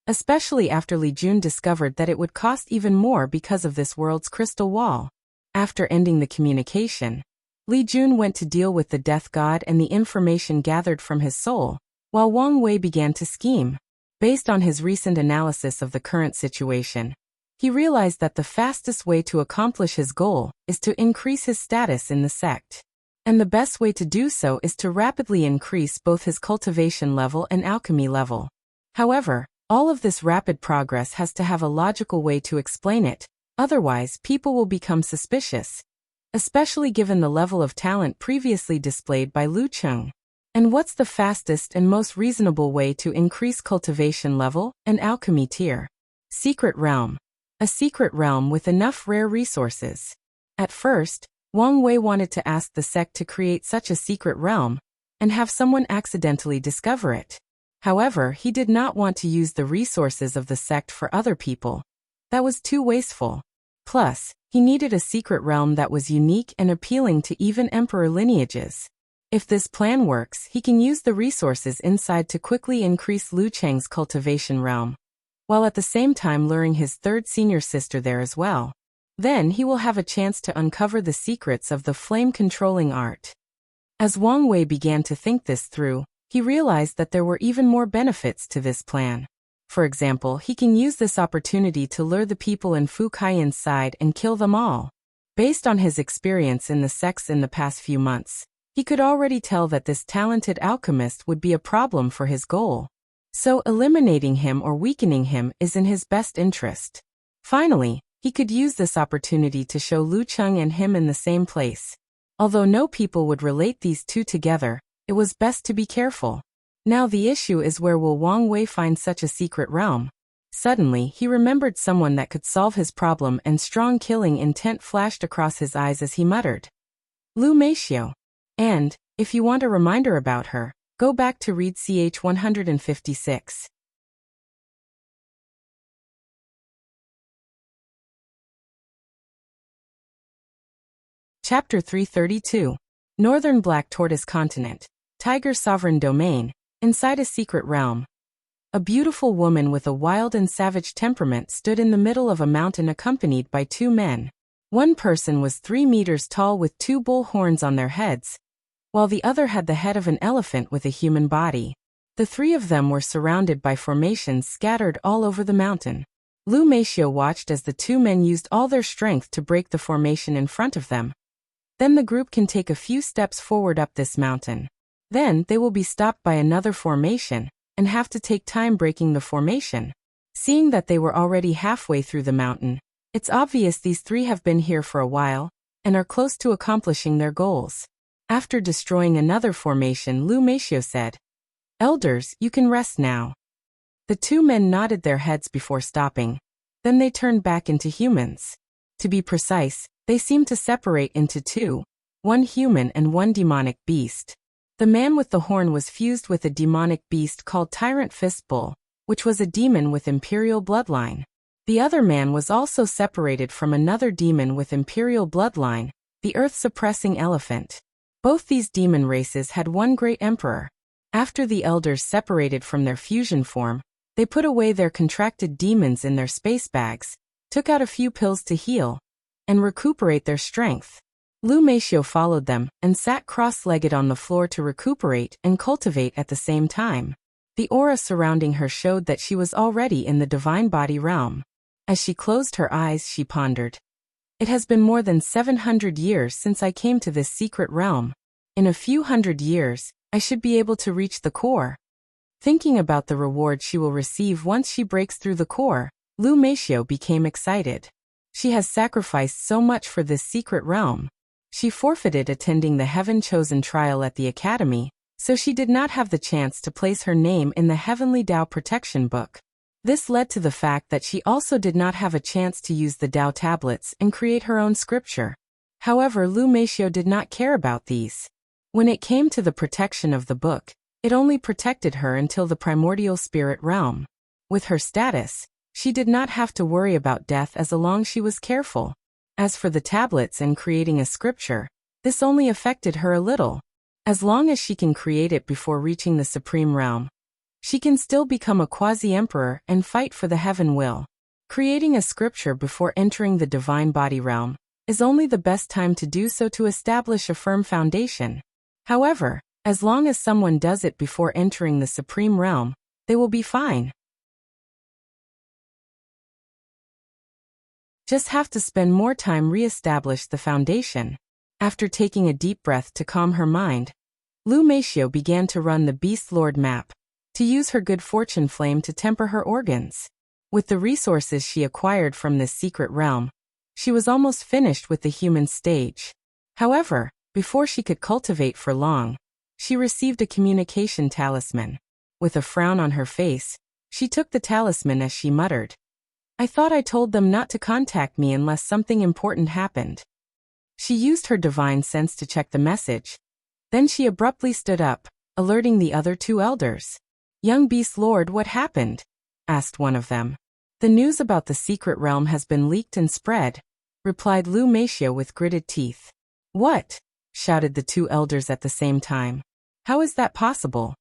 especially after Li Jun discovered that it would cost even more because of this world's crystal wall. After ending the communication, Li Jun went to deal with the death god and the information gathered from his soul, while Wang Wei began to scheme. Based on his recent analysis of the current situation, he realized that the fastest way to accomplish his goal is to increase his status in the sect. And the best way to do so is to rapidly increase both his cultivation level and alchemy level. However, all of this rapid progress has to have a logical way to explain it, otherwise people will become suspicious, especially given the level of talent previously displayed by Lu Cheng. And what's the fastest and most reasonable way to increase cultivation level and alchemy tier? Secret realm. A secret realm with enough rare resources. At first, Wang Wei wanted to ask the sect to create such a secret realm and have someone accidentally discover it. However, he did not want to use the resources of the sect for other people. That was too wasteful. Plus, he needed a secret realm that was unique and appealing to even emperor lineages. If this plan works, he can use the resources inside to quickly increase Lu Cheng's cultivation realm, while at the same time luring his third senior sister there as well. Then he will have a chance to uncover the secrets of the flame-controlling art. As Wang Wei began to think this through, he realized that there were even more benefits to this plan. For example, he can use this opportunity to lure the people in Fu Kaiyan's side and kill them all. Based on his experience in the sects in the past few months, he could already tell that this talented alchemist would be a problem for his goal. So eliminating him or weakening him is in his best interest. Finally, he could use this opportunity to show Lu Cheng and him in the same place. Although no people would relate these two together, it was best to be careful. Now the issue is, where will Wang Wei find such a secret realm? Suddenly, he remembered someone that could solve his problem, and strong killing intent flashed across his eyes as he muttered, Lu Meixiu. And, if you want a reminder about her, go back to read ch 156. Chapter 332. Northern Black Tortoise Continent, Tiger Sovereign Domain, inside a secret realm. A beautiful woman with a wild and savage temperament stood in the middle of a mountain accompanied by two men. One person was 3 meters tall with 2 bull horns on their heads, while the other had the head of an elephant with a human body. The three of them were surrounded by formations scattered all over the mountain. Lu Meixiu watched as the two men used all their strength to break the formation in front of them. Then the group can take a few steps forward up this mountain. Then they will be stopped by another formation and have to take time breaking the formation. Seeing that they were already halfway through the mountain, it's obvious these three have been here for a while and are close to accomplishing their goals. After destroying another formation, Lu Meixiu said, Elders, you can rest now. The two men nodded their heads before stopping. Then they turned back into humans. To be precise, they seemed to separate into two, one human and one demonic beast. The man with the horn was fused with a demonic beast called Tyrant Fistbull, which was a demon with imperial bloodline. The other man was also separated from another demon with imperial bloodline, the earth-suppressing elephant. Both these demon races had one great emperor. After the elders separated from their fusion form, they put away their contracted demons in their space bags, took out a few pills to heal, and recuperate their strength. Lu Meixiu followed them and sat cross-legged on the floor to recuperate and cultivate at the same time. The aura surrounding her showed that she was already in the divine body realm. As she closed her eyes, she pondered. It has been more than 700 years since I came to this secret realm. In a few hundred years, I should be able to reach the core. Thinking about the reward she will receive once she breaks through the core, Lu Meixiu became excited. She has sacrificed so much for this secret realm. She forfeited attending the heaven-chosen trial at the academy, so she did not have the chance to place her name in the Heavenly Tao Protection Book. This led to the fact that she also did not have a chance to use the Tao tablets and create her own scripture. However, Lu Meixiu did not care about these. When it came to the protection of the book, it only protected her until the primordial spirit realm. With her status, she did not have to worry about death as long as she was careful. As for the tablets and creating a scripture, this only affected her a little. As long as she can create it before reaching the supreme realm, she can still become a quasi-emperor and fight for the heaven will. Creating a scripture before entering the divine body realm is only the best time to do so to establish a firm foundation. However, as long as someone does it before entering the supreme realm, they will be fine. Just have to spend more time re-establish the foundation. After taking a deep breath to calm her mind, Lu Meixiu began to run the Beast Lord map, to use her good fortune flame to temper her organs. With the resources she acquired from this secret realm, she was almost finished with the human stage. However, before she could cultivate for long, she received a communication talisman. With a frown on her face, she took the talisman as she muttered, I thought I told them not to contact me unless something important happened. She used her divine sense to check the message. Then she abruptly stood up, alerting the other two elders. Young Beast Lord, what happened? Asked one of them. The news about the secret realm has been leaked and spread, replied Lu Meixiu with gritted teeth. What? Shouted the two elders at the same time. How is that possible?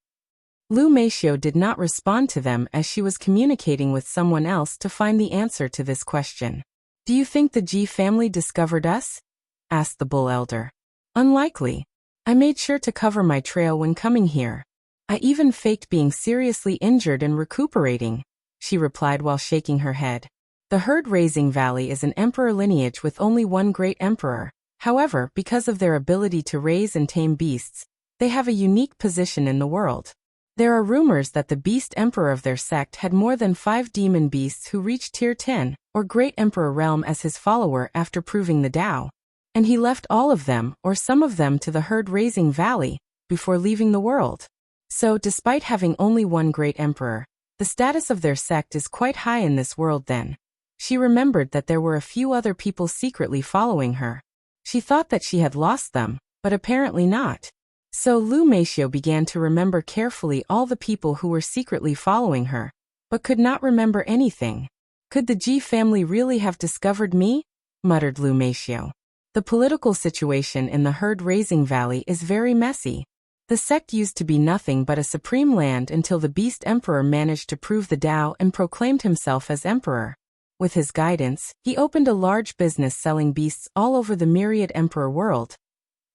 Lu Meixiu did not respond to them as she was communicating with someone else to find the answer to this question. Do you think the Ji family discovered us? Asked the bull elder. Unlikely. I made sure to cover my trail when coming here. I even faked being seriously injured and recuperating, she replied while shaking her head. The herd-raising valley is an emperor lineage with only one great emperor. However, because of their ability to raise and tame beasts, they have a unique position in the world. There are rumors that the beast emperor of their sect had more than 5 demon beasts who reached tier 10, or great emperor realm as his follower after proving the Tao. And he left all of them, or some of them, to the herd-raising valley, before leaving the world. So, despite having only one great emperor, the status of their sect is quite high in this world then. She remembered that there were a few other people secretly following her. She thought that she had lost them, but apparently not. So Lu Meishio began to remember carefully all the people who were secretly following her, but could not remember anything. Could the Ji family really have discovered me? Muttered Lu Meishio. The political situation in the herd-raising valley is very messy. The sect used to be nothing but a supreme land until the beast emperor managed to prove the Tao and proclaimed himself as emperor. With his guidance, he opened a large business selling beasts all over the myriad emperor world,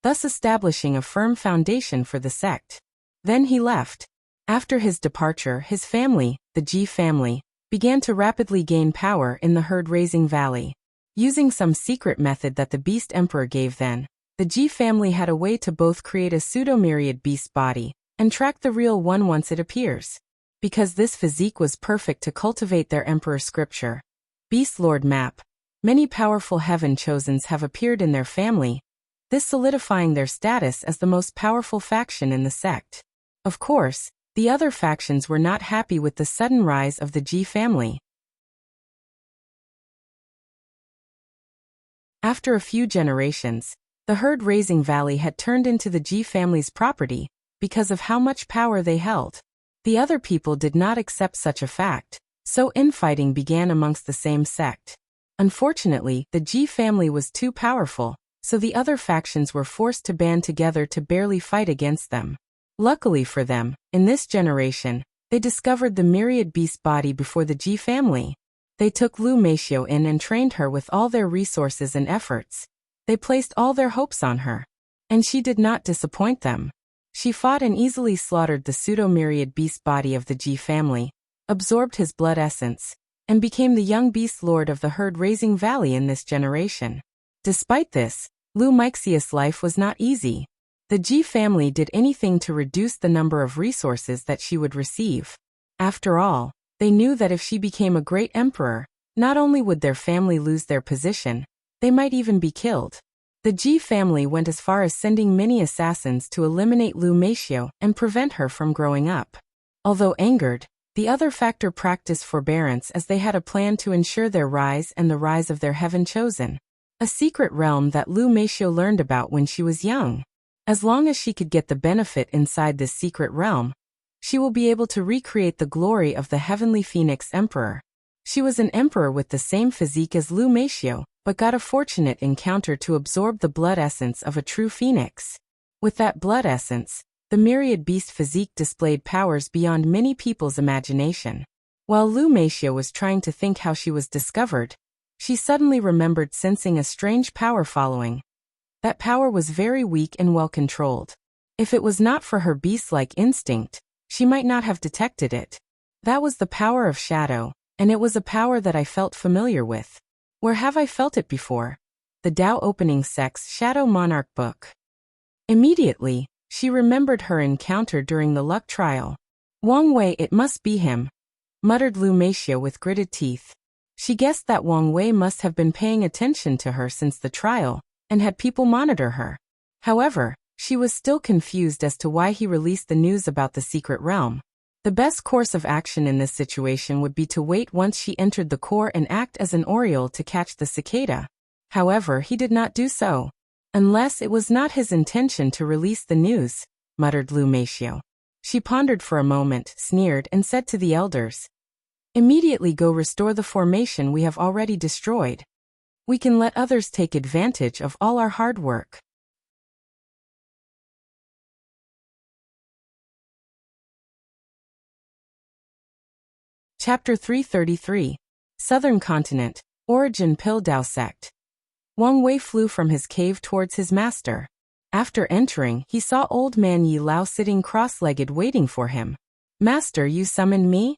thus establishing a firm foundation for the sect. Then he left. After his departure, his family, the Ji family, began to rapidly gain power in the herd-raising valley. Using some secret method that the beast emperor gave then, the Ji family had a way to both create a pseudo-myriad beast body and track the real one once it appears. Because this physique was perfect to cultivate their emperor scripture, Beast Lord map, many powerful heaven chosens have appeared in their family, this solidifying their status as the most powerful faction in the sect. Of course, the other factions were not happy with the sudden rise of the Ji family. After a few generations, the herd-raising valley had turned into the Ji family's property because of how much power they held. The other people did not accept such a fact, so infighting began amongst the same sect. Unfortunately, the Ji family was too powerful, so the other factions were forced to band together to barely fight against them. Luckily for them, in this generation, they discovered the myriad beast body before the Ji family. They took Lu Meishio in and trained her with all their resources and efforts. They placed all their hopes on her. And she did not disappoint them. She fought and easily slaughtered the pseudo-myriad beast body of the Ji family, absorbed his blood essence, and became the young beast lord of the herd-raising valley in this generation. Despite this, Lu Meixia's life was not easy. The Ji family did anything to reduce the number of resources that she would receive. After all, they knew that if she became a great emperor, not only would their family lose their position, they might even be killed. The Ji family went as far as sending many assassins to eliminate Lu Meishio and prevent her from growing up. Although angered, the other factor practiced forbearance as they had a plan to ensure their rise and the rise of their heaven chosen. A secret realm that Lu Meishio learned about when she was young. As long as she could get the benefit inside this secret realm, she will be able to recreate the glory of the heavenly phoenix emperor. She was an emperor with the same physique as Lu Meishio, but got a fortunate encounter to absorb the blood essence of a true phoenix. With that blood essence, the myriad beast physique displayed powers beyond many people's imagination. While Lu Meishio was trying to think how she was discovered, she suddenly remembered sensing a strange power following. That power was very weak and well controlled. If it was not for her beast-like instinct, she might not have detected it. That was the power of shadow, and it was a power that I felt familiar with. Where have I felt it before? The Tao Opening Sect's Shadow Monarch book. Immediately, she remembered her encounter during the luck trial. Wang Wei, it must be him, muttered Lu Meishio with gritted teeth. She guessed that Wang Wei must have been paying attention to her since the trial, and had people monitor her. However, she was still confused as to why he released the news about the secret realm. The best course of action in this situation would be to wait once she entered the core and act as an oriole to catch the cicada. However, he did not do so. Unless it was not his intention to release the news, muttered Lu Meishio. She pondered for a moment, sneered, and said to the elders, "Immediately go restore the formation we have already destroyed. We can let others take advantage of all our hard work." Chapter 333. Southern Continent, Origin Piltao Sect. Wang Wei flew from his cave towards his master. After entering, he saw old man Yi Lao sitting cross-legged waiting for him. "Master, you summoned me?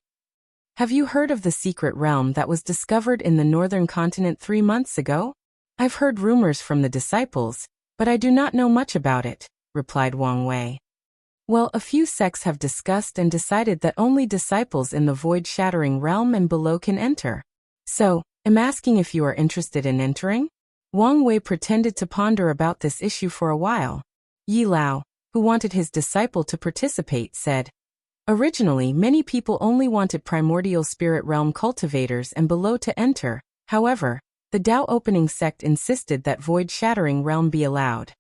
Have you heard of the secret realm that was discovered in the northern continent 3 months ago? I've heard rumors from the disciples, but I do not know much about it," replied Wang Wei. "Well, a few sects have discussed and decided that only disciples in the void-shattering realm and below can enter. So, I'm asking if you are interested in entering?" Wang Wei pretended to ponder about this issue for a while. Yi Lao, who wanted his disciple to participate, said, "Originally, many people only wanted primordial spirit realm cultivators and below to enter. However, the Tao opening sect insisted that void-shattering realm be allowed.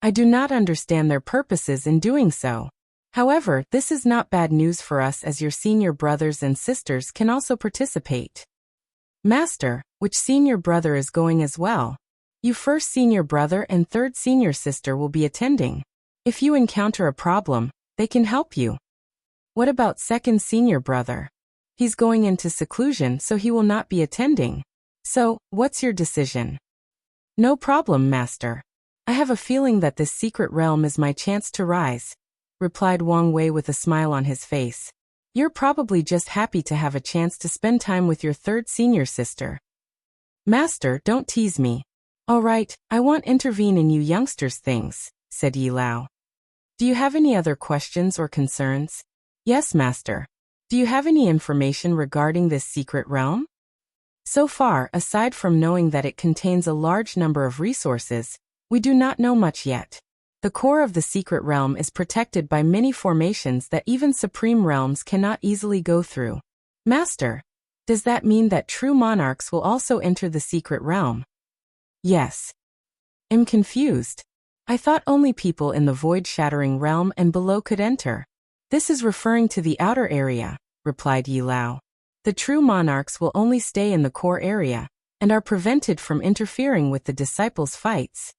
I do not understand their purposes in doing so. However, this is not bad news for us as your senior brothers and sisters can also participate." "Master, which senior brother is going as well?" "You first senior brother and third senior sister will be attending. If you encounter a problem, they can help you." "What about second senior brother?" "He's going into seclusion, so he will not be attending. So, what's your decision?" "No problem, Master. I have a feeling that this secret realm is my chance to rise," replied Wang Wei with a smile on his face. "You're probably just happy to have a chance to spend time with your third senior sister." "Master, don't tease me." "All right, I won't intervene in you youngsters' things," said Yi Lao. "Do you have any other questions or concerns?" "Yes, Master. Do you have any information regarding this secret realm?" "So far, aside from knowing that it contains a large number of resources, we do not know much yet. The core of the secret realm is protected by many formations that even supreme realms cannot easily go through." "Master, does that mean that true monarchs will also enter the secret realm?" "Yes." "I'm confused. I thought only people in the void-shattering realm and below could enter." "This is referring to the outer area," replied Yi Lao. "The true monarchs will only stay in the core area, and are prevented from interfering with the disciples' fights."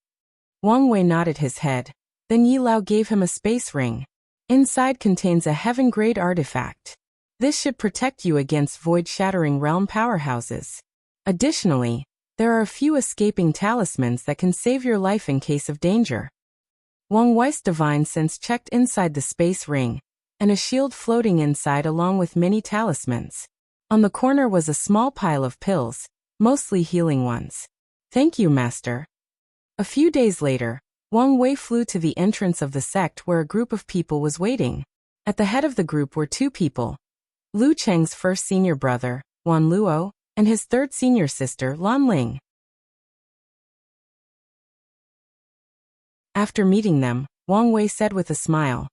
Wang Wei nodded his head. Then Yi Lao gave him a space ring. Inside contains a heaven-grade artifact. This should protect you against void-shattering realm powerhouses. Additionally, there are a few escaping talismans that can save your life in case of danger. Wang Wei's divine sense checked inside the space ring, and a shield floating inside along with many talismans. On the corner was a small pile of pills, mostly healing ones. "Thank you, Master." A few days later, Wang Wei flew to the entrance of the sect where a group of people was waiting. At the head of the group were 2 people. Lu Cheng's first senior brother, Wan Luo, and his third senior sister, Lan Ling. After meeting them, Wang Wei said with a smile,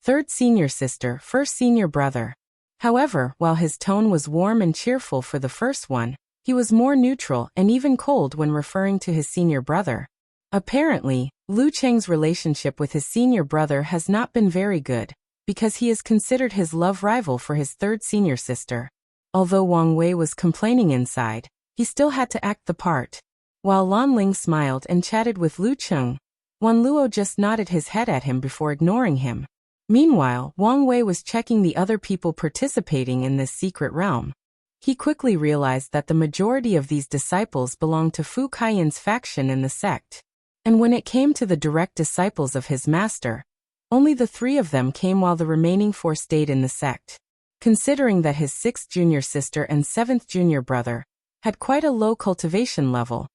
"Third senior sister, first senior brother." However, while his tone was warm and cheerful for the first one, he was more neutral and even cold when referring to his senior brother. Apparently, Lu Cheng's relationship with his senior brother has not been very good, because he is considered his love rival for his third senior sister. Although Wang Wei was complaining inside, he still had to act the part. While Lan Ling smiled and chatted with Lu Cheng, Wan Luo just nodded his head at him before ignoring him. Meanwhile, Wang Wei was checking the other people participating in this secret realm. He quickly realized that the majority of these disciples belonged to Fu Kaiyan's faction in the sect. And when it came to the direct disciples of his master, only the 3 of them came while the remaining 4 stayed in the sect. Considering that his 6th junior sister and 7th junior brother had quite a low cultivation level,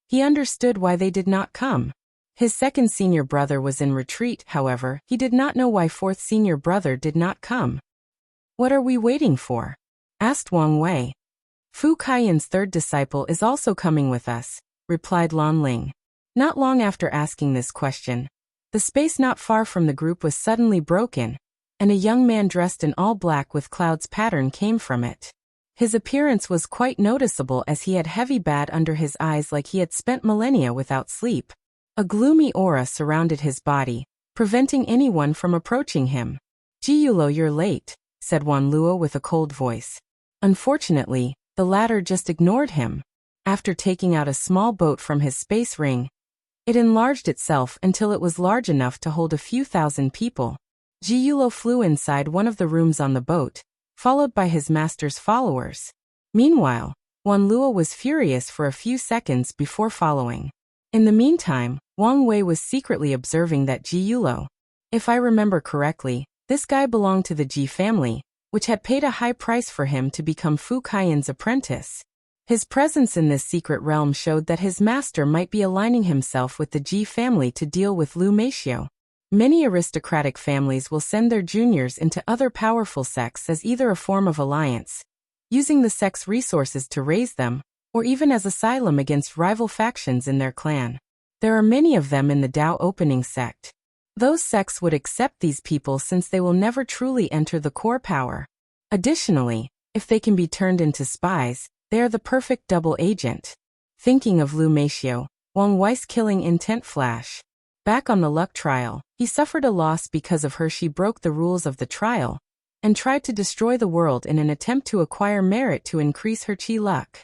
he understood why they did not come. His 2nd senior brother was in retreat, however, he did not know why 4th senior brother did not come. "What are we waiting for?" asked Wang Wei. "Fu Kaiyan's 3rd disciple is also coming with us," replied Lan Ling. Not long after asking this question, the space not far from the group was suddenly broken, and a young man dressed in all black with clouds pattern came from it. His appearance was quite noticeable as he had heavy bad under his eyes like he had spent millennia without sleep. A gloomy aura surrounded his body, preventing anyone from approaching him. "Jiyulo, you're late," said Wan Luo with a cold voice. Unfortunately, the latter just ignored him. After taking out a small boat from his space ring, it enlarged itself until it was large enough to hold a few thousand people. Jiyulo flew inside one of the rooms on the boat, followed by his master's followers. Meanwhile, Wan Luo was furious for a few seconds before following. In the meantime, Wang Wei was secretly observing that Ji Yulo. If I remember correctly, this guy belonged to the Ji family, which had paid a high price for him to become Fu Kaiyan's apprentice. His presence in this secret realm showed that his master might be aligning himself with the Ji family to deal with Lu Meishio. Many aristocratic families will send their juniors into other powerful sects as either a form of alliance, using the sect's resources to raise them, or even as asylum against rival factions in their clan. There are many of them in the Dao opening sect. Those sects would accept these people since they will never truly enter the core power. Additionally, if they can be turned into spies, they are the perfect double agent. Thinking of Lu Meishio, Wang Wei's killing intent flash. Back on the luck trial, he suffered a loss because of her. She broke the rules of the trial and tried to destroy the world in an attempt to acquire merit to increase her chi luck.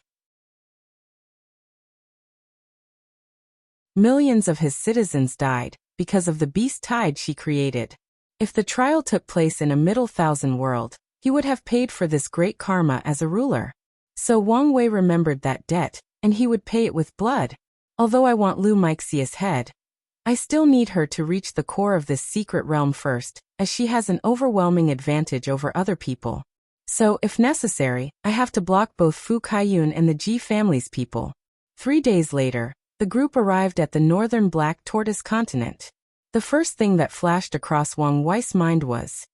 Millions of his citizens died because of the beast tide she created. If the trial took place in a middle thousand world, he would have paid for this great karma as a ruler. So Wang Wei remembered that debt, and he would pay it with blood. Although I want Lu Meixia's head, I still need her to reach the core of this secret realm first, as she has an overwhelming advantage over other people. So, if necessary, I have to block both Fu Kaiyun and the Ji family's people. 3 days later, the group arrived at the northern Black Tortoise continent. The first thing that flashed across Wang Wei's mind was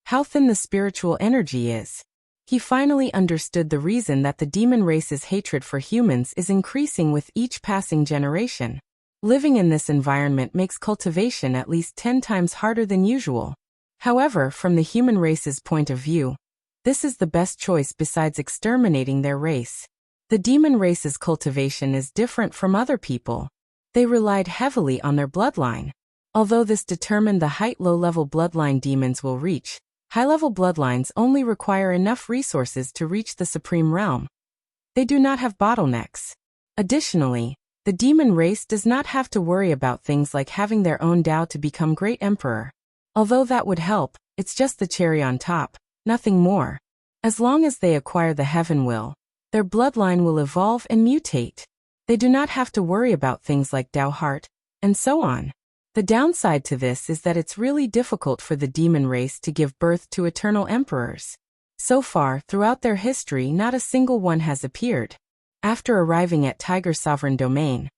how thin the spiritual energy is. He finally understood the reason that the demon race's hatred for humans is increasing with each passing generation. Living in this environment makes cultivation at least 10 times harder than usual. However, from the human race's point of view, this is the best choice besides exterminating their race. The demon race's cultivation is different from other people. They relied heavily on their bloodline. Although this determined the height low-level bloodline demons will reach, high-level bloodlines only require enough resources to reach the supreme realm. They do not have bottlenecks. Additionally, the demon race does not have to worry about things like having their own Dao to become great emperor. Although that would help, it's just the cherry on top, nothing more. As long as they acquire the heaven will, their bloodline will evolve and mutate. They do not have to worry about things like Dao heart, and so on. The downside to this is that it's really difficult for the demon race to give birth to eternal emperors. So far, throughout their history, not a single one has appeared. After arriving at Tiger Sovereign Domain,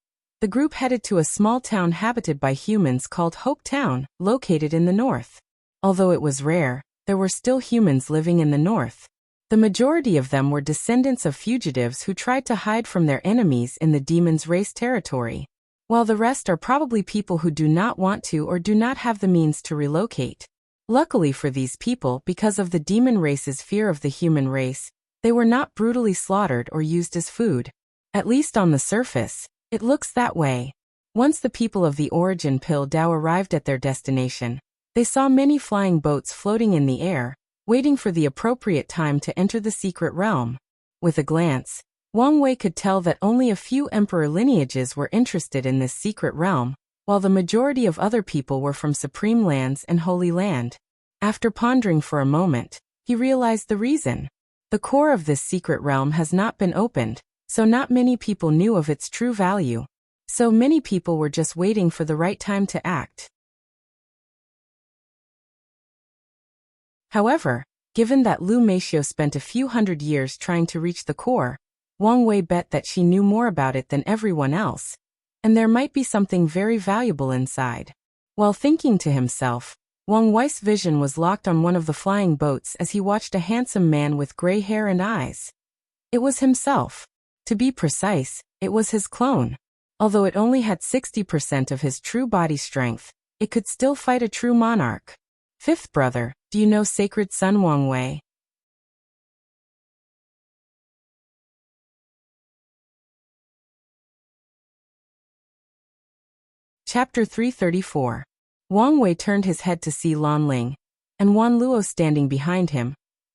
the group headed to a small town habited by humans called Hope Town, located in the north. Although it was rare, there were still humans living in the north. The majority of them were descendants of fugitives who tried to hide from their enemies in the demon's race territory, while the rest are probably people who do not want to or do not have the means to relocate. Luckily for these people, because of the demon race's fear of the human race, they were not brutally slaughtered or used as food. At least on the surface, it looks that way. Once the people of the Origin Pill Dao arrived at their destination, they saw many flying boats floating in the air, waiting for the appropriate time to enter the secret realm. With a glance, Wang Wei could tell that only a few emperor lineages were interested in this secret realm, while the majority of other people were from Supreme Lands and Holy Land. After pondering for a moment, he realized the reason. The core of this secret realm has not been opened, so not many people knew of its true value. So many people were just waiting for the right time to act. However, given that Lu Meishio spent a few hundred years trying to reach the core, Wang Wei bet that she knew more about it than everyone else, and there might be something very valuable inside. While thinking to himself, Wang Wei's vision was locked on one of the flying boats as he watched a handsome man with gray hair and eyes. It was himself. To be precise, it was his clone. Although it only had 60% of his true body strength, it could still fight a true monarch. Fifth brother, do you know Sacred Son Wang Wei? Chapter 334. Wang Wei turned his head to see Lan Ling and Wan Luo standing behind him,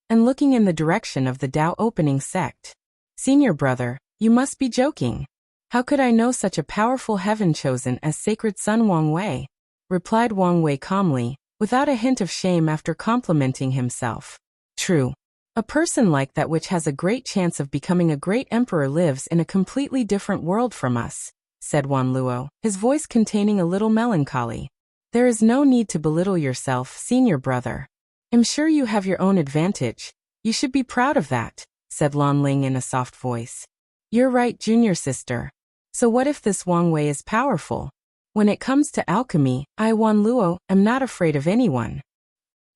and looking in the direction of the Dao opening sect. Senior brother, you must be joking. How could I know such a powerful heaven chosen as Sacred Son Wang Wei? Replied Wang Wei calmly, without a hint of shame after complimenting himself. True. A person like that which has a great chance of becoming a great emperor lives in a completely different world from us. said Wan Luo, his voice containing a little melancholy. There is no need to belittle yourself, senior brother. I'm sure you have your own advantage. You should be proud of that, said Lan Ling in a soft voice. You're right, junior sister. So what if this Wang Wei is powerful? When it comes to alchemy, I, Wan Luo, am not afraid of anyone.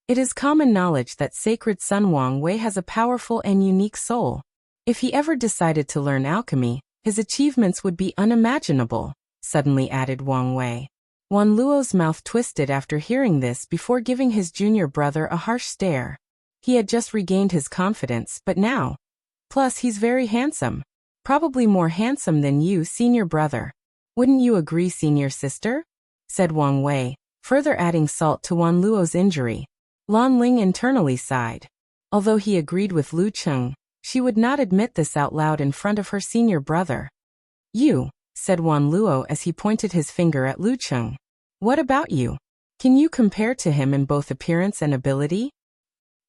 It is common knowledge that sacred son Wang Wei has a powerful and unique soul. If he ever decided to learn alchemy, his achievements would be unimaginable, suddenly added Wang Wei. Wan Luo's mouth twisted after hearing this before giving his junior brother a harsh stare. He had just regained his confidence, but now. Plus, he's very handsome. Probably more handsome than you, senior brother. Wouldn't you agree, senior sister? Said Wang Wei, further adding salt to Wan Luo's injury. Lan Ling internally sighed. Although he agreed with Lu Cheng, she would not admit this out loud in front of her senior brother. You, said Wan Luo as he pointed his finger at Lu Cheng. What about you? Can you compare to him in both appearance and ability?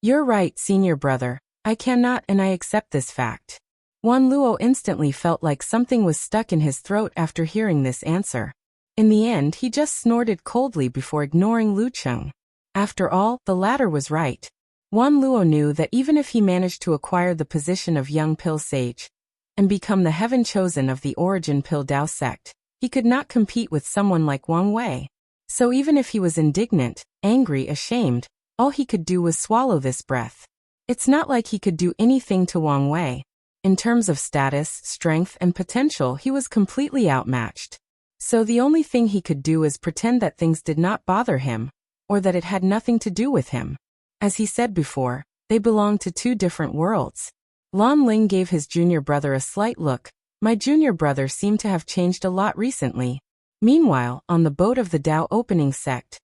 You're right, senior brother. I cannot, and I accept this fact. Wan Luo instantly felt like something was stuck in his throat after hearing this answer. In the end, he just snorted coldly before ignoring Lu Cheng. After all, the latter was right. Wan Luo knew that even if he managed to acquire the position of young Pill Sage and become the heaven chosen of the origin Pill Dao sect, he could not compete with someone like Wang Wei. So even if he was indignant, angry, ashamed, all he could do was swallow this breath. It's not like he could do anything to Wang Wei. In terms of status, strength, and potential, he was completely outmatched. So the only thing he could do is pretend that things did not bother him, or that it had nothing to do with him. As he said before, they belonged to two different worlds. Lan Ling gave his junior brother a slight look. My junior brother seemed to have changed a lot recently. Meanwhile, on the boat of the Dao opening sect,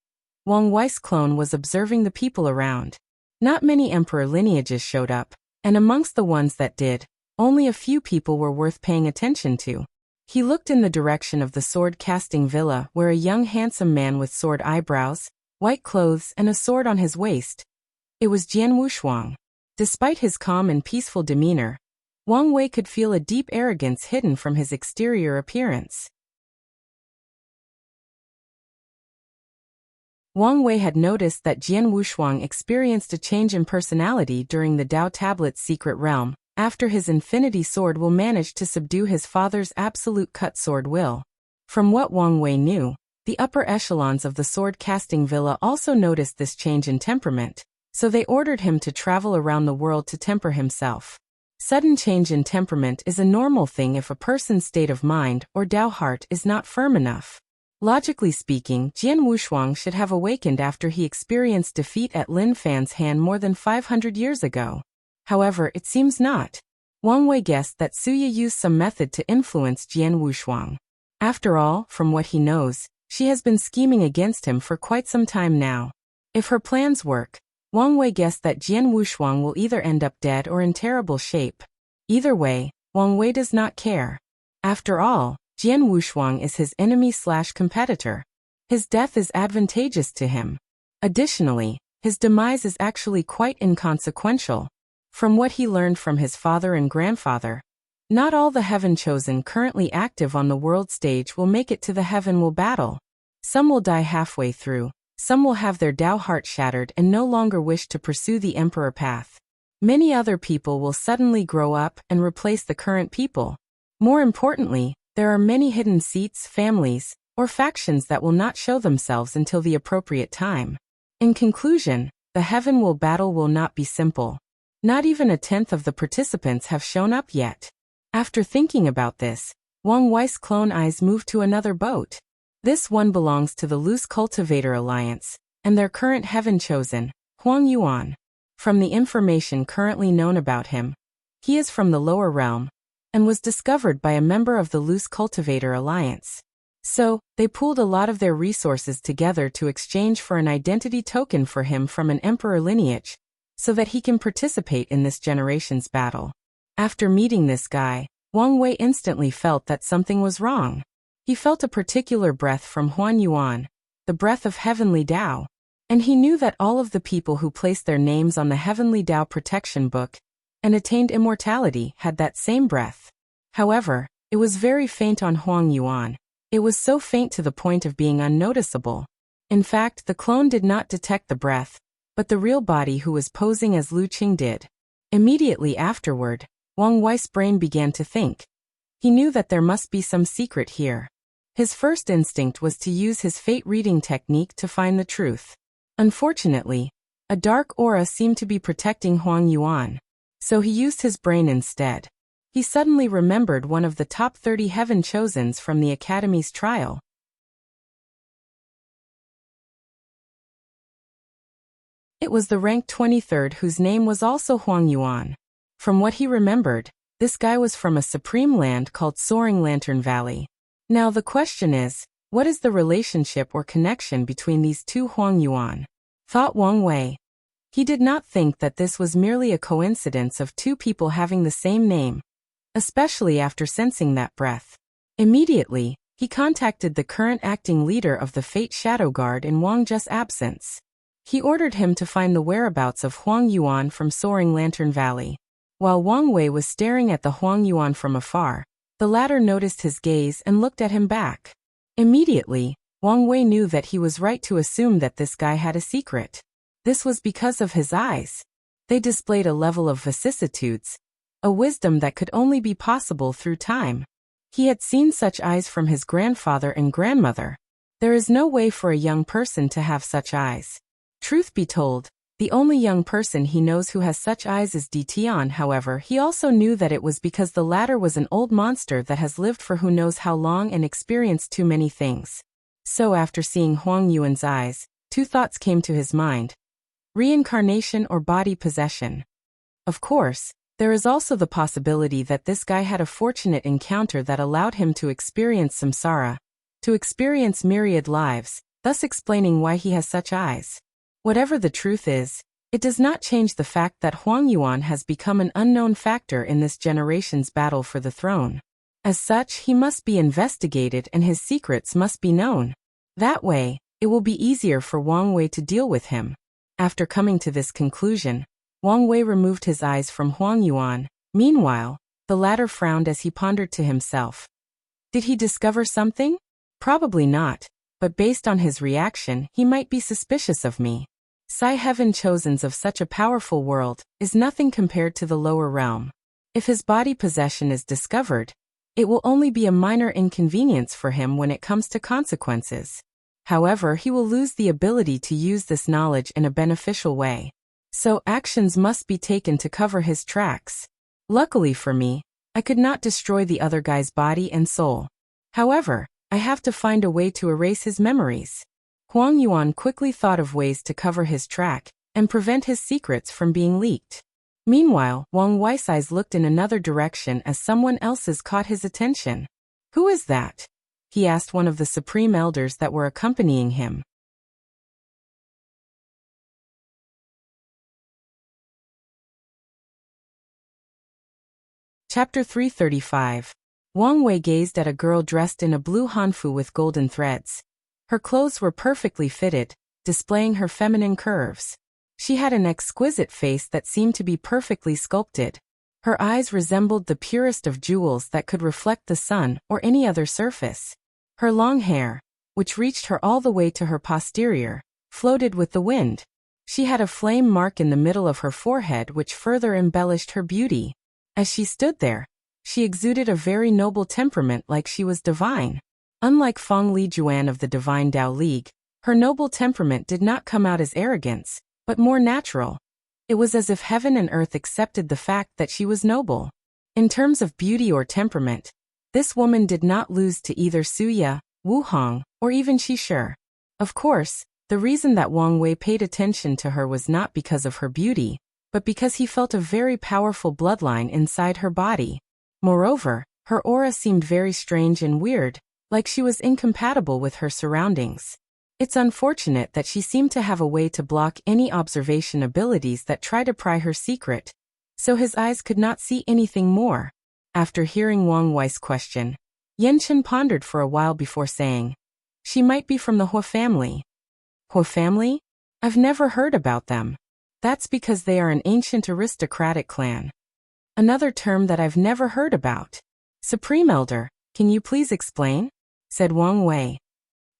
Wang Wei's clone was observing the people around. Not many emperor lineages showed up, and amongst the ones that did, only a few people were worth paying attention to. He looked in the direction of the sword-casting villa where a young handsome man with sword eyebrows, white clothes and a sword on his waist. It was Jian Wushuang. Despite his calm and peaceful demeanor, Wang Wei could feel a deep arrogance hidden from his exterior appearance. Wang Wei had noticed that Jian Wushuang experienced a change in personality during the Dao Tablet's secret realm, after his infinity sword will manage to subdue his father's absolute cut sword will. From what Wang Wei knew, the upper echelons of the sword-casting villa also noticed this change in temperament, so they ordered him to travel around the world to temper himself. Sudden change in temperament is a normal thing if a person's state of mind or Dao heart is not firm enough. Logically speaking, Jian Wushuang should have awakened after he experienced defeat at Lin Fan's hand more than 500 years ago. However, it seems not. Wang Wei guessed that Suya used some method to influence Jian Wushuang. After all, from what he knows, she has been scheming against him for quite some time now. If her plans work, Wang Wei guessed that Jian Wushuang will either end up dead or in terrible shape. Either way, Wang Wei does not care. After all, Jian Wushuang is his enemy/competitor. His death is advantageous to him. Additionally, his demise is actually quite inconsequential. From what he learned from his father and grandfather, not all the Heaven Chosen currently active on the world stage will make it to the Heaven Will battle. Some will die halfway through, some will have their Dao heart shattered and no longer wish to pursue the Emperor path. Many other people will suddenly grow up and replace the current people. More importantly, there are many hidden seats, families, or factions that will not show themselves until the appropriate time. In conclusion, the Heaven Will battle will not be simple. Not even a tenth of the participants have shown up yet. After thinking about this, Wang Wei's clone eyes moved to another boat. This one belongs to the Loose Cultivator Alliance, and their current Heaven Chosen, Huang Yuan. From the information currently known about him, he is from the lower realm, and was discovered by a member of the Loose Cultivator Alliance. So, they pooled a lot of their resources together to exchange for an identity token for him from an emperor lineage, so that he can participate in this generation's battle. After meeting this guy, Wang Wei instantly felt that something was wrong. He felt a particular breath from Huan Yuan, the breath of Heavenly Dao, and he knew that all of the people who placed their names on the Heavenly Dao Protection Book and attained immortality had that same breath. However, it was very faint on Huang Yuan, It was so faint to the point of being unnoticeable. In fact, the clone did not detect the breath, but the real body who was posing as Lu Qing did. Immediately afterward, Wang Wei's brain began to think. He knew that there must be some secret here. His first instinct was to use his fate-reading technique to find the truth. Unfortunately, a dark aura seemed to be protecting Huang Yuan, so he used his brain instead. He suddenly remembered one of the top 30 heaven chosens from the Academy's trial. It was the rank 23rd whose name was also Huang Yuan. From what he remembered, this guy was from a supreme land called Soaring Lantern Valley. Now the question is, what is the relationship or connection between these two Huang Yuan? Thought Wang Wei. He did not think that this was merely a coincidence of two people having the same name, especially after sensing that breath. Immediately, he contacted the current acting leader of the Fate Shadow Guard in Wang Zhe's absence. He ordered him to find the whereabouts of Huang Yuan from Soaring Lantern Valley. While Wang Wei was staring at the Huang Yuan from afar, the latter noticed his gaze and looked at him back. Immediately, Wang Wei knew that he was right to assume that this guy had a secret. This was because of his eyes. They displayed a level of vicissitudes, a wisdom that could only be possible through time. He had seen such eyes from his grandfather and grandmother. There is no way for a young person to have such eyes. Truth be told, the only young person he knows who has such eyes is Di Tian. However, he also knew that it was because the latter was an old monster that has lived for who knows how long and experienced too many things. So after seeing Huang Yuan's eyes, two thoughts came to his mind. Reincarnation or body possession. Of course, there is also the possibility that this guy had a fortunate encounter that allowed him to experience samsara, to experience myriad lives, thus explaining why he has such eyes. Whatever the truth is, it does not change the fact that Huang Yuan has become an unknown factor in this generation's battle for the throne. As such, he must be investigated and his secrets must be known. That way, it will be easier for Wang Wei to deal with him. After coming to this conclusion, Wang Wei removed his eyes from Huang Yuan. Meanwhile, the latter frowned as he pondered to himself. Did he discover something? Probably not, but based on his reaction, he might be suspicious of me. Heaven chosens of such a powerful world is nothing compared to the lower realm. If his body possession is discovered, it will only be a minor inconvenience for him when it comes to consequences. However, he will lose the ability to use this knowledge in a beneficial way. So actions must be taken to cover his tracks. Luckily for me, I could not destroy the other guy's body and soul. However, I have to find a way to erase his memories. Huang Yuan quickly thought of ways to cover his track and prevent his secrets from being leaked. Meanwhile, Wang Wei's eyes looked in another direction as someone else's caught his attention. Who is that? He asked one of the supreme elders that were accompanying him. Chapter 335. Wang Wei gazed at a girl dressed in a blue hanfu with golden threads. Her clothes were perfectly fitted, displaying her feminine curves. She had an exquisite face that seemed to be perfectly sculpted. Her eyes resembled the purest of jewels that could reflect the sun or any other surface. Her long hair, which reached her all the way to her posterior, floated with the wind. She had a flame mark in the middle of her forehead which further embellished her beauty. As she stood there, she exuded a very noble temperament like she was divine. Unlike Feng Li Juan of the Divine Tao League, her noble temperament did not come out as arrogance, but more natural. It was as if heaven and earth accepted the fact that she was noble. In terms of beauty or temperament, this woman did not lose to either Suya, Wu Hong, or even Shi Shi. Of course, the reason that Wang Wei paid attention to her was not because of her beauty, but because he felt a very powerful bloodline inside her body. Moreover, her aura seemed very strange and weird, like she was incompatible with her surroundings. It's unfortunate that she seemed to have a way to block any observation abilities that try to pry her secret, so his eyes could not see anything more. After hearing Wang Wei's question, Yan Chen pondered for a while before saying, "She might be from the Hua family." Hua family? I've never heard about them. That's because they are an ancient aristocratic clan. Another term that I've never heard about. Supreme Elder, can you please explain? said Wang Wei.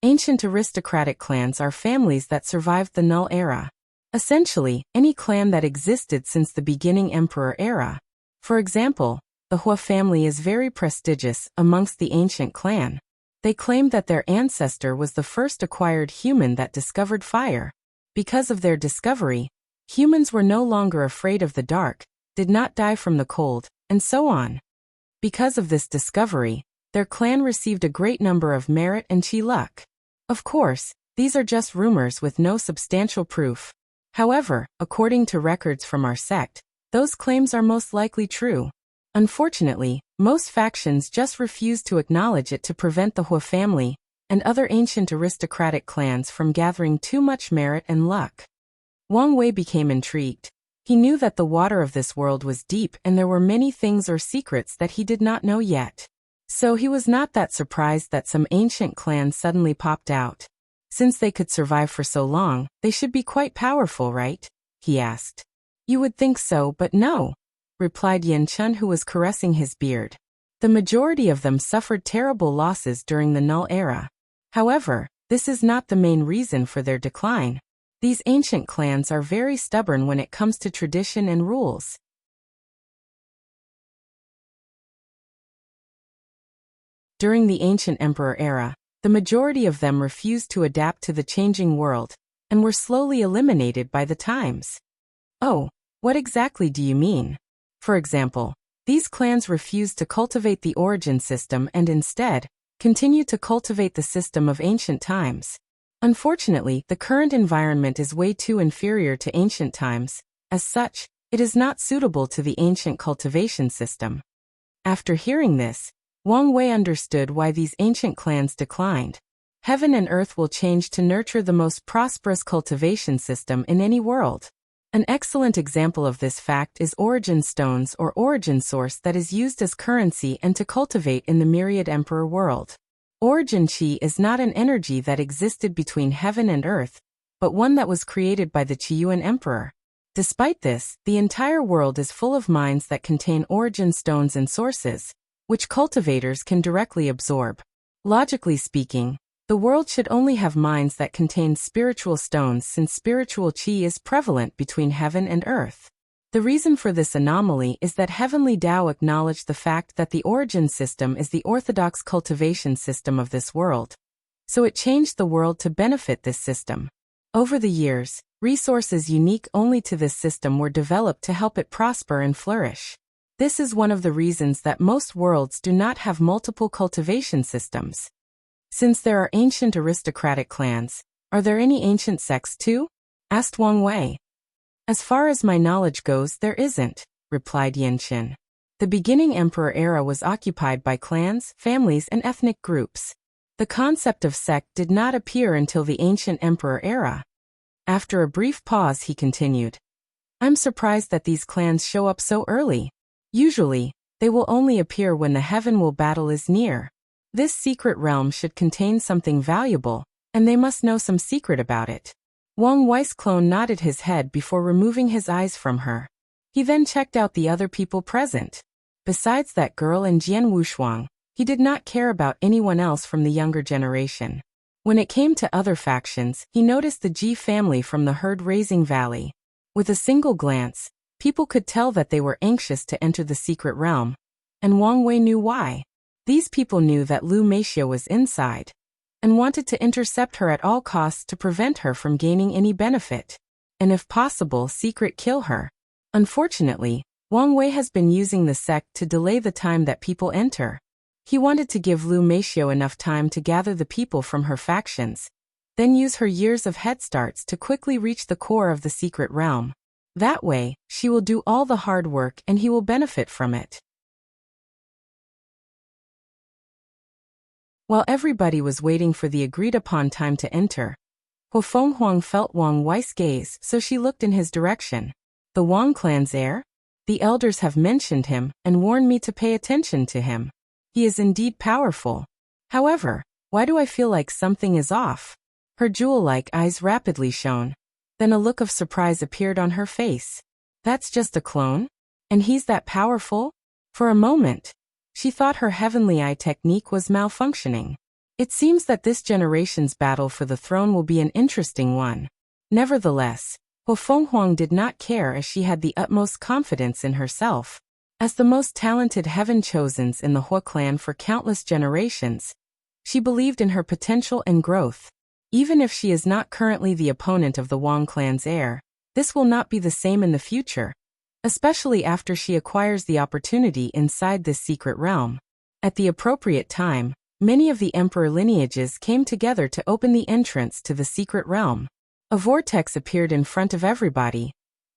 Ancient aristocratic clans are families that survived the Null Era. Essentially, any clan that existed since the beginning Emperor Era. For example, the Hua family is very prestigious amongst the ancient clan. They claim that their ancestor was the first acquired human that discovered fire. Because of their discovery, humans were no longer afraid of the dark, did not die from the cold, and so on. Because of this discovery, their clan received a great number of merit and chi luck. Of course, these are just rumors with no substantial proof. However, according to records from our sect, those claims are most likely true. Unfortunately, most factions just refuse to acknowledge it to prevent the Hua family and other ancient aristocratic clans from gathering too much merit and luck. Wang Wei became intrigued. He knew that the water of this world was deep and there were many things or secrets that he did not know yet. So he was not that surprised that some ancient clans suddenly popped out. Since they could survive for so long, they should be quite powerful, right? He asked. You would think so, but no, replied Yen Chun, who was caressing his beard. The majority of them suffered terrible losses during the Null Era. However, this is not the main reason for their decline. These ancient clans are very stubborn when it comes to tradition and rules. During the ancient Emperor Era, the majority of them refused to adapt to the changing world, and were slowly eliminated by the times. Oh, what exactly do you mean? For example, these clans refused to cultivate the origin system and instead, continued to cultivate the system of ancient times. Unfortunately, the current environment is way too inferior to ancient times. As such, it is not suitable to the ancient cultivation system. After hearing this, Wang Wei understood why these ancient clans declined. Heaven and earth will change to nurture the most prosperous cultivation system in any world. An excellent example of this fact is origin stones or origin source that is used as currency and to cultivate in the myriad emperor world. Origin chi is not an energy that existed between heaven and earth, but one that was created by the Qiyuan emperor. Despite this, the entire world is full of mines that contain origin stones and sources, which cultivators can directly absorb. Logically speaking, the world should only have mines that contain spiritual stones since spiritual chi is prevalent between heaven and earth. The reason for this anomaly is that Heavenly Tao acknowledged the fact that the origin system is the orthodox cultivation system of this world. So it changed the world to benefit this system. Over the years, resources unique only to this system were developed to help it prosper and flourish. This is one of the reasons that most worlds do not have multiple cultivation systems. Since there are ancient aristocratic clans, are there any ancient sects too? Asked Wang Wei. As far as my knowledge goes, there isn't, replied Yen Qin. The beginning Emperor Era was occupied by clans, families, and ethnic groups. The concept of sect did not appear until the ancient Emperor Era. After a brief pause, he continued. I'm surprised that these clans show up so early. Usually, they will only appear when the heaven will battle is near. This secret realm should contain something valuable, and they must know some secret about it. Wang Wei's clone nodded his head before removing his eyes from her. He then checked out the other people present. Besides that girl and Jian Wushuang, he did not care about anyone else from the younger generation. When it came to other factions, he noticed the Ji family from the herd-raising valley. With a single glance, people could tell that they were anxious to enter the secret realm, and Wang Wei knew why. These people knew that Lu Meixia was inside, and wanted to intercept her at all costs to prevent her from gaining any benefit, and if possible, secret kill her. Unfortunately, Wang Wei has been using the sect to delay the time that people enter. He wanted to give Lu Meixia enough time to gather the people from her factions, then use her years of head starts to quickly reach the core of the secret realm. That way, she will do all the hard work and he will benefit from it. While everybody was waiting for the agreed-upon time to enter, Hu Fenghuang felt Wang Wei's gaze, so she looked in his direction. The Wang clan's heir? The elders have mentioned him and warned me to pay attention to him. He is indeed powerful. However, why do I feel like something is off? Her jewel-like eyes rapidly shone. Then a look of surprise appeared on her face. That's just a clone? And he's that powerful? For a moment, she thought her heavenly eye technique was malfunctioning. It seems that this generation's battle for the throne will be an interesting one. Nevertheless, Hu Fenghuang did not care as she had the utmost confidence in herself. As the most talented heaven chosens in the Hu clan for countless generations, she believed in her potential and growth. Even if she is not currently the opponent of the Wang clan's heir, this will not be the same in the future, especially after she acquires the opportunity inside this secret realm. At the appropriate time, many of the emperor lineages came together to open the entrance to the secret realm. A vortex appeared in front of everybody.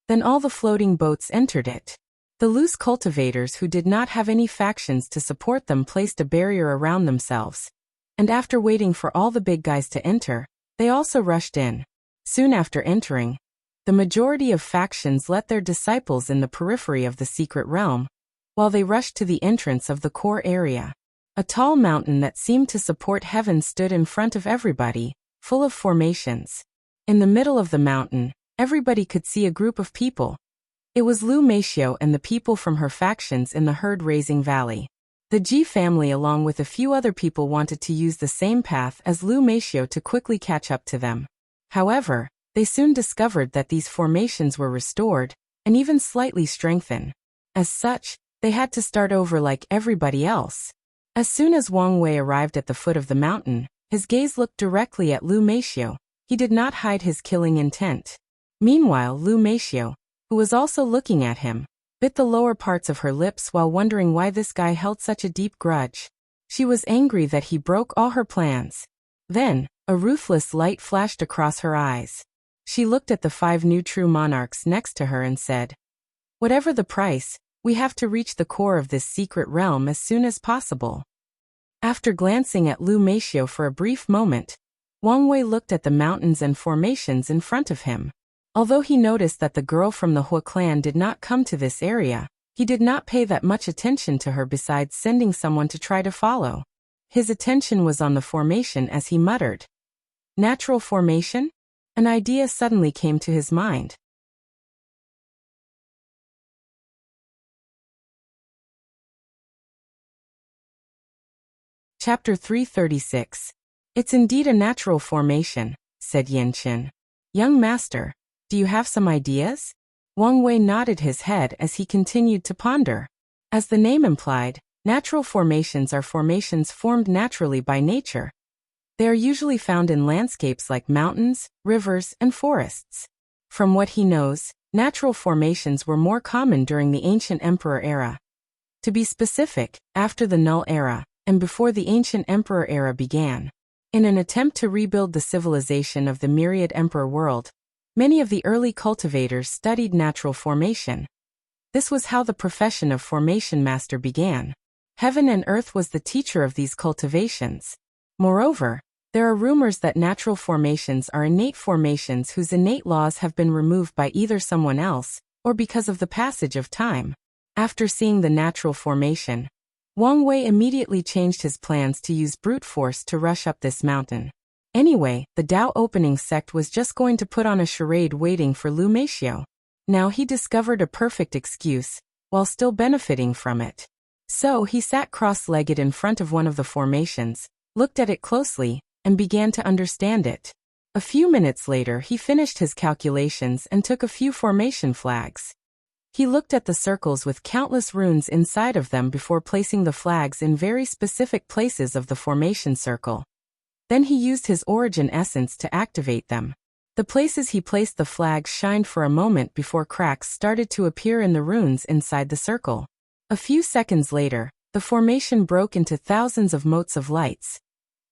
Then all the floating boats entered it. The loose cultivators who did not have any factions to support them placed a barrier around themselves. And after waiting for all the big guys to enter, they also rushed in. Soon after entering, the majority of factions let their disciples in the periphery of the secret realm, while they rushed to the entrance of the core area. A tall mountain that seemed to support heaven stood in front of everybody, full of formations. In the middle of the mountain, everybody could see a group of people. It was Lu Meishio and the people from her factions in the herd-raising valley. The Ji family along with a few other people wanted to use the same path as Lu Meishio to quickly catch up to them. However, they soon discovered that these formations were restored, and even slightly strengthened. As such, they had to start over like everybody else. As soon as Wang Wei arrived at the foot of the mountain, his gaze looked directly at Lu Meishio. He did not hide his killing intent. Meanwhile, Lu Meishio, who was also looking at him, bit the lower parts of her lips while wondering why this guy held such a deep grudge. She was angry that he broke all her plans. Then, a ruthless light flashed across her eyes. She looked at the 5 new true monarchs next to her and said, "Whatever the price, we have to reach the core of this secret realm as soon as possible." After glancing at Lu Meishio for a brief moment, Wang Wei looked at the mountains and formations in front of him. Although he noticed that the girl from the Hu clan did not come to this area, he did not pay that much attention to her besides sending someone to try to follow. His attention was on the formation as he muttered, "Natural formation?" An idea suddenly came to his mind. Chapter 336. "It's indeed a natural formation," said Yanqin. "Young master, do you have some ideas?" Wang Wei nodded his head as he continued to ponder. As the name implied, natural formations are formations formed naturally by nature. They are usually found in landscapes like mountains, rivers, and forests. From what he knows, natural formations were more common during the ancient emperor era. To be specific, after the Null era, and before the ancient emperor era began. In an attempt to rebuild the civilization of the myriad emperor world, many of the early cultivators studied natural formation. This was how the profession of formation master began. Heaven and earth was the teacher of these cultivations. Moreover, there are rumors that natural formations are innate formations whose innate laws have been removed by either someone else, or because of the passage of time. After seeing the natural formation, Wang Wei immediately changed his plans to use brute force to rush up this mountain. Anyway, the Dao opening sect was just going to put on a charade waiting for Lu Meishio. Now he discovered a perfect excuse, while still benefiting from it. So he sat cross-legged in front of one of the formations, looked at it closely, and began to understand it. A few minutes later he finished his calculations and took a few formation flags. He looked at the circles with countless runes inside of them before placing the flags in very specific places of the formation circle. Then he used his origin essence to activate them. The places he placed the flags shined for a moment before cracks started to appear in the runes inside the circle. A few seconds later, the formation broke into thousands of motes of lights.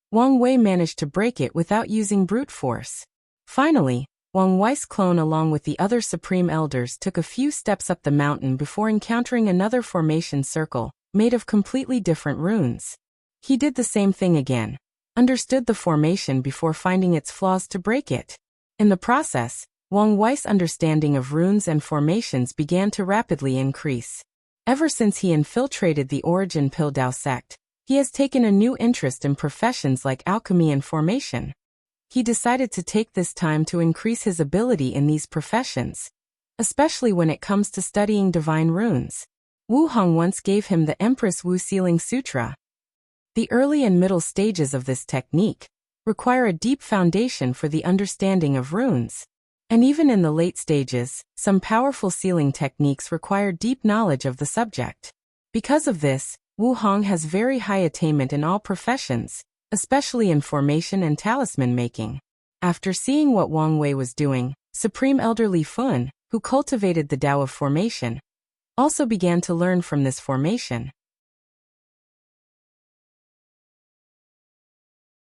Wang Wei managed to break it without using brute force. Finally, Wang Wei's clone along with the other supreme elders took a few steps up the mountain before encountering another formation circle, made of completely different runes. He did the same thing again, understood the formation before finding its flaws to break it. In the process, Wang Wei's understanding of runes and formations began to rapidly increase. Ever since he infiltrated the Origin Pildao sect, he has taken a new interest in professions like alchemy and formation. He decided to take this time to increase his ability in these professions, especially when it comes to studying divine runes. Wu Hong once gave him the Empress Wu Sealing Sutra. The early and middle stages of this technique require a deep foundation for the understanding of runes. And even in the late stages, some powerful sealing techniques require deep knowledge of the subject. Because of this, Wu Hong has very high attainment in all professions, especially in formation and talisman making. After seeing what Wang Wei was doing, Supreme Elder Li Fun, who cultivated the Tao of formation, also began to learn from this formation.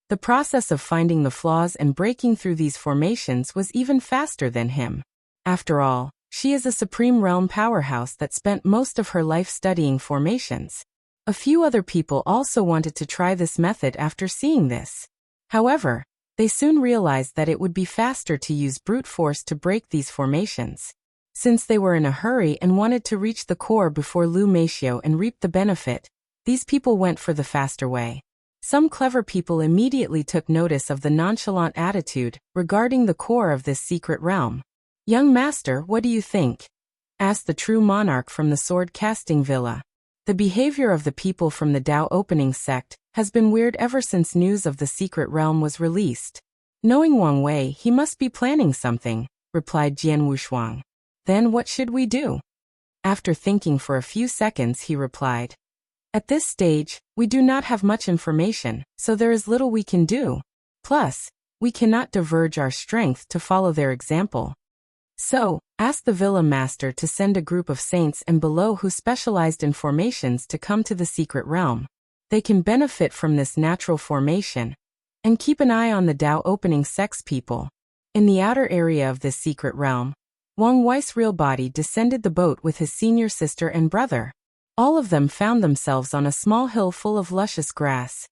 The process of finding the flaws and breaking through these formations was even faster than him. After all, she is a Supreme Realm powerhouse that spent most of her life studying formations. A few other people also wanted to try this method after seeing this. However, they soon realized that it would be faster to use brute force to break these formations. Since they were in a hurry and wanted to reach the core before Lu Meishio and reap the benefit, these people went for the faster way. Some clever people immediately took notice of the nonchalant attitude regarding the core of this secret realm. "Young master, what do you think?" asked the true monarch from the sword-casting villa. The behavior of the people from the Tao opening sect has been weird ever since news of the secret realm was released. Knowing Wang Wei, he must be planning something, replied Jian Wushuang. Then what should we do? After thinking for a few seconds, he replied, "At this stage, we do not have much information, so there is little we can do. Plus, we cannot diverge our strength to follow their example. So, ask the villa master to send a group of saints and below who specialized in formations to come to the secret realm. They can benefit from this natural formation. And keep an eye on the Tao opening sex people." In the outer area of this secret realm, Wang Wei's real body descended the boat with his senior sister and brother. All of them found themselves on a small hill full of luscious grass.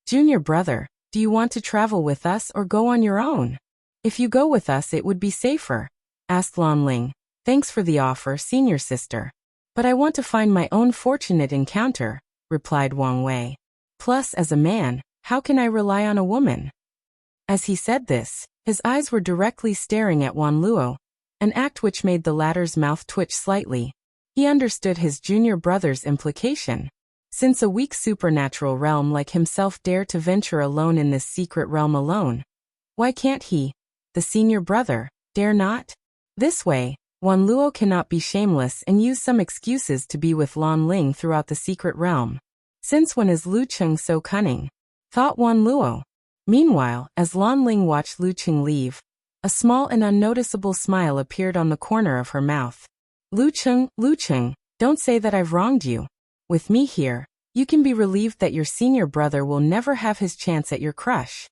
"Junior brother, do you want to travel with us or go on your own? If you go with us, it would be safer," asked Lan Ling. "Thanks for the offer, senior sister. But I want to find my own fortunate encounter," replied Wang Wei. "Plus, as a man, how can I rely on a woman?" As he said this, his eyes were directly staring at Wan Luo, an act which made the latter's mouth twitch slightly. He understood his junior brother's implication. Since a weak supernatural realm like himself dared to venture alone in this secret realm alone, why can't he, the senior brother, dare not? This way, Wan Luo cannot be shameless and use some excuses to be with Lan Ling throughout the secret realm. Since when is Lu Cheng so cunning? Thought Wan Luo. Meanwhile, as Lan Ling watched Lu Cheng leave, a small and unnoticeable smile appeared on the corner of her mouth. Lu Cheng, don't say that I've wronged you. With me here, you can be relieved that your senior brother will never have his chance at your crush.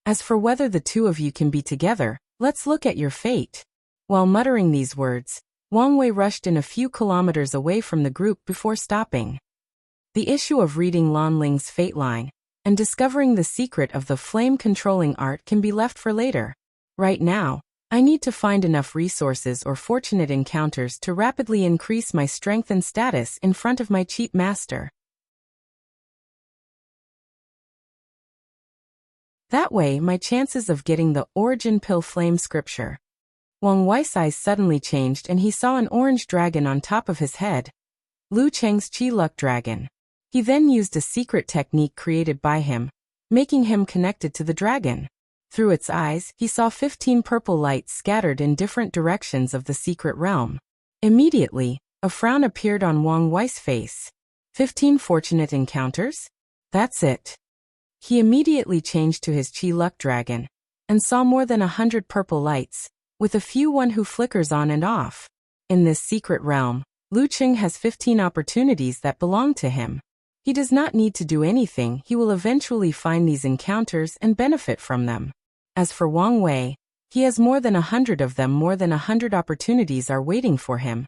As for whether the two of you can be together, let's look at your fate." While muttering these words, Wang Wei rushed in a few kilometers away from the group before stopping. The issue of reading Lan Ling's fate line and discovering the secret of the flame-controlling art can be left for later. Right now, I need to find enough resources or fortunate encounters to rapidly increase my strength and status in front of my cheap master. That way, my chances of getting the origin pill flame scripture. Wang Wei's eyes suddenly changed and he saw an orange dragon on top of his head. Lu Cheng's Chi Luck Dragon. He then used a secret technique created by him, making him connected to the dragon. Through its eyes, he saw 15 purple lights scattered in different directions of the secret realm. Immediately, a frown appeared on Wang Wei's face. 15 fortunate encounters? That's it. He immediately changed to his Chi Luck Dragon, and saw more than 100 purple lights, with a few one who flickers on and off. In this secret realm, Lu Cheng has 15 opportunities that belong to him. He does not need to do anything, he will eventually find these encounters and benefit from them. As for Wang Wei, he has more than 100 of them. More than 100 opportunities are waiting for him.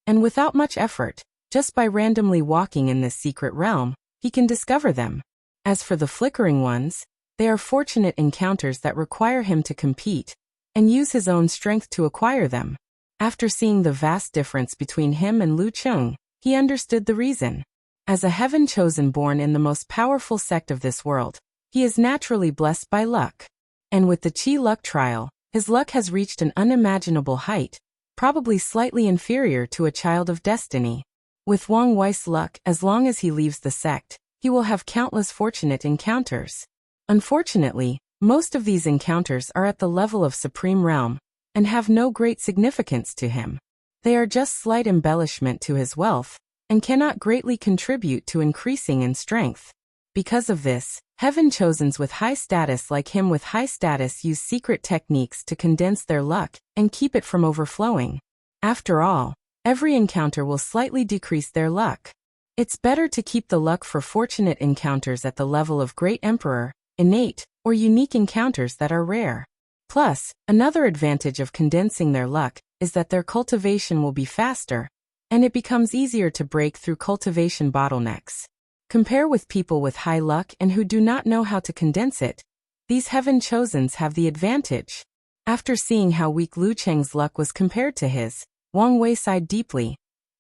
And without much effort, just by randomly walking in this secret realm, he can discover them. As for the flickering ones, they are fortunate encounters that require him to compete and use his own strength to acquire them. After seeing the vast difference between him and Lu Cheng, he understood the reason. As a heaven chosen born in the most powerful sect of this world, he is naturally blessed by luck. And with the Chi Luck trial, his luck has reached an unimaginable height, probably slightly inferior to a child of destiny. With Wang Wei's luck, as long as he leaves the sect, he will have countless fortunate encounters. Unfortunately, most of these encounters are at the level of supreme realm, and have no great significance to him. They are just slight embellishment to his wealth, and cannot greatly contribute to increasing in strength. Because of this, heaven chosens with high status like him with high status use secret techniques to condense their luck and keep it from overflowing. After all, every encounter will slightly decrease their luck. It's better to keep the luck for fortunate encounters at the level of great emperor, innate, or unique encounters that are rare. Plus, another advantage of condensing their luck is that their cultivation will be faster, and it becomes easier to break through cultivation bottlenecks. Compare with people with high luck and who do not know how to condense it. These heaven chosens have the advantage. After seeing how weak Lu Cheng's luck was compared to his, Wang Wei sighed deeply.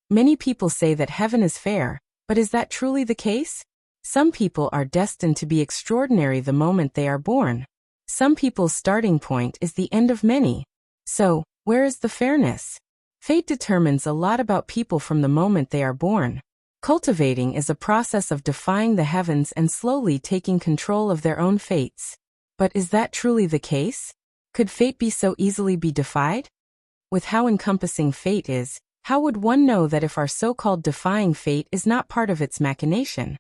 Many people say that heaven is fair, but is that truly the case? Some people are destined to be extraordinary the moment they are born. Some people's starting point is the end of many. So, where is the fairness? Fate determines a lot about people from the moment they are born. Cultivating is a process of defying the heavens and slowly taking control of their own fates. But is that truly the case? Could fate be so easily be defied? With how encompassing fate is, how would one know that if our so-called defying fate is not part of its machination?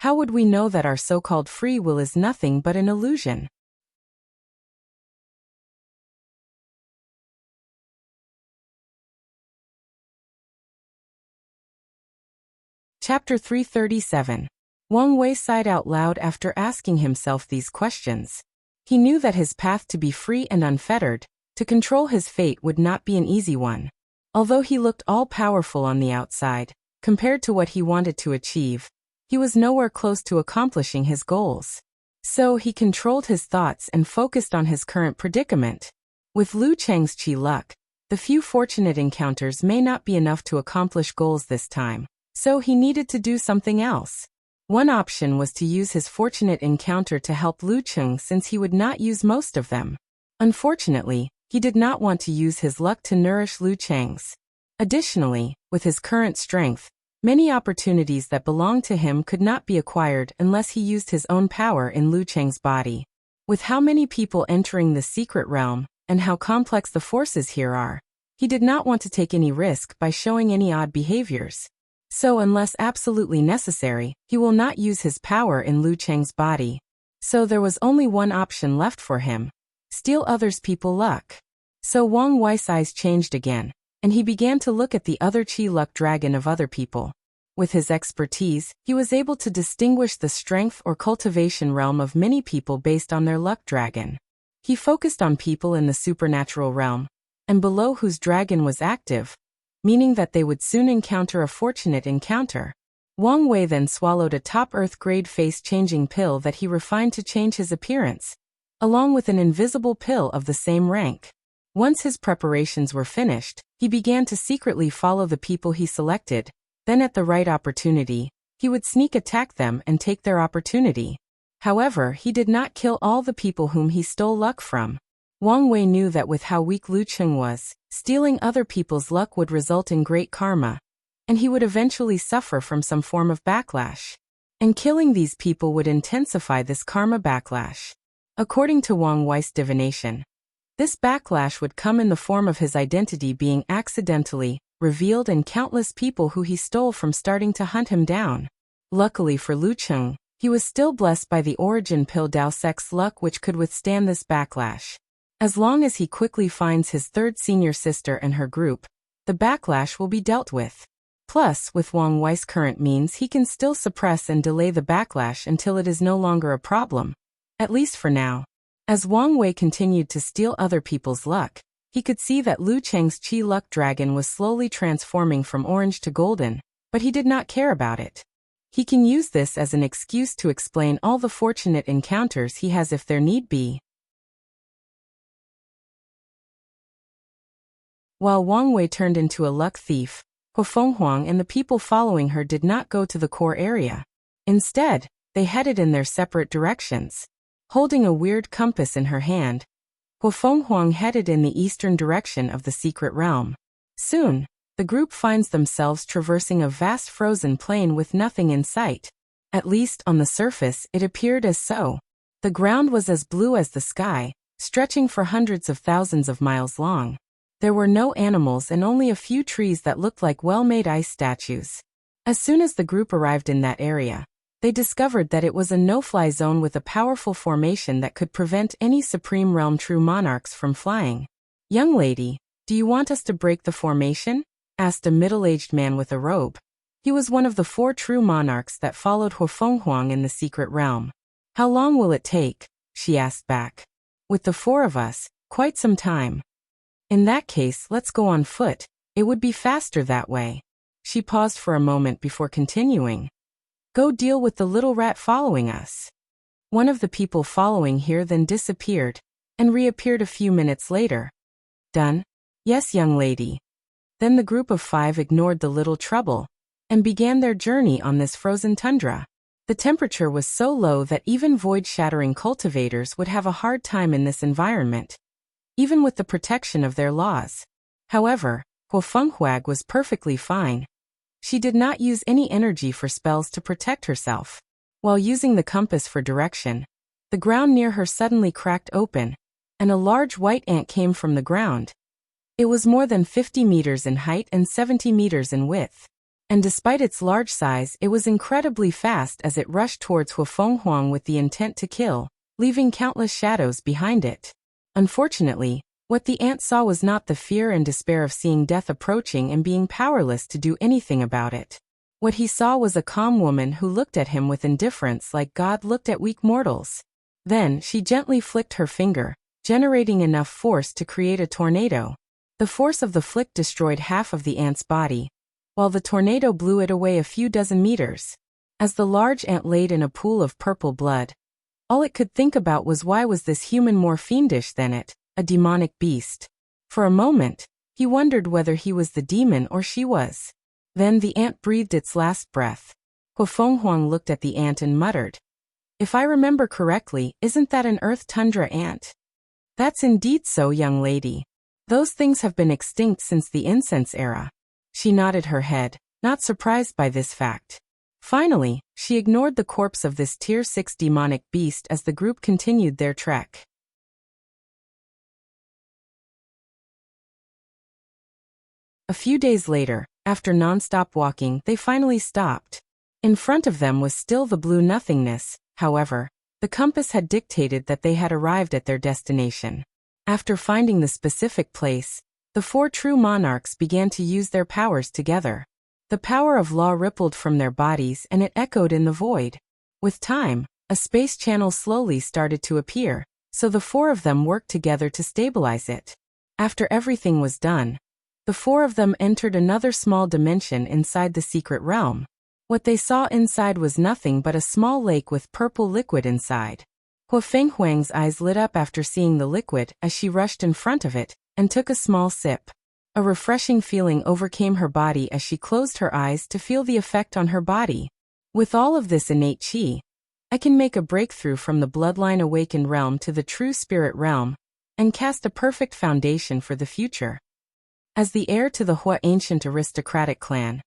How would we know that our so-called free will is nothing but an illusion? Chapter 337. Wang Wei sighed out loud after asking himself these questions. He knew that his path to be free and unfettered, to control his fate would not be an easy one. Although he looked all-powerful on the outside, compared to what he wanted to achieve, he was nowhere close to accomplishing his goals. So he controlled his thoughts and focused on his current predicament. With Lu Cheng's chi luck, the few fortunate encounters may not be enough to accomplish goals this time, so he needed to do something else. One option was to use his fortunate encounter to help Lu Cheng since he would not use most of them. Unfortunately, he did not want to use his luck to nourish Lu Cheng's. Additionally, with his current strength, many opportunities that belonged to him could not be acquired unless he used his own power in Lu Cheng's body. With how many people entering the secret realm, and how complex the forces here are, he did not want to take any risk by showing any odd behaviors. So unless absolutely necessary, he will not use his power in Lu Cheng's body. So there was only one option left for him: steal others' people's luck. So Wang Wei's eyes changed again, and he began to look at the other chi luck dragon of other people. With his expertise, he was able to distinguish the strength or cultivation realm of many people based on their luck dragon. He focused on people in the supernatural realm, and below whose dragon was active, meaning that they would soon encounter a fortunate encounter. Wang Wei then swallowed a top earth grade face-changing pill that he refined to change his appearance, along with an invisible pill of the same rank. Once his preparations were finished, he began to secretly follow the people he selected, then at the right opportunity, he would sneak attack them and take their opportunity. However, he did not kill all the people whom he stole luck from. Wang Wei knew that with how weak Lu Cheng was, stealing other people's luck would result in great karma, and he would eventually suffer from some form of backlash. And killing these people would intensify this karma backlash. According to Wang Wei's divination, this backlash would come in the form of his identity being accidentally revealed and countless people who he stole from starting to hunt him down. Luckily for Lu Cheng, he was still blessed by the origin pill Dao Sek's luck which could withstand this backlash. As long as he quickly finds his third senior sister and her group, the backlash will be dealt with. Plus, with Wang Wei's current means he can still suppress and delay the backlash until it is no longer a problem. At least for now. As Wang Wei continued to steal other people's luck, he could see that Lu Cheng's chi luck dragon was slowly transforming from orange to golden, but he did not care about it. He can use this as an excuse to explain all the fortunate encounters he has if there need be. While Wang Wei turned into a luck thief, Huo Huang and the people following her did not go to the core area. Instead, they headed in their separate directions. Holding a weird compass in her hand, Huo Huang headed in the eastern direction of the secret realm. Soon, the group finds themselves traversing a vast frozen plain with nothing in sight. At least on the surface it appeared as so. The ground was as blue as the sky, stretching for hundreds of thousands of miles long. There were no animals and only a few trees that looked like well-made ice statues. As soon as the group arrived in that area, they discovered that it was a no-fly zone with a powerful formation that could prevent any Supreme Realm true monarchs from flying. "Young lady, do you want us to break the formation?" asked a middle-aged man with a robe. He was one of the 4 true monarchs that followed Huafenghuang in the secret realm. "How long will it take?" she asked back. "With the 4 of us, quite some time." "In that case, let's go on foot. It would be faster that way." She paused for a moment before continuing. "Go deal with the little rat following us." One of the people following here then disappeared, and reappeared a few minutes later. "Done?" "Yes, young lady." Then the group of 5 ignored the little trouble, and began their journey on this frozen tundra. The temperature was so low that even void-shattering cultivators would have a hard time in this environment, even with the protection of their laws. However, Huafenghuang was perfectly fine. She did not use any energy for spells to protect herself. While using the compass for direction, the ground near her suddenly cracked open, and a large white ant came from the ground. It was more than 50 meters in height and 70 meters in width. And despite its large size, it was incredibly fast as it rushed towards Huafenghuang with the intent to kill, leaving countless shadows behind it. Unfortunately, what the ant saw was not the fear and despair of seeing death approaching and being powerless to do anything about it. What he saw was a calm woman who looked at him with indifference like God looked at weak mortals. Then, she gently flicked her finger, generating enough force to create a tornado. The force of the flick destroyed half of the ant's body, while the tornado blew it away a few dozen meters. As the large ant laid in a pool of purple blood, all it could think about was why was this human more fiendish than it, a demonic beast. For a moment, he wondered whether he was the demon or she was. Then the ant breathed its last breath. Huafenghuang looked at the ant and muttered, "If I remember correctly, isn't that an earth tundra ant?" "That's indeed so, young lady. Those things have been extinct since the incense era." She nodded her head, not surprised by this fact. Finally, she ignored the corpse of this Tier 6 demonic beast as the group continued their trek. A few days later, after non-stop walking, they finally stopped. In front of them was still the blue nothingness. However, the compass had dictated that they had arrived at their destination. After finding the specific place, the 4 true monarchs began to use their powers together. The power of law rippled from their bodies and it echoed in the void. With time, a space channel slowly started to appear, so the 4 of them worked together to stabilize it. After everything was done, the 4 of them entered another small dimension inside the secret realm. What they saw inside was nothing but a small lake with purple liquid inside. Huafenghuang's eyes lit up after seeing the liquid as she rushed in front of it and took a small sip. A refreshing feeling overcame her body as she closed her eyes to feel the effect on her body. With all of this innate qi, I can make a breakthrough from the bloodline awakened realm to the true spirit realm and cast a perfect foundation for the future. As the heir to the Hua ancient aristocratic clan,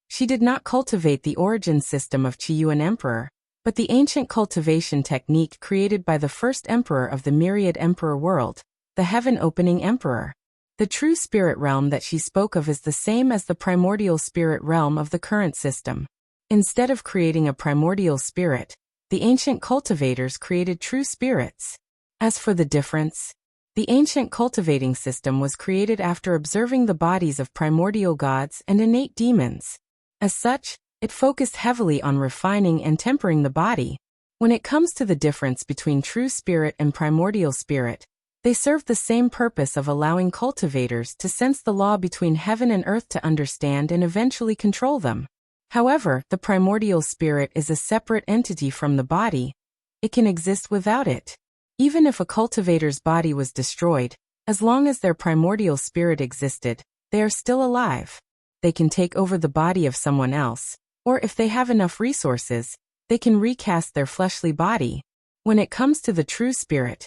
she did not cultivate the origin system of Qiyuan Emperor, but the ancient cultivation technique created by the first emperor of the myriad emperor world, the heaven-opening emperor. The true spirit realm that she spoke of is the same as the primordial spirit realm of the current system. Instead of creating a primordial spirit, the ancient cultivators created true spirits. As for the difference, the ancient cultivating system was created after observing the bodies of primordial gods and innate demons. As such, it focused heavily on refining and tempering the body. When it comes to the difference between true spirit and primordial spirit, they serve the same purpose of allowing cultivators to sense the law between heaven and earth to understand and eventually control them. However, the primordial spirit is a separate entity from the body. It can exist without it. Even if a cultivator's body was destroyed, as long as their primordial spirit existed, they are still alive. They can take over the body of someone else, or if they have enough resources, they can recast their fleshly body. When it comes to the true spirit,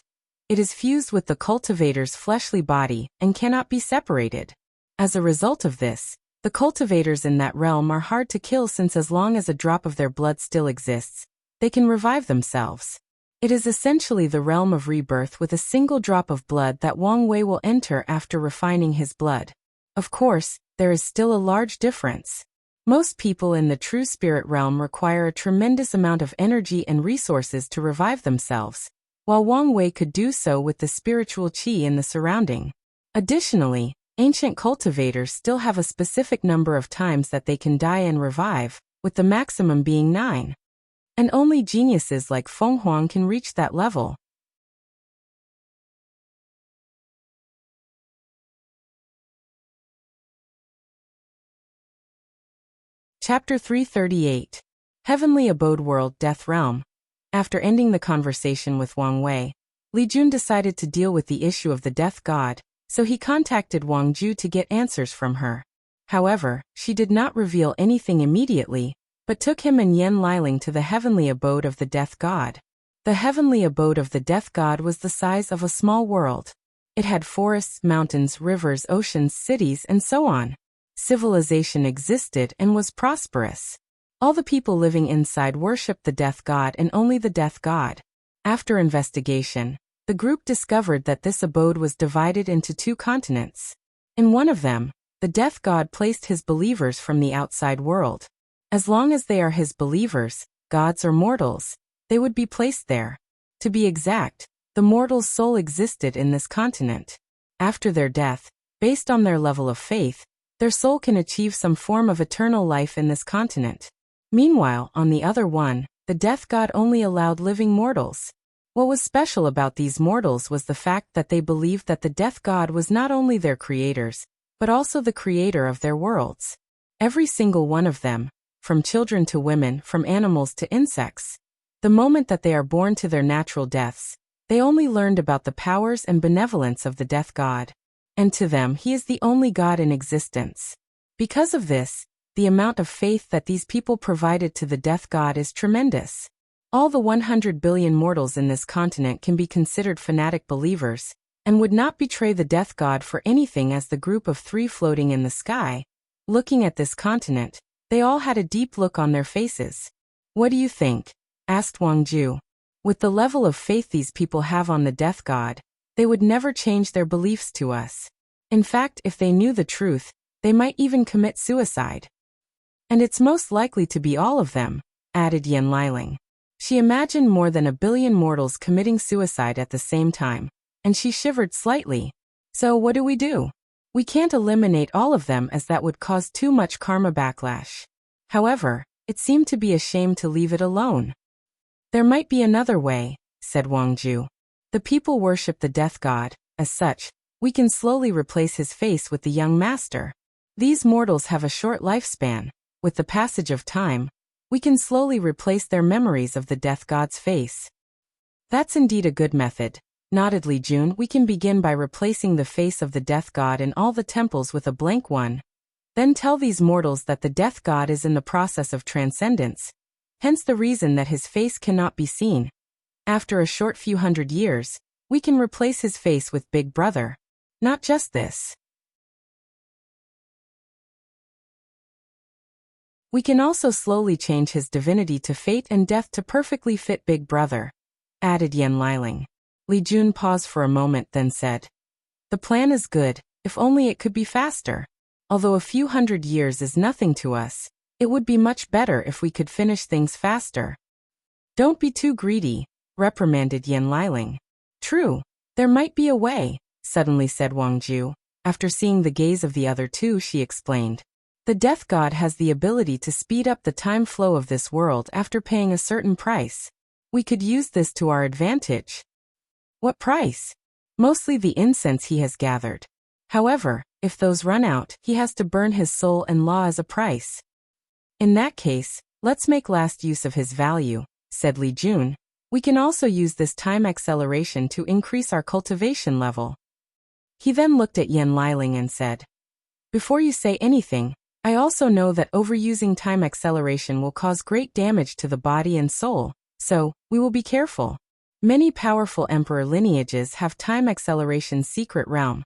it is fused with the cultivator's fleshly body and cannot be separated. As a result of this, The cultivators in that realm are hard to kill since as long as a drop of their blood still exists, they can revive themselves. It is essentially the realm of rebirth with a single drop of blood that Wang Wei will enter after refining his blood. Of course, there is still a large difference. Most people in the true spirit realm require a tremendous amount of energy and resources to revive themselves, while Wang Wei could do so with the spiritual qi in the surrounding. Additionally, ancient cultivators still have a specific number of times that they can die and revive, with the maximum being 9. And only geniuses like Feng Huang can reach that level. Chapter 338. Heavenly Abode World Death Realm. After ending the conversation with Wang Wei, Li Jun decided to deal with the issue of the death god, so he contacted Wang Ju to get answers from her. However, she did not reveal anything immediately, but took him and Yan Liling to the heavenly abode of the death god. The heavenly abode of the death god was the size of a small world. It had forests, mountains, rivers, oceans, cities, and so on. Civilization existed and was prosperous. All the people living inside worshipped the death god and only the death god. After investigation, the group discovered that this abode was divided into 2 continents. In one of them, the death god placed his believers from the outside world. As long as they are his believers, gods or mortals, they would be placed there. To be exact, the mortal's soul existed in this continent. After their death, based on their level of faith, their soul can achieve some form of eternal life in this continent. Meanwhile, on the other one, the death god only allowed living mortals. What was special about these mortals was the fact that they believed that the death god was not only their creators, but also the creator of their worlds. Every single one of them, from children to women, from animals to insects. The moment that they are born to their natural deaths, they only learned about the powers and benevolence of the death god. And to them he is the only god in existence. Because of this, the amount of faith that these people provided to the death god is tremendous. All the 100 billion mortals in this continent can be considered fanatic believers, and would not betray the death god for anything. As the group of 3 floating in the sky, looking at this continent, they all had a deep look on their faces. "What do you think?" asked Wang Ju. "With the level of faith these people have on the death god, they would never change their beliefs to us. In fact, if they knew the truth, they might even commit suicide." "And it's most likely to be all of them," added Yan Liling. She imagined more than 1 billion mortals committing suicide at the same time, and she shivered slightly. "So what do we do? We can't eliminate all of them as that would cause too much karma backlash." However, it seemed to be a shame to leave it alone. "There might be another way," said Wang Ju. "The people worship the death god, as such, we can slowly replace his face with the young master. These mortals have a short lifespan. With the passage of time, we can slowly replace their memories of the death god's face." "That's indeed a good method," nodded Li Jun. "We can begin by replacing the face of the death god in all the temples with a blank one. Then tell these mortals that the death god is in the process of transcendence, hence the reason that his face cannot be seen. After a short few hundred years, we can replace his face with Big Brother. Not just this. We can also slowly change his divinity to fate and death to perfectly fit Big Brother," added Yan Liling. Li Jun paused for a moment, then said, "The plan is good, if only it could be faster. Although a few hundred years is nothing to us, it would be much better if we could finish things faster." "Don't be too greedy," reprimanded Yan Liling. "True, there might be a way," suddenly said Wang Ju. After seeing the gaze of the other 2, she explained. "The death god has the ability to speed up the time flow of this world after paying a certain price. We could use this to our advantage." "What price?" "Mostly the incense he has gathered. However, if those run out, he has to burn his soul and law as a price." "In that case, let's make last use of his value," said Li Jun. "We can also use this time acceleration to increase our cultivation level." He then looked at Yan Liling and said, "Before you say anything, I also know that overusing time acceleration will cause great damage to the body and soul, so we will be careful. Many powerful emperor lineages have time acceleration secret realm.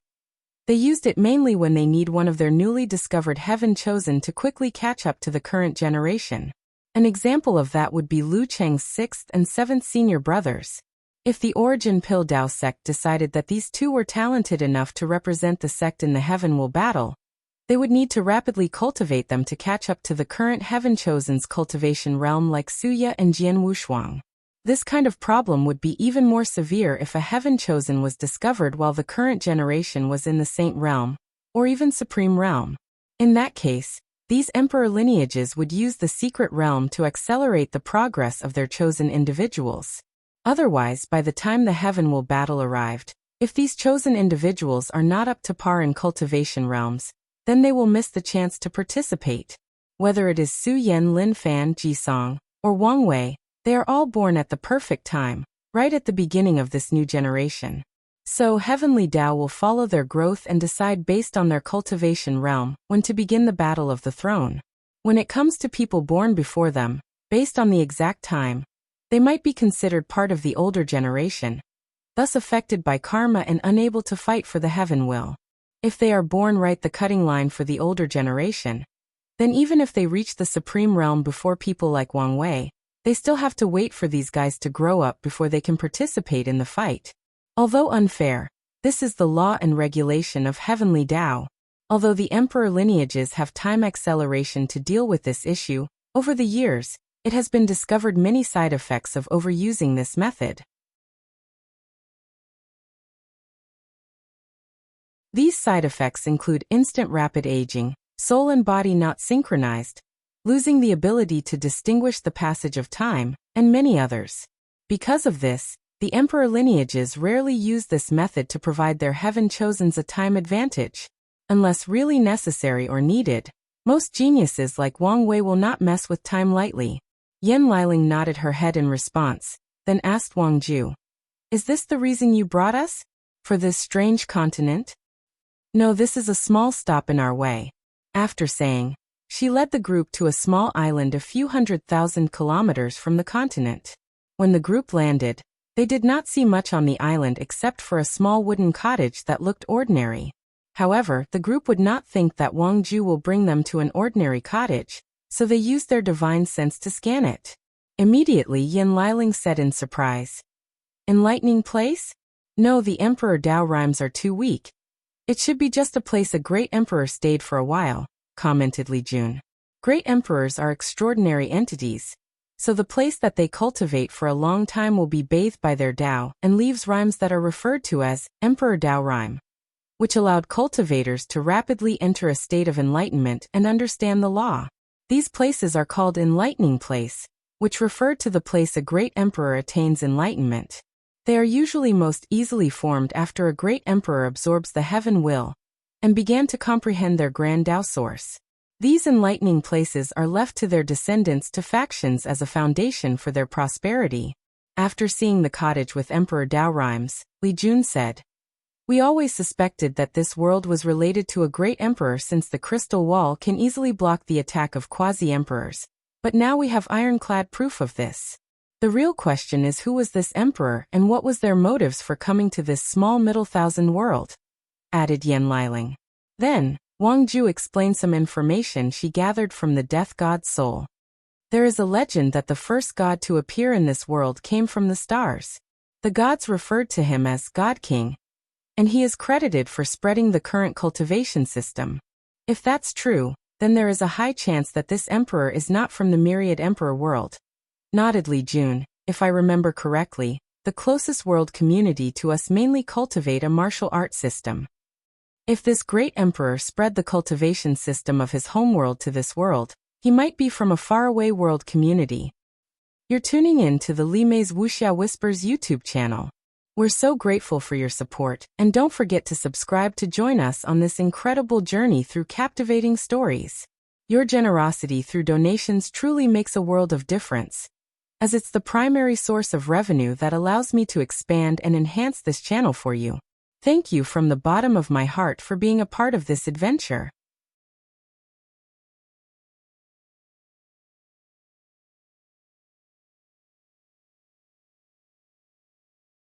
They used it mainly when they need one of their newly discovered heaven chosen to quickly catch up to the current generation. An example of that would be Lu Cheng's 6th and 7th senior brothers. If the Origin Pill Dao sect decided that these two were talented enough to represent the sect in the Heaven Will battle, they would need to rapidly cultivate them to catch up to the current Heaven Chosen's cultivation realm like Suya and Jian Wushuang. This kind of problem would be even more severe if a Heaven Chosen was discovered while the current generation was in the Saint realm, or even Supreme realm. In that case, these emperor lineages would use the secret realm to accelerate the progress of their chosen individuals. Otherwise, by the time the Heaven Will battle arrived, if these chosen individuals are not up to par in cultivation realms, then they will miss the chance to participate. Whether it is Su Yan, Lin Fan, Ji Song, or Wang Wei, they are all born at the perfect time, right at the beginning of this new generation. So Heavenly Dao will follow their growth and decide based on their cultivation realm when to begin the battle of the throne. When it comes to people born before them, based on the exact time, they might be considered part of the older generation, thus affected by karma and unable to fight for the Heaven Will. If they are born right the cutting line for the older generation, then even if they reach the Supreme Realm before people like Wang Wei, they still have to wait for these guys to grow up before they can participate in the fight. Although unfair, this is the law and regulation of Heavenly Dao. Although the emperor lineages have time acceleration to deal with this issue, over the years, it has been discovered many side effects of overusing this method. These side effects include instant rapid aging, soul and body not synchronized, losing the ability to distinguish the passage of time, and many others. Because of this, the emperor lineages rarely use this method to provide their heaven chosens a time advantage. Unless really necessary or needed, most geniuses like Wang Wei will not mess with time lightly. Yan Liling nodded her head in response, then asked Wang Ju, "Is this the reason you brought us? For this strange continent?" "No, this is a small stop in our way." After saying, she led the group to a small island a few 100,000 kilometers from the continent. When the group landed, they did not see much on the island except for a small wooden cottage that looked ordinary. However, the group would not think that Wang Ju will bring them to an ordinary cottage, so they used their divine sense to scan it. Immediately Yin Liling said in surprise, "Enlightening place? No, the Emperor Dao rhymes are too weak. It should be just a place a great emperor stayed for a while," commented Li Jun. Great emperors are extraordinary entities, so the place that they cultivate for a long time will be bathed by their Dao and leaves rhymes that are referred to as Emperor Dao rhyme, which allowed cultivators to rapidly enter a state of enlightenment and understand the law. These places are called enlightening place, which refer to the place a great emperor attains enlightenment. They are usually most easily formed after a great emperor absorbs the heaven will and began to comprehend their grand Dao source. These enlightening places are left to their descendants to factions as a foundation for their prosperity. After seeing the cottage with Emperor Dao rhymes, Li Jun said, "We always suspected that this world was related to a great emperor since the crystal wall can easily block the attack of quasi-emperors, but now we have ironclad proof of this. The real question is who was this emperor and what was their motives for coming to this small middle thousand world," added Yan Liling. Then, Wang Ju explained some information she gathered from the death god's soul. There is a legend that the first god to appear in this world came from the stars. The gods referred to him as God King, and he is credited for spreading the current cultivation system. If that's true, then there is a high chance that this emperor is not from the myriad emperor world. Nodded Li Jun, if I remember correctly, the closest world community to us mainly cultivate a martial art system. If this great emperor spread the cultivation system of his homeworld to this world, he might be from a faraway world community. You're tuning in to the Li Mei's Wuxia Whispers YouTube channel. We're so grateful for your support, and don't forget to subscribe to join us on this incredible journey through captivating stories. Your generosity through donations truly makes a world of difference, as it's the primary source of revenue that allows me to expand and enhance this channel for you. Thank you from the bottom of my heart for being a part of this adventure.